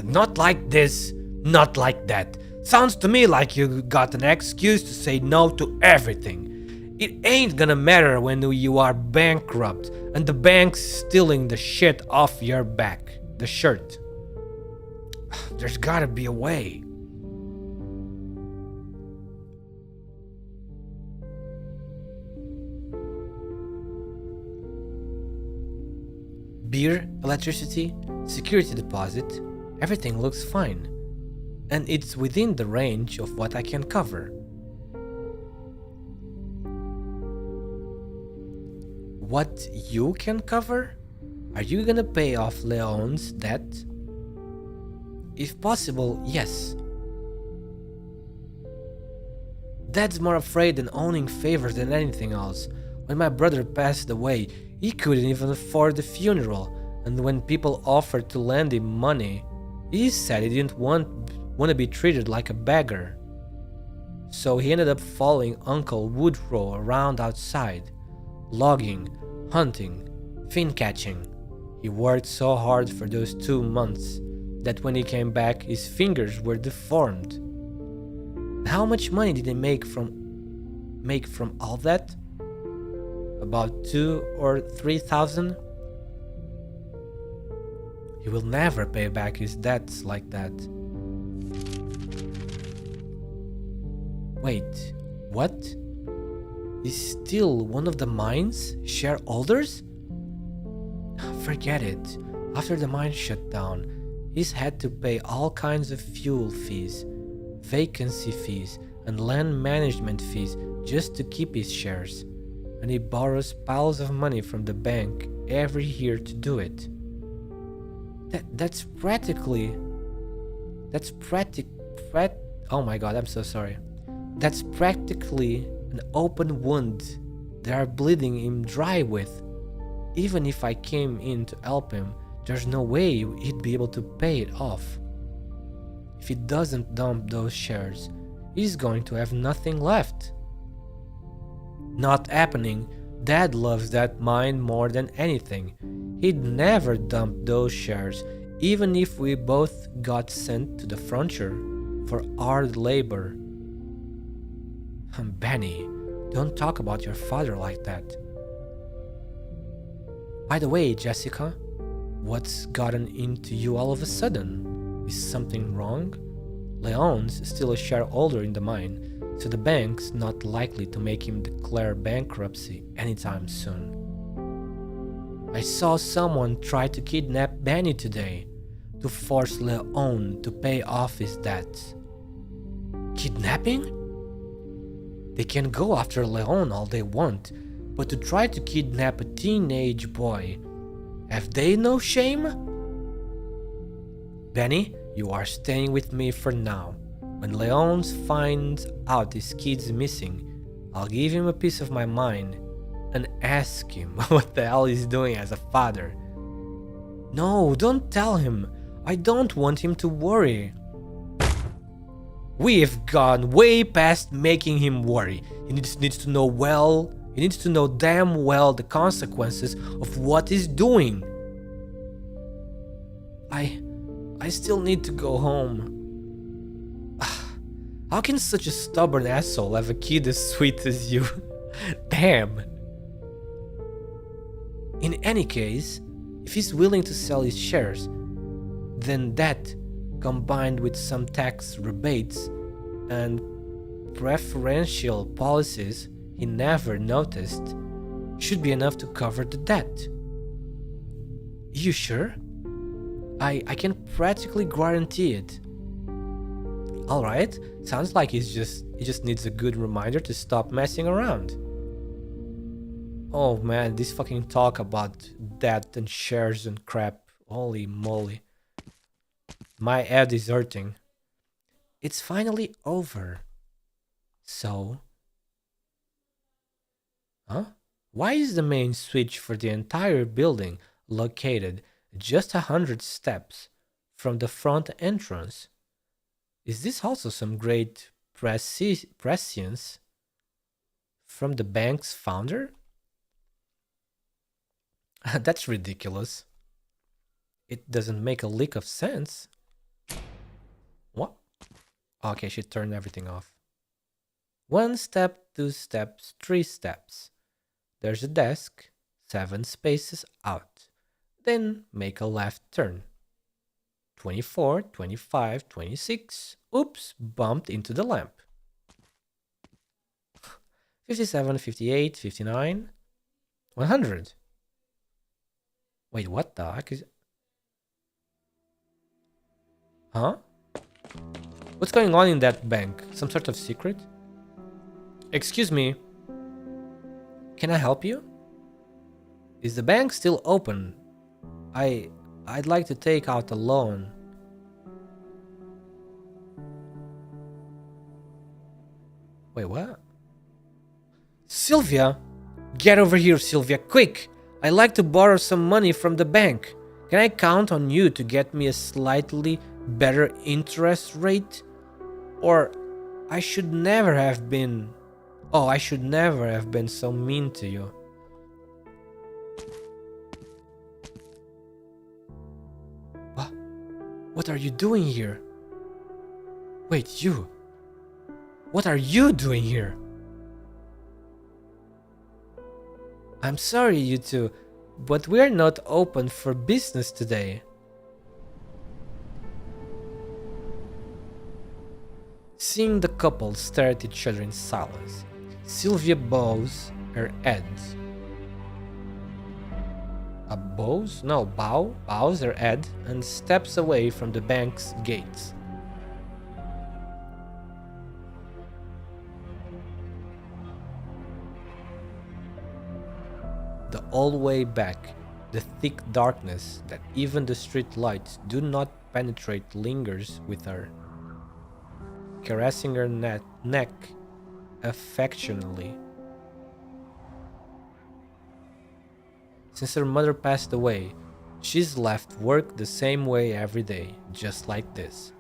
Speaker 2: Not like this, not like that. Sounds to me like you got an excuse to say no to everything. It ain't gonna matter when you are bankrupt and the bank's stealing the shit off your back, the shirt. There's gotta be a way. Beer, electricity, security deposit, everything looks fine. And it's within the range of what I can cover. what you can cover? Are you gonna pay off Leon's debt? If possible, yes. Dad's more afraid than owning favors than anything else. When my brother passed away, he couldn't even afford the funeral, and when people offered to lend him money, he said he didn't want to be treated like a beggar. So he ended up following Uncle Woodrow around outside, logging, hunting, fin catching. He worked so hard for those 2 months that when he came back, his fingers were deformed. How much money did they make from all that? About 2,000 or 3,000? He will never pay back his debts like that. Wait, what? He's still one of the mine's shareholders? Forget it. After the mine shut down, he's had to pay all kinds of fuel fees, vacancy fees, and land management fees just to keep his shares. And he borrows piles of money from the bank every year to do it. Oh my god, I'm so sorry. That's practically an open wound they are bleeding him dry with. Even if I came in to help him, there's no way he'd be able to pay it off. If he doesn't dump those shares, he's going to have nothing left. Not happening. Dad loves that mine more than anything. He'd never dump those shares, even if we both got sent to the frontier for hard labor. Benny, don't talk about your father like that. By the way, Jessica, what's gotten into you all of a sudden? Is something wrong? Leon's still a shareholder in the mine, so the bank's not likely to make him declare bankruptcy anytime soon. I saw someone try to kidnap Benny today to force Leon to pay off his debts. Kidnapping? They can go after Leon all they want, but to try to kidnap a teenage boy, have they no shame? Benny, you are staying with me for now. When Leon finds out his kid's missing, I'll give him a piece of my mind and ask him what the hell he's doing as a father. No, don't tell him. I don't want him to worry. We've gone way past making him worry. He needs to know damn well the consequences of what he's doing. I still need to go home. How can such a stubborn asshole have a kid as sweet as you? Damn. In any case, if he's willing to sell his shares, then that, combined with some tax rebates and preferential policies he never noticed, should be enough to cover the debt. You sure? I can practically guarantee it. Alright, sounds like he just needs a good reminder to stop messing around. Oh man, this fucking talk about debt and shares and crap. Holy moly. My head is hurting. It's finally over. So? Huh? Why is the main switch for the entire building located just 100 steps from the front entrance? Is this also some great prescience from the bank's founder? That's ridiculous. It doesn't make a lick of sense. What? Okay, she turned everything off. 1 step, 2 steps, 3 steps. There's a desk, 7 spaces out. Then make a left turn. 24, 25, 26. Oops, bumped into the lamp. 57, 58, 59, 100. Wait, what the heck is... Huh? What's going on in that bank? Some sort of secret? Excuse me. Can I help you? Is the bank still open? I'd like to take out a loan. Wait, what? Sylvia? Get over here, Sylvia, quick! I'd like to borrow some money from the bank. Can I count on you to get me a slightly better interest rate? Or I should never have been... Oh, I should never have been so mean to you. What? What are you doing here? Wait, you. What are you doing here? I'm sorry, you two, but we're not open for business today. Seeing the couple stare at each other in silence, Sylvia bows her head. Bows her head and steps away from the bank's gates. The whole way back, the thick darkness that even the street lights do not penetrate lingers with her, caressing her neck affectionately. Since her mother passed away, she's left work the same way every day, just like this.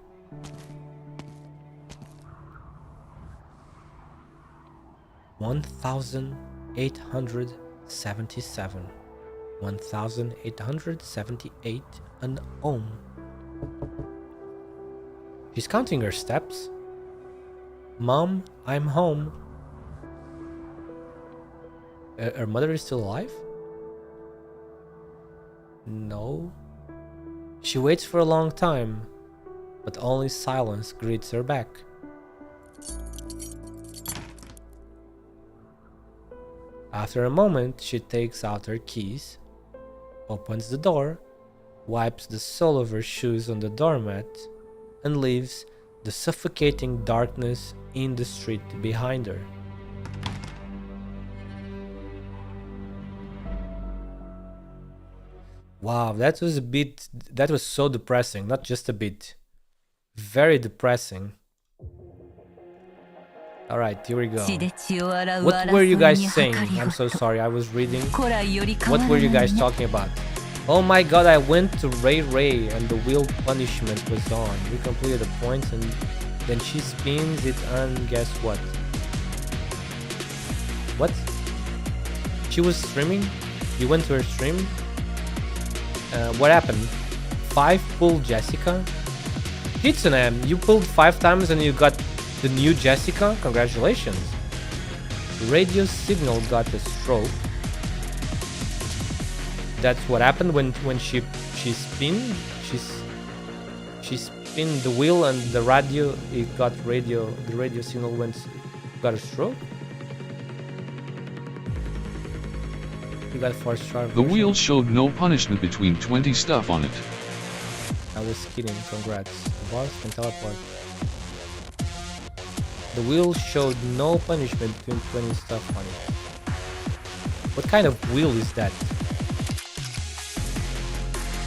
Speaker 2: $1,877, 1,878 an ohm. She's counting her steps. Mom, I'm home. Her mother is still alive? No. She waits for a long time, but only silence greets her back. After a moment, she takes out her keys, opens the door, wipes the sole of her shoes on the doormat, and leaves the suffocating darkness in the street behind her. Wow, that was so depressing, not just a bit. Very depressing. Alright, here we go. What were you guys saying? I'm so sorry, I was reading. What were you guys talking about? Oh my god, I went to Ray Ray and the wheel punishment was on. We completed the points and then she spins it and guess what? What? She was streaming? You went to her stream? What happened? 5 pulled Jessica? Hitsunam, you pulled 5 times and you got the new Jessica? Congratulations. The radio signal got a stroke. That's what happened when she spun. She spun the wheel and the radio the radio signal got a stroke. You got 4 stars.
Speaker 1: The wheel showed no punishment between 20 stuff on it.
Speaker 2: I was kidding, congrats. The boss can teleport. The wheel showed no punishment between 20 stuff on it. What kind of wheel is that?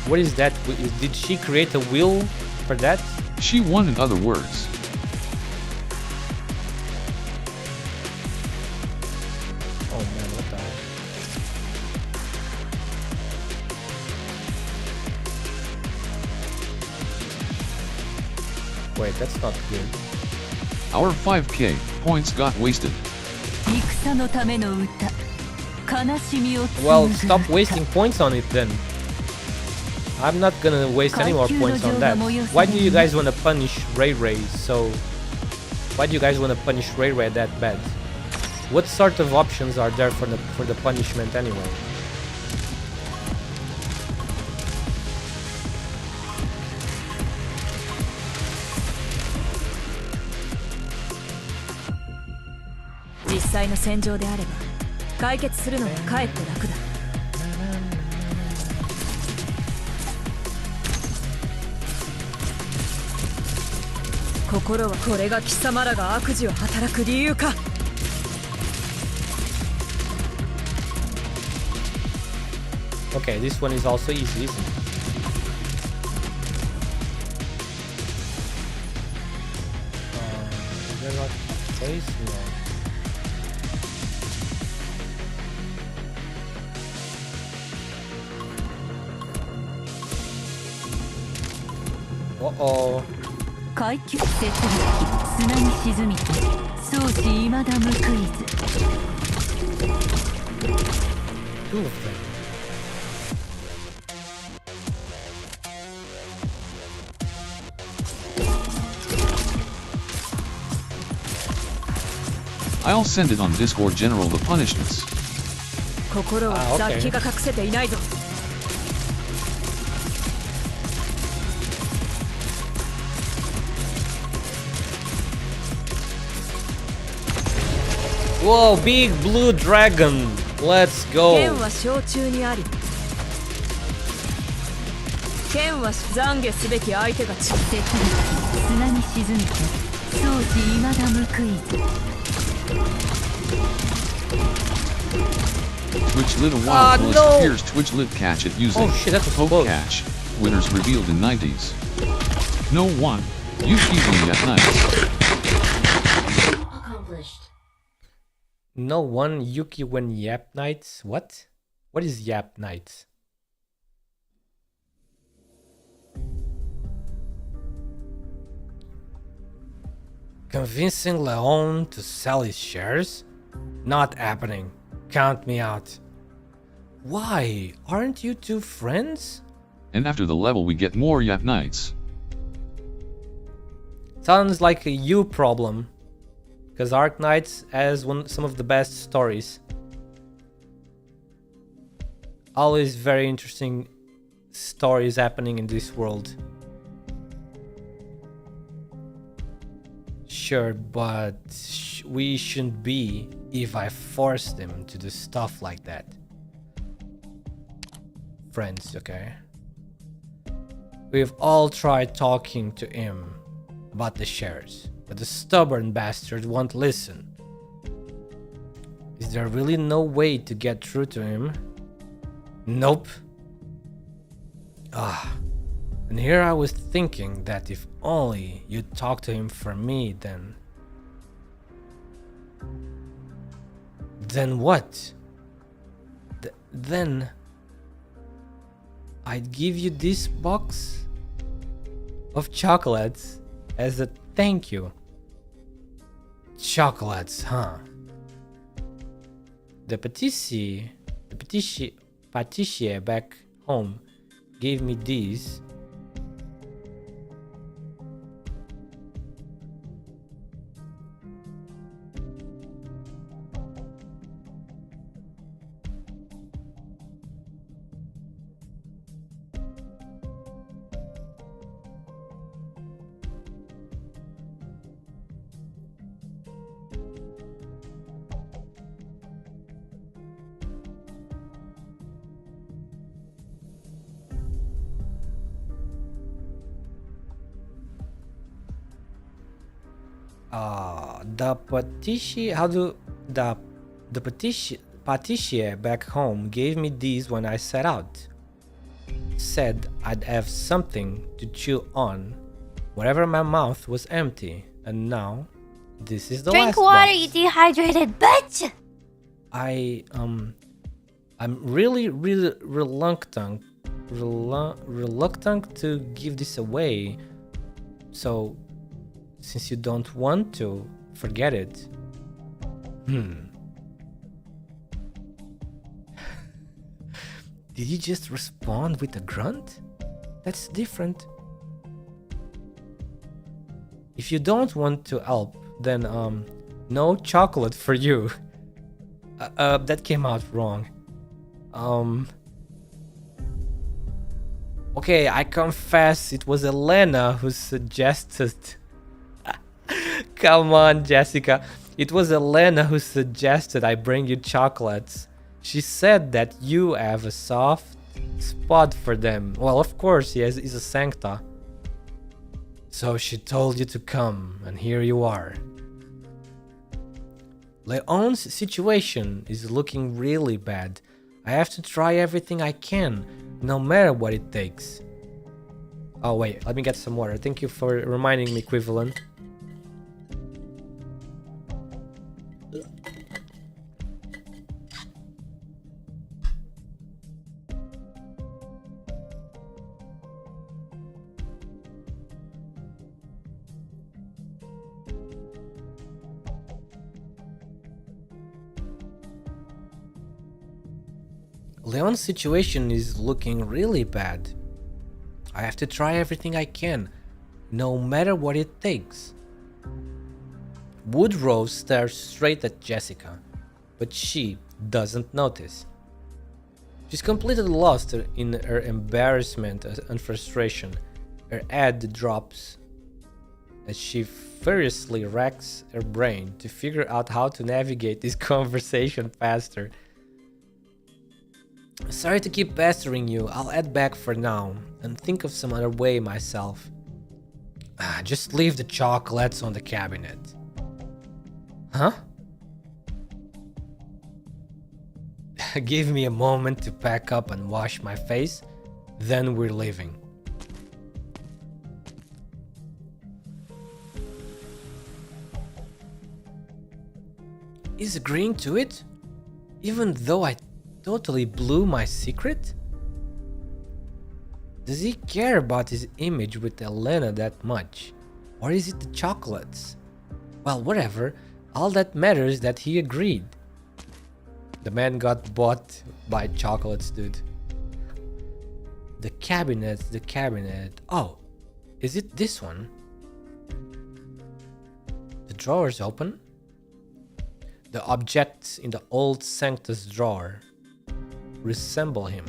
Speaker 2: What is that? Did she create a wheel for that?
Speaker 1: She won, in other words.
Speaker 2: Oh man, what the hell? Wait, that's not good.
Speaker 1: Our 5k points got wasted.
Speaker 2: Well, stop wasting points on it then. I'm not gonna waste any more points on that. Why do you guys want to punish Ray Ray so... Why do you guys want to punish Ray Ray that bad? What sort of options are there for the punishment anyway?
Speaker 6: Wow. 」
Speaker 2: 「Okay, this one is also easy, isn't it? Is there not place? No. Uh-oh.
Speaker 6: 階級設備砂に沈みて装置未だ無クイズ
Speaker 2: Two of them.
Speaker 1: I'll send it on Discord General the punishments.
Speaker 6: 心は雑気が隠せていないぞ
Speaker 2: Whoa, big blue dragon. Let's go.
Speaker 6: 剣は小中にあり剣は懺悔すべき相手が設備砂に沈みて装置未だ無クイズ
Speaker 1: Twitch lit a wild list
Speaker 2: no.
Speaker 1: appears Twitch lit catch it using
Speaker 2: Oh shit, that was
Speaker 1: Poke
Speaker 2: close.
Speaker 1: catch. Winners revealed in 90s. No one. You easily at night.
Speaker 2: No one Yuki when Yap Nights. What? What is Yap Nights? Convincing Leon to sell his shares? Not happening. Count me out. Why? Aren't you two friends?
Speaker 1: And after the level we get more Yap Nights.
Speaker 2: Sounds like a you problem. Because ARKNIGHTS has some of the best stories. Always very interesting stories happening in this world. Sure, but we shouldn't be if I force them to do stuff like that. Friends, okay? We've all tried talking to him about the shares, but the stubborn bastard won't listen. Is there really no way to get through to him? Nope. And here I was thinking that if only you'd talk to him for me, then what? Then I'd give you this box of chocolates as a thank you. Chocolates, huh? The patissier back home gave me these. The patissier back home gave me these when I set out. Said I'd have something to chew on whenever my mouth was empty, and now this is the last
Speaker 5: Drink water,
Speaker 2: box.
Speaker 5: you dehydrated bitch!
Speaker 2: I'm really reluctant to give this away. So since you don't want to, forget it. Did you just respond with a grunt? That's different. If you don't want to help, then no chocolate for you. That came out wrong. Okay, I confess it was Elena who suggested. Come on, Jessica. It was Elena who suggested I bring you chocolates. She said that you have a soft spot for them. Well, of course, he is a sancta. So she told you to come, and here you are. Leon's situation is looking really bad. I have to try everything I can, no matter what it takes. Oh wait, let me get some water. Thank you for reminding me, equivalent. Leon's situation is looking really bad. I have to try everything I can, no matter what it takes. Woodrow stares straight at Jessica, but she doesn't notice. She's completely lost in her embarrassment and frustration. Her head drops as she furiously racks her brain to figure out how to navigate this conversation faster. Sorry to keep pestering you, I'll head back for now and think of some other way myself. Just leave the chocolates on the cabinet. Huh? Give me a moment to pack up and wash my face, then we're leaving. He's agreeing to it? Even though I totally blew my secret? Does he care about his image with Elena that much? Or is it the chocolates? Well, whatever. All that matters is that he agreed. The man got bought by chocolates, dude. The cabinet. Oh, is it this one? The drawer's open. The objects in the old Sanctus drawer resemble him,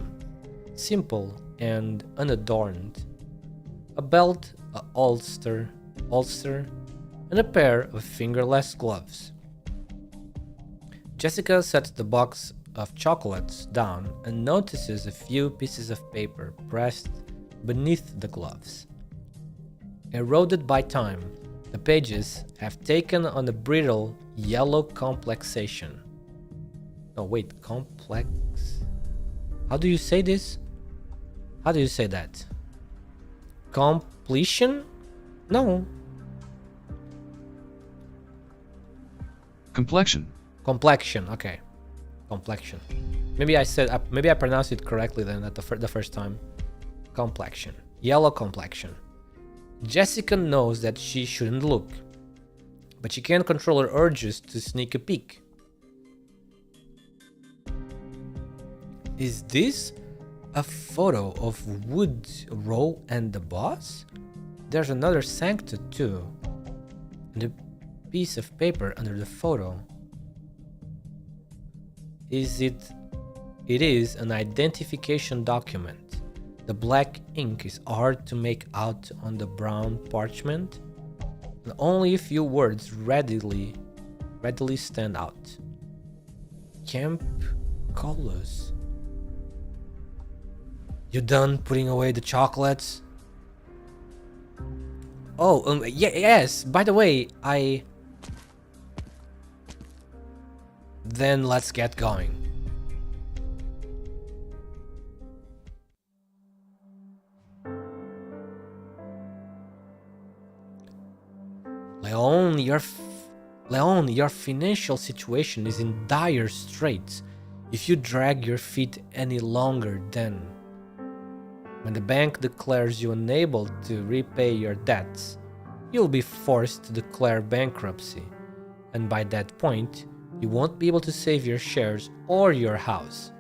Speaker 2: simple and unadorned. A belt, a holster, and a pair of fingerless gloves. Jessica sets the box of chocolates down and notices a few pieces of paper pressed beneath the gloves. Eroded by time, the pages have taken on a brittle yellow complexation. No, wait, complex? How do you say this? How do you say that? Completion? No.
Speaker 1: Complexion.
Speaker 2: Complexion, okay. Complexion. Maybe I pronounced it correctly then at the first time. Complexion. Yellow complexion. Jessica knows that she shouldn't look, but she can't control her urges to sneak a peek. Is this a photo of Woodrow and the boss? There's another Sancta too, and a piece of paper under the photo. It is an identification document. The black ink is hard to make out on the brown parchment, and only a few words readily stand out. Camp Colors. You done putting away the chocolates? Oh, yes, by the way, Then let's get going. Leon, your financial situation is in dire straits if you drag your feet any longer then. When the bank declares you unable to repay your debts, you'll be forced to declare bankruptcy, and by that point, you won't be able to save your shares or your house.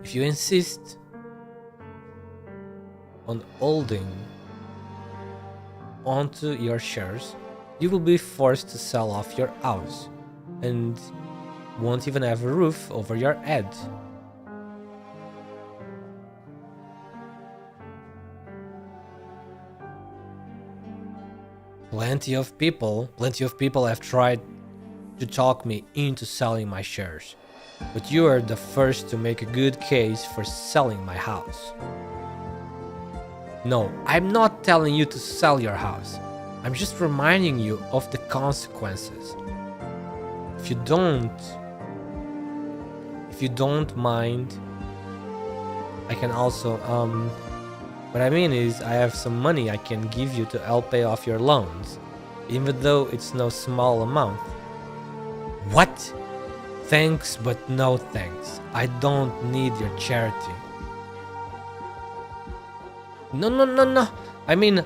Speaker 2: If you insist on holding onto your shares, you will be forced to sell off your house and won't even have a roof over your head. Plenty of people have tried to talk me into selling my shares, but you are the first to make a good case for selling my house. No, I'm not telling you to sell your house. I'm just reminding you of the consequences. If you don't If you don't mind, I can also, what I mean is I have some money I can give you to help pay off your loans, even though it's no small amount. What? Thanks, but no thanks. I don't need your charity. No. I mean,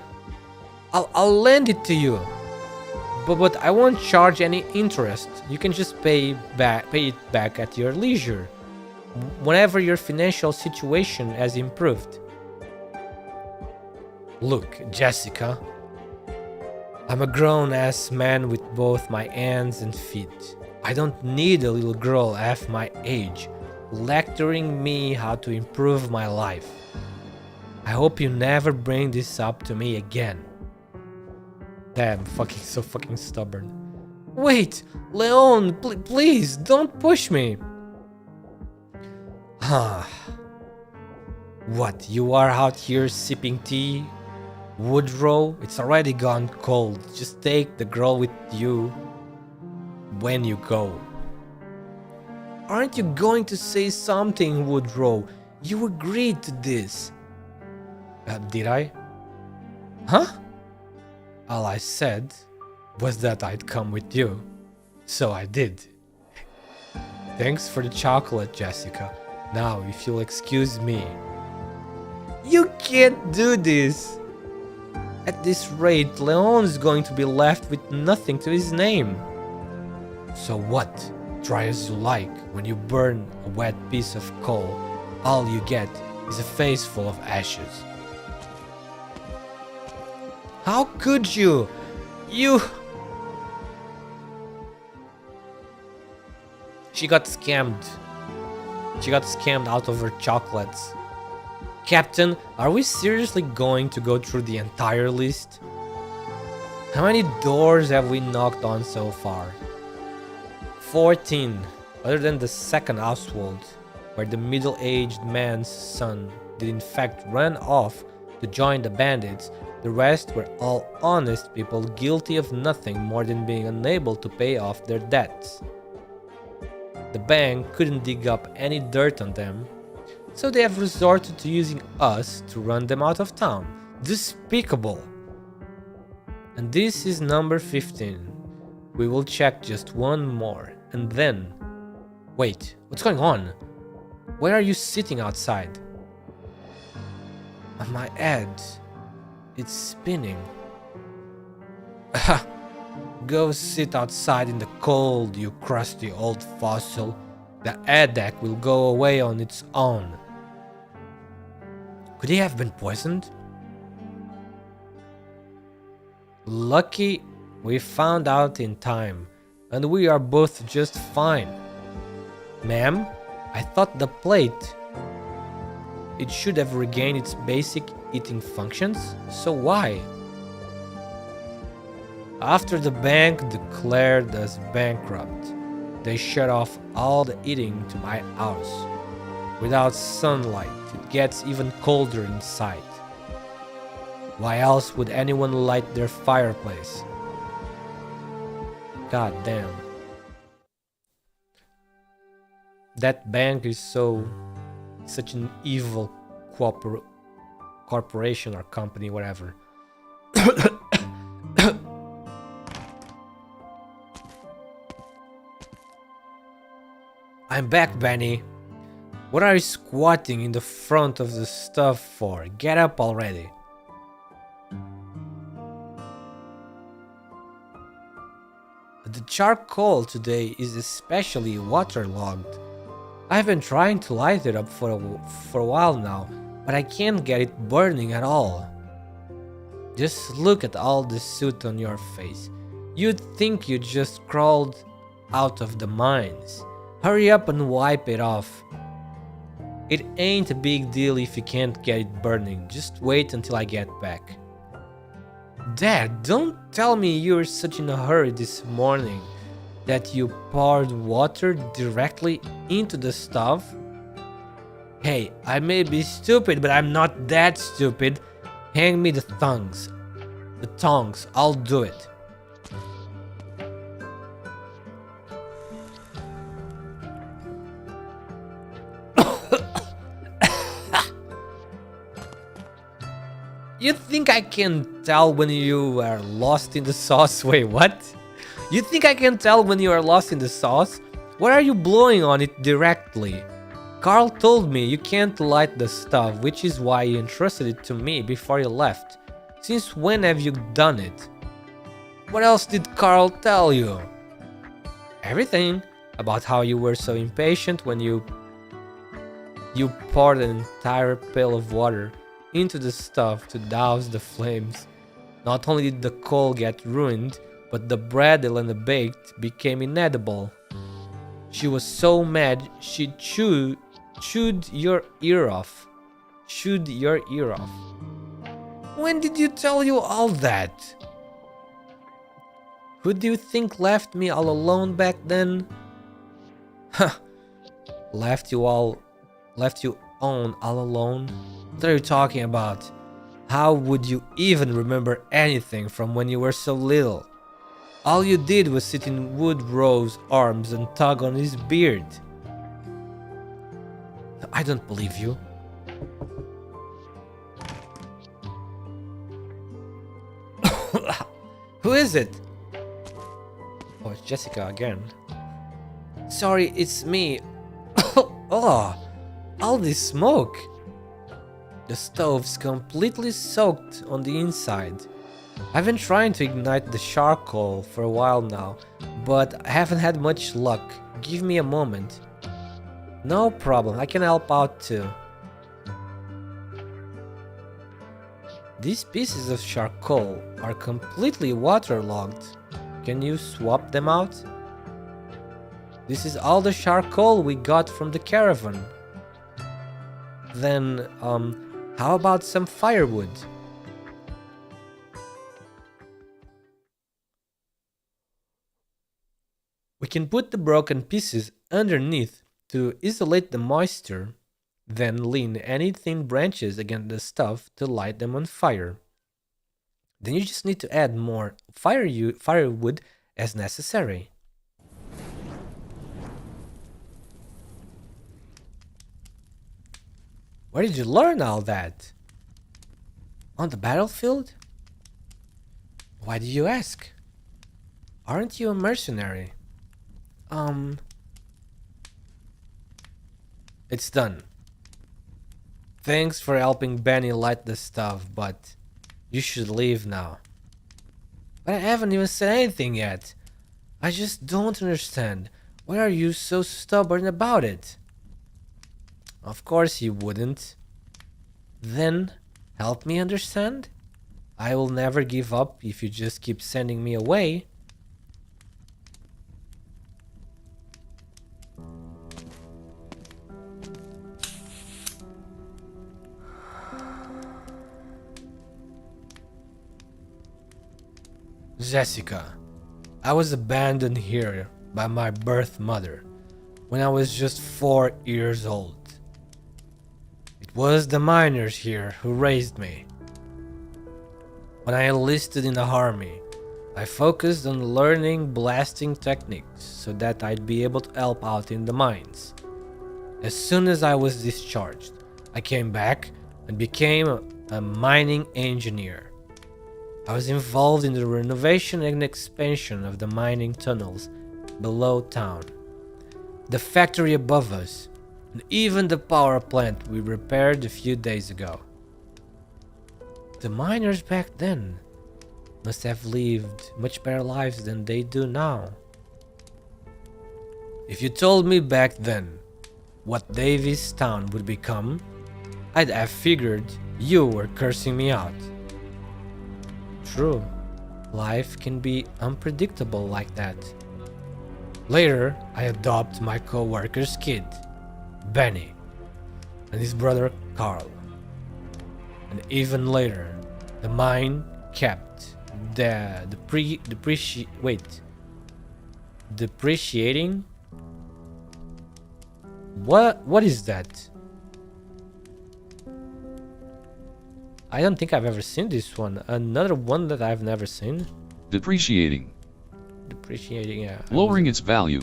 Speaker 2: I'll lend it to you, but I won't charge any interest. You can just pay it back at your leisure, whenever your financial situation has improved. Look, Jessica, I'm a grown-ass man with both my hands and feet. I don't need a little girl half my age lecturing me how to improve my life. I hope you never bring this up to me again. Damn, so fucking stubborn. Wait, Leon, please, don't push me. What, you are out here sipping tea? Woodrow, it's already gone cold. Just take the girl with you when you go. Aren't you going to say something, Woodrow? You agreed to this. Did I? Huh? All I said was that I'd come with you. So I did. Thanks for the chocolate, Jessica. Now, if you'll excuse me. You can't do this! At this rate, Leon is going to be left with nothing to his name. So what? Try as you like. When you burn a wet piece of coal, all you get is a face full of ashes. How could you? She got scammed. She got scammed out of her chocolates. Captain, are we seriously going to go through the entire list? How many doors have we knocked on so far? 14, other than the second household, where the middle-aged man's son did in fact run off to join the bandits. The rest were all honest people guilty of nothing more than being unable to pay off their debts. The bank couldn't dig up any dirt on them, so they have resorted to using us to run them out of town. Despicable! And this is number 15. We will check just one more, and then... Wait, what's going on? Why are you sitting outside? My head... It's spinning. Go sit outside in the cold, you crusty old fossil. The headache will go away on its own. Could he have been poisoned? Lucky we found out in time, and we are both just fine. Ma'am, I thought the plate... It should have regained its basic eating functions, so why? After the bank declared us bankrupt, they shut off all the eating to my house. Without sunlight, it gets even colder inside. Why else would anyone light their fireplace? God damn. That bank is such an evil corporation or company, whatever. I'm back, Benny. What are you squatting in the front of the stuff for? Get up already. The charcoal today is especially waterlogged. I've been trying to light it up for a while now, but I can't get it burning at all. Just look at all the soot on your face. You'd think you just crawled out of the mines. Hurry up and wipe it off. It ain't a big deal if you can't get it burning. Just wait until I get back. Dad, don't tell me you're such in a hurry this morning that you poured water directly into the stove. Hey, I may be stupid, but I'm not that stupid. Hang me the tongs. The tongs, I'll do it. You think I can tell when you are lost in the sauce? Wait, what? You think I can tell when you are lost in the sauce? Why are you blowing on it directly? Carl told me you can't light the stuff, which is why he entrusted it to me before he left. Since when have you done it? What else did Carl tell you? Everything. About how you were so impatient when you poured an entire pail of water into the stuff to douse the flames. Not only did the coal get ruined, but the bread Elena baked became inedible. She was so mad she chewed your ear off. Chewed your ear off. When did you tell you all that? Who do you think left me all alone back then? Huh. Left you on all alone? What are you talking about? How would you even remember anything from when you were so little? All you did was sit in Woodrow's arms and tug on his beard. I don't believe you. Who is it? Oh, it's Jessica again. Sorry, it's me. Oh, all this smoke. The stove's completely soaked on the inside. I've been trying to ignite the charcoal for a while now, but I haven't had much luck. Give me a moment. No problem, I can help out too. These pieces of charcoal are completely waterlogged. Can you swap them out? This is all the charcoal we got from the caravan. Then, how about some firewood? We can put the broken pieces underneath to isolate the moisture, then lean any thin branches against the stuff to light them on fire. Then you just need to add more firewood as necessary. Where did you learn all that? On the battlefield? Why do you ask? Aren't you a mercenary? It's done. Thanks for helping Benny light the stuff, but you should leave now. But I haven't even said anything yet. I just don't understand. Why are you so stubborn about it? Of course you wouldn't. Then, help me understand? I will never give up if you just keep sending me away. Jessica, I was abandoned here by my birth mother when I was just 4 years old. It was the miners here who raised me. When I enlisted in the army, I focused on learning blasting techniques so that I'd be able to help out in the mines. As soon as I was discharged, I came back and became a mining engineer. I was involved in the renovation and expansion of the mining tunnels below town, the factory above us, and even the power plant we repaired a few days ago. The miners back then must have lived much better lives than they do now. If you told me back then what Davis Town would become, I'd have figured you were cursing me out. True, life can be unpredictable like that. Later, I adopt my co-worker's kid, Benny, and his brother Carl. And even later, the mine kept depreciating. What is that? I don't think I've ever seen this one. Another one that I've never seen.
Speaker 1: Depreciating.
Speaker 2: Depreciating, yeah.
Speaker 1: Lowering its value.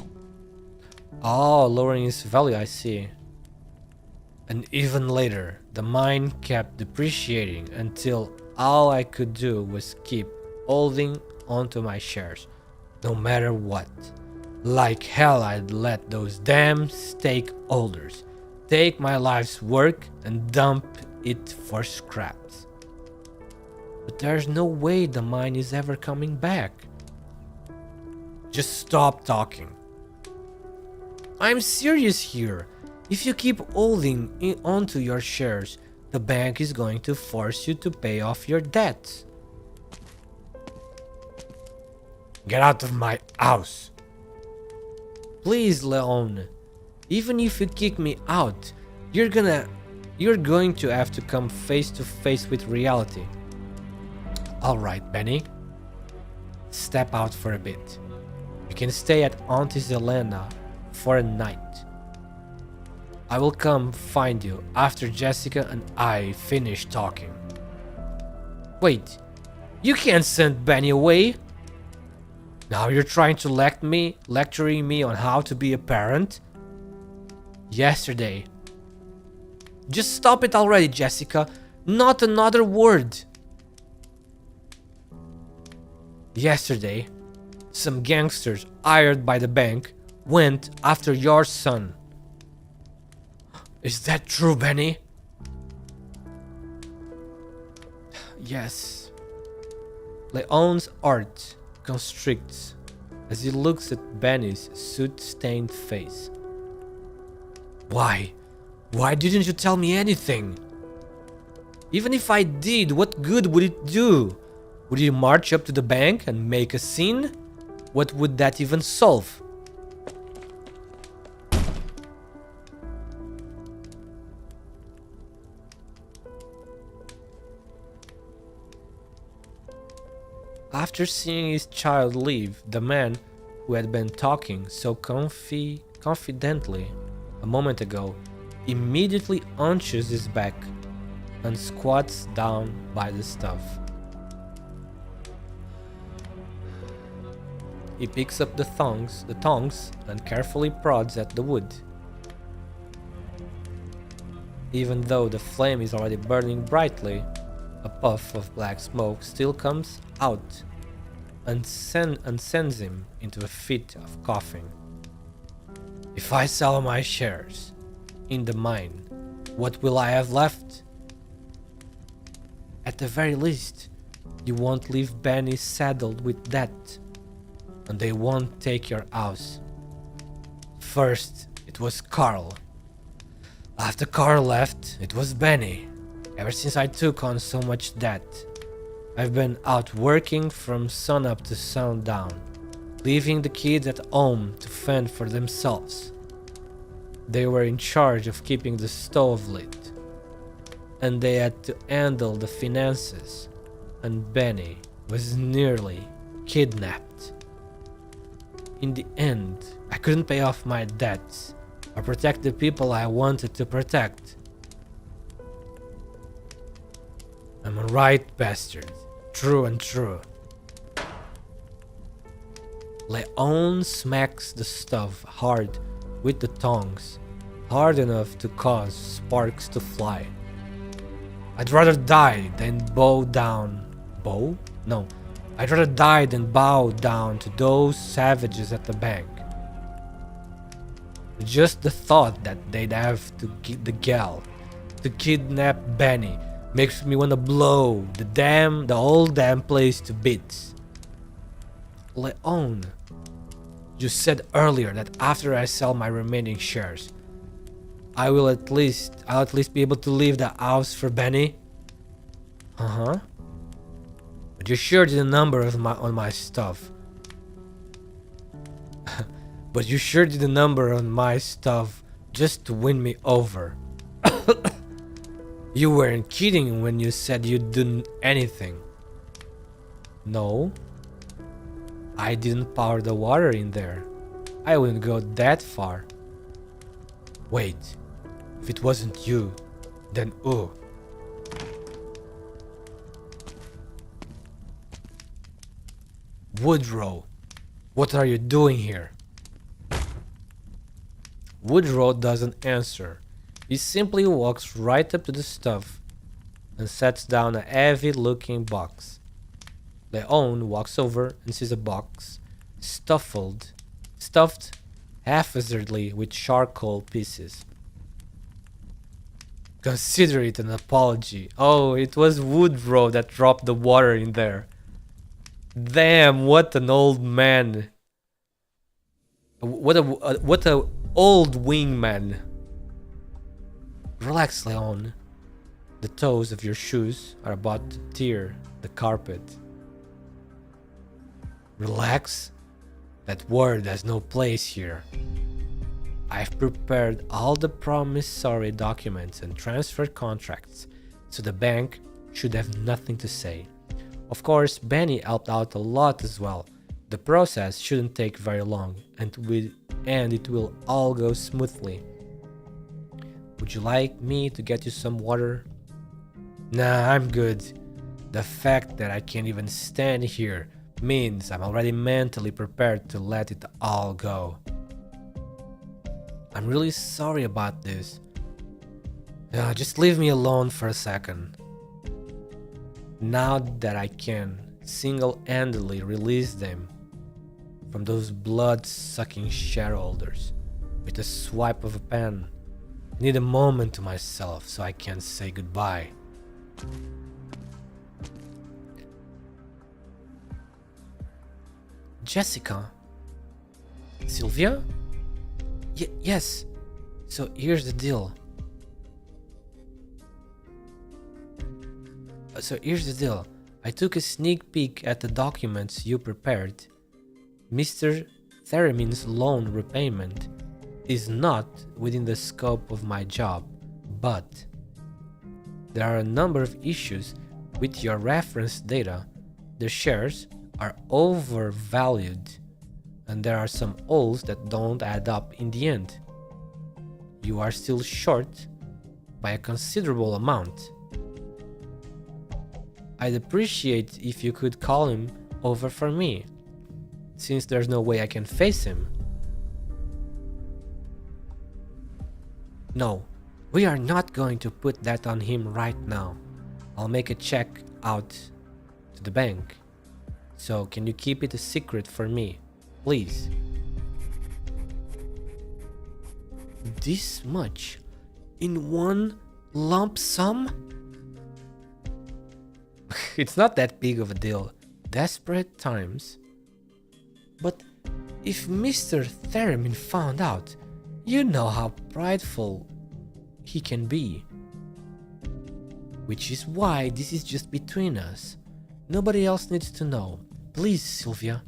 Speaker 2: Oh, lowering its value, I see. And even later, the mine kept depreciating until all I could do was keep holding onto my shares, no matter what. Like hell, I'd let those damn stakeholders take my life's work and dump it for scraps. But there's no way the mine is ever coming back. Just stop talking. I'm serious here. If you keep holding onto your shares, the bank is going to force you to pay off your debts. Get out of my house. Please, Leon. Even if you kick me out, you're going to have to come face to face with reality. Alright, Benny. Step out for a bit. You can stay at Auntie Zelena for a night. I will come find you after Jessica and I finish talking. Wait, you can't send Benny away? Now you're trying to lecturing me on how to be a parent? Yesterday. Just stop it already, Jessica. Not another word. Yesterday, some gangsters hired by the bank went after your son. Is that true, Benny? Yes. Leon's heart constricts as he looks at Benny's soot-stained face. Why? Why didn't you tell me anything? Even if I did, what good would it do? Would you march up to the bank and make a scene? What would that even solve? After seeing his child leave, the man who had been talking so confidently a moment ago immediately hunches his back and squats down by the stuff. He picks up the tongs and carefully prods at the wood. Even though the flame is already burning brightly, a puff of black smoke still comes out and sends him into a fit of coughing. If I sell my shares in the mine, what will I have left? At the very least, you won't leave Benny saddled with debt, and they won't take your house. First, it was Carl. After Carl left, it was Benny. Ever since I took on so much debt, I've been out working from sunup to sundown, leaving the kids at home to fend for themselves. They were in charge of keeping the stove lit, and they had to handle the finances, and Benny was nearly kidnapped. In the end, I couldn't pay off my debts or protect the people I wanted to protect. I'm a right bastard, true and true. Leon smacks the stuff hard with the tongs, hard enough to cause sparks to fly. I'd rather die than bow down. Bow? No. I'd rather die than bow down to those savages at the bank. Just the thought that they'd have to get the gal to kidnap Benny makes me want to blow the whole damn place to bits. Leon, you said earlier that after I sell my remaining shares, I'll at least be able to leave the house for Benny. Uh-huh. But you sure did a number on my stuff. But you sure did a number on my stuff just to win me over. You weren't kidding when you said you'd do anything. No. I didn't pour the water in there. I wouldn't go that far. Wait. If it wasn't you, then who? Woodrow, what are you doing here? Woodrow doesn't answer. He simply walks right up to the stuff and sets down a heavy-looking box. Leon walks over and sees a box stuffed haphazardly with charcoal pieces. Consider it an apology. Oh, it was Woodrow that dropped the water in there. Damn, what an old man. What a old wingman. Relax, Leon. The toes of your shoes are about to tear the carpet. Relax? That word has no place here. I've prepared all the promissory documents and transfer contracts, so the bank should have nothing to say. Of course, Benny helped out a lot as well. The process shouldn't take very long, and it will all go smoothly. Would you like me to get you some water? Nah, I'm good. The fact that I can't even stand here means I'm already mentally prepared to let it all go. I'm really sorry about this. Just leave me alone for a second. Now that I can single-handedly release them from those blood-sucking shareholders with a swipe of a pen, I need a moment to myself so I can say goodbye. Jessica? Sylvia? Yes. So here's the deal. I took a sneak peek at the documents you prepared. Mr. Theremin's loan repayment is not within the scope of my job, but there are a number of issues with your reference data. The shares are overvalued, and there are some holes that don't add up in the end. You are still short by a considerable amount. I'd appreciate if you could call him over for me, since there's no way I can face him. No, we are not going to put that on him right now. I'll make a check out to the bank. So can you keep it a secret for me, please? This much in one lump sum? It's not that big of a deal. Desperate times. But if Mr. Theremin found out, you know how prideful he can be. Which is why this is just between us. Nobody else needs to know. Please, Sylvia.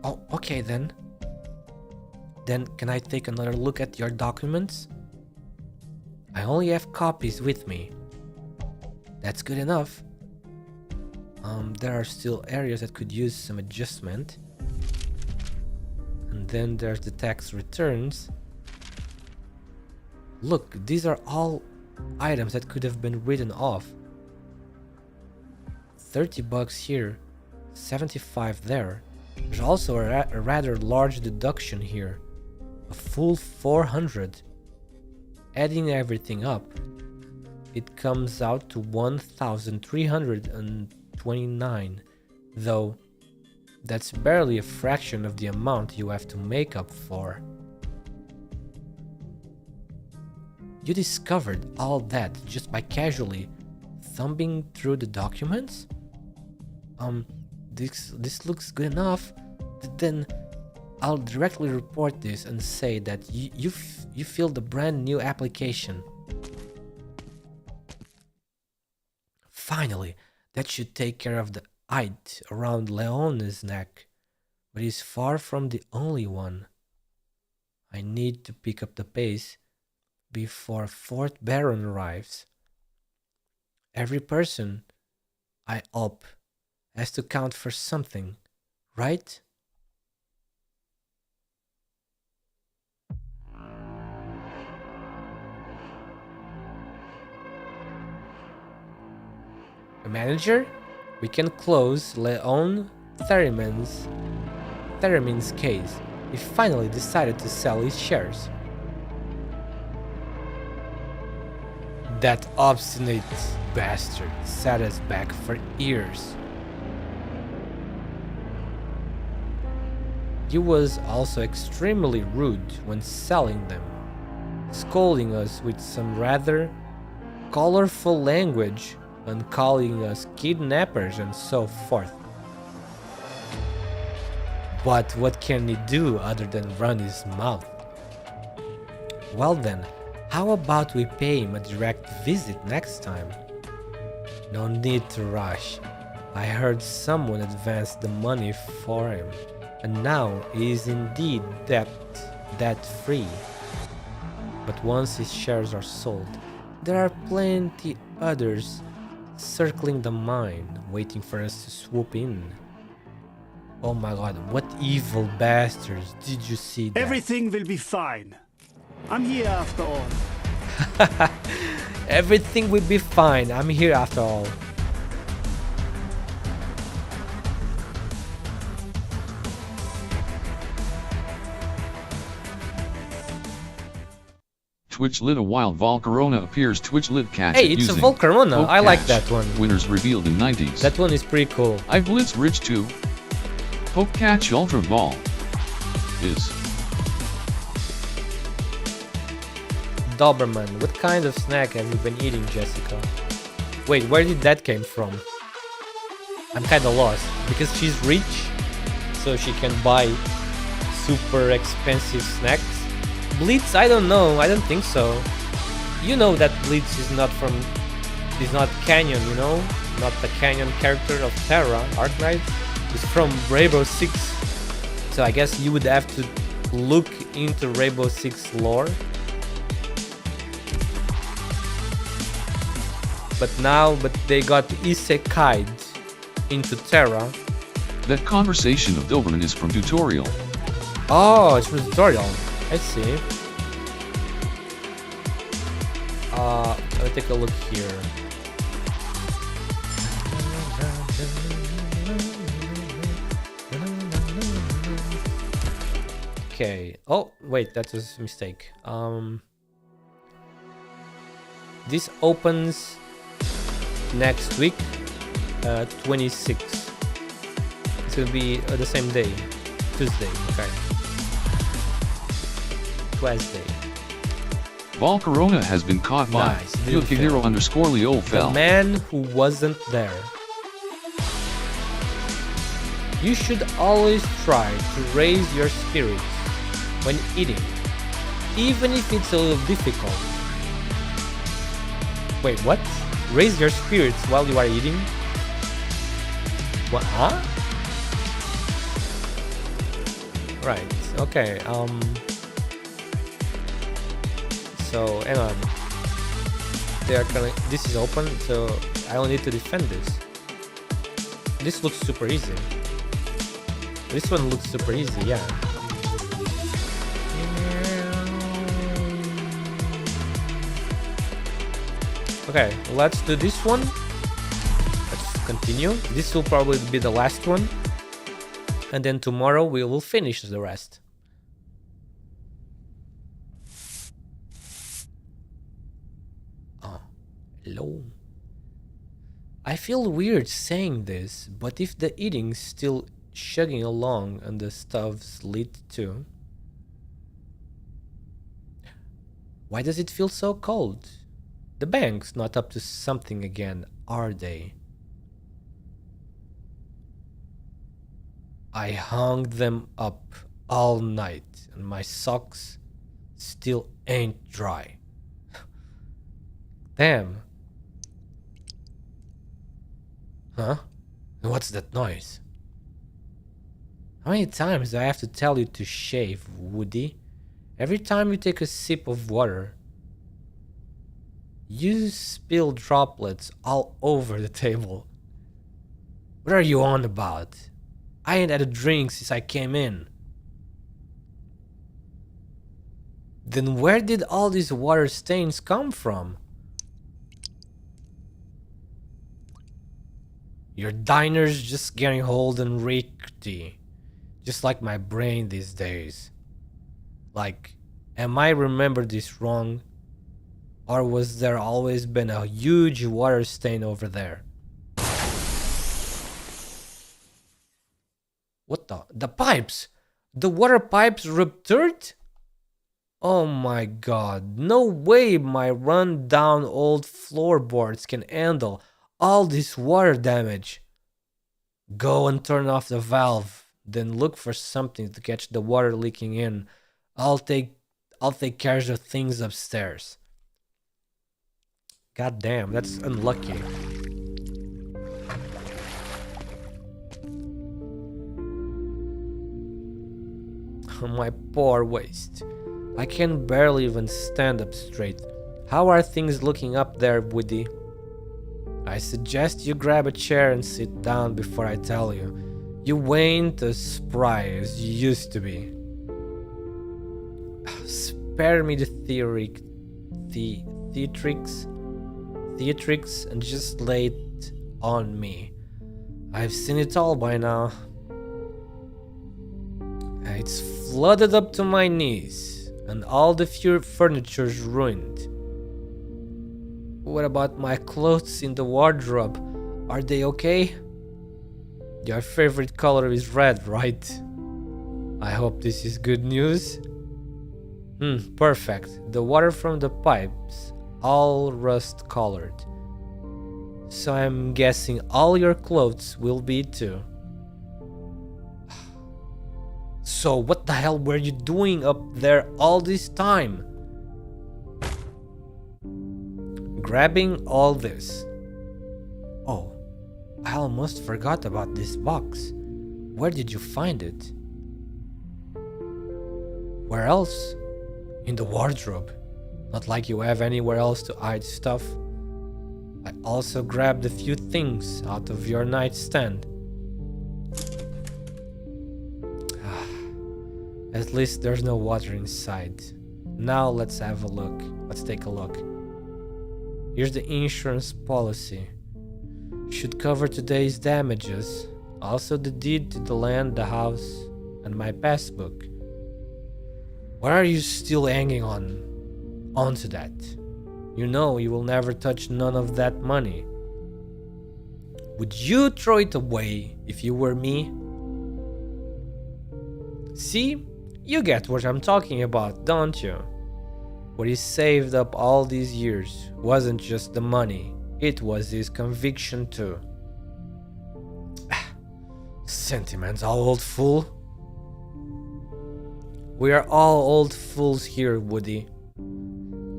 Speaker 2: Oh, okay then. Then can I take another look at your documents? I only have copies with me. That's good enough. There are still areas that could use some adjustment. And then there's the tax returns. Look, these are all items that could have been written off. $30 here, 75 there. There's also a rather large deduction here, a full 400. Adding everything up, it comes out to 1,329, though that's barely a fraction of the amount you have to make up for. You discovered all that just by casually thumbing through the documents? This looks good enough. Then I'll directly report this and say that you filled a brand new application. Finally, that should take care of the height around Leone's neck, but he's far from the only one. I need to pick up the pace before Fourth Baron arrives. Every person I help has to count for something, right? A manager? We can close Leon Theremin's case. He finally decided to sell his shares. That obstinate bastard set us back for years. He was also extremely rude when selling them, scolding us with some rather colorful language and calling us kidnappers and so forth. But what can he do other than run his mouth? Well then, how about we pay him a direct visit next time? No need to rush. I heard someone advanced the money for him, and now he is indeed debt-free. But once his shares are sold, there are plenty others circling the mine, waiting for us to swoop in. Oh my god, what evil bastards, did you see that?
Speaker 9: Everything will be fine. I'm here after all.
Speaker 2: Everything will be fine, I'm here after all.
Speaker 1: Twitch lit a while Volcarona appears. Twitch lit catch
Speaker 2: Hey,
Speaker 1: it
Speaker 2: it's a
Speaker 1: using
Speaker 2: Volcarona,
Speaker 1: Poke
Speaker 2: I like
Speaker 1: Catch.
Speaker 2: that one.
Speaker 1: Winners revealed in 90s.
Speaker 2: That one is pretty cool.
Speaker 1: I blitz rich too. Poke Catch Ultra Ball is
Speaker 2: Doberman, what kind of snack have you been eating, Jessica? Wait, where did that came from? I'm kinda lost. Because she's rich, so she can buy super expensive snacks? Blitz, I don't know, I don't think so. You know that Blitz is not Canyon, you know? Not the Canyon character of Terra, ARKNIGHTS. It's from Rainbow Six. So I guess you would have to look into Rainbow Six lore. But they got isekai'd into Terra.
Speaker 1: that conversation of Doberman is from tutorial.
Speaker 2: Oh, it's from tutorial. I see. Let me take a look here. Okay. Oh, wait, that was a mistake. This opens next week, 26. It's gonna be the same day, Tuesday. Okay. Tuesday.
Speaker 1: Volcarona has been caught by
Speaker 2: Nice, didn't
Speaker 1: Yukihiro _ Leo
Speaker 2: The
Speaker 1: fell.
Speaker 2: man who wasn't there. You should always try to raise your spirits when eating, even if it's a little difficult. Wait, what? Raise your spirits while you are eating? What? Huh? Right. Okay. So hang on. They are gonna. This is open, so I don't need to defend this. This looks super easy. This one looks super easy, yeah. Okay, let's do this one. Let's continue. This will probably be the last one. And then tomorrow we will finish the rest. Oh, hello. I feel weird saying this, but if the eating's still chugging along and the stuff's lit too, why does it feel so cold? The bank's not up to something again, are they? I hung them up all night and my socks still ain't dry. Damn. Huh? What's that noise? How many times do I have to tell you to shave, Woody? Every time you take a sip of water, you spill droplets all over the table. What are you on about? I ain't had a drink since I came in. Then where did all these water stains come from? Your diner's just getting old and rickety. Just like my brain these days. Like, am I remember this wrong? Or was there always been a huge water stain over there? What the pipes? The water pipes ruptured? Oh my god, no way my run-down old floorboards can handle all this water damage. Go and turn off the valve, then look for something to catch the water leaking in. I'll take care of things upstairs. God damn, that's unlucky. My poor waist. I can barely even stand up straight. How are things looking up there, Woody? I suggest you grab a chair and sit down before I tell you. You ain't as spry as you used to be. Spare me the theatrics and just lay it on me. I've seen it all by now. It's flooded up to my knees, and all the furniture's ruined. What about my clothes in the wardrobe? Are they okay? Your favorite color is red, right? I hope this is good news. Perfect. The water from the pipes, all rust colored. So I'm guessing all your clothes will be too. So what the hell were you doing up there all this time? Grabbing all this. Oh, I almost forgot about this box. Where did you find it? Where else? In the wardrobe. Not like you have anywhere else to hide stuff. I also grabbed a few things out of your nightstand. At least there's no water inside. Now let's have a look. Let's take a look. Here's the insurance policy. Should cover today's damages. Also the deed to the land, the house, and my passbook. Why are you still hanging onto that? You know you will never touch none of that money. Would you throw it away if you were me? See? You get what I'm talking about, don't you? What he saved up all these years wasn't just the money, it was his conviction too. Sentimental old fool. We are all old fools here, Woody.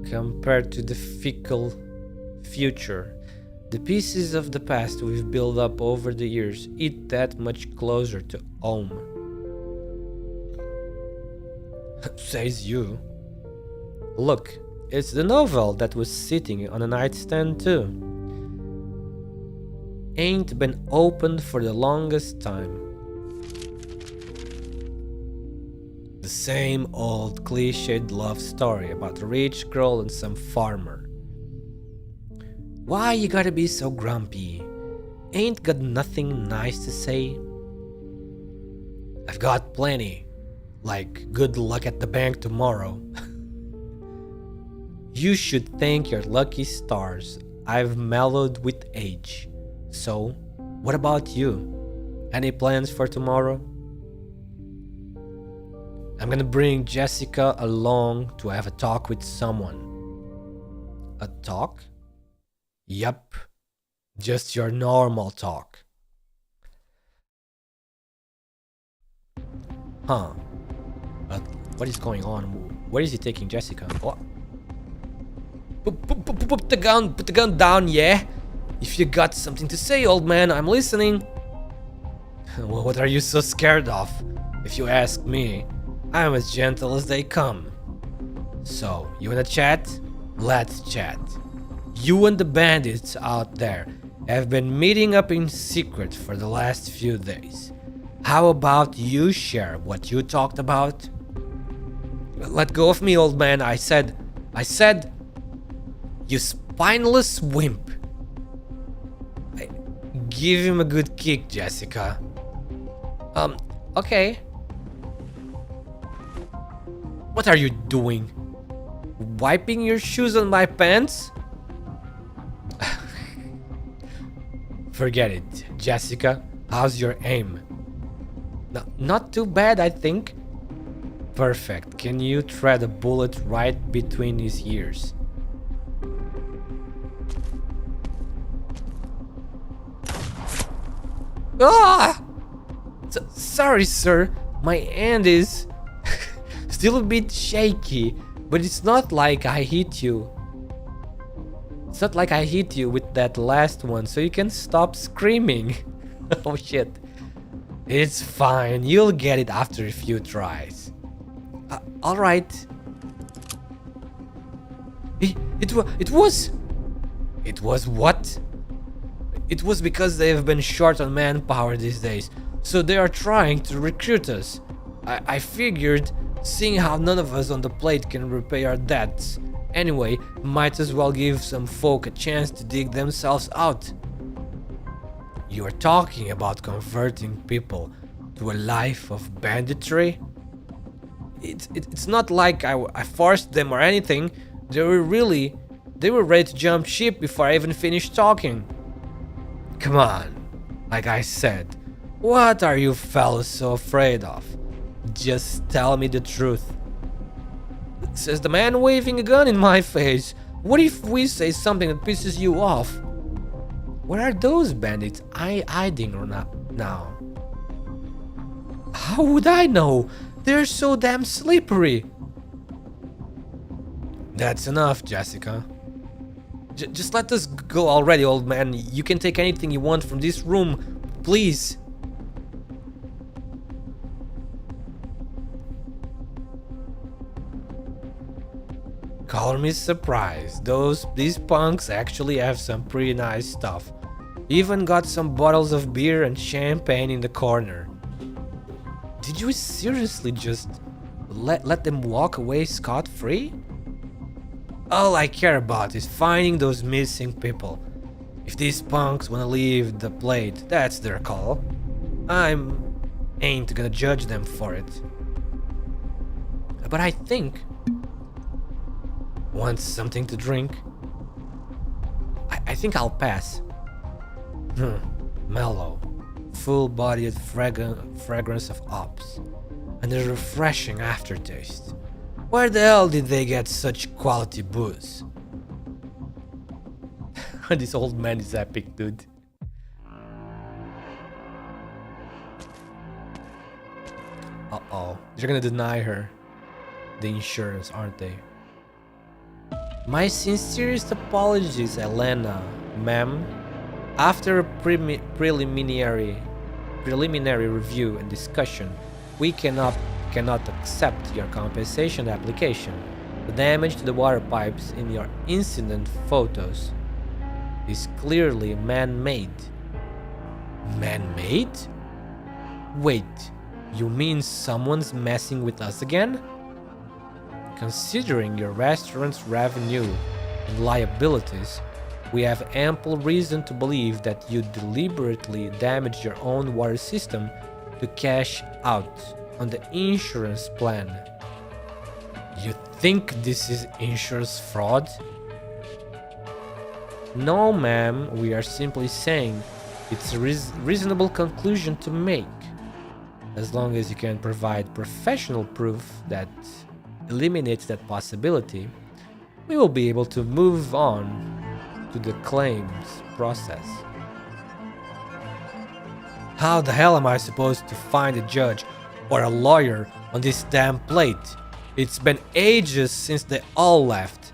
Speaker 2: Compared to the fickle future, the pieces of the past we've built up over the years hit that much closer to home. Says you. Look, it's the novel that was sitting on a nightstand too. Ain't been opened for the longest time. The same old cliched love story about a rich girl and some farmer. Why you gotta be so grumpy? Ain't got nothing nice to say? I've got plenty. Like, good luck at the bank tomorrow. You should thank your lucky stars. I've mellowed with age. So, what about you? Any plans for tomorrow? I'm gonna bring Jessica along to have a talk with someone. A talk? Yup. Just your normal talk. Huh. What is going on? Where is he taking Jessica? What? Put the gun down, yeah? If you got something to say, old man, I'm listening. What are you so scared of? If you ask me, I'm as gentle as they come. So, you wanna chat? Let's chat. You and the bandits out there have been meeting up in secret for the last few days. How about you share what you talked about? Let go of me, old man, I said, you spineless wimp. Give him a good kick, Jessica. Okay. What are you doing? Wiping your shoes on my pants? Forget it. Jessica, how's your aim? No, not too bad, I think. Perfect. Can you thread a bullet right between his ears? Ah! Sorry, sir. My hand is still a bit shaky, but it's not like I hit you. It's not like I hit you with that last one, so you can stop screaming. Oh shit. It's fine. You'll get it after a few tries. Alright. It was what? It was because they have been short on manpower these days, so they are trying to recruit us. I figured, seeing how none of us on the plate can repay our debts, anyway, might as well give some folk a chance to dig themselves out. You are talking about converting people to a life of banditry? It's not like I forced them or anything. They were ready to jump ship before I even finished talking. Come on, like I said, what are you fellas so afraid of? Just tell me the truth. Says the man waving a gun in my face. What if we say something that pisses you off? Where are those bandits hiding now? How would I know? They're so damn slippery. That's enough, Jessica. Just let us go already, old man. You can take anything you want from this room, please. Color me surprised. These punks actually have some pretty nice stuff. Even got some bottles of beer and champagne in the corner. Did you seriously just let them walk away scot-free? All I care about is finding those missing people. If these punks wanna leave the plate, that's their call. Ain't gonna judge them for it. But I think... Want something to drink? I think I'll pass. Mellow, full-bodied fragrance of hops, and a refreshing aftertaste. Where the hell did they get such quality booze? This old man is epic, dude. Uh-oh. They're gonna deny her the insurance, aren't they? My sincerest apologies, Elena, ma'am. After a preliminary review and discussion, we cannot accept your compensation application. The damage to the water pipes in your incident photos is clearly man-made. Man-made? Wait, you mean someone's messing with us again? Considering your restaurant's revenue and liabilities, we have ample reason to believe that you deliberately damaged your own water system to cash out on the insurance plan. You think this is insurance fraud? No, ma'am, we are simply saying it's a reasonable conclusion to make. As long as you can provide professional proof that eliminates that possibility, we will be able to move on to the claims process. How the hell am I supposed to find a judge or a lawyer on this damn plate? It's been ages since they all left.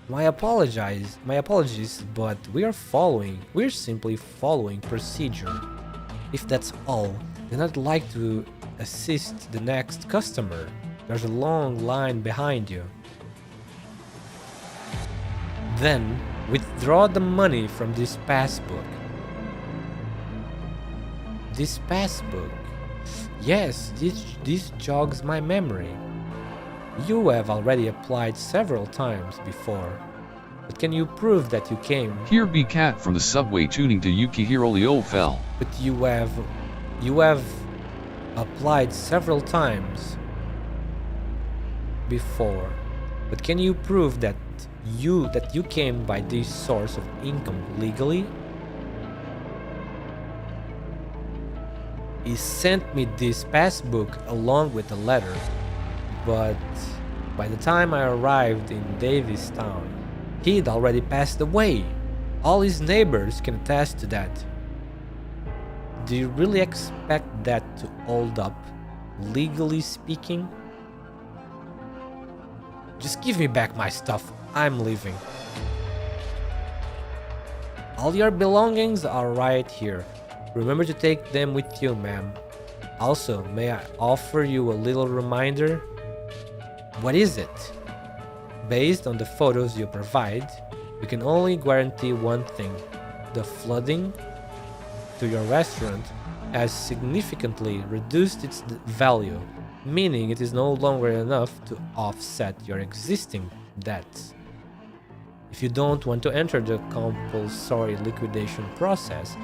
Speaker 2: My apologies, but we're simply following procedure. If that's all, then I'd like to assist the next customer. There's a long line behind you. Then, withdraw the money from this passbook. This passbook? Yes, this jogs my memory. You have already applied several times before. But can you prove that you came?
Speaker 1: Here be Cat from the subway tuning to Yukihiro Leo fell.
Speaker 2: But you have applied several times before. But can you prove that you came by this source of income legally? He sent me this passbook along with a letter, but by the time I arrived in Davistown, he'd already passed away. All his neighbors can attest to that. Do you really expect that to hold up, legally speaking? Just give me back my stuff. I'm leaving. All your belongings are right here. Remember to take them with you, ma'am. Also, may I offer you a little reminder? What is it? Based on the photos you provide, we can only guarantee one thing. The flooding to your restaurant has significantly reduced its value, meaning it is no longer enough to offset your existing debts. If you don't want to enter the compulsory liquidation process,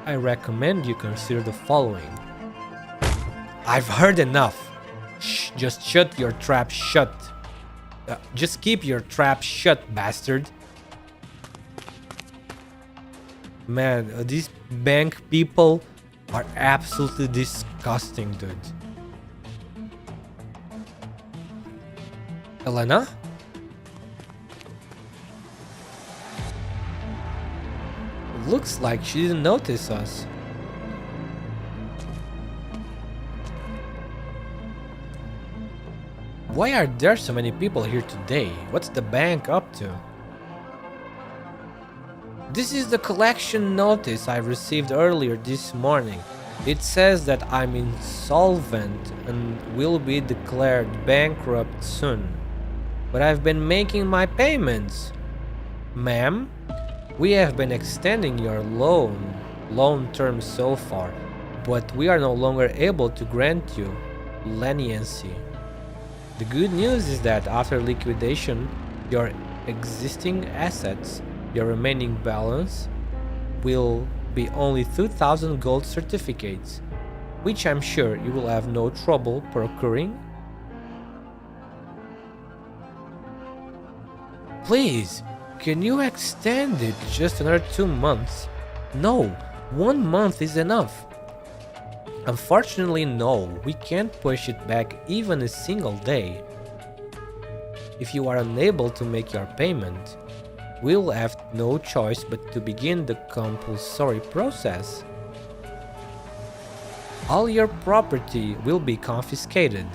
Speaker 2: I recommend you consider the following. I've heard enough. Just shut your trap shut. Just keep your trap shut, bastard. Man, these bank people are absolutely disgusting, dude. Elena? Looks like she didn't notice us. Why are there so many people here today? What's the bank up to? This is the collection notice I received earlier this morning. It says that I'm insolvent and will be declared bankrupt soon. But I've been making my payments. Ma'am, we have been extending your loan term so far, but we are no longer able to grant you leniency. The good news is that after liquidation, your existing assets, your remaining balance, will be only 2,000 gold certificates, which I'm sure you will have no trouble procuring. Please, can you extend it just another 2 months? No, 1 month is enough. Unfortunately, no, we can't push it back even a single day. If you are unable to make your payment, we'll have no choice but to begin the compulsory process. All your property will be confiscated,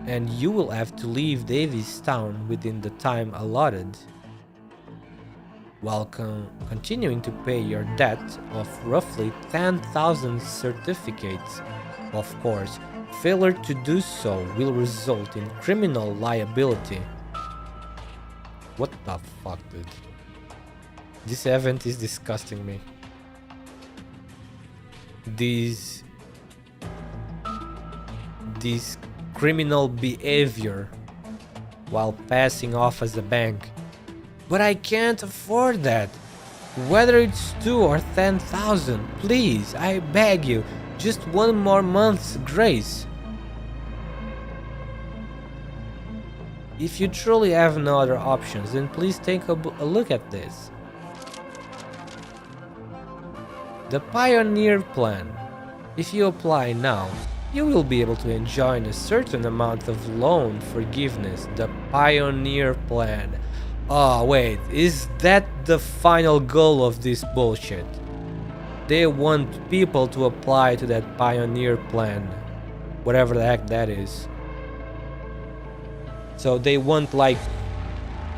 Speaker 2: and you will have to leave Davistown within the time allotted, while continuing to pay your debt of roughly 10,000 certificates. Of course, failure to do so will result in criminal liability. What the fuck, dude? This event is disgusting me. These criminal behavior while passing off as a bank. But I can't afford that. Whether it's 2 or 10,000, please, I beg you, just 1 more month's grace. If you truly have no other options, then please take a look at this. The Pioneer Plan. If you apply now, you will be able to enjoy a certain amount of loan forgiveness. The Pioneer Plan. Oh wait, is that the final goal of this bullshit? They want people to apply to that Pioneer Plan, whatever the heck that is. So they want like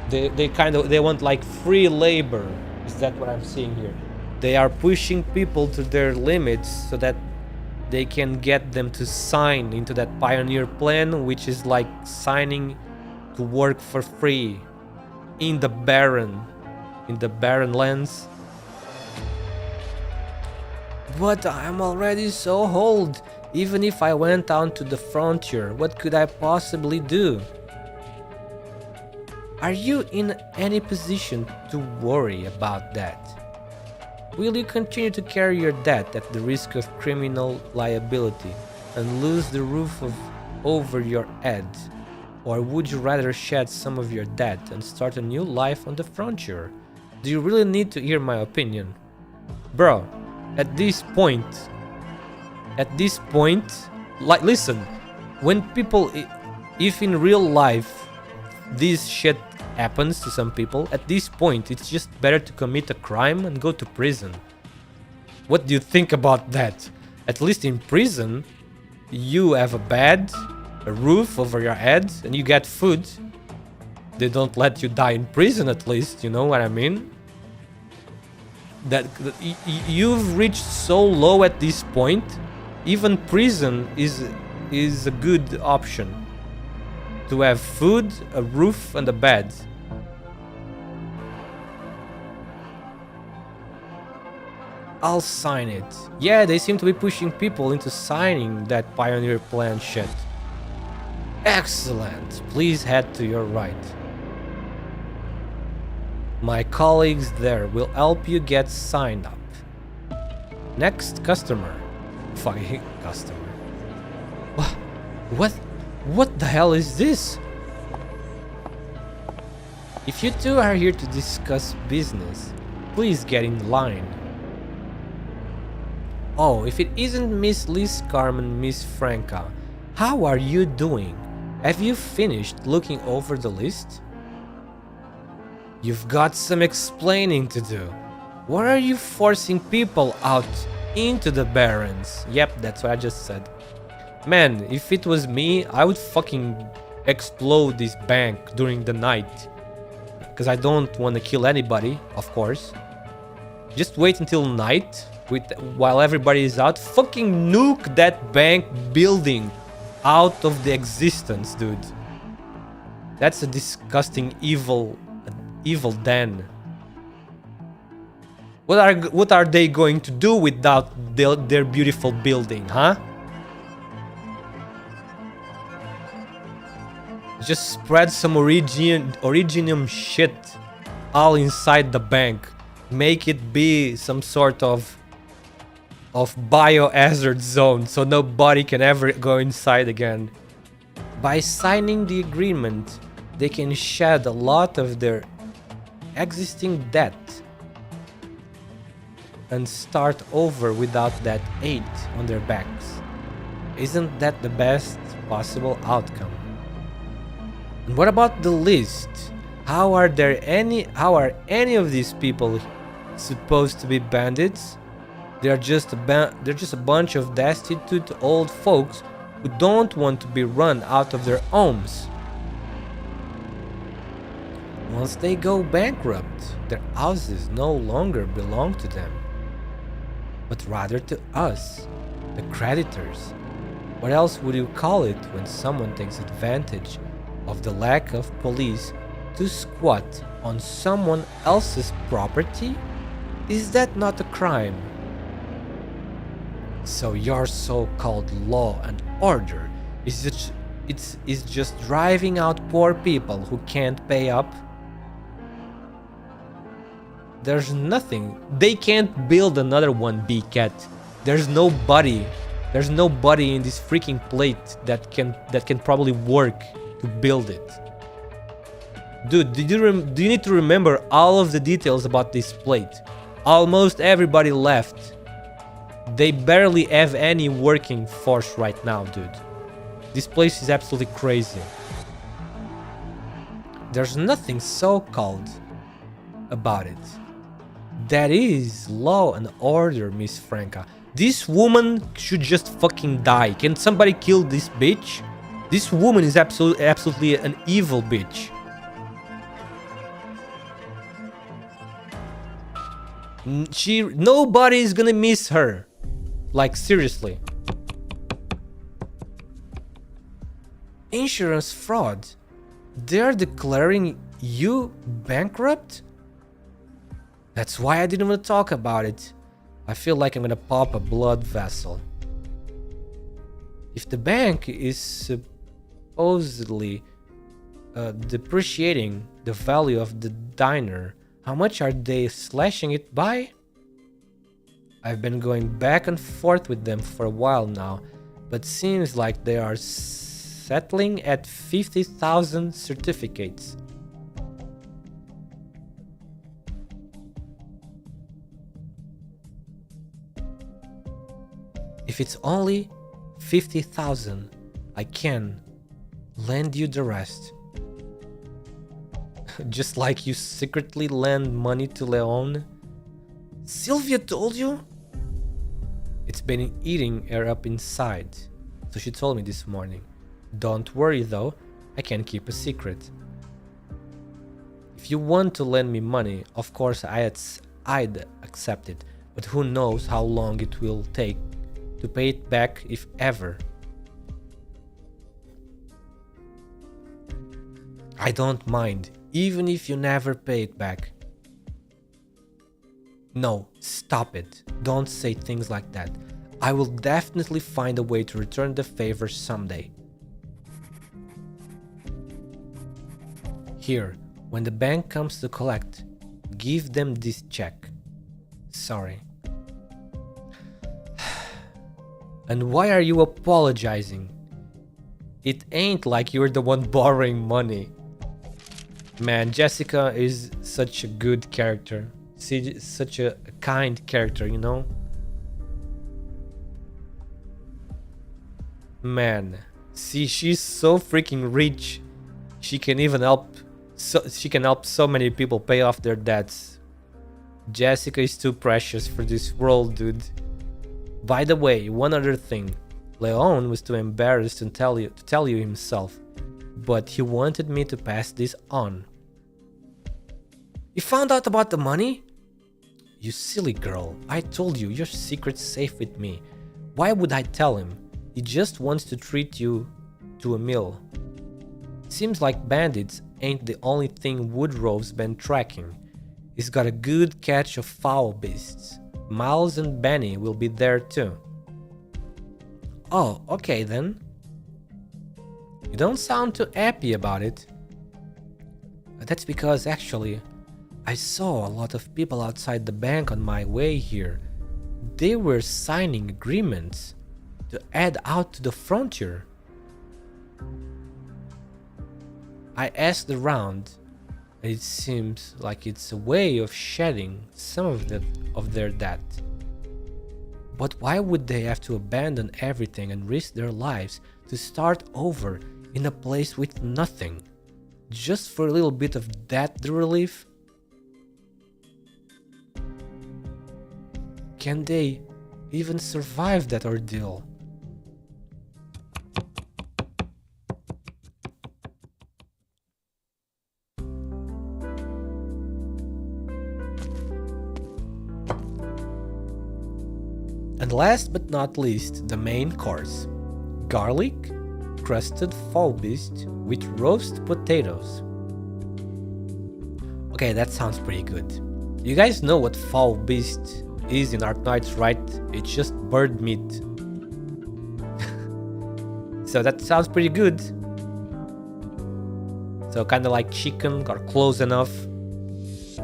Speaker 2: they want like free labor. Is that what I'm seeing here? They are pushing people to their limits so that they can get them to sign into that Pioneer Plan, which is like signing to work for free in the barren lands. But I'm already so old. Even if I went on to the frontier, what could I possibly do? Are you in any position to worry about that? Will you continue to carry your debt at the risk of criminal liability and lose the roof over your head? Or would you rather shed some of your debt and start a new life on the frontier? Do you really need to hear my opinion? Bro, at this point, like, listen, when people, if in real life this shit happens to some people, at this point it's just better to commit a crime and go to prison. What do you think about that? At least in prison, you have a bed, a roof over your head, and you get food. They don't let you die in prison, at least, you know what I mean? That you've reached so low at this point, even prison is a good option. To have food, a roof, and a bed. I'll sign it. Yeah, they seem to be pushing people into signing that Pioneer Plan shit. Excellent. Please head to your right. My colleagues there will help you get signed up. Next customer. Fucking customer. What the hell is this? If you two are here to discuss business, please get in line. Oh, if it isn't Miss Liz Carmen, Miss Franca, how are you doing? Have you finished looking over the list? You've got some explaining to do. Why are you forcing people out into the barrens? Yep, that's what I just said. Man, if it was me, I would fucking explode this bank during the night. Because I don't want to kill anybody, of course. Just wait until night, while everybody is out. Fucking nuke that bank building out of the existence, dude. That's a disgusting evil den. What are they going to do without their beautiful building, huh? Just spread some originium shit all inside the bank. Make it be some sort of biohazard zone so nobody can ever go inside again. By signing the agreement, they can shed a lot of their existing debt and start over without that weight on their backs. Isn't that the best possible outcome? And what about the list? How are any of these people supposed to be bandits? They're just a bunch of destitute old folks who don't want to be run out of their homes. Once they go bankrupt, their houses no longer belong to them, but rather to us, the creditors. What else would you call it when someone takes advantage of the lack of police to squat on someone else's property? Is that not a crime? So your so-called law and order is just driving out poor people who can't pay up? There's nothing. They can't build another one, B-Cat. There's nobody in this freaking plate that can probably work to build it. Dude, do you need to remember all of the details about this plate? Almost everybody left. They barely have any working force right now, dude. This place is absolutely crazy. There's nothing so-called about it. That is law and order, Miss Franca. This woman should just fucking die. Can somebody kill this bitch? This woman is absolutely an evil bitch. Nobody is gonna miss her. Like, seriously. Insurance fraud. They're declaring you bankrupt? That's why I didn't want to talk about it. I feel like I'm gonna pop a blood vessel. If the bank is supposedly depreciating the value of the diner, how much are they slashing it by? I've been going back and forth with them for a while now, but seems like they are settling at 50,000 certificates. If it's only 50,000, I can lend you the rest. Just like you secretly lend money to Leon. Sylvia told you? It's been eating her up inside, so she told me this morning. Don't worry though, I can keep a secret. If you want to lend me money, of course I'd accept it, but who knows how long it will take to pay it back, if ever. I don't mind, even if you never pay it back. No, stop it. Don't say things like that. I will definitely find a way to return the favor someday. Here, when the bank comes to collect, give them this check. Sorry. And why are you apologizing? It ain't like you're the one borrowing money. Man, Jessica is such a good character. She's such a kind character, you know? Man, see, she's so freaking rich. She can even help so many people pay off their debts. Jessica is too precious for this world, dude. By the way, one other thing. Leon was too embarrassed to tell you himself, but he wanted me to pass this on. You found out about the money? You silly girl, I told you your secret's safe with me. Why would I tell him? He just wants to treat you to a meal. Seems like bandits ain't the only thing Woodrove's been tracking. He's got a good catch of foul beasts. Miles and Benny will be there too. Oh, okay then. You don't sound too happy about it. That's because actually, I saw a lot of people outside the bank on my way here. They were signing agreements to head out to the frontier. I asked around, and it seems like it's a way of shedding some of their debt. But why would they have to abandon everything and risk their lives to start over in a place with nothing? Just for a little bit of debt relief? Can they even survive that ordeal? And last but not least, the main course. Garlic crusted fowl beast with roast potatoes. Okay, that sounds pretty good. You guys know what fowl beast is in ARKNIGHTS, right? It's just bird meat. So that sounds pretty good. So kind of like chicken or close enough.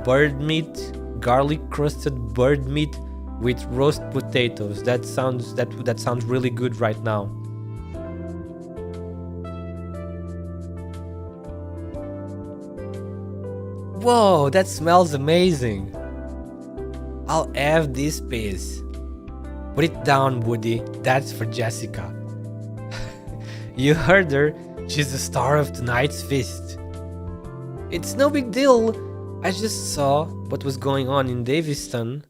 Speaker 2: Bird meat, garlic crusted bird meat with roast potatoes. That sounds really good right now. Whoa, that smells amazing. I'll have this piece. Put it down, Woody. That's for Jessica. You heard her. She's the star of tonight's feast. It's no big deal. I just saw what was going on in Davistown,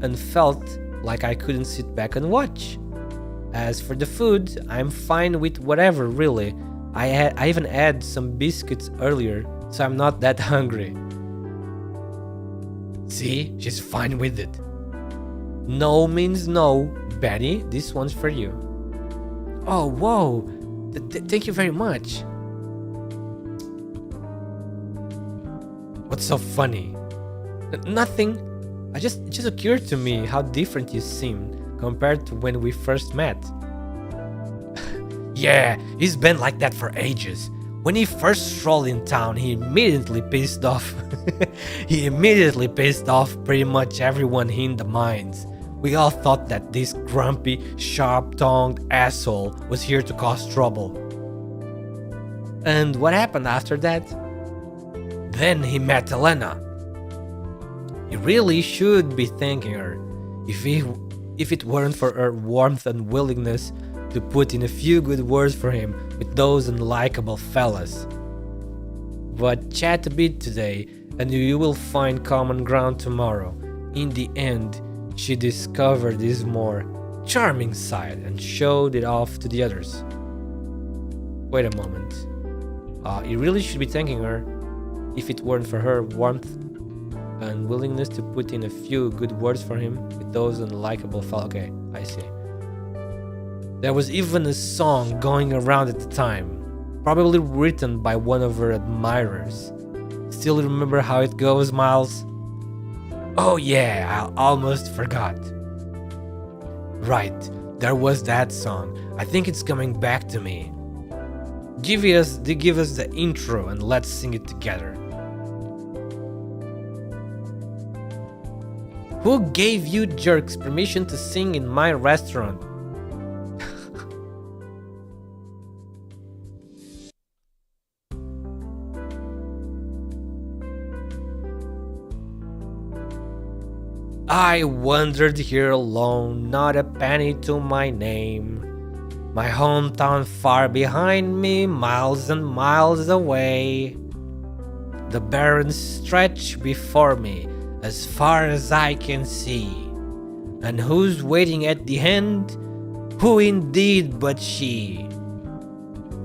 Speaker 2: and felt like I couldn't sit back and watch. As for the food, I'm fine with whatever, really. I even had some biscuits earlier, so I'm not that hungry. See, she's fine with it. No means no. Benny, this one's for you. Oh, whoa. Thank you very much. What's so funny? Nothing. It just occurred to me how different you seemed compared to when we first met. Yeah, he's been like that for ages. When he first strolled in town, he immediately pissed off. He immediately pissed off pretty much everyone in the mines We all thought that this grumpy, sharp-tongued asshole was here to cause trouble. And what happened after that? Then he met Elena. He really should be thanking her. If it weren't for her warmth and willingness to put in a few good words for him with those unlikable fellas. But chat a bit today and you will find common ground tomorrow. In the end, she discovered his more charming side and showed it off to the others. Wait a moment. You really should be thanking her. If it weren't for her warmth and willingness to put in a few good words for him with those unlikable fellas. Okay, I see. There was even a song going around at the time, probably written by one of her admirers. Still remember how it goes, Miles? Oh yeah, I almost forgot. Right, there was that song. I think it's coming back to me. Give us the intro and let's sing it together. Who gave you jerks permission to sing in my restaurant? I wandered here alone, not a penny to my name. My hometown far behind me, miles and miles away. The barren stretch before me, as far as I can see. And who's waiting at the end? Who indeed but she?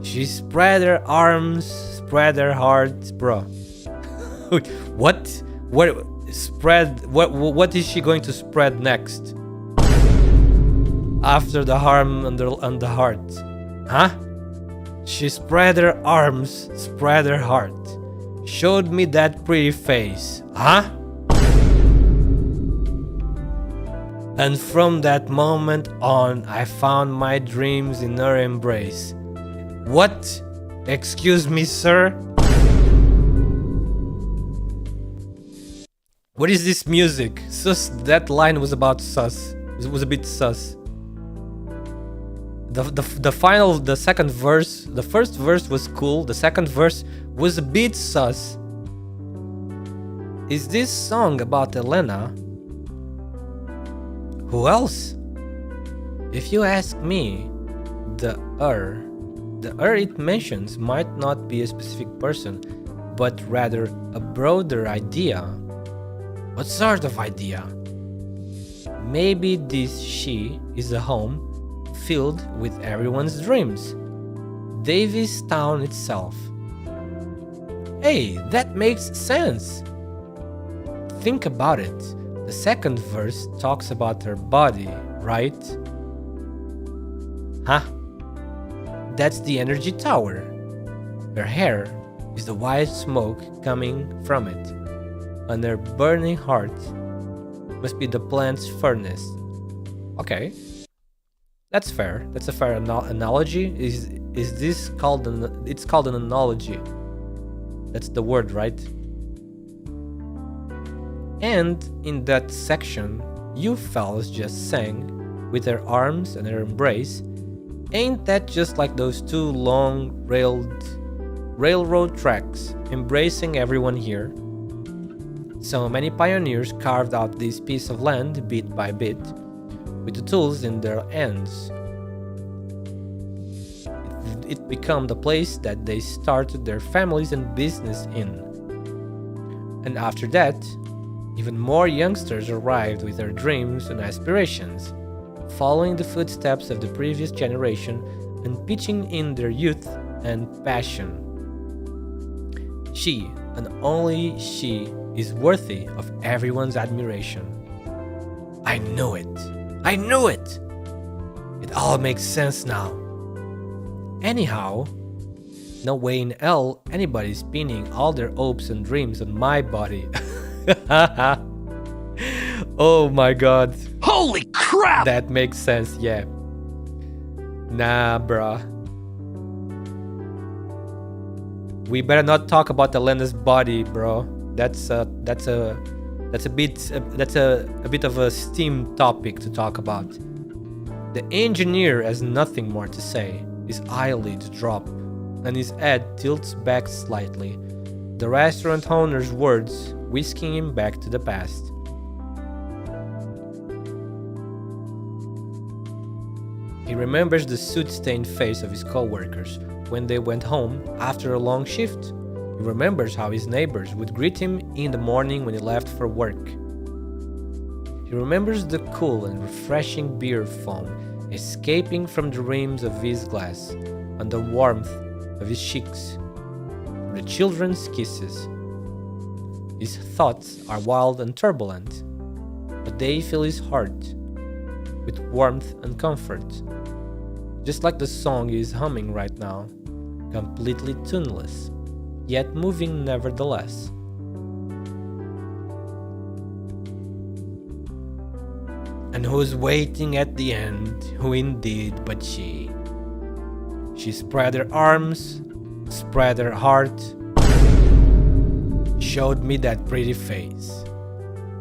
Speaker 2: She spread her arms, spread her heart, bro. What? What is she going to spread next? After the arm and the heart. Huh? She spread her arms, spread her heart. Showed me that pretty face. Huh? And from that moment on, I found my dreams in her embrace. What? Excuse me, sir? What is this music? Sus, that line was about sus. It was a bit sus. The second verse, the first verse was cool. The second verse was a bit sus. Is this song about Elena? Who else? If you ask me, the her it mentions might not be a specific person, but rather a broader idea. What sort of idea? Maybe this she is a home filled with everyone's dreams. Davis Town itself. Hey, that makes sense. Think about it. The second verse talks about her body, right? Huh? That's the energy tower. Her hair is the white smoke coming from it, and her burning heart must be the plant's furnace. Okay, that's fair. That's a fair analogy. Is this called an? It's called an analogy. That's the word, right? And in that section, you fellas just sang with her arms and her embrace. Ain't that just like those two long railroad tracks embracing everyone here? So many pioneers carved out this piece of land bit by bit, with the tools in their hands. It became the place that they started their families and business in. And after that, even more youngsters arrived with their dreams and aspirations, following the footsteps of the previous generation and pitching in their youth and passion. She, and only she, is worthy of everyone's admiration. I knew it! I knew it! It all makes sense now. Anyhow, no way in hell anybody's pinning all their hopes and dreams on my body. Oh my god.
Speaker 8: Holy crap!
Speaker 2: That makes sense, yeah. Nah, bruh. We better not talk about Elena's body, bro. That's a That's a bit of a steam topic to talk about. The engineer has nothing more to say. His eyelids drop, and his head tilts back slightly. The restaurant owner's words whisking him back to the past. He remembers the soot-stained face of his co-workers when they went home after a long shift. He remembers how his neighbors would greet him in the morning when he left for work. He remembers the cool and refreshing beer foam escaping from the rims of his glass and the warmth of his cheeks. The children's kisses. His thoughts are wild and turbulent, but they fill his heart with warmth and comfort. Just like the song he is humming right now, completely tuneless, yet moving nevertheless. And who's waiting at the end? Who indeed but she? She spread her arms, spread her heart, showed me that pretty face.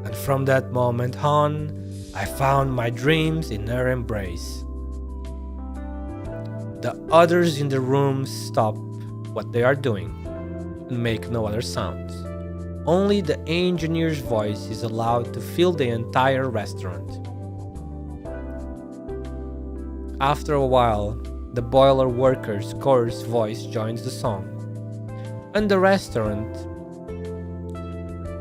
Speaker 2: And from that moment on, I found my dreams in her embrace. The others in the room stop what they are doing and make no other sounds. Only the engineer's voice is allowed to fill the entire restaurant. After a while, the boiler worker's coarse voice joins the song, and the restaurant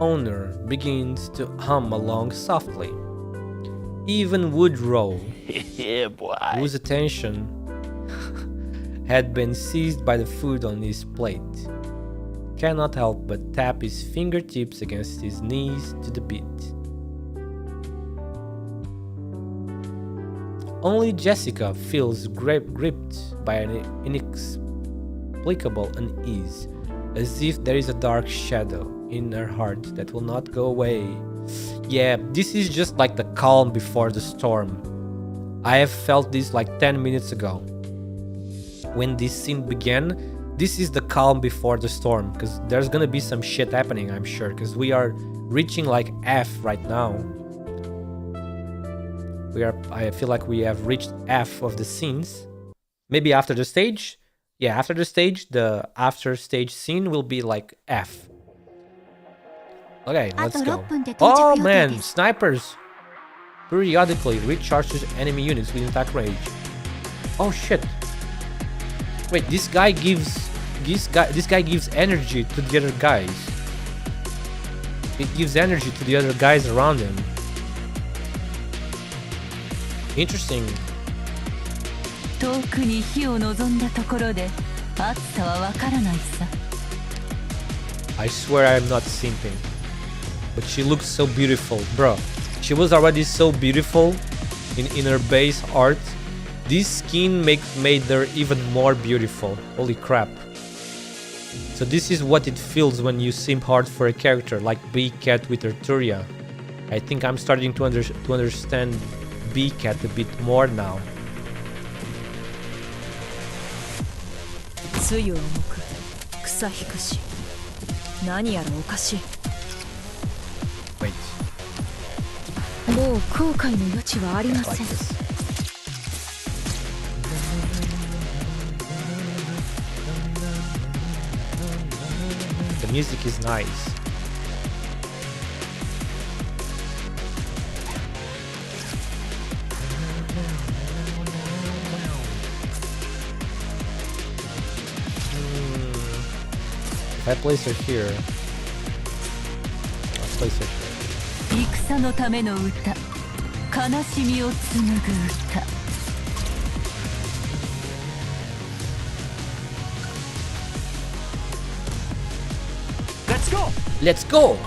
Speaker 2: owner begins to hum along softly. Even Woodrow, whose attention had been seized by the food on his plate, cannot help but tap his fingertips against his knees to the beat. Only Jessica feels gripped by an inexplicable unease, as if there is a dark shadow in her heart that will not go away. Yeah, this is just like the calm before the storm. I have felt this like 10 minutes ago. When this scene began, this is the calm before the storm, because there's gonna be some shit happening, I'm sure, because we are reaching like F right now. I feel like we have reached F of the scenes. Maybe after the stage? Yeah, after the stage, the after stage scene will be like F. Okay, let's go. Oh man, snipers! Periodically recharges enemy units with attack range. Oh shit. Wait, this guy gives energy to the other guys. It gives energy to the other guys around him. Interesting. I swear I'm not simping, but she looks so beautiful, bro. She was already so beautiful in her base art. This skin made her even more beautiful. Holy crap. So this is what it feels when you simp hard for a character like B-Cat with Arturia. I think I'm starting to understand B-Cat a bit more now. Wait. Like this. The music is nice. If I place her here, I'll place her here.
Speaker 9: Let's go!
Speaker 2: Let's go!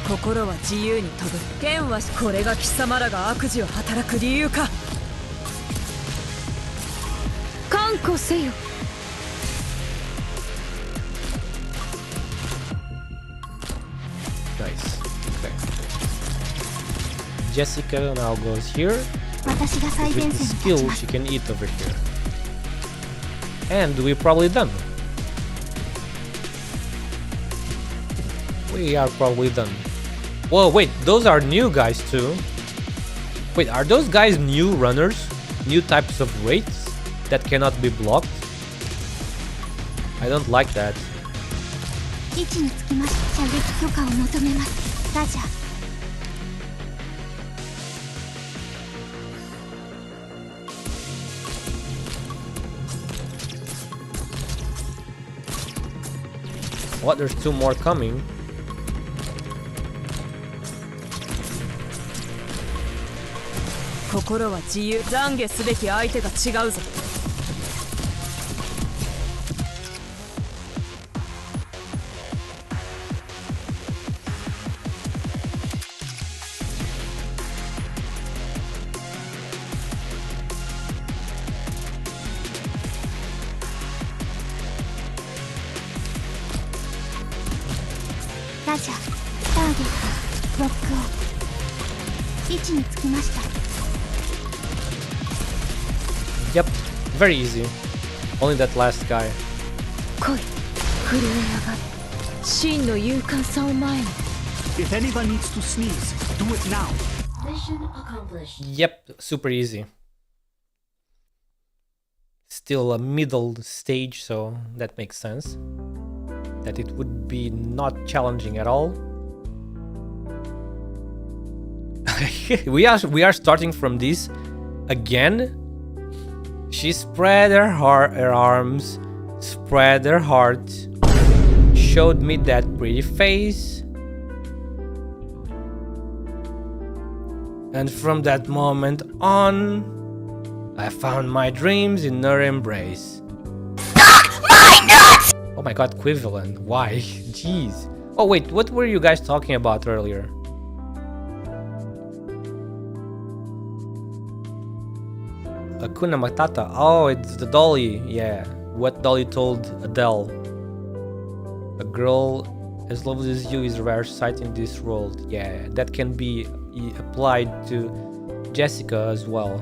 Speaker 6: 心は自由に飛ぶ。剣はこれが貴様らが悪事を働く理由か。看護せよ。
Speaker 2: Nice. Okay. Jessica now goes here. With the skill she can eat over here. And we're probably done. We are probably done. Whoa, wait, those are new guys too. Wait, are those guys new runners? New types of raids that cannot be blocked? I don't like that.
Speaker 4: 位置につきました。射撃許可を求めます。ラジャー。
Speaker 2: What? There's two more coming. Yep, very easy. Only that last guy.
Speaker 9: If anyone needs to sneeze, do it now.
Speaker 6: Mission accomplished.
Speaker 2: Yep, super easy. Still a middle stage, so that makes sense. That it would be not challenging at all. we are starting from this again. She spread her arms, spread her heart, showed me that pretty face, and from that moment on, I found my dreams in her embrace. Oh my god, equivalent. Why? Jeez. Oh wait, what were you guys talking about earlier? Hakuna Matata. Oh, it's the dolly. Yeah. What dolly told Adele? A girl as lovely as you is a rare sight in this world. Yeah, that can be applied to Jessica as well.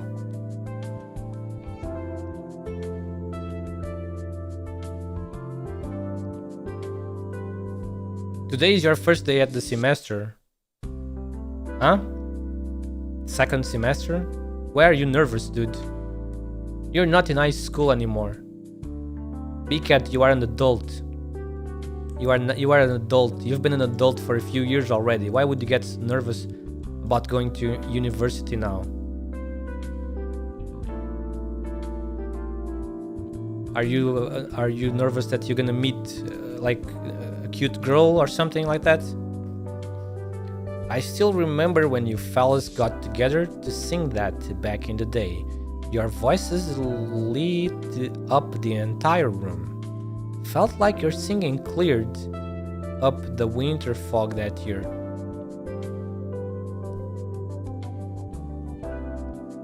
Speaker 2: Today is your first day at the semester. Huh? Second semester? Why are you nervous, dude? You're not in high school anymore. BCAT, you are an adult. You are an adult. You've been an adult for a few years already. Why would you get nervous about going to university now? Are you nervous that you're gonna meet like a cute girl or something like that? I still remember when you fellas got together to sing that back in the day. Your voices lit up the entire room. Felt like your singing cleared up the winter fog that year.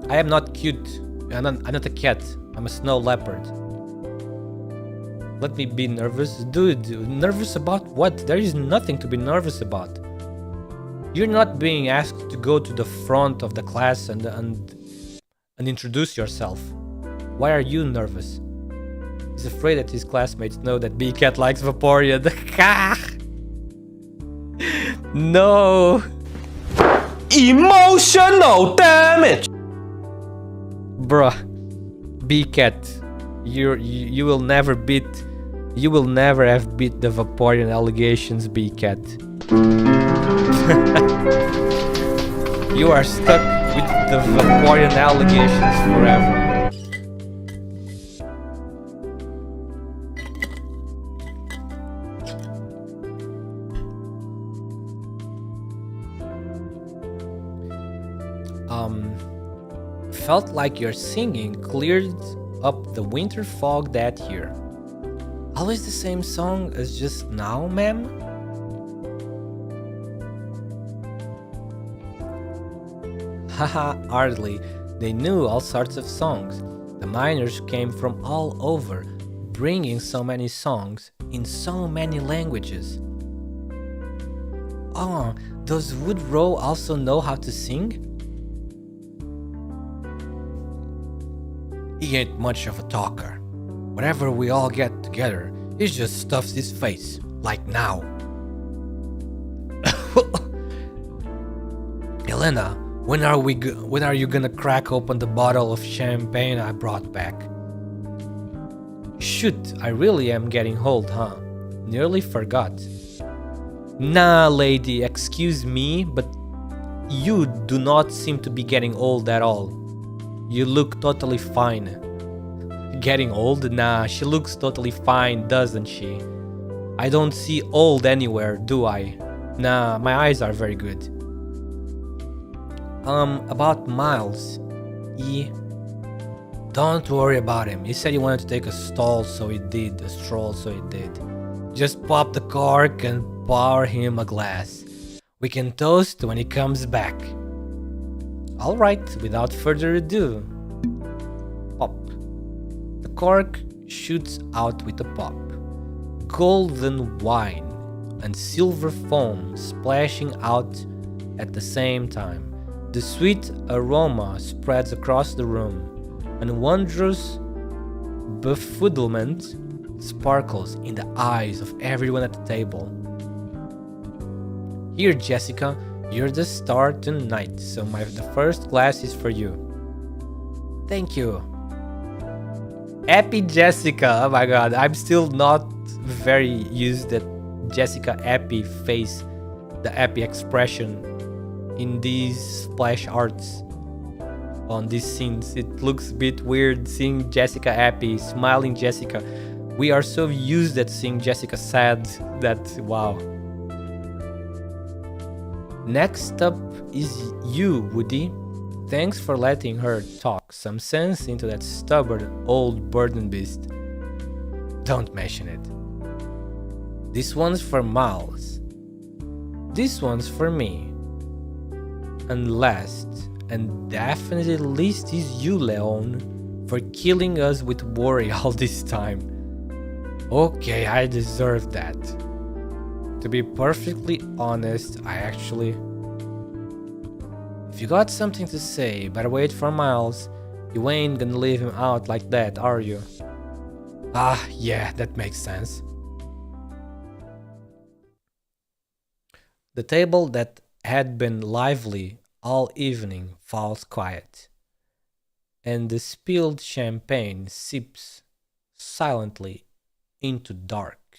Speaker 2: I am not cute. I'm not a cat. I'm a snow leopard. Let me be nervous. Dude, nervous about what? There is nothing to be nervous about. You're not being asked to go to the front of the class and introduce yourself. Why are you nervous? He's afraid that his classmates know that BCAT likes Vaporeon. No.
Speaker 8: Emotional damage.
Speaker 2: Bruh. BCAT. You will never beat. You will never have beat the Vaporeon allegations, BCAT. You are stuck with the Vaporeon allegations forever. Felt like your singing cleared up the winter fog that year. Always the same song as just now, ma'am? Haha, hardly. They knew all sorts of songs. The miners came from all over, bringing so many songs in so many languages. Oh, does Woodrow also know how to sing? He ain't much of a talker. Whenever we all get together, he just stuffs his face, like now. Elena, when are you gonna crack open the bottle of champagne I brought back? Shoot, I really am getting old, huh? Nearly forgot. Nah, lady, excuse me, but you do not seem to be getting old at all. You look totally fine. Getting old? Nah, she looks totally fine, doesn't she? I don't see old anywhere, do I? Nah, my eyes are very good. About Miles. Don't worry about him. He said he wanted to take a stroll, so he did. Just pop the cork and pour him a glass. We can toast when he comes back. Alright, without further ado. Pop. The cork shoots out with a pop. Golden wine and silver foam splashing out at the same time. The sweet aroma spreads across the room, and wondrous befuddlement sparkles in the eyes of everyone at the table. Here, Jessica, you're the star tonight, so the first glass is for you. Thank you. Happy Jessica. Oh my god, I'm still not very used at Jessica happy face, the happy expression in these splash arts on these scenes. It looks a bit weird seeing Jessica happy, smiling Jessica. We are so used at seeing Jessica sad that wow. Next up is you, Woody. Thanks for letting her talk some sense into that stubborn old burden beast. Don't mention it. This one's for Miles. This one's for me. And last, and definitely least, is you, Leon, for killing us with worry all this time. Okay, I deserve that. To be perfectly honest, I actually... If you got something to say, better wait for Miles. You ain't gonna leave him out like that, are you? Ah, yeah, that makes sense. The table that had been lively all evening falls quiet, and the spilled champagne sips silently into dark,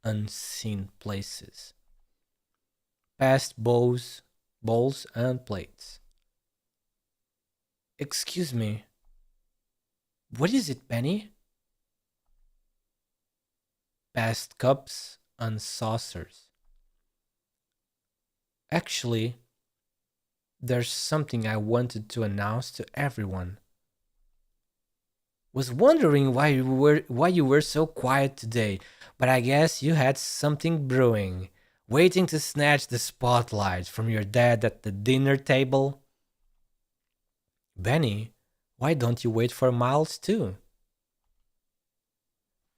Speaker 2: unseen places, past bowls and plates. Excuse me, what is it, Penny? Past cups and saucers. Actually, there's something I wanted to announce to everyone. Was wondering why you were so quiet today, but I guess you had something brewing, waiting to snatch the spotlight from your dad at the dinner table. Benny, why don't you wait for Miles too?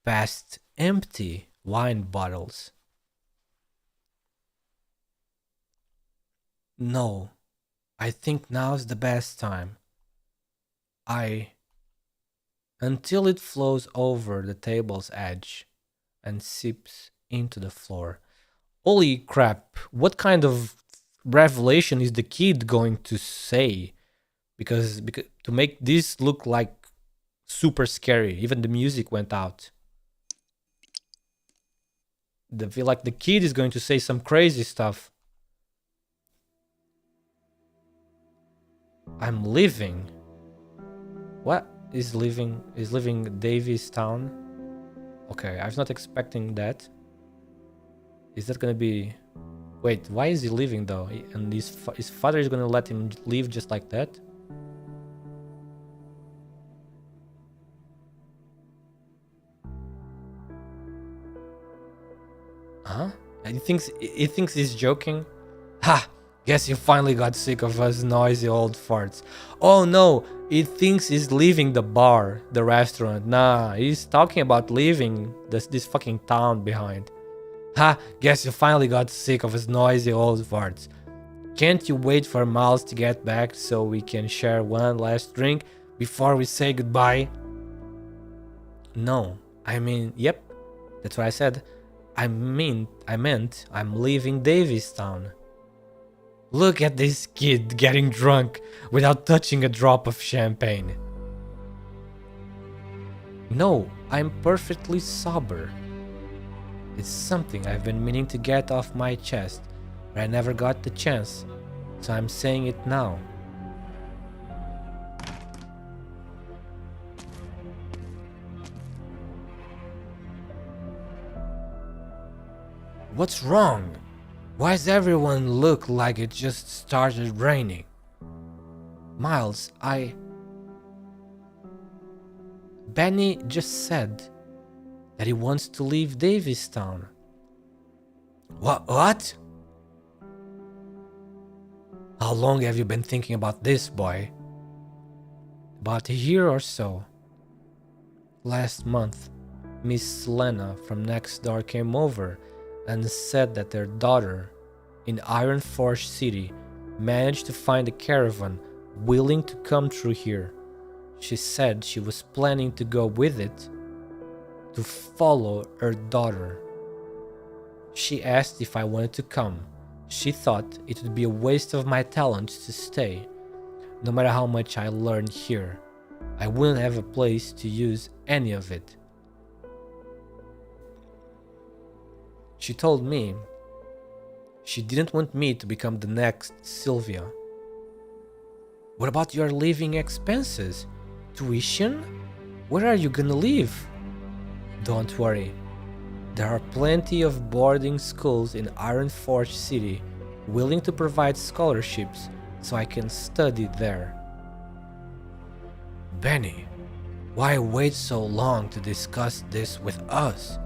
Speaker 2: Past empty wine bottles. No, I think now's the best time. Until it flows over the table's edge and seeps into the floor. Holy crap, what kind of revelation is the kid going to say? Because to make this look like super scary, even the music went out. I feel like the kid is going to say some crazy stuff. I'm leaving. What is leaving? Is leaving Davy's town? Okay, I was not expecting that. Is that gonna be? Wait, why is he leaving though? And his father is gonna let him leave just like that? Huh? He thinks he's joking. Ha! Guess you finally got sick of us noisy old farts. Oh no, he thinks he's leaving the bar, the restaurant. Nah, he's talking about leaving this fucking town behind. Ha, guess you finally got sick of his noisy old farts. Can't you wait for Miles to get back so we can share one last drink before we say goodbye? No, I mean, yep, that's what I said. I meant I'm leaving Davistown. Look at this kid getting drunk without touching a drop of champagne. No, I'm perfectly sober. It's something I've been meaning to get off my chest, but I never got the chance, so I'm saying it now. What's wrong? Why does everyone look like it just started raining? Miles, Benny just said that he wants to leave Davistown. What? How long have you been thinking about this, boy? About a year or so. Last month, Miss Lena from next door came over and said that their daughter in Iron Forge City managed to find a caravan willing to come through here. She said she was planning to go with it to follow her daughter. She asked if I wanted to come. She thought it would be a waste of my talents to stay. No matter how much I learned here, I wouldn't have a place to use any of it. She told me she didn't want me to become the next Sylvia. What about your living expenses? Tuition? Where are you gonna live? Don't worry. There are plenty of boarding schools in Iron Forge City willing to provide scholarships so I can study there. Benny, why wait so long to discuss this with us?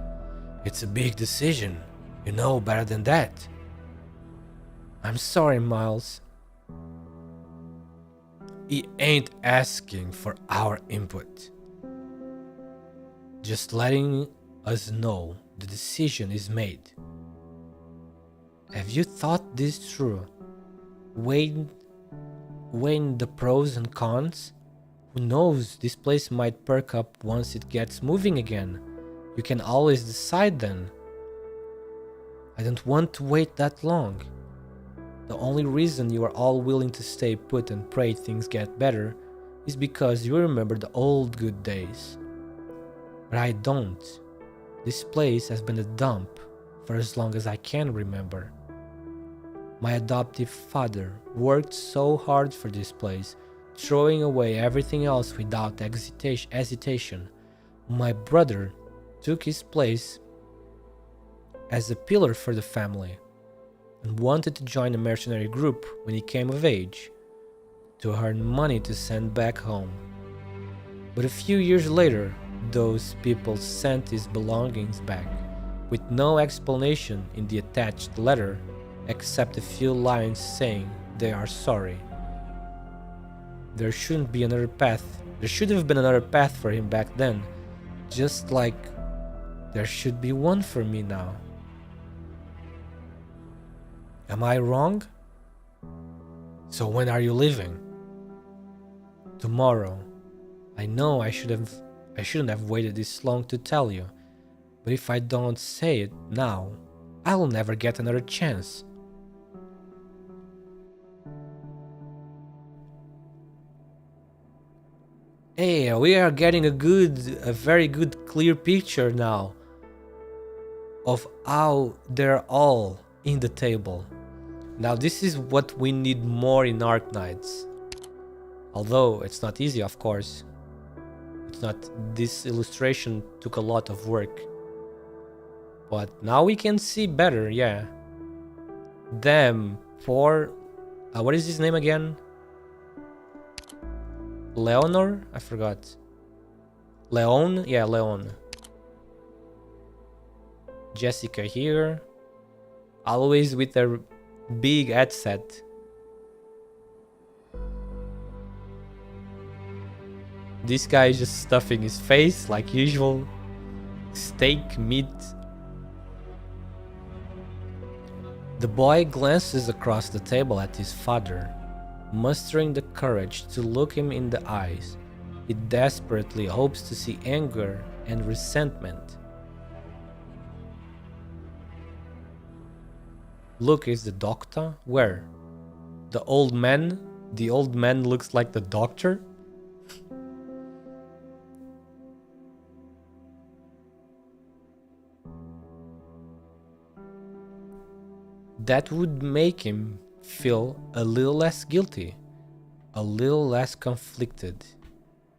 Speaker 2: It's a big decision. You know better than that. I'm sorry, Miles. He ain't asking for our input. Just letting us know the decision is made. Have you thought this through? Weighing the pros and cons? Who knows, this place might perk up once it gets moving again. You can always decide then. I don't want to wait that long. The only reason you are all willing to stay put and pray things get better is because you remember the old good days. But I don't. This place has been a dump for as long as I can remember. My adoptive father worked so hard for this place, throwing away everything else without hesitation. My brother took his place as a pillar for the family and wanted to join a mercenary group when he came of age to earn money to send back home. But a few years later, those people sent his belongings back with no explanation in the attached letter except a few lines saying they are sorry. There should have been another path for him back then, just like there should be one for me now. Am I wrong? So when are you leaving? Tomorrow. I know I shouldn't have waited this long to tell you, but if I don't say it now, I'll never get another chance. Hey, we are getting a very good clear picture now of how they're all in the table. Now this is what we need more in ARKNIGHTS. Although it's not easy, of course. This illustration took a lot of work. But now we can see better, yeah. Them, poor... what is his name again? Leonor? I forgot. Leon? Yeah, Leon. Jessica here. Always with their big headset. This guy is just stuffing his face like usual. Steak, meat. The boy glances across the table at his father, mustering the courage to look him in the eyes. He desperately hopes to see anger and resentment. Look, is the doctor? Where? The old man? The old man looks like the doctor? That would make him feel a little less guilty, a little less conflicted.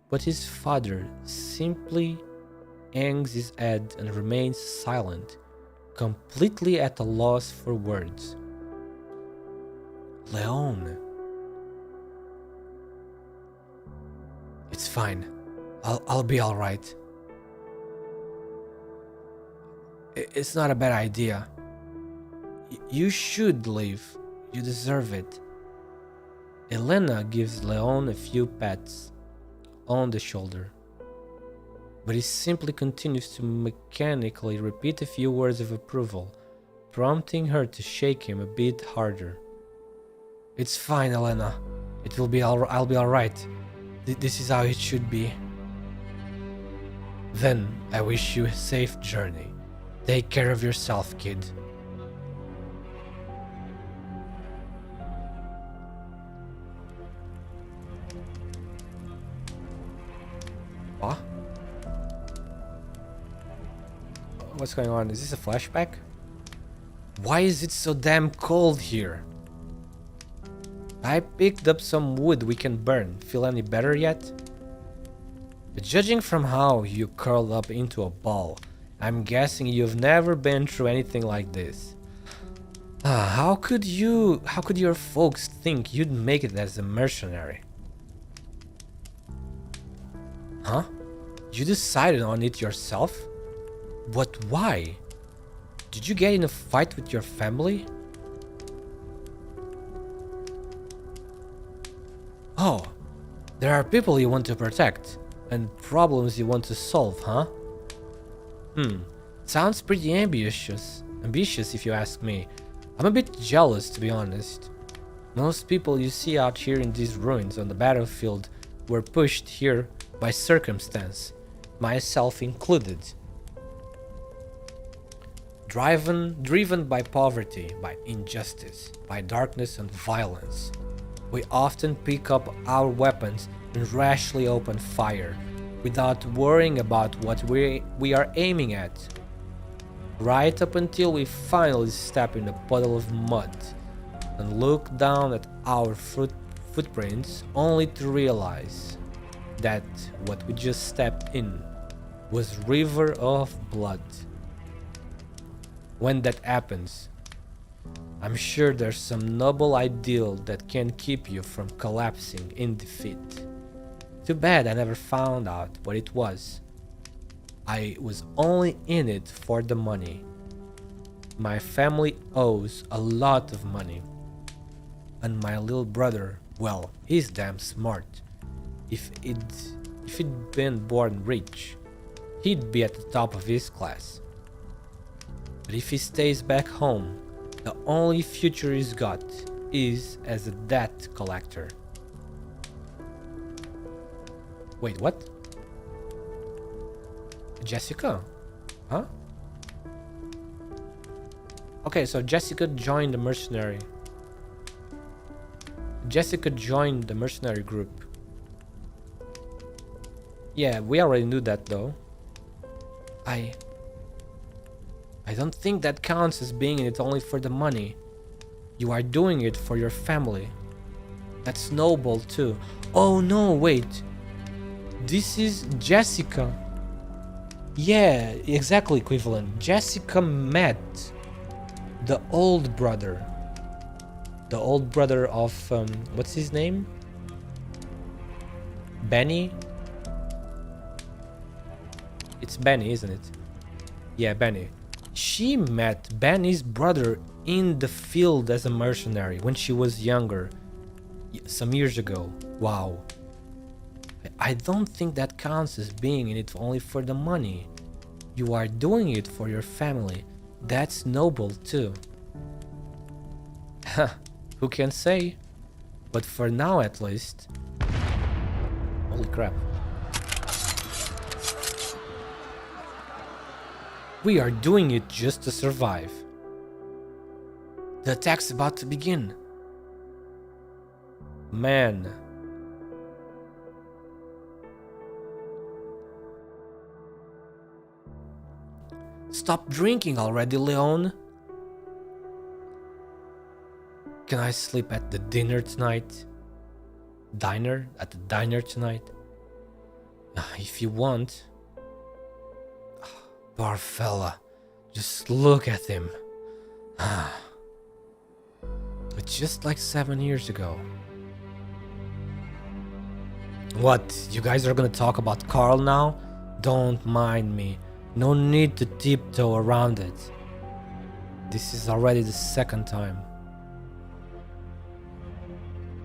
Speaker 2: But his father simply hangs his head and remains silent, completely at a loss for words. Leon. It's fine. I'll be alright. It's not a bad idea. You should leave. You deserve it. Elena gives Leon a few pats on the shoulder, but he simply continues to mechanically repeat a few words of approval, prompting her to shake him a bit harder. It's fine, Elena. I'll be alright. This is how it should be. Then I wish you a safe journey. Take care of yourself, kid. What? What's going on? Is this a flashback? Why is it so damn cold here? I picked up some wood we can burn. Feel any better yet? But judging from how you curled up into a ball, I'm guessing you've never been through anything like this. How could your folks think you'd make it as a mercenary? Huh? You decided on it yourself? But why? Did you get in a fight with your family? Oh, there are people you want to protect, and problems you want to solve, huh? Sounds pretty ambitious if you ask me. I'm a bit jealous, to be honest. Most people you see out here in these ruins on the battlefield were pushed here by circumstance, myself included. Driven by poverty, by injustice, by darkness and violence. We often pick up our weapons and rashly open fire, without worrying about what we are aiming at. Right up until we finally step in a puddle of mud and look down at our footprints, only to realize that what we just stepped in was a river of blood. When that happens, I'm sure there's some noble ideal that can keep you from collapsing in defeat. Too bad I never found out what it was. I was only in it for the money. My family owes a lot of money. And my little brother, well, he's damn smart. If he'd been born rich, he'd be at the top of his class. But if he stays back home, the only future he's got is as a debt collector. Wait, what? Jessica? Huh? Okay, so Jessica joined the mercenary. Jessica joined the mercenary group. Yeah, we already knew that though. I don't think that counts as being in it only for the money. You are doing it for your family. That's noble too. Oh no, wait. This is Jessica. Yeah, exactly equivalent. Jessica met the old brother. The old brother of, what's his name? Benny? It's Benny, isn't it? Yeah, Benny. She met Benny's brother in the field as a mercenary when she was younger, some years ago. Wow. I don't think that counts as being in it only for the money. You are doing it for your family. That's noble too. Who can say? But for now at least. Holy crap. We are doing it just to survive. The attack's about to begin. Man. Stop drinking already, Leon. Can I sleep at the dinner tonight? Diner? At the diner tonight? If you want. Poor fella. Just look at him. It's just like 7 years ago. What? You guys are gonna talk about Carl now? Don't mind me. No need to tiptoe around it. This is already the second time.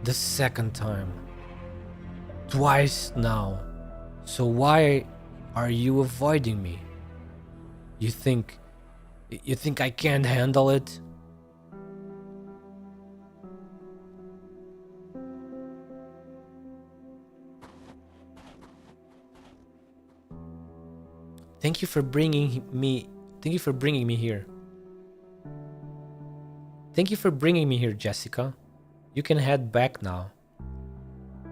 Speaker 2: The second time. Twice now. So why are you avoiding me? You think I can't handle it? Thank you for bringing me here. Thank you for bringing me here, Jessica. You can head back now.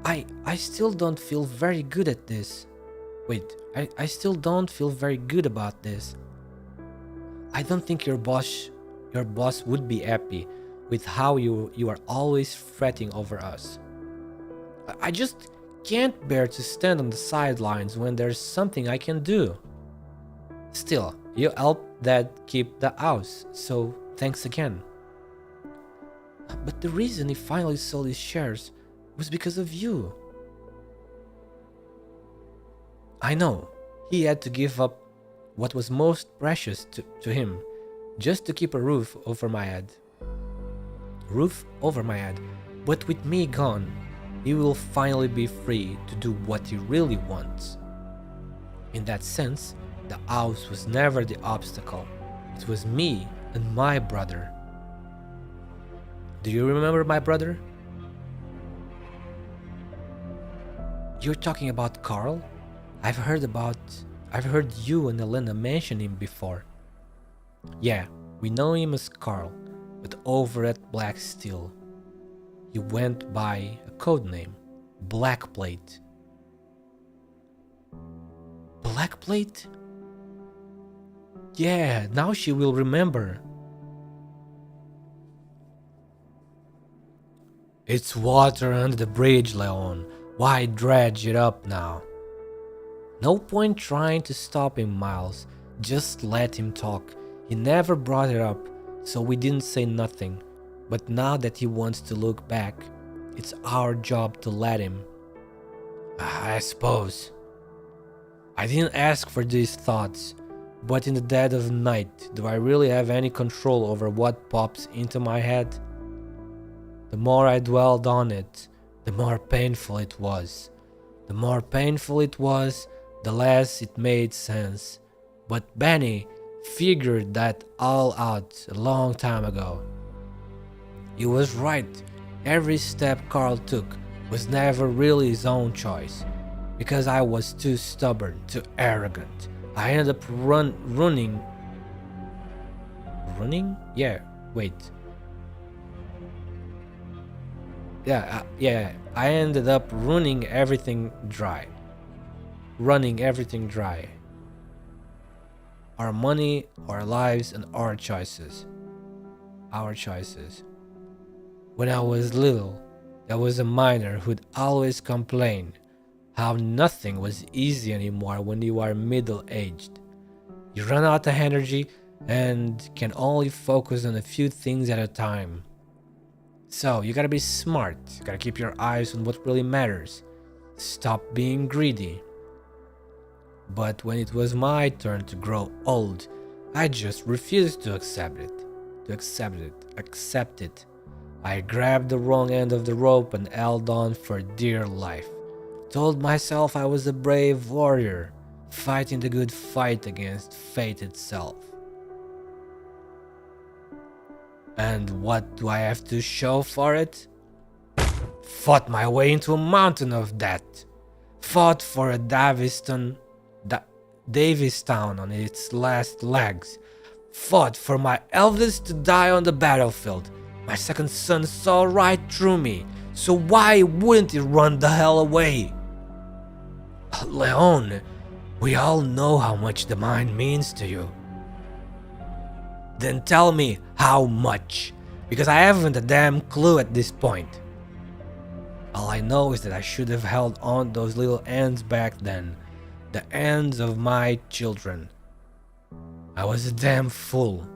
Speaker 2: I still don't feel very good at this. Wait, I still don't feel very good about this. I don't think your boss would be happy with how you are always fretting over us. I just can't bear to stand on the sidelines when there's something I can do. Still, you helped Dad keep the house, so thanks again. But the reason he finally sold his shares was because of you. I know, he had to give up what was most precious to him just to keep a roof over my head. Roof over my head, but with me gone, he will finally be free to do what he really wants. In that sense, the house was never the obstacle. It was me and my brother. Do you remember my brother? You're talking about Carl? I've heard you and Elena mention him before. Yeah, we know him as Carl, but over at Black Steel, he went by a code name, Blackplate. Blackplate? Yeah, now she will remember. It's water under the bridge, Leon. Why dredge it up now? No point trying to stop him, Miles. Just let him talk. He never brought it up, so we didn't say nothing. But now that he wants to look back, it's our job to let him. I suppose. I didn't ask for these thoughts, but in the dead of night, do I really have any control over what pops into my head? The more I dwelled on it, the more painful it was. The more painful it was, the less it made sense. But Benny figured that all out a long time ago. He was right. Every step Carl took was never really his own choice. Because I was too stubborn, too arrogant. I ended up running? Yeah, wait. Yeah, I ended up running everything dry. Our money, our lives, and our choices. When I was little, there was a miner who'd always complain how nothing was easy anymore when you are middle-aged. You run out of energy and can only focus on a few things at a time. So you gotta be smart, you gotta keep your eyes on what really matters. Stop being greedy. But when it was my turn to grow old, I just refused to accept it. I grabbed the wrong end of the rope and held on for dear life. Told myself I was a brave warrior, fighting the good fight against fate itself. And what do I have to show for it? Fought my way into a mountain of debt. Fought for a Davistown on its last legs. Fought for my eldest to die on the battlefield. My second son saw right through me, so why wouldn't he run the hell away? Leon, we all know how much the mind means to you. Then tell me how much, because I haven't a damn clue at this point. All I know is that I should have held on those little ends back then, the ends of my children. I was a damn fool.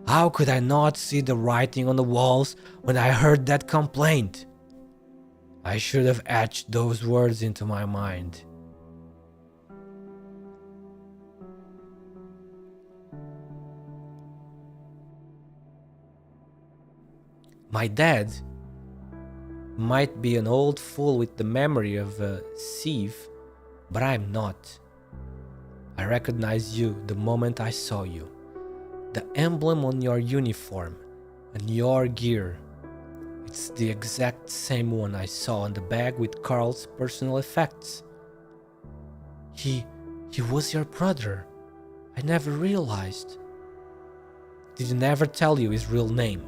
Speaker 2: How could I not see the writing on the walls when I heard that complaint? I should have etched those words into my mind. My dad might be an old fool with the memory of a sieve, but I'm not. I recognized you the moment I saw you. The emblem on your uniform and your gear. It's the exact same one I saw on the bag with Carl's personal effects. He was your brother. I never realized. Did he never tell you his real name?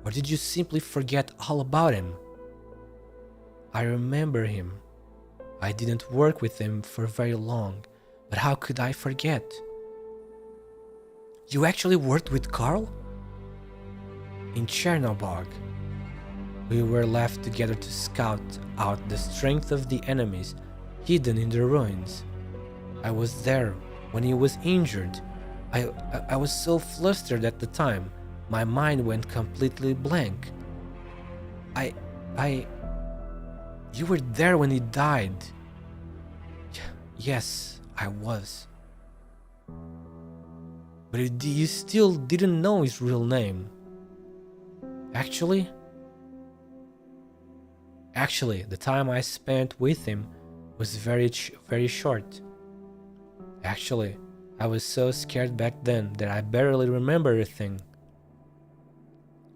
Speaker 2: Or did you simply forget all about him? I remember him. I didn't work with him for very long, but how could I forget? You actually worked with Carl? In Chernobyl, we were left together to scout out the strength of the enemies hidden in the ruins. I was there when he was injured. I was so flustered at the time, my mind went completely blank. You were there when he died. Yes, I was. But you still didn't know his real name. Actually, the time I spent with him was very short. Actually, I was so scared back then that I barely remember a thing.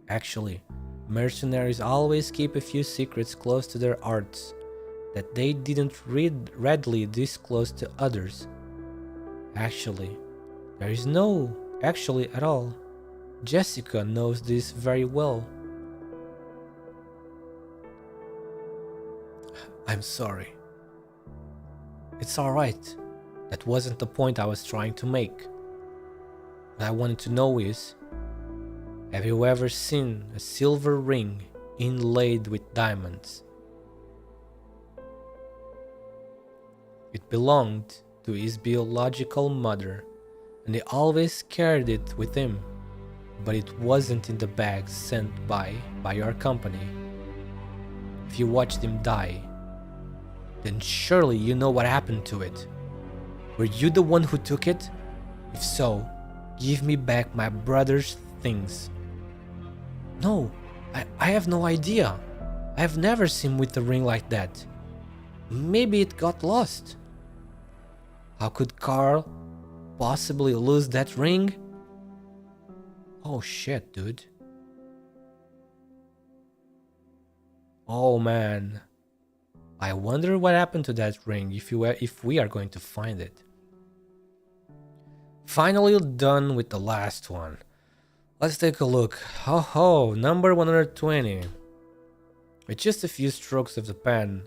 Speaker 2: Actually, mercenaries always keep a few secrets close to their hearts that they didn't readily disclose to others. Actually, there is no actually at all. Jessica knows this very well. I'm sorry. It's alright. That wasn't the point I was trying to make. What I wanted to know is, have you ever seen a silver ring inlaid with diamonds? It belonged to his biological mother, and he always carried it with him, but it wasn't in the bag sent by your company. If you watched him die, then surely you know what happened to it. Were you the one who took it? If so, give me back my brother's things. No, I have no idea. I have never seen him with a ring like that. Maybe it got lost. How could Carl possibly lose that ring? Oh shit, dude. Oh man. I wonder what happened to that ring if we are going to find it. Finally done with the last one. Let's take a look. Oh, number 120. With just a few strokes of the pen,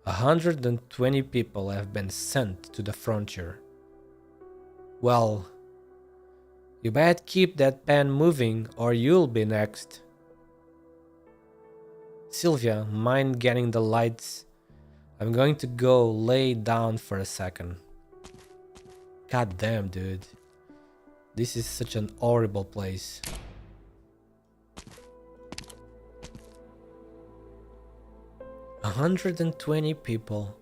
Speaker 2: 120 people have been sent to the frontier. Well, you better keep that pen moving or you'll be next. Sylvia, mind getting the lights? I'm going to go lay down for a second. God damn, dude. This is such an horrible place. "120 people.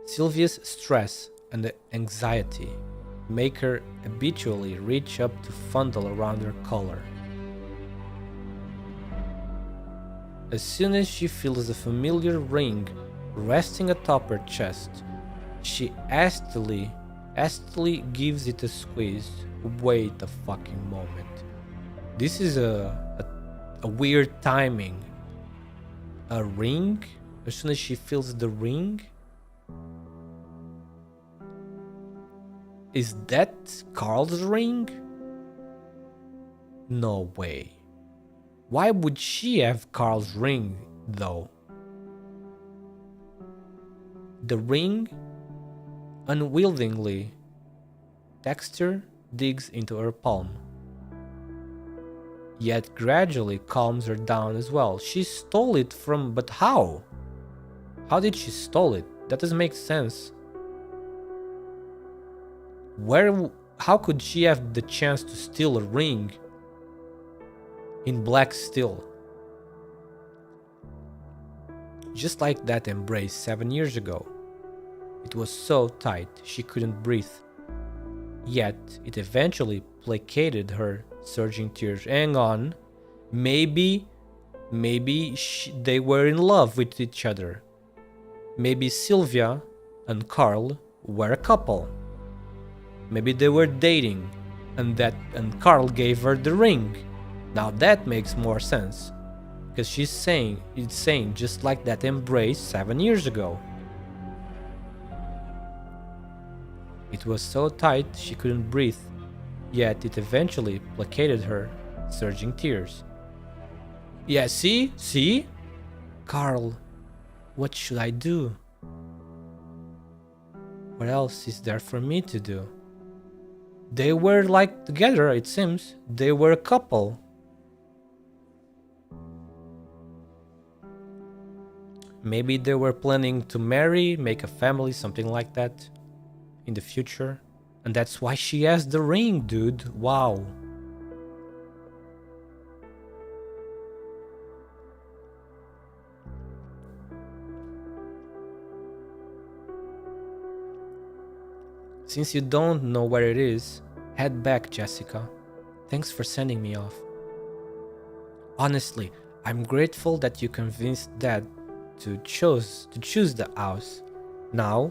Speaker 2: Sylvia's stress and anxiety make her habitually reach up to fondle around her collar. As soon as she feels a familiar ring resting atop her chest, she hastily gives it a squeeze. Wait a fucking moment. This is a weird timing. A ring? As soon as she feels the ring? Is that Carl's ring? No way. Why would she have Carl's ring, though? The ring, unwillingly, Dexter digs into her palm, yet gradually calms her down as well. She stole it from... but how? How did she stole it? That doesn't make sense. How could she have the chance to steal a ring in black steel? Just like that embrace 7 years ago. It was so tight she couldn't breathe. Yet it eventually placated her surging tears. Hang on. Maybe they were in love with each other. Maybe Sylvia and Carl were a couple. Maybe they were dating and Carl gave her the ring. Now that makes more sense. Because it's saying just like that embrace 7 years ago. It was so tight she couldn't breathe, yet it eventually placated her surging tears. Yeah, see? Carl, what should I do? What else is there for me to do? They were like together, it seems. They were a couple. Maybe they were planning to marry, make a family, something like that in the future. And that's why she has the ring, dude. Wow. Since you don't know where it is, head back, Jessica. Thanks for sending me off. Honestly, I'm grateful that you convinced Dad to choose the house. Now,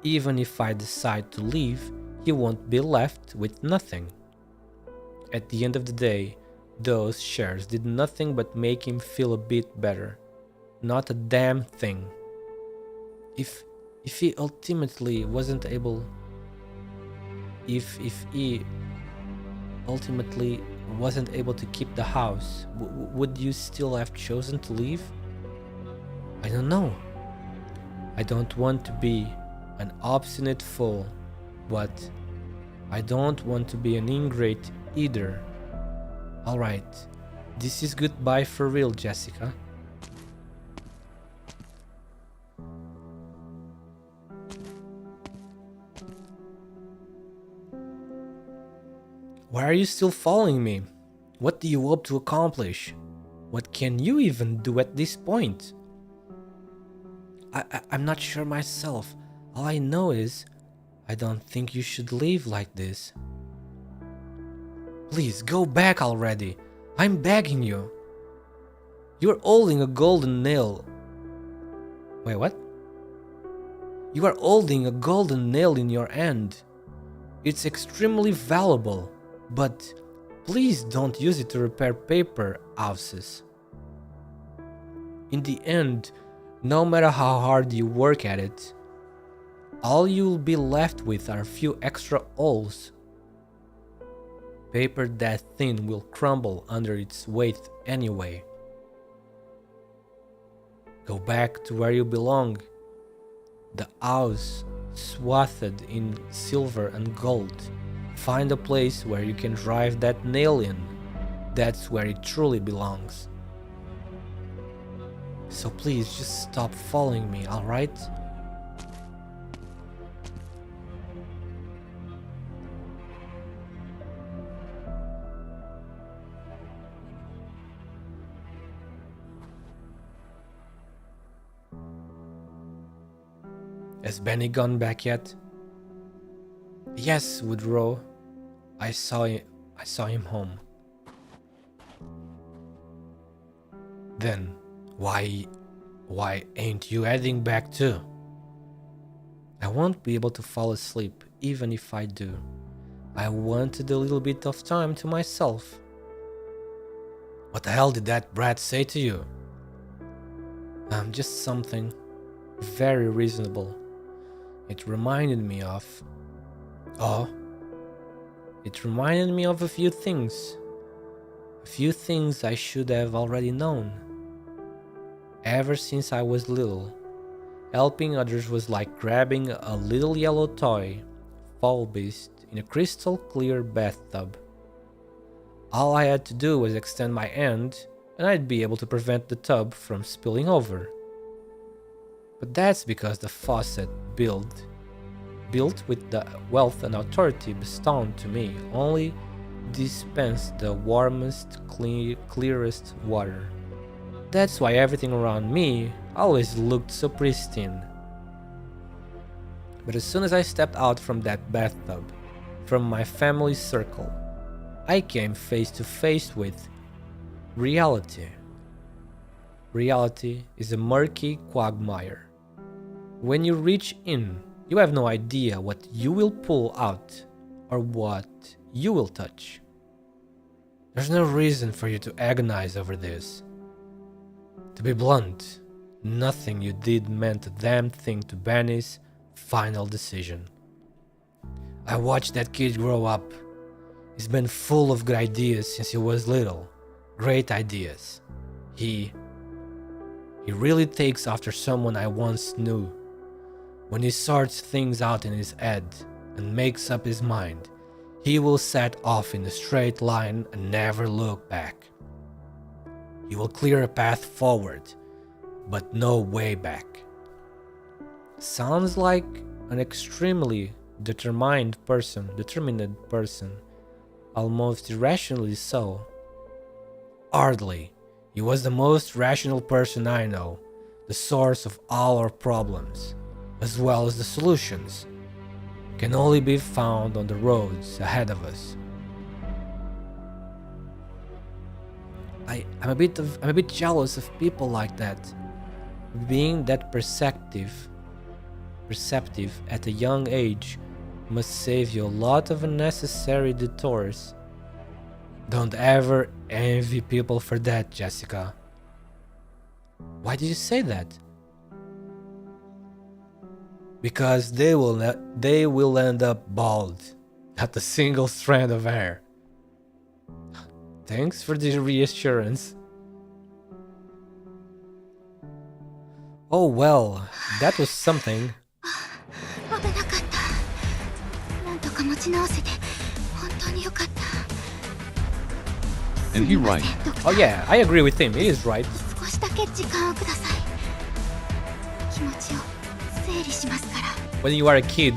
Speaker 2: even if I decide to leave, he won't be left with nothing. At the end of the day, those shares did nothing but make him feel a bit better. Not a damn thing. If he ultimately wasn't able... If he ultimately wasn't able to keep the house, would you still have chosen to leave? I don't know. I don't want to be an obstinate fool, but I don't want to be an ingrate either. Alright, this is goodbye for real, Jessica. Why are you still following me? What do you hope to accomplish? What can you even do at this point? I'm not sure myself. All I know is, I don't think you should leave like this. Please, go back already. I'm begging you. You're holding a golden nail. Wait, what? You are holding a golden nail in your hand. It's extremely valuable, but please don't use it to repair paper houses. In the end, no matter how hard you work at it, all you'll be left with are a few extra holes. Paper that thin will crumble under its weight anyway. Go back to where you belong. The house swathed in silver and gold. Find a place where you can drive that nail in. That's where it truly belongs. So please just stop following me, alright? Has Benny gone back yet? Yes, Woodrow. I saw him home. Then why ain't you heading back too? I won't be able to fall asleep even if I do. I wanted a little bit of time to myself. What the hell did that brat say to you? Just something very reasonable. It reminded me of... Oh? It reminded me of a few things. A few things I should have already known. Ever since I was little, helping others was like grabbing a little yellow toy, fall-beast, in a crystal clear bathtub. All I had to do was extend my hand, and I'd be able to prevent the tub from spilling over. But that's because the faucet built with the wealth and authority bestowed to me, only dispensed the warmest, clearest water. That's why everything around me always looked so pristine. But as soon as I stepped out from that bathtub, from my family circle, I came face to face with reality. Reality is a murky quagmire. When you reach in, you have no idea what you will pull out or what you will touch. There's no reason for you to agonize over this. To be blunt, nothing you did meant a damn thing to Benny's final decision. I watched that kid grow up. He's been full of good ideas since he was little. Great ideas. He really takes after someone I once knew. When he sorts things out in his head and makes up his mind, he will set off in a straight line and never look back. He will clear a path forward, but no way back. Sounds like an extremely determined person, almost irrationally so. Hardly. He was the most rational person I know, the source of all our problems, as well as the solutions, can only be found on the roads ahead of us. I'm a bit jealous of people like that. Being that perceptive at a young age must save you a lot of unnecessary detours. Don't ever envy people for that, Jessica. Why did you say that? Because they will end up bald, not a single strand of hair. Thanks for the reassurance. Oh well, that was something.
Speaker 1: And he right.
Speaker 2: Oh yeah, I agree with him. He is right. When you are a kid,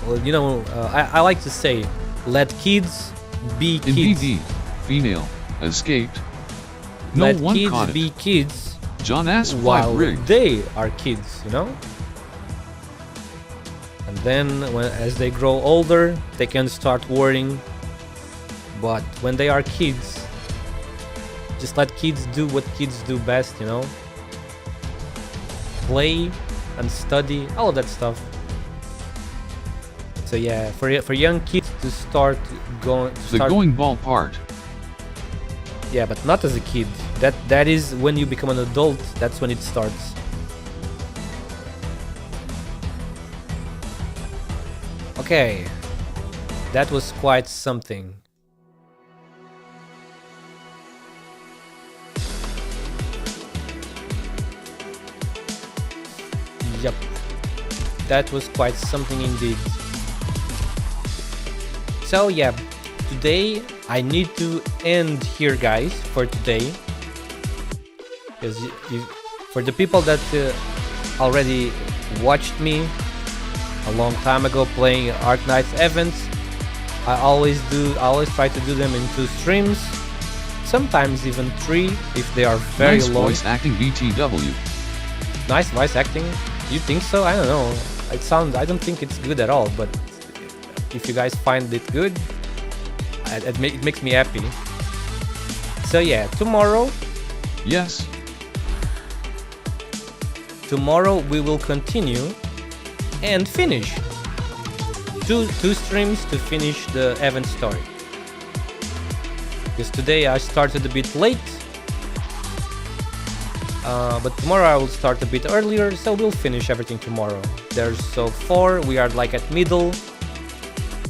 Speaker 2: well, you know, I like to say, let kids be kids.
Speaker 1: In BD, female, escaped. No
Speaker 2: Let
Speaker 1: one
Speaker 2: kids
Speaker 1: caught
Speaker 2: be
Speaker 1: it.
Speaker 2: kids
Speaker 1: John asked
Speaker 2: while
Speaker 1: rigged.
Speaker 2: they are kids, you know? And then, as they grow older, they can start worrying. But when they are kids, just let kids do what kids do best, you know? Play and study, all of that stuff. So yeah, for young kids to start going...
Speaker 1: The going ball part.
Speaker 2: Yeah, but not as a kid. That is when you become an adult, that's when it starts. Okay. That was quite something. Yep. That was quite something indeed. So yeah, today I need to end here, guys, for today. Because for the people that already watched me a long time ago playing ARKNIGHTS events, I always try to do them in 2 streams, sometimes even 3 if they are very
Speaker 1: nice
Speaker 2: long.
Speaker 1: Voice acting VTW.
Speaker 2: Nice voice acting? You think so? I don't know. I don't think it's good at all, but if you guys find it good, it makes me happy. So yeah, tomorrow...
Speaker 1: Yes.
Speaker 2: Tomorrow we will continue and finish. Two streams to finish the event story. Because today I started a bit late. But tomorrow I will start a bit earlier, so we'll finish everything tomorrow. There's so 4, we are like at middle.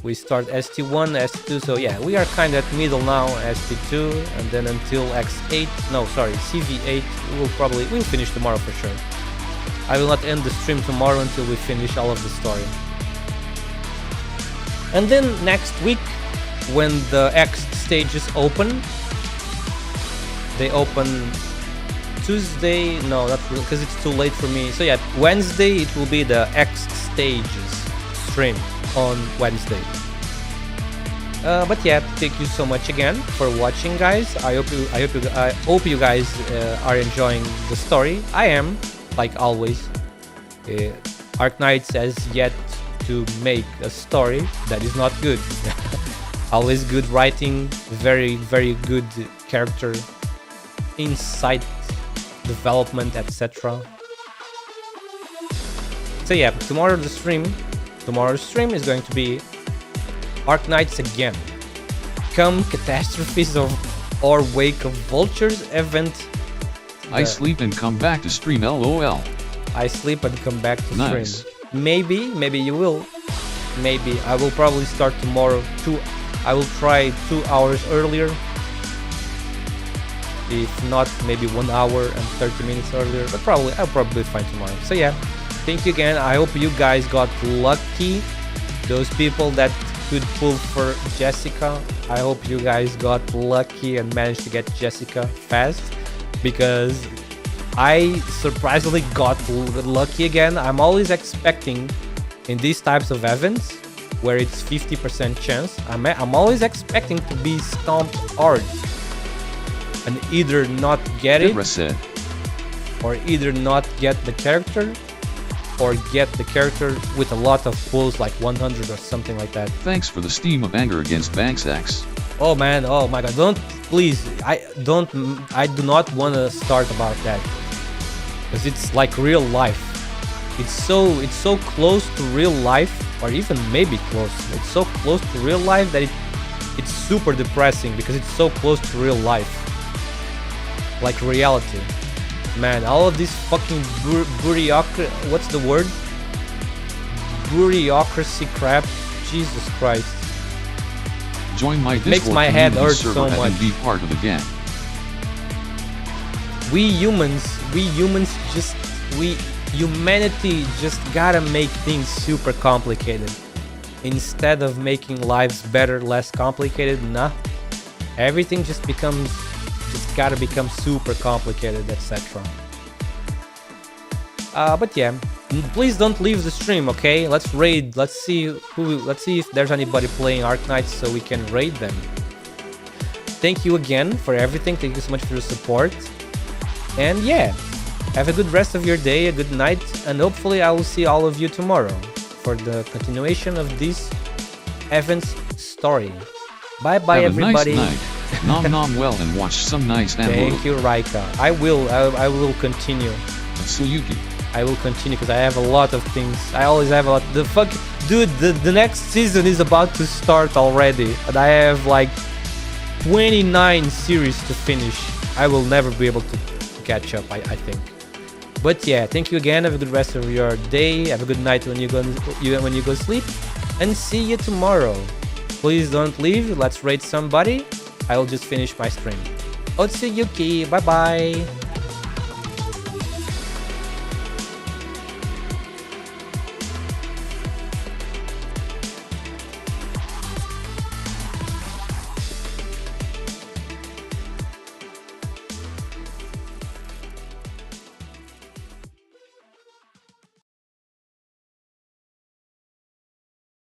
Speaker 2: We start ST1, ST2, so yeah, we are kind of at middle now, ST2, and then until X8, no, sorry, CV8, we'll finish tomorrow for sure. I will not end the stream tomorrow until we finish all of the story. And then next week, when the X stages open, they open Tuesday, no, that's because it's too late for me. So yeah, Wednesday it will be the X stages stream on Wednesday. But yeah, thank you so much again for watching, guys. I hope you guys are enjoying the story. I am, like always. ARKNIGHTS has yet to make a story that is not good. Always good writing, very good character insight, development, etc. So yeah, tomorrow's stream is going to be ARKNIGHTS again. Come catastrophes or wake of vultures event.
Speaker 1: I sleep and come back to stream, LOL.
Speaker 2: I sleep and come back to
Speaker 1: nice.
Speaker 2: stream. Maybe you will. Maybe I will probably start tomorrow. I will try 2 hours earlier. If not, maybe 1 hour and 30 minutes earlier. But I'll probably find tomorrow. So yeah, thank you again. I hope you guys got lucky. Those people that could pull for Jessica, I hope you guys got lucky and managed to get Jessica fast, because I surprisingly got lucky again. I'm always expecting in these types of events where it's 50% chance, I'm always expecting to be stomped hard and either not get it, or either not get the character, or get the character with a lot of pulls, like 100 or something like that.
Speaker 1: Thanks for the steam of anger against Banksax.
Speaker 2: Oh man, oh my god, please, I do not want to start about that, because it's like real life. It's so close to real life, or even maybe close. It's so close to real life that it's super depressing, because it's so close to real life, like reality. Man, all of this fucking bureaucracy, what's the word? Bureaucracy crap. Jesus Christ.
Speaker 1: Join my Discord
Speaker 2: makes my head hurt so much.
Speaker 1: And be part of the gang.
Speaker 2: Humanity just gotta make things super complicated. Instead of making lives better, less complicated, nah. Everything just gotta become super complicated, etc. But yeah, please don't leave the stream, okay? Let's raid. Let's see if there's anybody playing ARKNIGHTS so we can raid them. Thank you again for everything. Thank you so much for your support. And yeah, have a good rest of your day, a good night, and hopefully I will see all of you tomorrow for the continuation of this event's story. Bye bye, everybody.
Speaker 1: Have a nice night. Nom nom well and watch some nice anime.
Speaker 2: Thank you, Raika. I will continue.
Speaker 1: Suyuki.
Speaker 2: I will continue because I have a lot of things. I always have a lot. Dude, the next season is about to start already, and I have like 29 series to finish. I will never be able to catch up, I think. But yeah, thank you again. Have a good rest of your day. Have a good night when you go sleep, and see you tomorrow. Please don't leave. Let's raid somebody. I will just finish my stream. Otsuyuki. Bye bye.